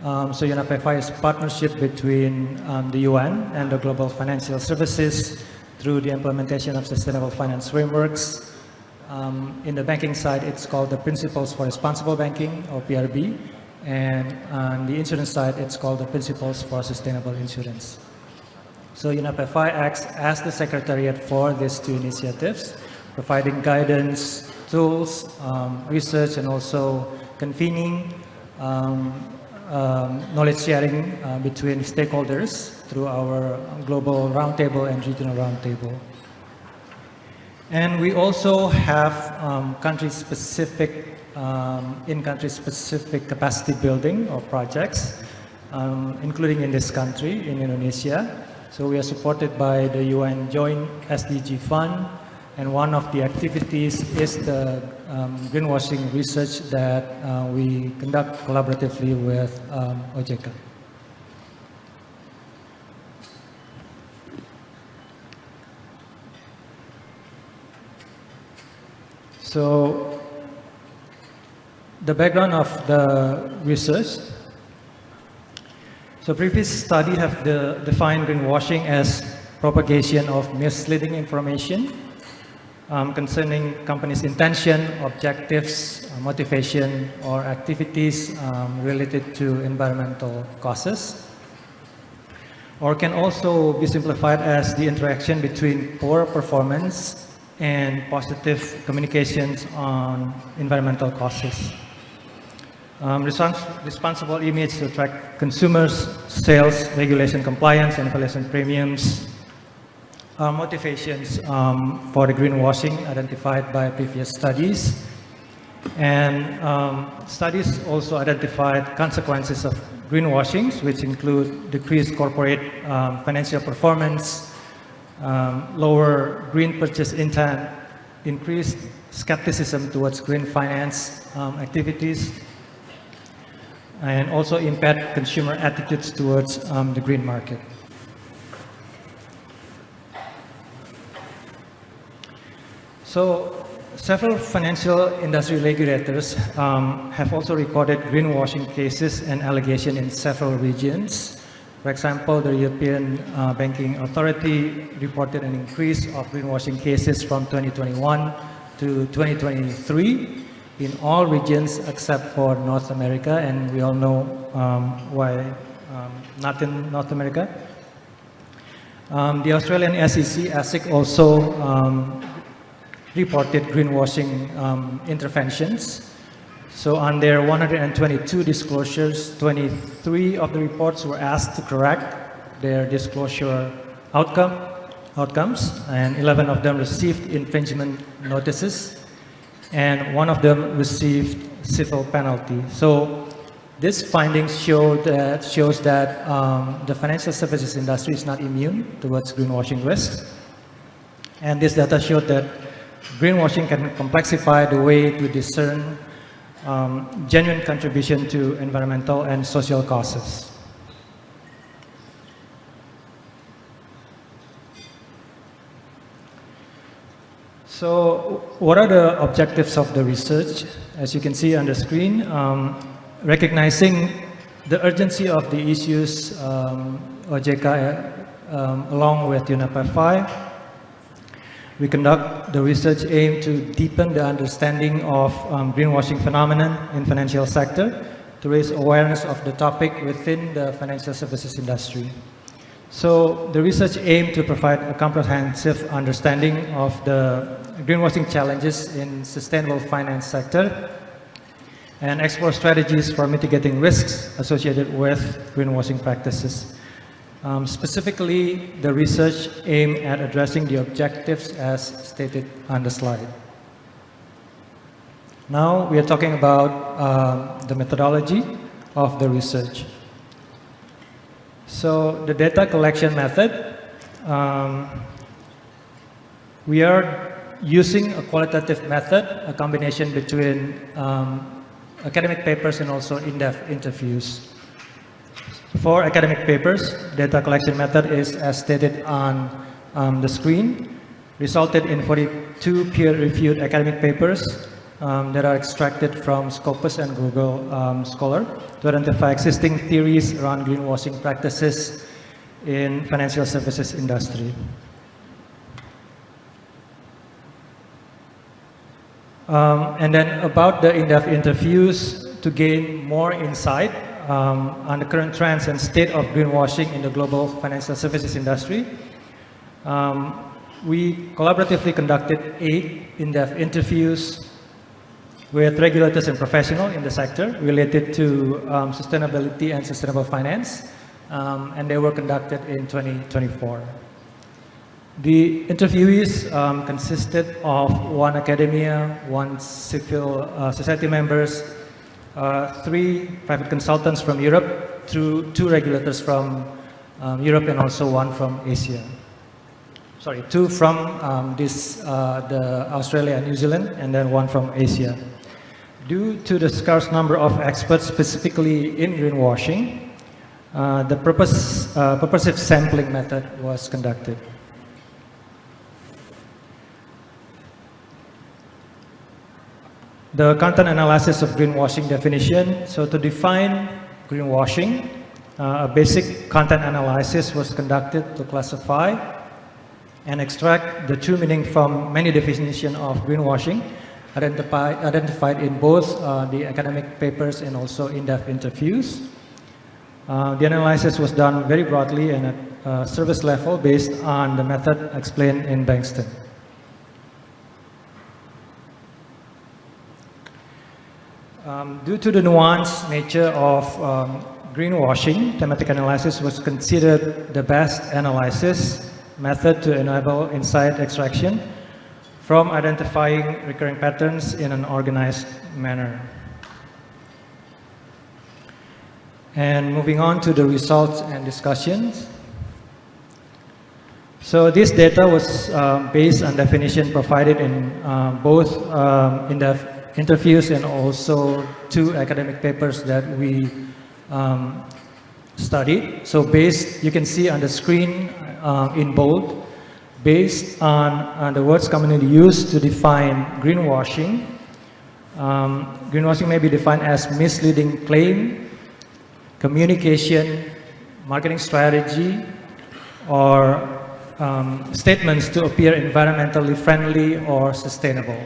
So UNEP-FI is a partnership between the UN and the global financial services through the implementation of sustainable finance frameworks. In the banking side, it's called the Principles for Responsible Banking, or PRB, and on the insurance side, it's called the Principles for Sustainable Insurance. So UNEP-FI acts as the secretariat for these 2 initiatives, providing guidance, tools, research, and also convening knowledge sharing between stakeholders through our global roundtable and regional roundtable. And we also have country-specific capacity building or projects, including in this country, in Indonesia. So we are supported by the UN Joint SDG Fund, and one of the activities is the greenwashing research that we conduct collaboratively with OJK. So the background of the research. So previous study have defined greenwashing as propagation of misleading information concerning companies' intention, objectives, motivation, or activities related to environmental causes. Or can also be simplified as the interaction between poor performance and positive communications on environmental causes. Responsible image to attract consumers, sales, regulation compliance, and evaluation premiums. Motivations for the greenwashing identified by previous studies. And studies also identified consequences of greenwashing, which include decreased corporate financial performance, lower green purchase intent, increased skepticism towards green finance activities, and also impact consumer attitudes towards the green market. So several financial industry regulators have also recorded greenwashing cases and allegations in several regions. For example, the European Banking Authority reported an increase of greenwashing cases from 2021 to 2023 in all regions except for North America, and we all know why not in North America. The Australian SEC, ASIC, also reported greenwashing interventions. So on their 122 disclosures, 23 of the reports were asked to correct their disclosure outcomes, and 11 of them received infringement notices, and 1 of them received civil penalty. So this findings shows that the financial services industry is not immune towards greenwashing risks, and this data showed that greenwashing can complexify the way to discern genuine contribution to environmental and social causes. So what are the objectives of the research? As you can see on the screen, recognizing the urgency of the issues, OJK along with UNEP-FI, we conduct the research aim to deepen the understanding of greenwashing phenomenon in financial sector, to raise awareness of the topic within the financial services industry. So the research aim to provide a comprehensive understanding of the greenwashing challenges in sustainable finance sector and explore strategies for mitigating risks associated with greenwashing practices. Specifically, the research aimed at addressing the objectives as stated on the slide. Now we are talking about the methodology of the research. So the data collection method, we are using a qualitative method, a combination between academic papers and also in-depth interviews. For academic papers, data collection method is as stated on the screen, resulted in 42 peer-reviewed academic papers that are extracted from Scopus and Google Scholar to identify existing theories around greenwashing practices in financial services industry. And then about the in-depth interviews, to gain more insight on the current trends and state of greenwashing in the global financial services industry. We collaboratively conducted 8 in-depth interviews with regulators and professionals in the sector related to sustainability and sustainable finance, and they were conducted in 2024. The interviewees consisted of 1 academia, 1 civil society members, 3 private consultants from Europe, 2 regulators from Europe, and also 1 from Asia. Sorry, 2 from the Australia and New Zealand, and then 1 from Asia. Due to the scarce number of experts specifically in greenwashing, the purposive sampling method was conducted. The content analysis of greenwashing definition. So to define greenwashing, a basic content analysis was conducted to classify and extract the true meaning from many definitions of greenwashing identified in both the academic papers and also in-depth interviews. The analysis was done very broadly and at service level based on the method explained in Bankston. Due to the nuanced nature of greenwashing, thematic analysis was considered the best analysis method to enable insight extraction from identifying recurring patterns in an organized manner. And moving on to the results and discussions. So this data was based on definition provided in both in the interviews and also 2 academic papers that we studied. So you can see on the screen in bold, based on the words commonly used to define greenwashing. Greenwashing may be defined as misleading claim, communication, marketing strategy, or statements to appear environmentally friendly or sustainable.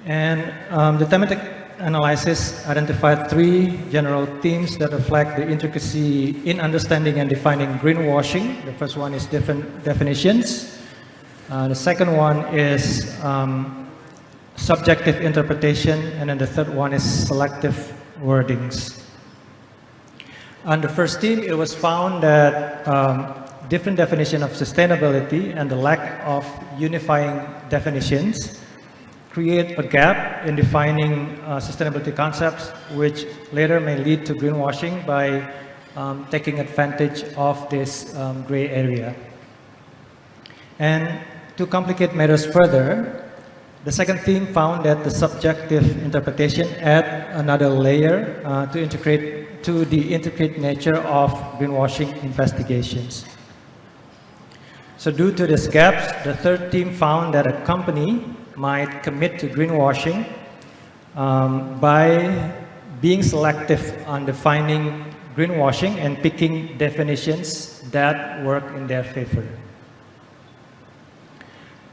And the thematic analysis identified 3 general themes that reflect the intricacy in understanding and defining greenwashing. The first one is definitions. The second one is subjective interpretation, and then the third one is selective wordings. On the first theme, it was found that different definition of sustainability and the lack of unifying definitions create a gap in defining sustainability concepts, which later may lead to greenwashing by taking advantage of this gray area. And to complicate matters further, the second theme found that the subjective interpretation add another layer to the intricate nature of greenwashing investigations. So due to these gaps, the third theme found that a company might commit to greenwashing by being selective on defining greenwashing and picking definitions that work in their favor.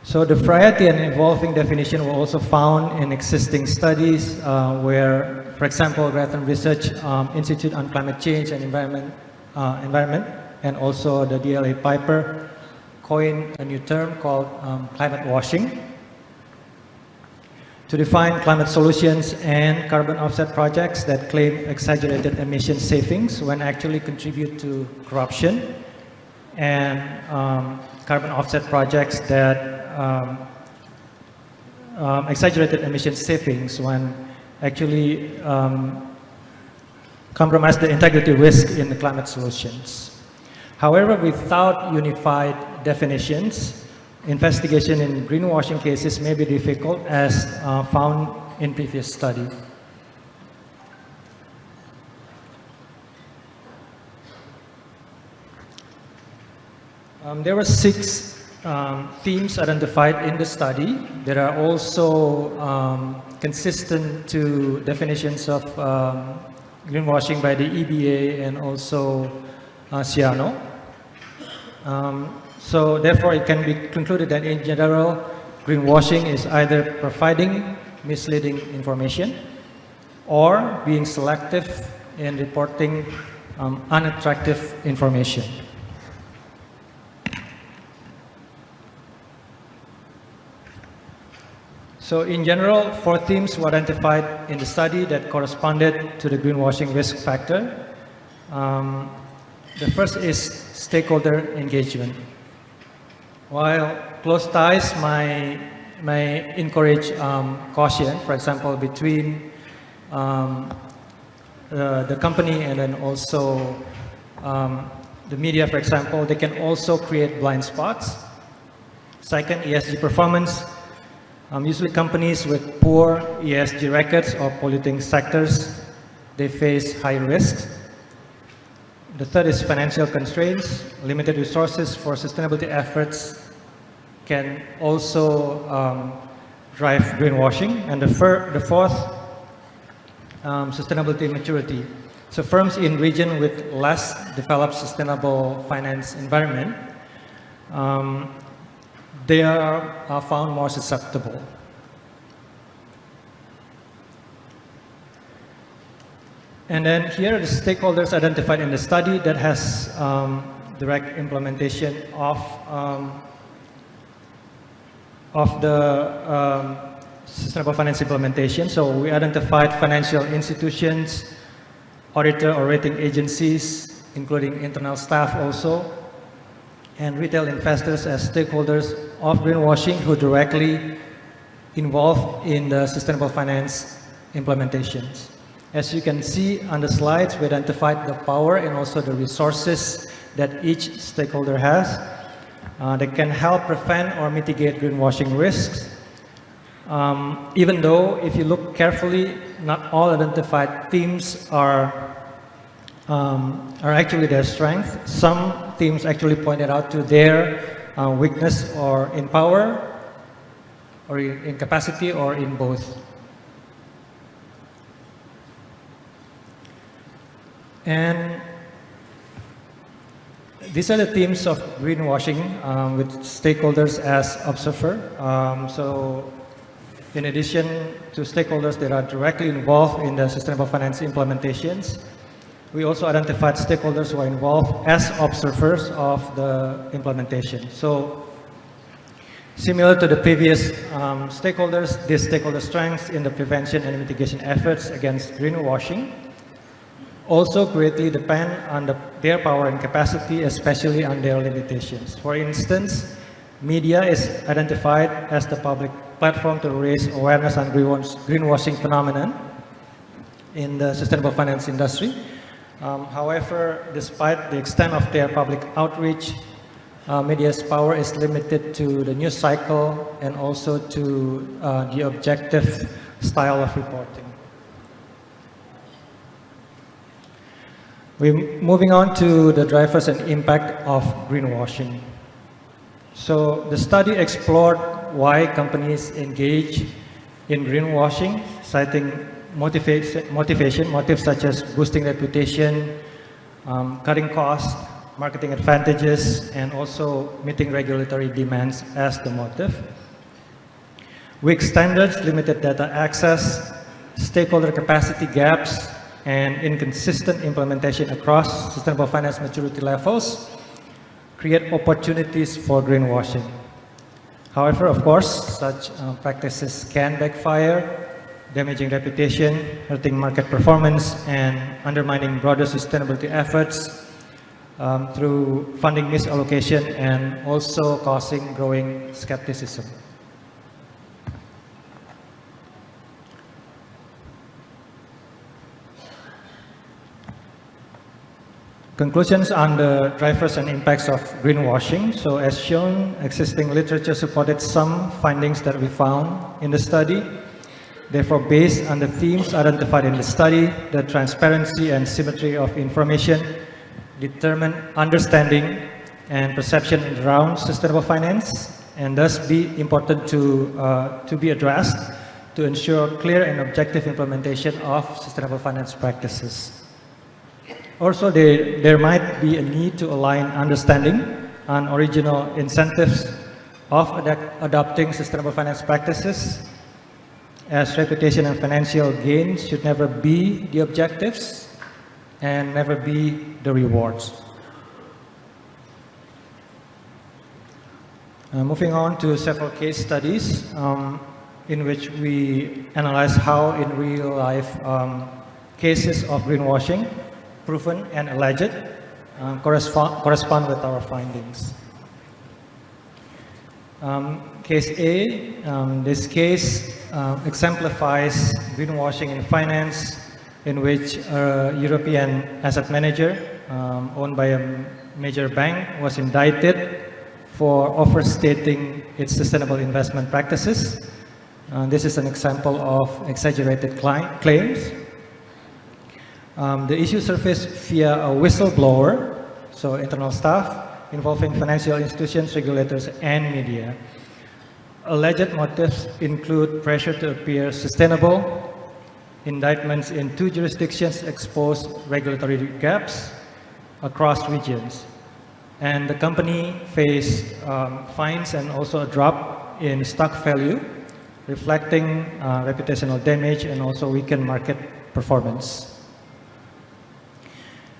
So the variety and evolving definition were also found in existing studies where, for example, Grattan Research Institute on Climate Change and Environment, and also the DLA Piper coined a new term called climate washing to define climate solutions and carbon offset projects that claim exaggerated emission savings when actually contribute to corruption, and carbon offset projects that exaggerated emission savings when actually compromise the integrity risk in the climate solutions. However, without unified definitions, investigation in greenwashing cases may be difficult, as found in previous study. There were 6 themes identified in the study. There are also consistent to definitions of greenwashing by the EBA and also Ciano. So therefore, it can be concluded that in general, greenwashing is either providing misleading information or being selective in reporting unattractive information. So in general, 4 themes were identified in the study that corresponded to the greenwashing risk factor. The first is stakeholder engagement. While close ties may encourage caution, for example, between the company and then also the media, for example, they can also create blind spots. Second, ESG performance. Usually companies with poor ESG records or polluting sectors, they face high risks. The third is financial constraints. Limited resources for sustainability efforts can also drive greenwashing. And the fourth, sustainability maturity. So firms in region with less developed sustainable finance environment, they are found more susceptible. And then here are the stakeholders identified in the study that has direct implementation of the sustainable finance implementation. So we identified financial institutions, auditor or rating agencies, including internal staff also, and retail investors as stakeholders of greenwashing who directly involved in the sustainable finance implementations. As you can see on the slides, we identified the power and also the resources that each stakeholder has that can help prevent or mitigate greenwashing risks. Even though, if you look carefully, not all identified themes are actually their strength. Some themes actually pointed out to their weakness or in power, or in capacity, or in both. And these are the themes of greenwashing with stakeholders as observer. So in addition to stakeholders that are directly involved in the sustainable finance implementations, we also identified stakeholders who are involved as observers of the implementation. So similar to the previous stakeholders, these stakeholder strengths in the prevention and mitigation efforts against greenwashing also greatly depend on their power and capacity, especially on their limitations. For instance, media is identified as the public platform to raise awareness on greenwashing phenomenon in the sustainable finance industry. However, despite the extent of their public outreach, media's power is limited to the news cycle and also to the objective style of reporting. We're moving on to the drivers and impact of greenwashing. So the study explored why companies engage in greenwashing, citing motives such as boosting reputation, cutting costs, marketing advantages, and also meeting regulatory demands as the motive. Weak standards, limited data access, stakeholder capacity gaps, and inconsistent implementation across sustainable finance maturity levels create opportunities for greenwashing. However, of course, such practices can backfire, damaging reputation, hurting market performance, and undermining broader sustainability efforts through funding misallocation and also causing growing skepticism. Conclusions on the drivers and impacts of greenwashing. So as shown, existing literature supported some findings that we found in the study. Therefore, based on the themes identified in the study, the transparency and symmetry of information determine understanding and perception around sustainable finance, and thus be important to be addressed to ensure clear and objective implementation of sustainable finance practices. Also, there might be a need to align understanding on original incentives of adopting sustainable finance practices, as reputation and financial gain should never be the objectives and never be the rewards. Moving on to several case studies in which we analyze how in real life cases of greenwashing, proven and alleged, correspond with our findings. Case A, this case exemplifies greenwashing in finance, in which a European asset manager owned by a major bank was indicted for overstating its sustainable investment practices. This is an example of exaggerated claims. The issue surfaced via a whistleblower, so internal staff, involving financial institutions, regulators, and media. Alleged motives include pressure to appear sustainable, indictments in 2 jurisdictions expose regulatory gaps across regions, and the company faced fines and also a drop in stock value, reflecting reputational damage and also weakened market performance.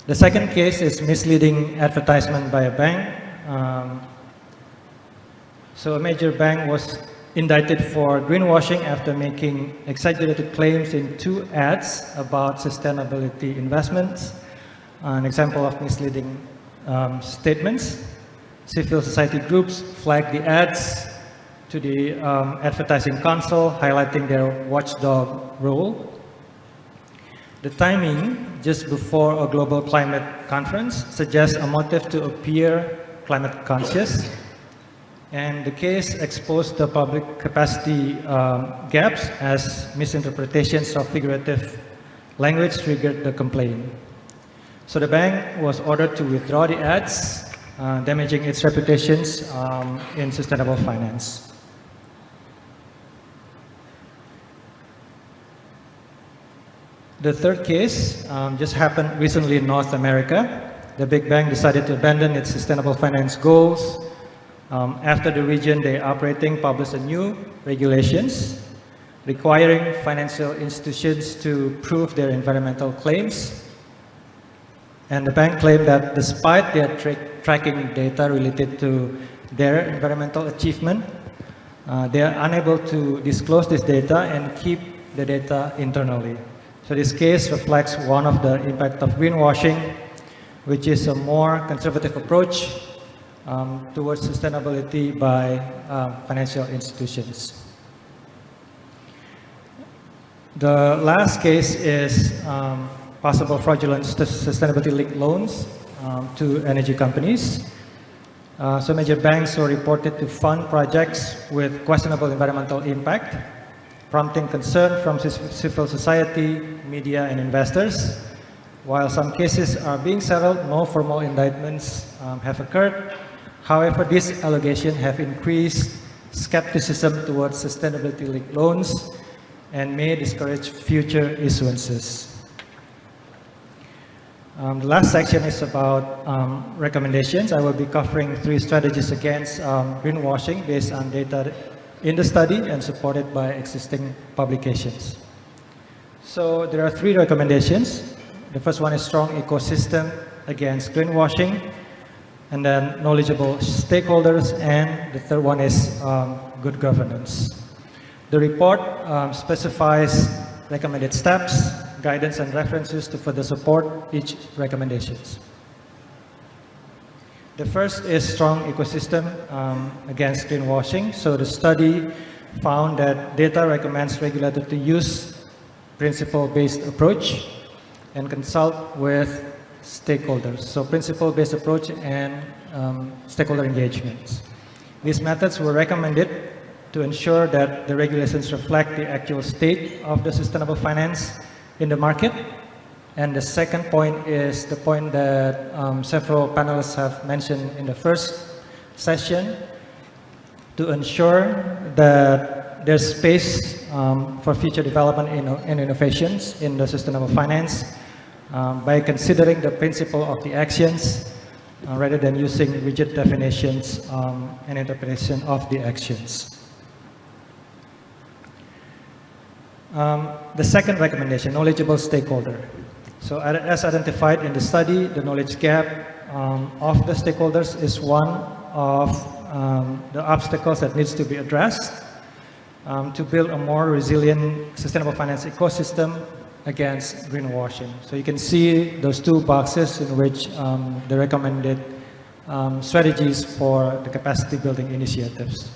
The second case is misleading advertisement by a bank. So a major bank was indicted for greenwashing after making exaggerated claims in 2 ads about sustainability investments. An example of misleading statements. civil society groups flagged the ads to the Advertising Council, highlighting their watchdog role. The timing, just before a global climate conference, suggests a motive to appear climate conscious. And the case exposed the public capacity gaps as misinterpretations of figurative language triggered the complaint. So the bank was ordered to withdraw the ads, damaging its reputations in sustainable finance. The third case just happened recently in North America. The big bank decided to abandon its sustainable finance goals. After the region they are operating published a new regulations requiring financial institutions to prove their environmental claims. And the bank claimed that despite their tracking data related to their environmental achievement, they are unable to disclose this data and keep the data internally. So this case reflects one of the impact of greenwashing, which is a more conservative approach towards sustainability by financial institutions. The last case is possible fraudulent sustainability-linked loans to energy companies. So major banks were reported to fund projects with questionable environmental impact, prompting concern from civil society, media, and investors. While some cases are being settled, no formal indictments have occurred. However, these allegations have increased skepticism towards sustainability-linked loans and may discourage future issuances. The last section is about recommendations. I will be covering 3 strategies against greenwashing based on data in the study and supported by existing publications. So there are 3 recommendations. The first one is strong ecosystem against greenwashing, and then knowledgeable stakeholders, and the third one is good governance. The report specifies recommended steps, guidance, and references to further support each recommendations. The first is strong ecosystem against greenwashing. So the study found that data recommends regulators to use principle-based approach and consult with stakeholders. So principle-based approach and stakeholder engagements. These methods were recommended to ensure that the regulations reflect the actual state of the sustainable finance in the market. And the second point is the point that several panelists have mentioned in the first session, to ensure that there's space for future development and innovations in the sustainable finance by considering the principle of the actions rather than using rigid definitions and interpretation of the actions. The second recommendation, knowledgeable stakeholder. So as identified in the study, the knowledge gap of the stakeholders is one of the obstacles that needs to be addressed to build a more resilient sustainable finance ecosystem against greenwashing. So you can see those 2 boxes in which the recommended strategies for the capacity building initiatives.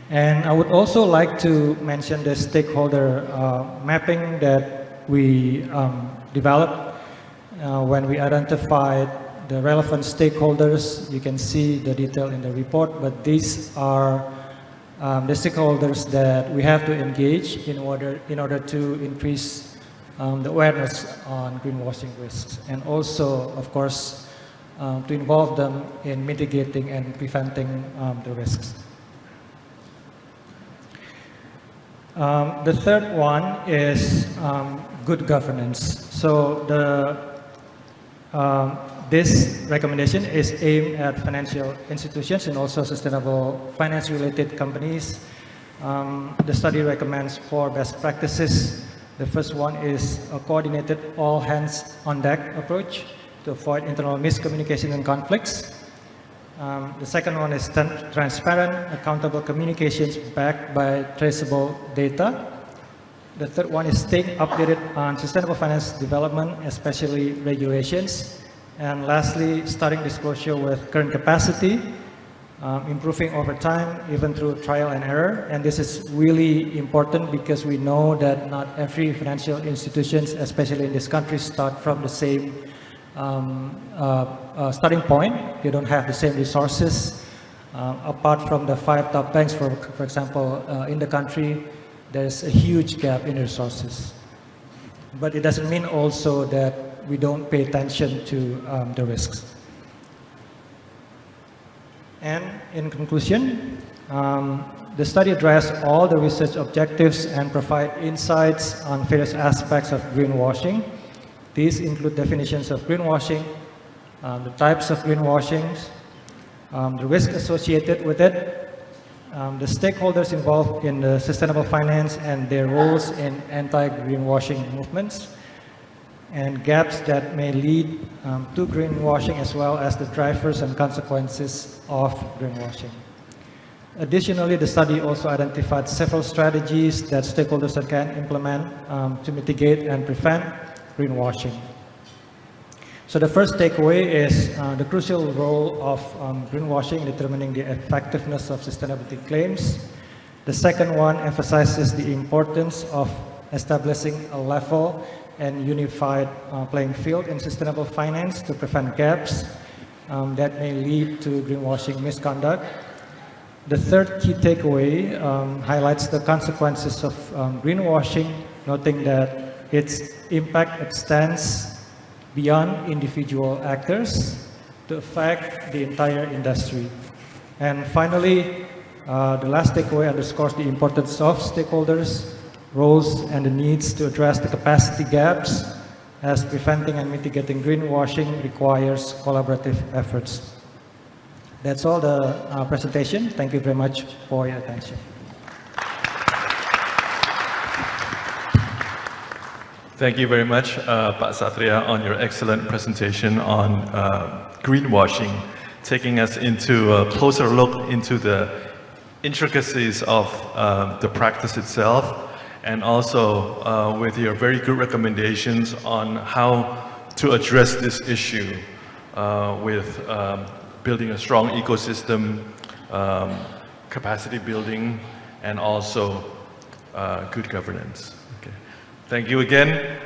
And I would also like to mention the stakeholder mapping that we developed when we identified the relevant stakeholders. You can see the detail in the report, but these are the stakeholders that we have to engage in order to increase the awareness on greenwashing risks, and also, of course, to involve them in mitigating and preventing the risks. The third one is good governance. So this recommendation is aimed at financial institutions and also sustainable finance-related companies. The study recommends 4 best practices. The first one is a coordinated all-hands-on-deck approach to avoid internal miscommunication and conflicts. The second one is transparent, accountable communications backed by traceable data. The third one is staying updated on sustainable finance development, especially regulations. And lastly, starting disclosure with current capacity, improving over time, even through trial and error. And this is really important because we know that not every financial institutions, especially in this country, start from the same starting point. They don't have the same resources. Apart from the 5 top banks, for example, in the country, there's a huge gap in resources. But it doesn't mean also that we don't pay attention to the risks. And in conclusion, the study addressed all the research objectives and provide insights on various aspects of greenwashing. These include definitions of greenwashing, the types of greenwashing, the risk associated with it, the stakeholders involved in the sustainable finance and their roles in anti-greenwashing movements, and gaps that may lead to greenwashing, as well as the drivers and consequences of greenwashing. Additionally, the study also identified several strategies that stakeholders can implement to mitigate and prevent greenwashing. So the first takeaway is the crucial role of greenwashing in determining the effectiveness of sustainability claims. The second one emphasizes the importance of establishing a level and unified playing field in sustainable finance to prevent gaps that may lead to greenwashing misconduct. The third key takeaway highlights the consequences of greenwashing, noting that its impact extends beyond individual actors to affect the entire industry. And finally, the last takeaway underscores the importance of stakeholders' roles and the needs to address the capacity gaps, as preventing and mitigating greenwashing requires collaborative efforts. That's all the presentation. Thank you very much for your attention. Thank you very much, Pak Satria, on your excellent presentation on greenwashing, taking us into a closer look into the intricacies of the practice itself, and also with your very good recommendations on how to address this issue with building a strong ecosystem, capacity building, and also good governance. Okay. Thank you again.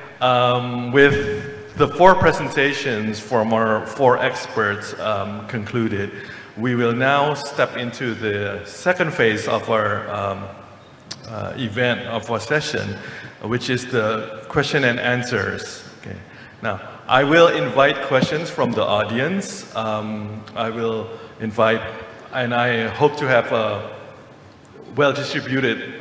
With the 4 presentations from our 4 experts concluded, we will now step into the second phase of our event, of our session, which is the question and answers. Okay. Now, I will invite questions from the audience. I will invite, and I hope to have a well-distributed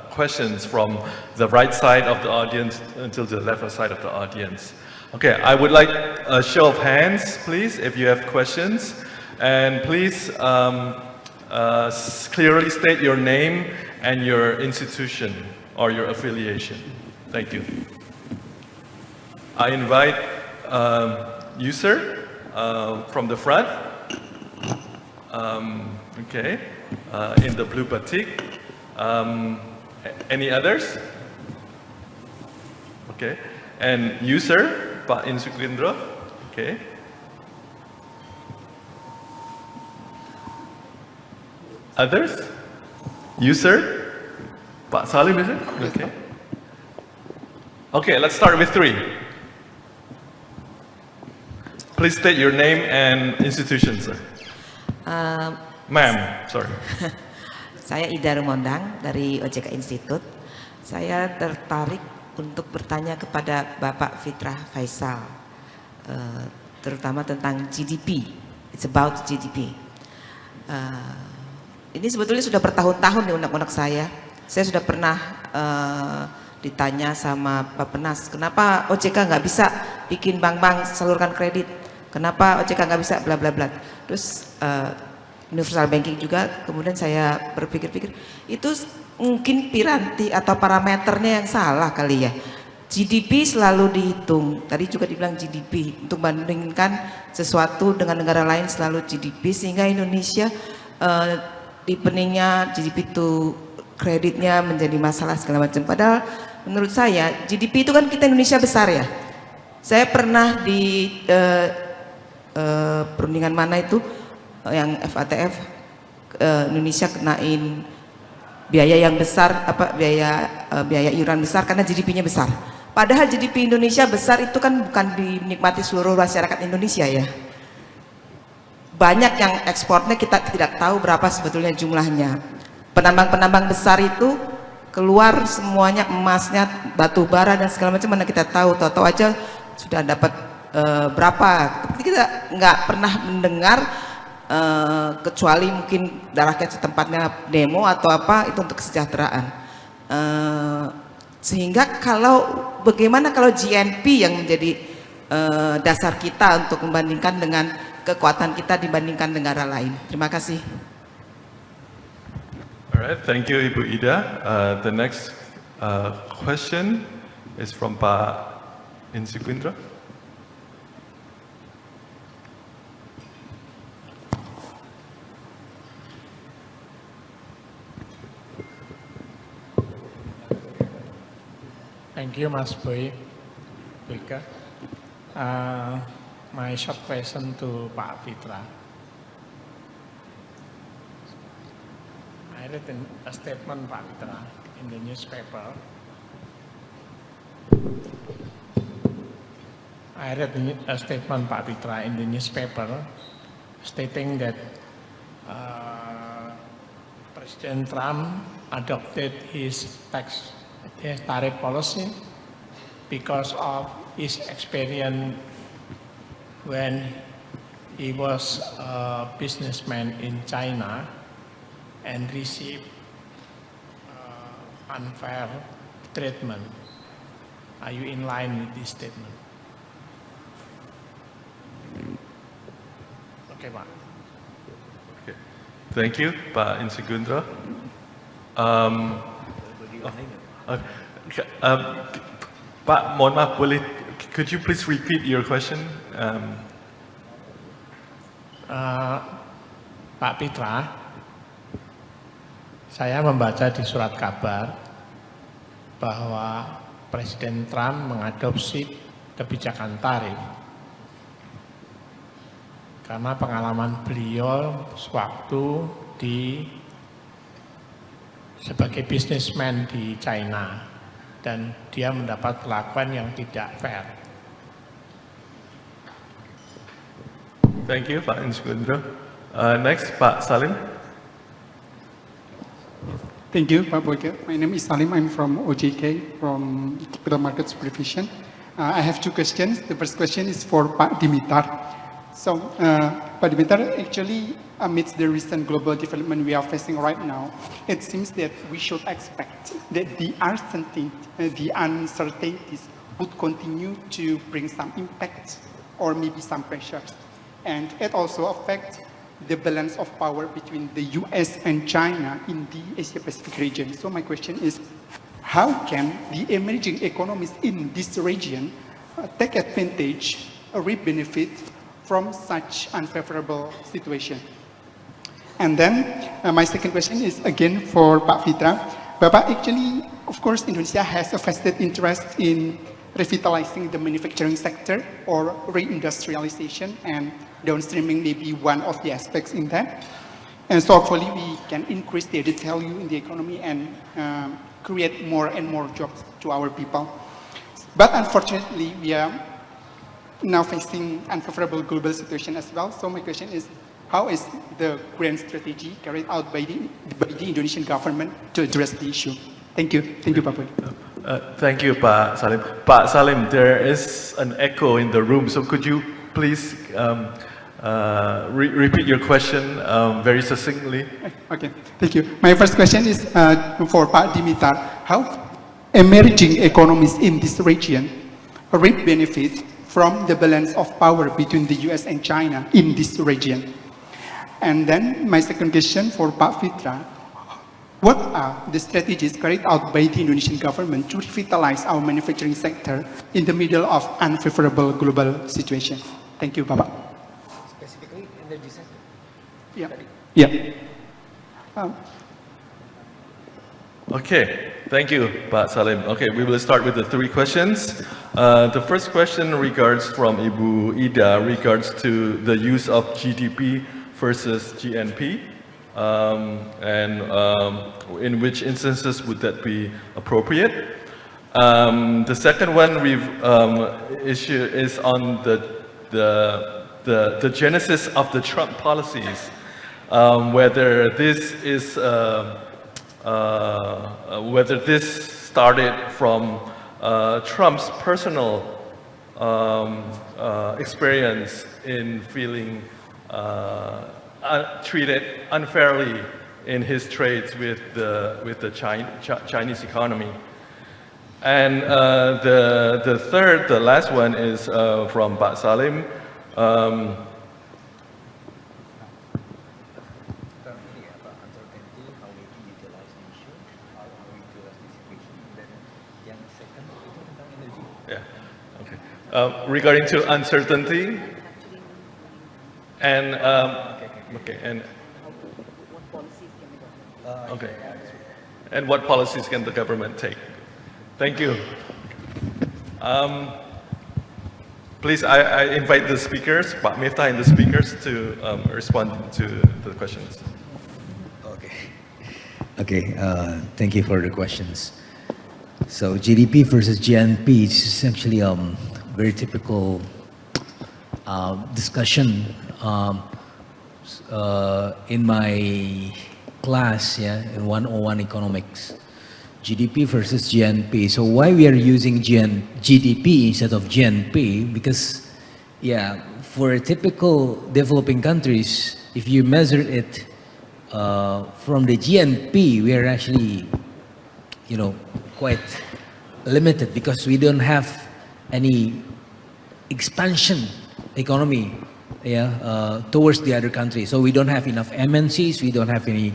questions from the right side of the audience until the left side of the audience. Okay, I would like a show of hands, please, if you have questions. And please clearly state your name and your institution or your affiliation. Thank you. I invite you, sir, from the front. Okay, in the blue batik. Any others? Okay, and you, sir, Pak Insukindra. Okay. Others? You, sir? Pak Salim, is it? Okay. Okay, let's start with 3. Please state your name and institution, sir. Ma'am, sorry. Saya Ida Rumondang dari OJK Institute. Saya tertarik untuk bertanya kepada Bapak Fitrah Faisal, terutama tentang GDP. It's about GDP. Ini sebetulnya sudah bertahun-tahun di unek-unek saya. Saya sudah pernah ditanya sama Pak Penas, kenapa OJK nggak bisa bikin bank-bank salurkan kredit? Kenapa OJK nggak bisa bla bla bla? Terus universal banking juga. Kemudian saya berpikir-pikir, itu mungkin piranti atau parameternya yang salah kali ya. GDP selalu dihitung, tadi juga dibilang GDP, untuk bandingkan sesuatu dengan negara lain selalu GDP, sehingga Indonesia deepeningnya GDP itu kreditnya menjadi masalah segala macam. Padahal menurut saya GDP itu kan kita Indonesia besar ya, Saya pernah di perundingan mana itu yang FATF Indonesia kenain biaya yang besar, biaya iuran besar karena GDP-nya besar. Padahal GDP Indonesia besar itu kan bukan dinikmati seluruh masyarakat Indonesia ya. Banyak yang ekspornya kita tidak tahu berapa sebetulnya jumlahnya. Penambang-penambang besar itu keluar semuanya, emasnya, batu bara dan segala macam, mana kita tahu aja sudah dapat berapa. Kita nggak pernah mendengar kecuali mungkin rakyat setempatnya demo atau apa, itu untuk kesejahteraan. Sehingga bagaimana kalau GNP yang menjadi dasar kita untuk membandingkan dengan kekuatan kita dibandingkan negara lain. Terima kasih. Alright, thank you Ibu Ida. The next question is from Pak Insigwindra. Thank you, Mas Boy. My short question to Pak Fitra. I read a statement, Pak Fitra, in the newspaper. I read a statement, Pak Fitra, in the newspaper stating that President Trump adopted his tariff policy because of his experience when he was a businessman in China and received unfair treatment. Are you in line with this statement? Okay, Pak. Okay. Thank you, Pak Insigundra. Pak, mohon maaf, could you please repeat your question? Pak Fitra, saya membaca di surat kabar bahwa Presiden Trump mengadopsi kebijakan tarif karena pengalaman beliau sewaktu sebagai businessman di China dan dia mendapat perlakuan yang tidak fair. Thank you, Pak Insigundra. Next, Pak Salim. Thank you, Pak Boyke. My name is Salim. I'm from OJK, from Capital Market Supervision. I have two questions. The first question is for Pak Dimitar. So, Pak Dimitar, actually, amidst the recent global development we are facing right now, it seems that we should expect that the uncertainties would continue to bring some impact or maybe some pressures. And it also affects the balance of power between the US and China in the Asia-Pacific region. So my question is, how can the emerging economies in this region take advantage or reap benefit from such unfavorable situation? And then my second question is again for Pak Fitra. Bapak, actually, of course, Indonesia has a vested interest in revitalizing the manufacturing sector or reindustrialization, and downstreaming may be one of the aspects in that. And so hopefully we can increase the added value in the economy and create more and more jobs to our people. But unfortunately, we are now facing unfavorable global situation as well. So my question is, how is the grand strategy carried out by the Indonesian government to address the issue? Thank you. Thank you, Pak Boy. Thank you, Pak Salim. Pak Salim, there is an echo in the room, so could you please repeat your question very succinctly? Okay, thank you. My first question is for Pak Dimitar. How emerging economies in this region reap benefit from the balance of power between the US and China in this region? And then my second question for Pak Fitra. What are the strategies carried out by the Indonesian government to revitalize our manufacturing sector in the middle of unfavorable global situation? Thank you, Bapak. Specifically energy sector. Yeah. Yeah. Okay, thank you, Pak Salim. Okay, we will start with the three questions. The first question regards from Ibu Ida regards to the use of GDP versus GNP, and in which instances would that be appropriate? The second one issue is on the genesis of the Trump policies, whether this is whether this started from Trump's personal experience in feeling treated unfairly in his trades with the Chinese economy. And the third, the last one is from Pak Salim. Regarding to uncertainty and and what policies can the government take? Thank you. Please, I invite the speakers, Pak Miftah and the speakers, to respond to the questions. Okay, thank you for the questions. So GDP versus GNP is essentially very typical discussion in my class, in 101 economics. GDP versus GNP. So why we are using GDP instead of GNP? Because, for typical developing countries, if you measure it from the GNP, we are actually, quite limited because we don't have any expansion economy towards the other countries. So we don't have enough MNCs, we don't have any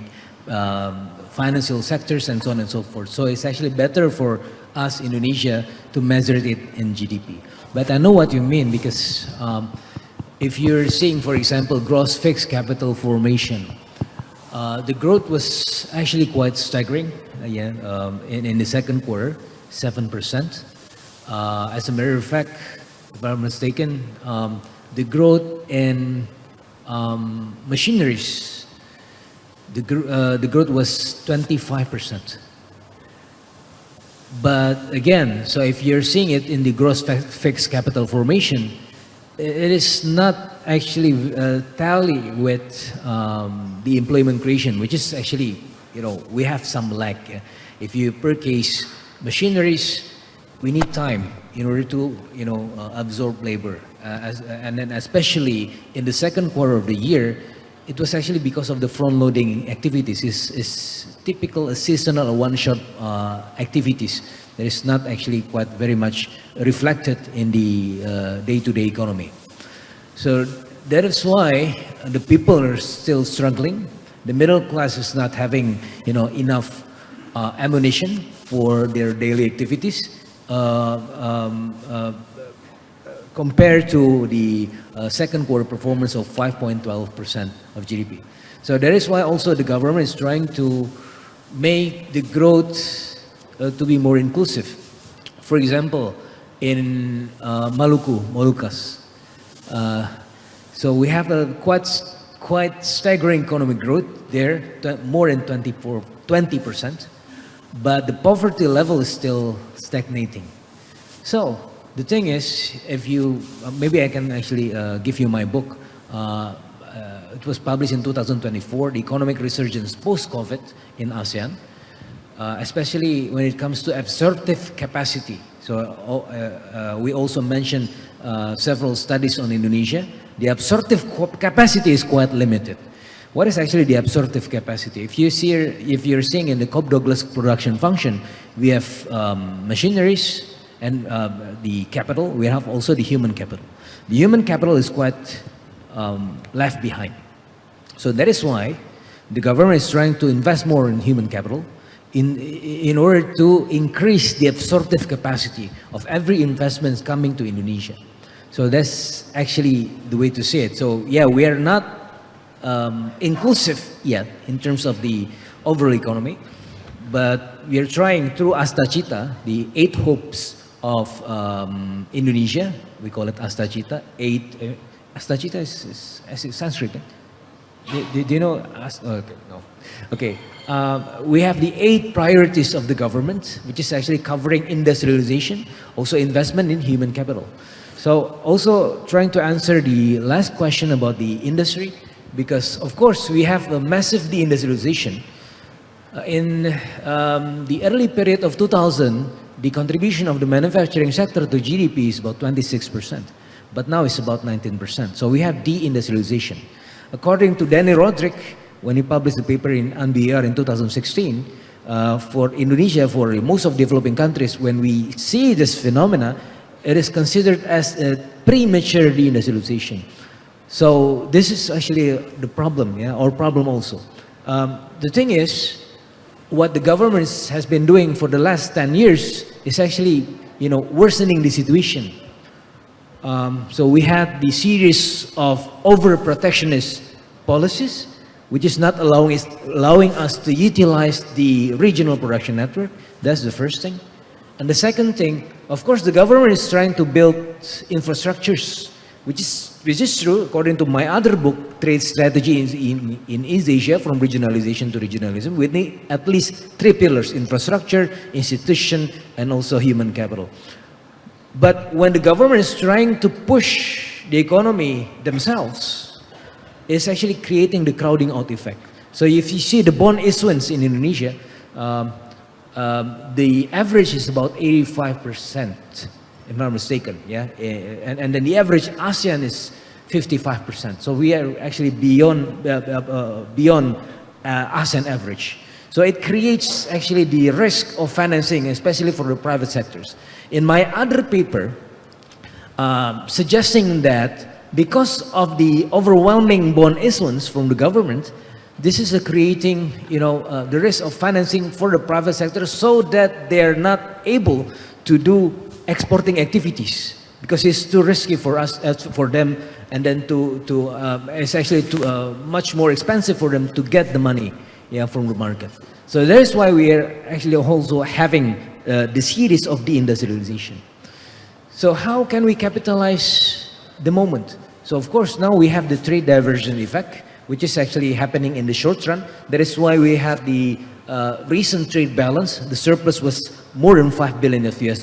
financial sectors and so on and so forth. So it's actually better for us, Indonesia, to measure it in GDP. But I know what you mean because if you're seeing, for example, gross fixed capital formation, the growth was actually quite staggering in the second quarter, 7%. As a matter of fact, if I'm mistaken, the growth in machineries, the growth was 25%. But again, so if you're seeing it in the gross fixed capital formation, it is not actually tally with the employment creation, which is actually, we have some lag. If you purchase machineries, we need time in order to, absorb labor. And then especially in the second quarter of the year, it was actually because of the front-loading activities. It's typical seasonal one-shot activities that is not actually quite very much reflected in the day-to-day economy. So that is why the people are still struggling. The middle class is not having, enough ammunition for their daily activities compared to the second quarter performance of 5.12% of GDP. So that is why also the government is trying to make the growth to be more inclusive. For example, in Molucas, so we have a quite staggering economic growth there, more than 20%, but the poverty level is still stagnating. So the thing is, if you, maybe I can actually give you my book. It was published in 2024, The Economic Resurgence Post-COVID in ASEAN, especially when it comes to absorptive capacity. So we also mentioned several studies on Indonesia. The absorptive capacity is quite limited. What is actually the absorptive capacity? If you're seeing in the Cobb-Douglas production function, we have machineries, and the capital, we have also the human capital. The human capital is quite left behind. So that is why the government is trying to invest more in human capital in order to increase the absorptive capacity of every investment coming to Indonesia. So that's actually the way to see it. So we are not inclusive yet in terms of the overall economy, but we are trying through Astacita, the 8 hopes of Indonesia. We call it Astacita. Astacita is Sanskrit. Do you know? Okay, no. Okay. We have the 8 priorities of the government, which is actually covering industrialization, also investment in human capital. So also trying to answer the last question about the industry, because of course we have a massive deindustrialization. In the early period of 2000, the contribution of the manufacturing sector to GDP is about 26%, but now it's about 19%. So we have deindustrialization. According to Danny Roderick, when he published the paper in NBR in 2016, for Indonesia, for most of developing countries, when we see this phenomena, it is considered as a premature deindustrialization. So this is actually the problem, yeah, or problem also. The thing is, what the government has been doing for the last 10 years is actually, worsening the situation. So we had the series of over-protectionist policies, which is not allowing us to utilize the regional production network. That's the first thing. And the second thing, of course, the government is trying to build infrastructures, which is true. According to my other book, Trade Strategy in East Asia, from regionalization to regionalism, we need at least 3 pillars: infrastructure, institution, and also human capital. But when the government is trying to push the economy themselves, it's actually creating the crowding out effect. So if you see the bond issuance in Indonesia, the average is about 85%, if I'm not mistaken, yeah? And then the average ASEAN is 55%. So we are actually beyond ASEAN average. So it creates actually the risk of financing, especially for the private sectors. In my other paper, suggesting that because of the overwhelming bond issuance from the government, this is creating, the risk of financing for the private sector, so that they're not able to do exporting activities because it's too risky for us, for them, and then it's actually much more expensive for them to get the money, from the market. So that is why we are actually also having the series of deindustrialization. So how can we capitalize the moment? So of course now we have the trade diversion effect, which is actually happening in the short run. That is why we have the recent trade balance. The surplus was more than $5 billion US.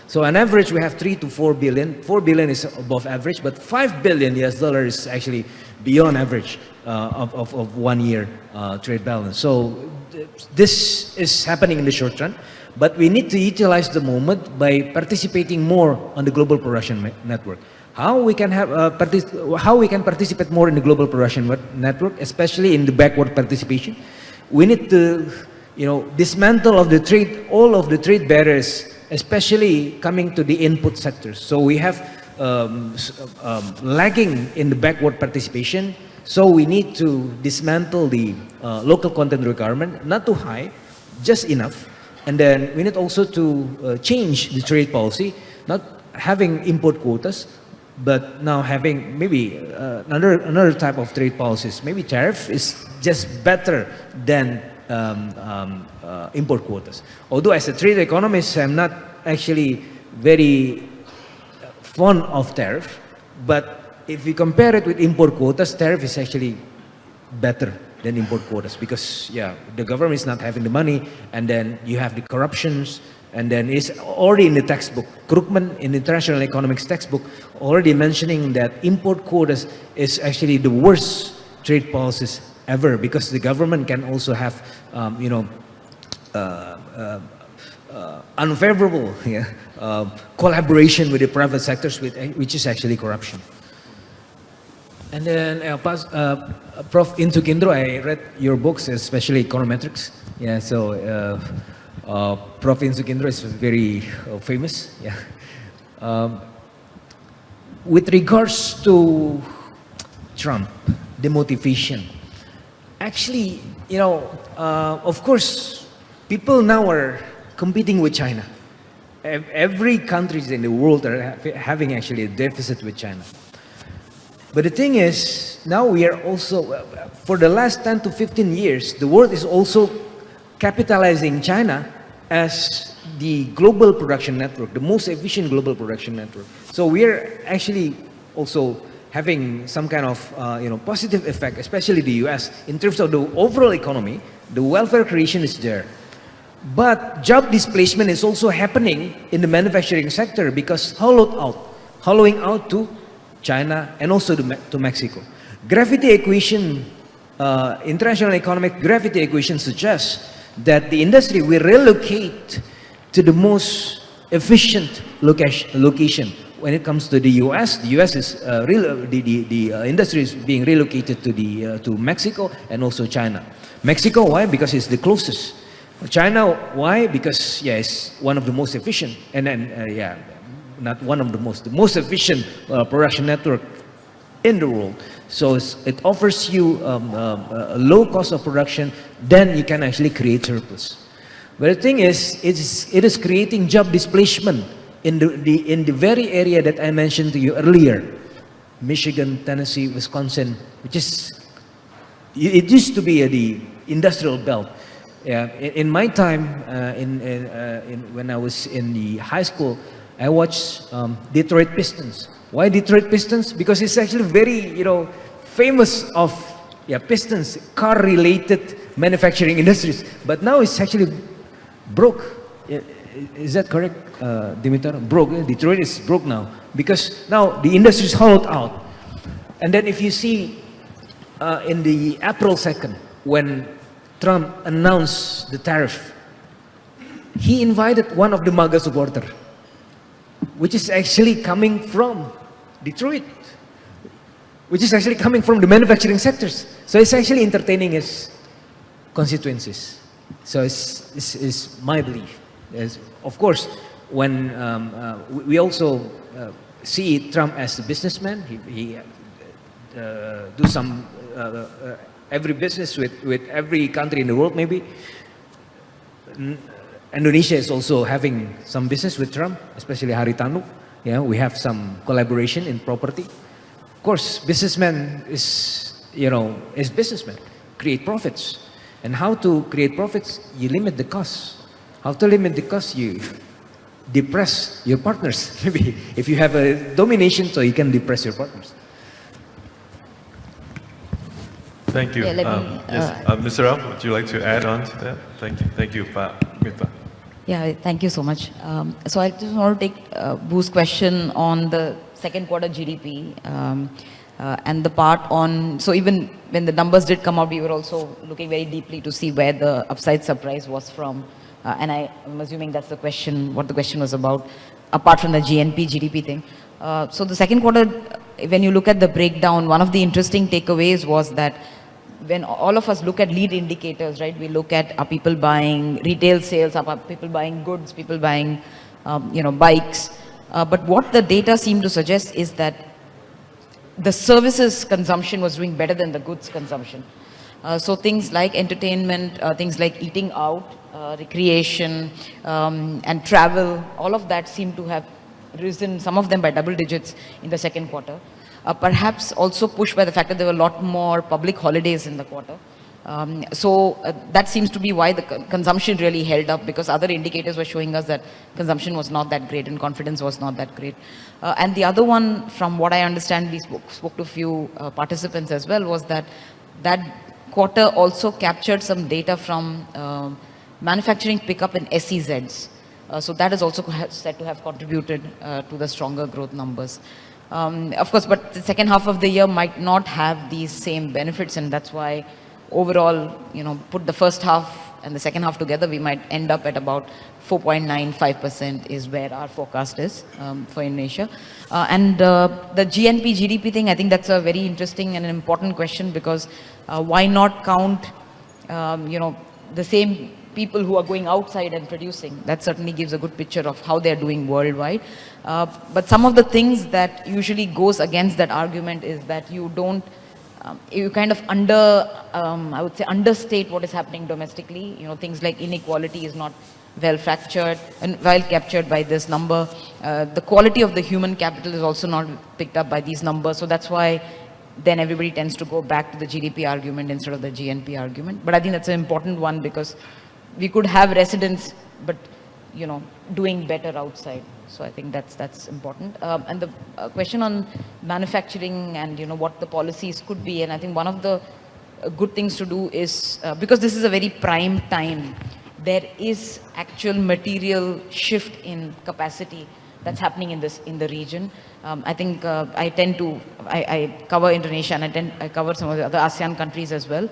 So on average we have 3 to 4 billion. 4 billion is above average, but $5 billion US is actually beyond average of 1 year trade balance. So this is happening in the short run, but we need to utilize the moment by participating more on the global production network. How we can participate more in the global production network, especially in the backward participation. We need to, dismantle all of the trade barriers, especially coming to the input sectors. So we have lagging in the backward participation. So we need to dismantle the local content requirement, not too high, just enough. And then we need also to change the trade policy, not having import quotas, but now having maybe another type of trade policies. Maybe tariff is just better than import quotas. Although as a trade economist, I'm not actually very fond of tariff, but if we compare it with import quotas, tariff is actually better than import quotas because, the government is not having the money, and then you have the corruptions, and then it's already in the textbook. Krugman in the International Economics textbook already mentioning that import quotas is actually the worst trade policies ever because the government can also have, unfavorable collaboration with the private sectors, which is actually corruption. And then Prof. Insukindro, I read your books, especially econometrics. So Prof. Insukindro is very famous. With regards to Trump, the motivation, actually, of course, people now are competing with China. Every country in the world are having actually a deficit with China. But the thing is, now we are also, for the last 10 to 15 years, the world is also capitalizing China as the global production network, the most efficient global production network. So we're actually also having some kind of positive effect, especially the US, in terms of the overall economy. The welfare creation is there. But job displacement is also happening in the manufacturing sector because hollowing out to China and also to Mexico. Gravity equation, international economic gravity equation suggests that the industry will relocate to the most efficient location. When it comes to the US is the industry is being relocated to Mexico and also China. Mexico, why? Because it's the closest. China, why? Because it's one of the most efficient, and then not one of the most efficient production network in the world. So it offers you a low cost of production, then you can actually create surplus. But the thing is, it is creating job displacement in the very area that I mentioned to you earlier, Michigan, Tennessee, Wisconsin, which is, it used to be the industrial belt. In my time, when I was in the high school, I watched Detroit Pistons. Why Detroit Pistons? Because it's actually very, famous of pistons, car-related manufacturing industries. But now it's actually broke. Is that correct, Dimitar? Broke. Detroit is broke now because now the industry is hollowed out. And then if you see in the April 2nd, when Trump announced the tariff, he invited one of the MAGA supporters, which is actually coming from Detroit, which is actually coming from the manufacturing sectors. So it's actually entertaining his constituencies. So it's my belief. Of course, when we also see Trump as a businessman, he do some every business with every country in the world maybe. Indonesia is also having some business with Trump, especially Haritanu. We have some collaboration in property. Of course, businessman is businessman, create profits. And how to create profits? You limit the costs. How to limit the costs? You depress your partners. Maybe if you have a domination, so you can depress your partners. Thank you. Mr. Rao, would you like to add on to that? Thank you, Pak Mita. Yeah, thank you so much. So I just want to take Boo's question on the second quarter GDP and the part on, so even when the numbers did come out, we were also looking very deeply to see where the upside surprise was from. And I'm assuming that's the question, what the question was about, apart from the GDP thing. So the second quarter, when you look at the breakdown, one of the interesting takeaways was that when all of us look at lead indicators, right, we look at, are people buying retail sales, are people buying goods, people buying, bikes. But what the data seem to suggest is that the services consumption was doing better than the goods consumption. So things like entertainment, things like eating out, recreation, and travel, all of that seem to have risen, some of them by double digits in the second quarter. Perhaps also pushed by the fact that there were a lot more public holidays in the quarter. So that seems to be why the consumption really held up, because other indicators were showing us that consumption was not that great and confidence was not that great. And the other one, from what I understand, we spoke to a few participants as well, was that quarter also captured some data from manufacturing pickup in SEZs. So that is also said to have contributed to the stronger growth numbers. Of course, but the second half of the year might not have these same benefits, and that's why overall, put the first half and the second half together, we might end up at about 4.95% is where our forecast is for Indonesia. And the GDP thing, I think that's a very interesting and an important question, because why not count, the same people who are going outside and producing? That certainly gives a good picture of how they're doing worldwide. But some of the things that usually goes against that argument is that you don't, you kind of I would say understate what is happening domestically. Things like inequality is not well fractured and well captured by this number. The quality of the human capital is also not picked up by these numbers. So that's why then everybody tends to go back to the GDP argument instead of the GNP argument. But I think that's an important one, because we could have residents but doing better outside. So I think that's important. And the question on manufacturing and what the policies could be, and I think one of the good things to do is, because this is a very prime time, there is actual material shift in capacity that's happening in the region. I think I cover Indonesia, and I cover some of the other ASEAN countries as well.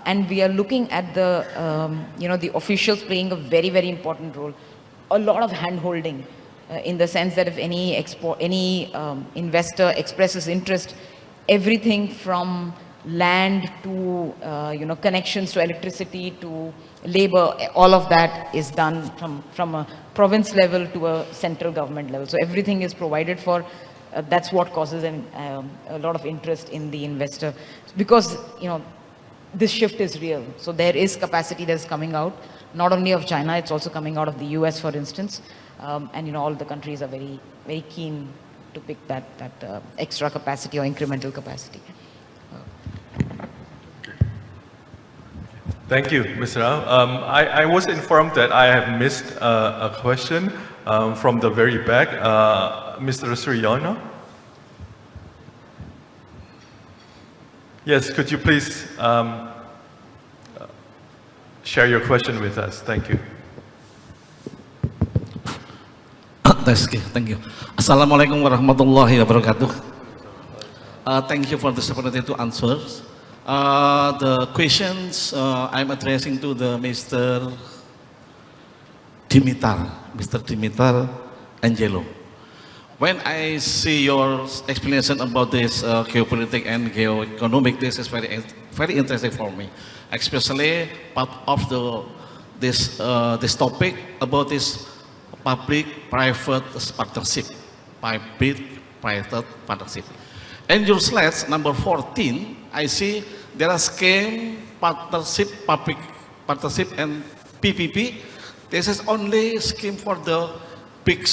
And we are looking at the officials playing a very, very important role. A lot of hand-holding in the sense that if any investor expresses interest, everything from land to connections to electricity to labor, all of that is done from a province level to a central government level. So everything is provided for. That's what causes a lot of interest in the investor, because this shift is real. So there is capacity that's coming out, not only of China, it's also coming out of the US, for instance. And all the countries are very, very keen to pick that extra capacity or incremental capacity. Thank you, Mr. Rao. I was informed that I have missed a question from the very back. Mr. Suryono? Yes, could you please share your question with us? Thank you. Thank you. Assalamualaikum warahmatullahi wabarakatuh. Thank you for this opportunity to answer. The questions I'm addressing to the Mr. Dimitar Angelo. When I see your explanation about this geopolitics and geoeconomic, this is very interesting for me, especially part of this topic about this public-private partnership. In your slides number 14, I see there are scheme, partnership, public partnership, and PPP. This is only scheme for the big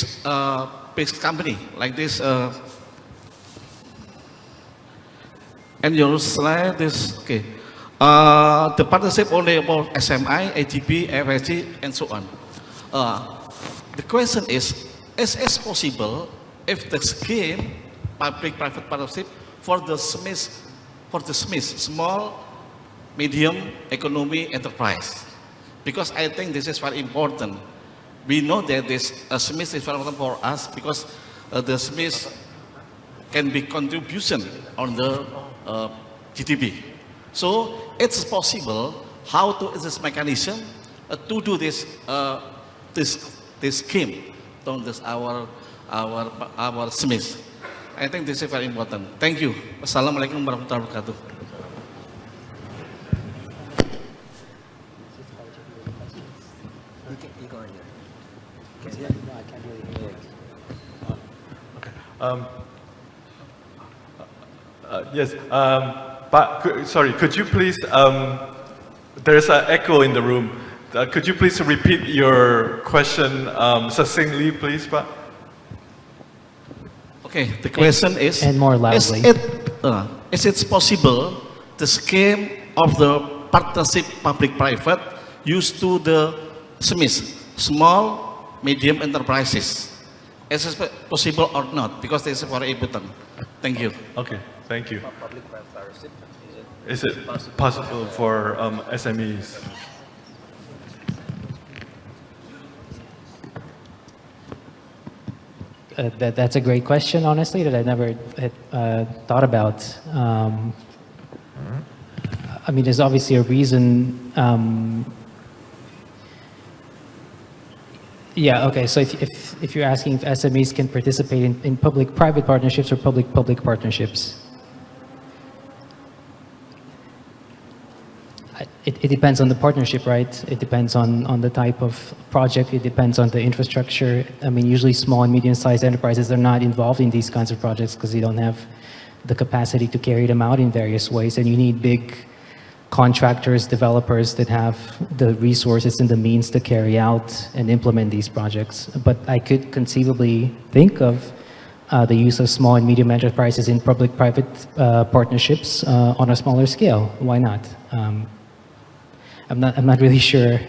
company like this. And your slide is okay. The partnership only about SMI, AGP, FSG, and so on. The question is it possible if the scheme public-private partnership for the SMEs, small, medium economy enterprise? Because I think this is very important. We know that this SMEs is very important for us because the SMEs can be contribution on the GDP. So it's possible how to use this mechanism to do this scheme on this our SMEs. I think this is very important. Thank you. Wassalamualaikum warahmatullahi wabarakatuh. Yes, but sorry, could you please, there's an echo in the room. Could you please repeat your question succinctly, please, Pak? Okay, the question is, and more loudly. Is it possible the scheme of the partnership public-private used to the SMEs, small, medium enterprises? Is it possible or not? Because this is very important. Thank you. Okay, thank you. Is it possible for SMEs? That's a great question, honestly, that I never had thought about. I mean, there's obviously a reason. Yeah, okay, so if you're asking if SMEs can participate in public-private partnerships or public-public partnerships, it depends on the partnership, right? It depends on the type of project, it depends on the infrastructure. I mean, usually small and medium-sized enterprises are not involved in these kinds of projects because they don't have the capacity to carry them out in various ways, and you need big contractors, developers that have the resources and the means to carry out and implement these projects. But I could conceivably think of the use of small and medium enterprises in public-private partnerships on a smaller scale. Why not? I'm not really sure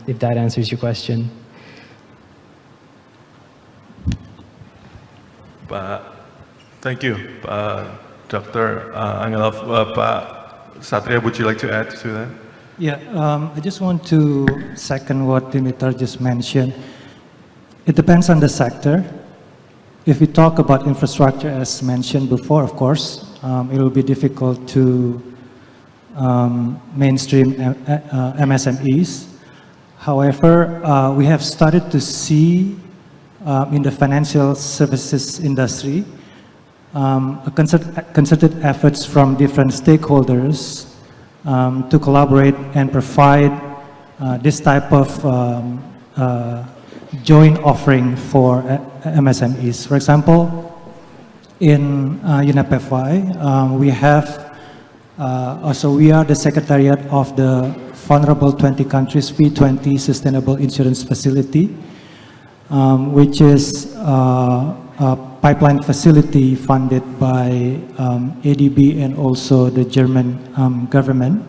if that answers your question. Thank you, Dr. Angelov. Satria, would you like to add to that? Yeah, I just want to second what Dimitar just mentioned. It depends on the sector. If we talk about infrastructure, as mentioned before, of course, it will be difficult to mainstream MSMEs. However, we have started to see in the financial services industry a concerted efforts from different stakeholders to collaborate and provide this type of joint offering for MSMEs. For example, in UNEP-FI, we have we are the secretariat of the Vulnerable 20 Countries V20 Sustainable Insurance Facility, which is a pipeline facility funded by ADB and also the German government,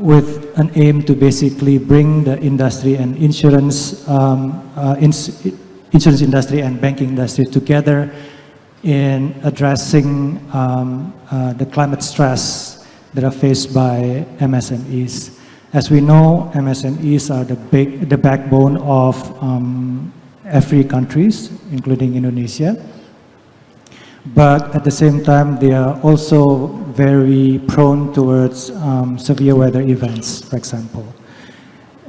with an aim to basically bring the industry and insurance industry and banking industry together in addressing the climate stress that are faced by MSMEs. As we know, MSMEs are the backbone of every countries, including Indonesia. But at the same time, they are also very prone towards severe weather events, for example.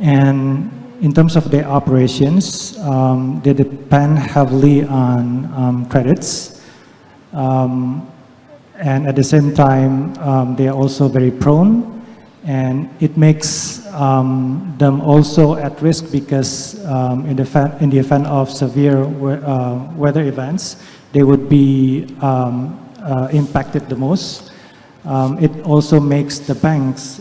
And in terms of their operations, they depend heavily on credits. And at the same time, they are also very prone. And it makes them also at risk because in the event of severe weather events, they would be impacted the most. It also makes the banks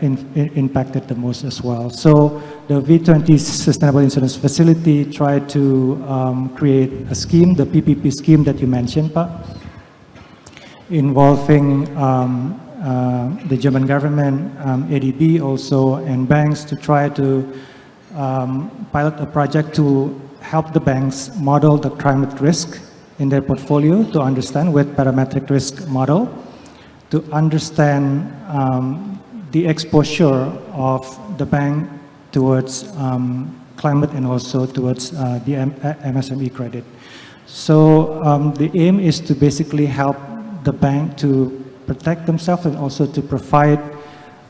impacted the most as well. So the V20 Sustainable Insurance Facility tried to create a scheme, the PPP scheme that you mentioned, Pak, involving the German government, ADB also, and banks to try to pilot a project to help the banks model the climate risk in their portfolio, to understand with parametric risk model, to understand the exposure of the bank towards climate and also towards the MSME credit. So the aim is to basically help the bank to protect themselves and also to provide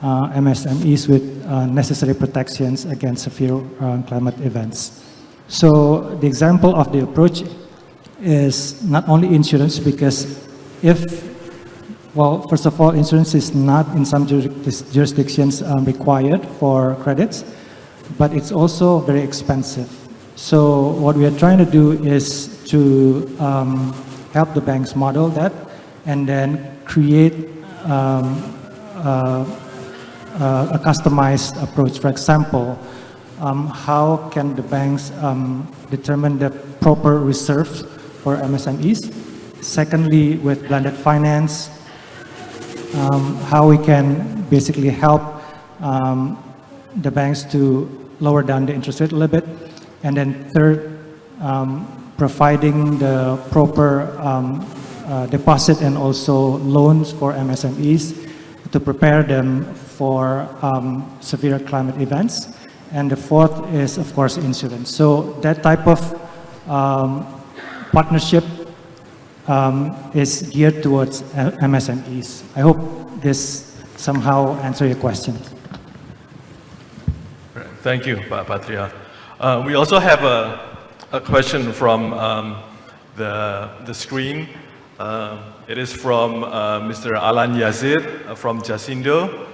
MSMEs with necessary protections against severe climate events. So the example of the approach is not only insurance, because well, first of all, insurance is not in some jurisdictions required for credits, but it's also very expensive. So what we are trying to do is to help the banks model that and then create a customized approach. For example, how can the banks determine the proper reserves for MSMEs? Secondly, with blended finance, how we can basically help the banks to lower down the interest rate a little bit. And then third, providing the proper deposit and also loans for MSMEs to prepare them for severe climate events. And the fourth is, of course, insurance. So that type of partnership is geared towards MSMEs. I hope this somehow answers your question. Thank you, Pak Patria. We also have a question from the screen. It is from Mr. Alan Yazid from Jasindo.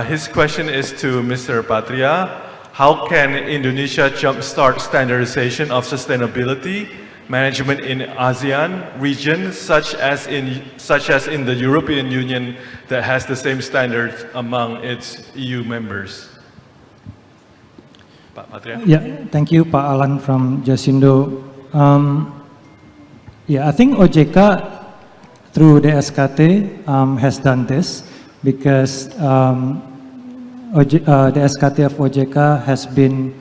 His question is to Mr. Patria. How can Indonesia jumpstart standardization of sustainability management in ASEAN region, such as in the European Union that has the same standards among its EU members? Pak Patria. Yeah, thank you, Pak Alan from Jasindo. Yeah, I think OJK through the SKT has done this because the SKT of OJK has been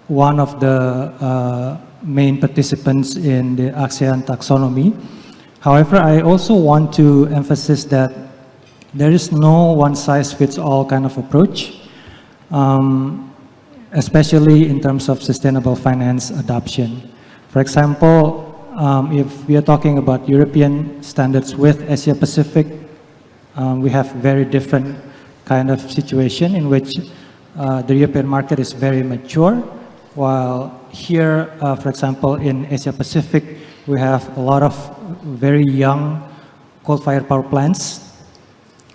one of the main participants in the ASEAN taxonomy. However, I also want to emphasize that there is no one-size-fits-all kind of approach, especially in terms of sustainable finance adoption. For example, if we are talking about European standards with Asia Pacific, we have very different kind of situation in which the European market is very mature, while here, for example, in Asia Pacific, we have a lot of very young coal-fired power plants,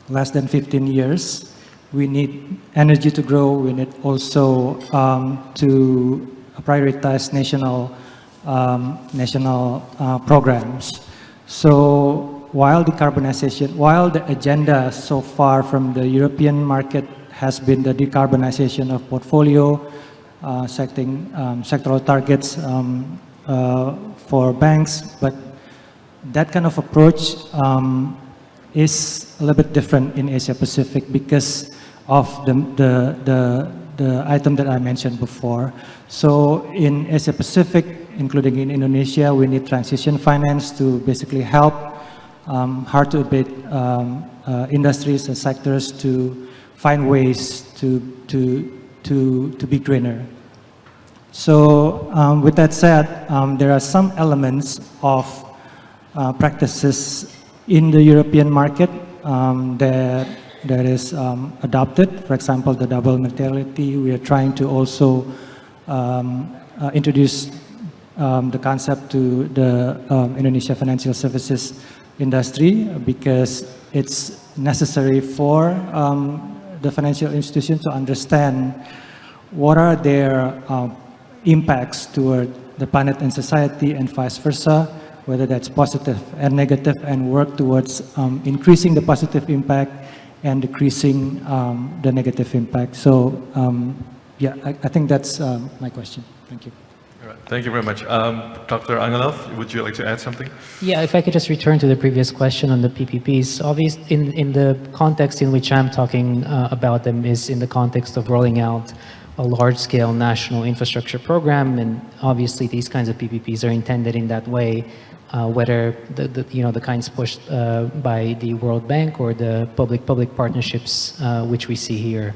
less than 15 years. We need energy to grow. We need also to prioritize national programs. So while decarbonization, while the agenda so far from the European market has been the decarbonization of portfolio, setting sectoral targets for banks, but that kind of approach is a little bit different in Asia Pacific because of the item that I mentioned before. So in Asia Pacific, including in Indonesia, we need transition finance to basically help hard to abate industries and sectors to find ways to be greener. So with that said, there are some elements of practices in the European market that is adopted. For example, the double materiality. We are trying to also introduce the concept to the Indonesia financial services industry because it's necessary for the financial institution to understand what are their impacts toward the planet and society and vice versa, whether that's positive and negative, and work towards increasing the positive impact and decreasing the negative impact. So yeah, I think that's my question. Thank you. All right. Thank you very much. Dr. Angelov, would you like to add something? Yeah, if I could just return to the previous question on the PPPs. Obviously, in the context in which I'm talking about them is in the context of rolling out a large-scale national infrastructure program, and obviously these kinds of PPPs are intended in that way, whether the kinds pushed by the World Bank or the public-public partnerships which we see here.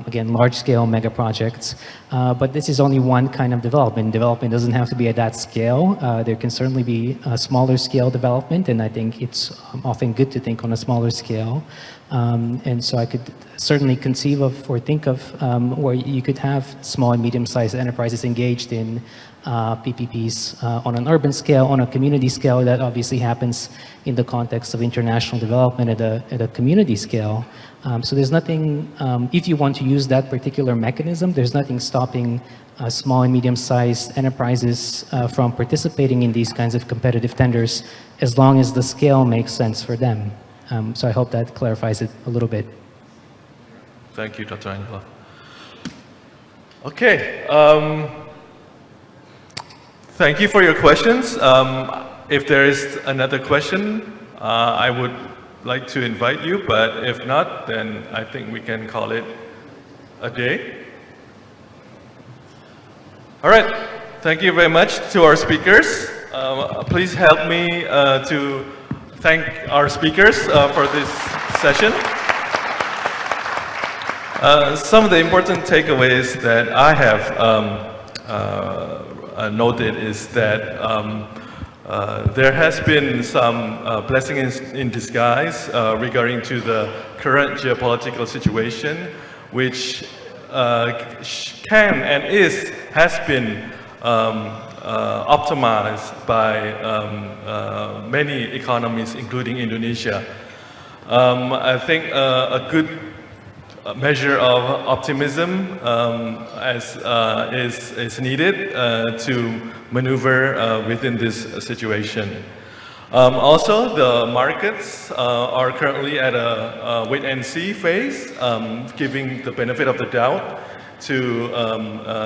Again, large-scale mega projects, but this is only one kind of development. Development doesn't have to be at that scale. There can certainly be a smaller scale development, and I think it's often good to think on a smaller scale. And so I could certainly conceive of or think of where you could have small and medium-sized enterprises engaged in PPPs on an urban scale, on a community scale. That obviously happens in the context of international development at a community scale. So there's nothing, if you want to use that particular mechanism, there's nothing stopping small and medium-sized enterprises from participating in these kinds of competitive tenders as long as the scale makes sense for them. So I hope that clarifies it a little bit. Thank you, Dr. Angelov. Okay. Thank you for your questions. If there is another question, I would like to invite you, but if not, then I think we can call it a day. All right. Thank you very much to our speakers. Please help me to thank our speakers for this session. Some of the important takeaways that I have noted is that there has been some blessing in disguise regarding to the current geopolitical situation, which can and has been optimized by many economies, including Indonesia. I think a good measure of optimism is needed to maneuver within this situation. Also, the markets are currently at a wait-and-see phase, giving the benefit of the doubt to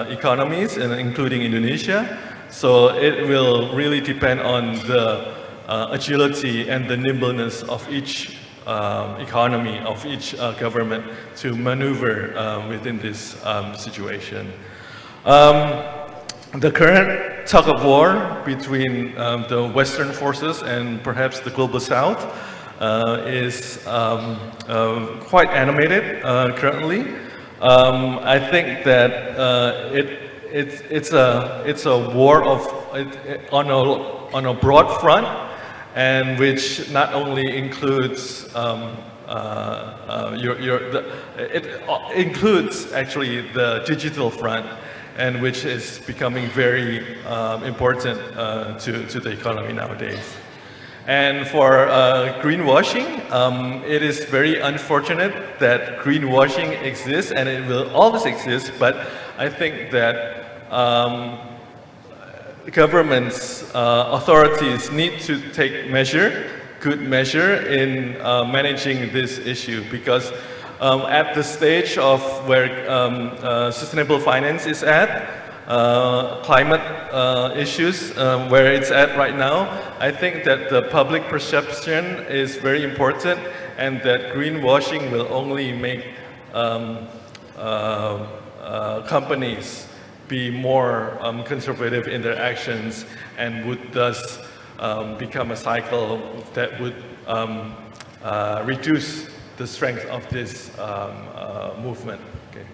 economies, including Indonesia. So it will really depend on the agility and the nimbleness of each economy of each government to maneuver within this situation. The current tug of war between the Western forces and perhaps the global South is quite animated currently. I think that it's a war on a broad front, and which not only includes it includes actually the digital front, and which is becoming very important to the economy nowadays. And for greenwashing, it is very unfortunate that greenwashing exists, and it will always exist, but I think that governments, authorities need to take good measure in managing this issue, because at the stage of where sustainable finance is at, climate issues where it's at right now, I think that the public perception is very important, and that greenwashing will only make companies be more conservative in their actions, and would thus become a cycle that would reduce the strength of this movement. Okay.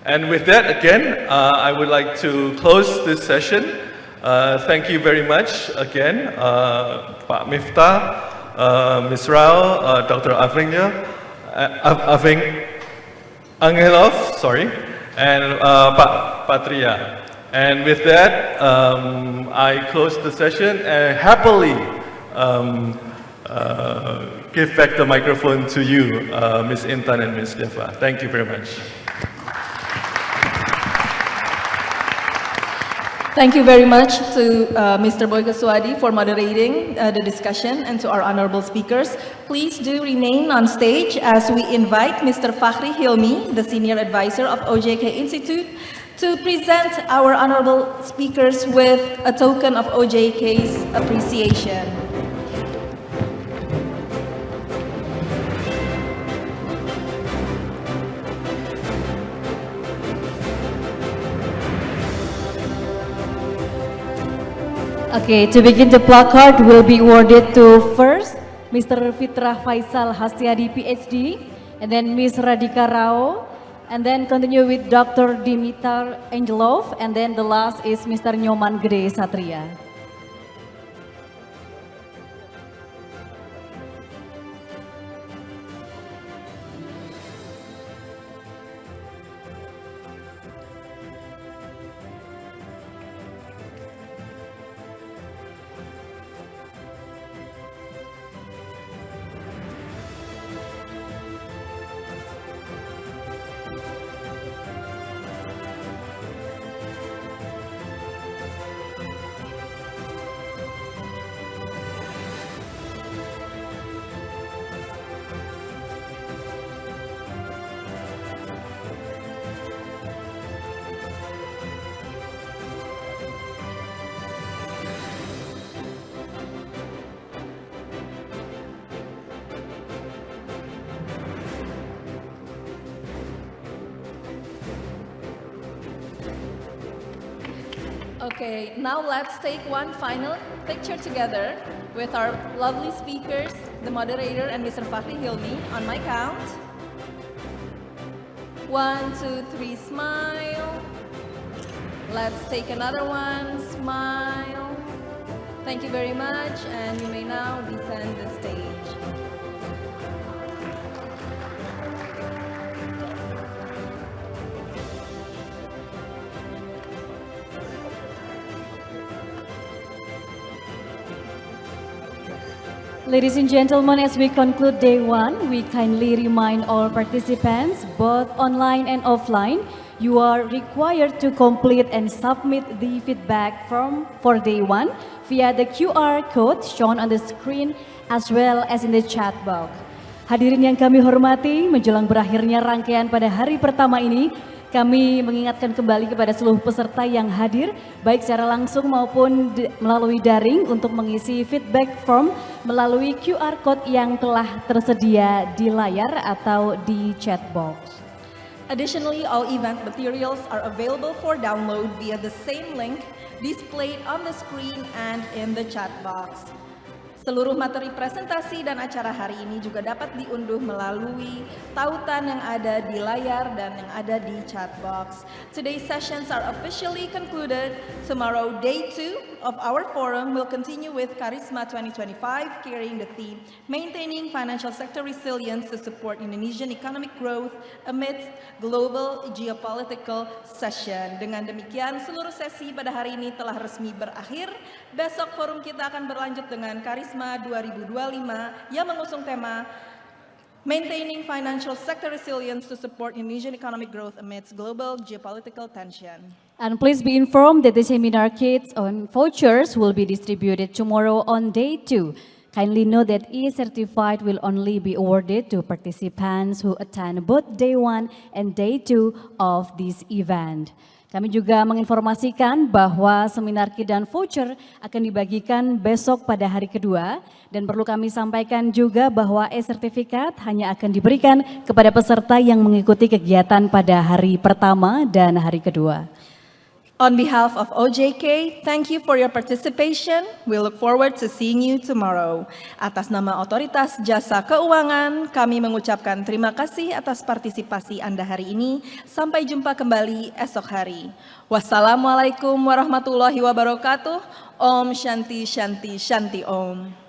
And with that, again, I would like to close this session. Thank you very much again, Pak Miftah, Ms. Rao, Dr. Angelov, sorry, and Pak Patria. And with that, I close the session and happily give back the microphone to you, Ms. Intan and Ms. Deva. Thank you very much. Thank you very much to Mr. Boyke Suadi for moderating the discussion, and to our honorable speakers. Please do remain on stage as we invite Mr. Fakhri Hilmi, the Senior Advisor of OJK Institute, to present our honorable speakers with a token of OJK's appreciation. Okay, to begin, the placard will be awarded to first Mr. Fitrah Faisal Hastiadi, PhD, and then Ms. Radhika Rao, and then continue with Dr. Dimitar Angelov, and then the last is Mr. Nyoman Gede Satria. Okay, now let's take one final picture together with our lovely speakers, the moderator and Mr. Fakhri Hilmi. On my count. 1, 2, 3, smile. Let's take another one, smile. Thank you very much, and you may now descend the stage. Ladies and gentlemen, as we conclude day one, we kindly remind all participants, both online and offline, you are required to complete and submit the feedback form for day one via the QR code shown on the screen as well as in the chat box. Hadirin yang kami hormati, menjelang berakhirnya rangkaian pada hari pertama ini, Kami mengingatkan kembali kepada seluruh peserta yang hadir, baik secara langsung maupun melalui daring, untuk mengisi feedback form melalui QR Code yang telah tersedia di layar atau di chat box. Additionally, all event materials are available for download via the same link displayed on the screen and in the chat box. Seluruh materi presentasi dan acara hari ini juga dapat diunduh melalui tautan yang ada di layar dan yang ada di chat box. Today's sessions are officially concluded. Tomorrow, day 2 of our forum will continue with Karisma 2025, carrying the theme Maintaining Financial Sector Resilience to Support Indonesian Economic Growth Amidst Global Geopolitical Session. Dengan demikian, seluruh sesi pada hari ini telah resmi berakhir. Besok forum kita akan berlanjut dengan Karisma 2025 yang mengusung tema Maintaining Financial Sector Resilience to Support Indonesian Economic Growth Amidst Global Geopolitical Tension. And please be informed that the seminar kits on vouchers will be distributed tomorrow on day 2. Kindly note that e-certified will only be awarded to participants who attend both day 1 and day 2 of this event. Kami juga menginformasikan bahwa seminar kit dan voucher akan dibagikan besok pada hari kedua, dan perlu kami sampaikan juga bahwa e-sertifikat hanya akan diberikan kepada peserta yang mengikuti kegiatan pada hari pertama dan hari kedua. On behalf of OJK, thank you for your participation. We look forward to seeing you tomorrow. Atas nama Otoritas Jasa Keuangan, kami mengucapkan terima kasih atas partisipasi Anda hari ini. Sampai jumpa kembali esok hari. Wassalamualaikum warahmatullahi wabarakatuh. Om Shanti Shanti Shanti Om.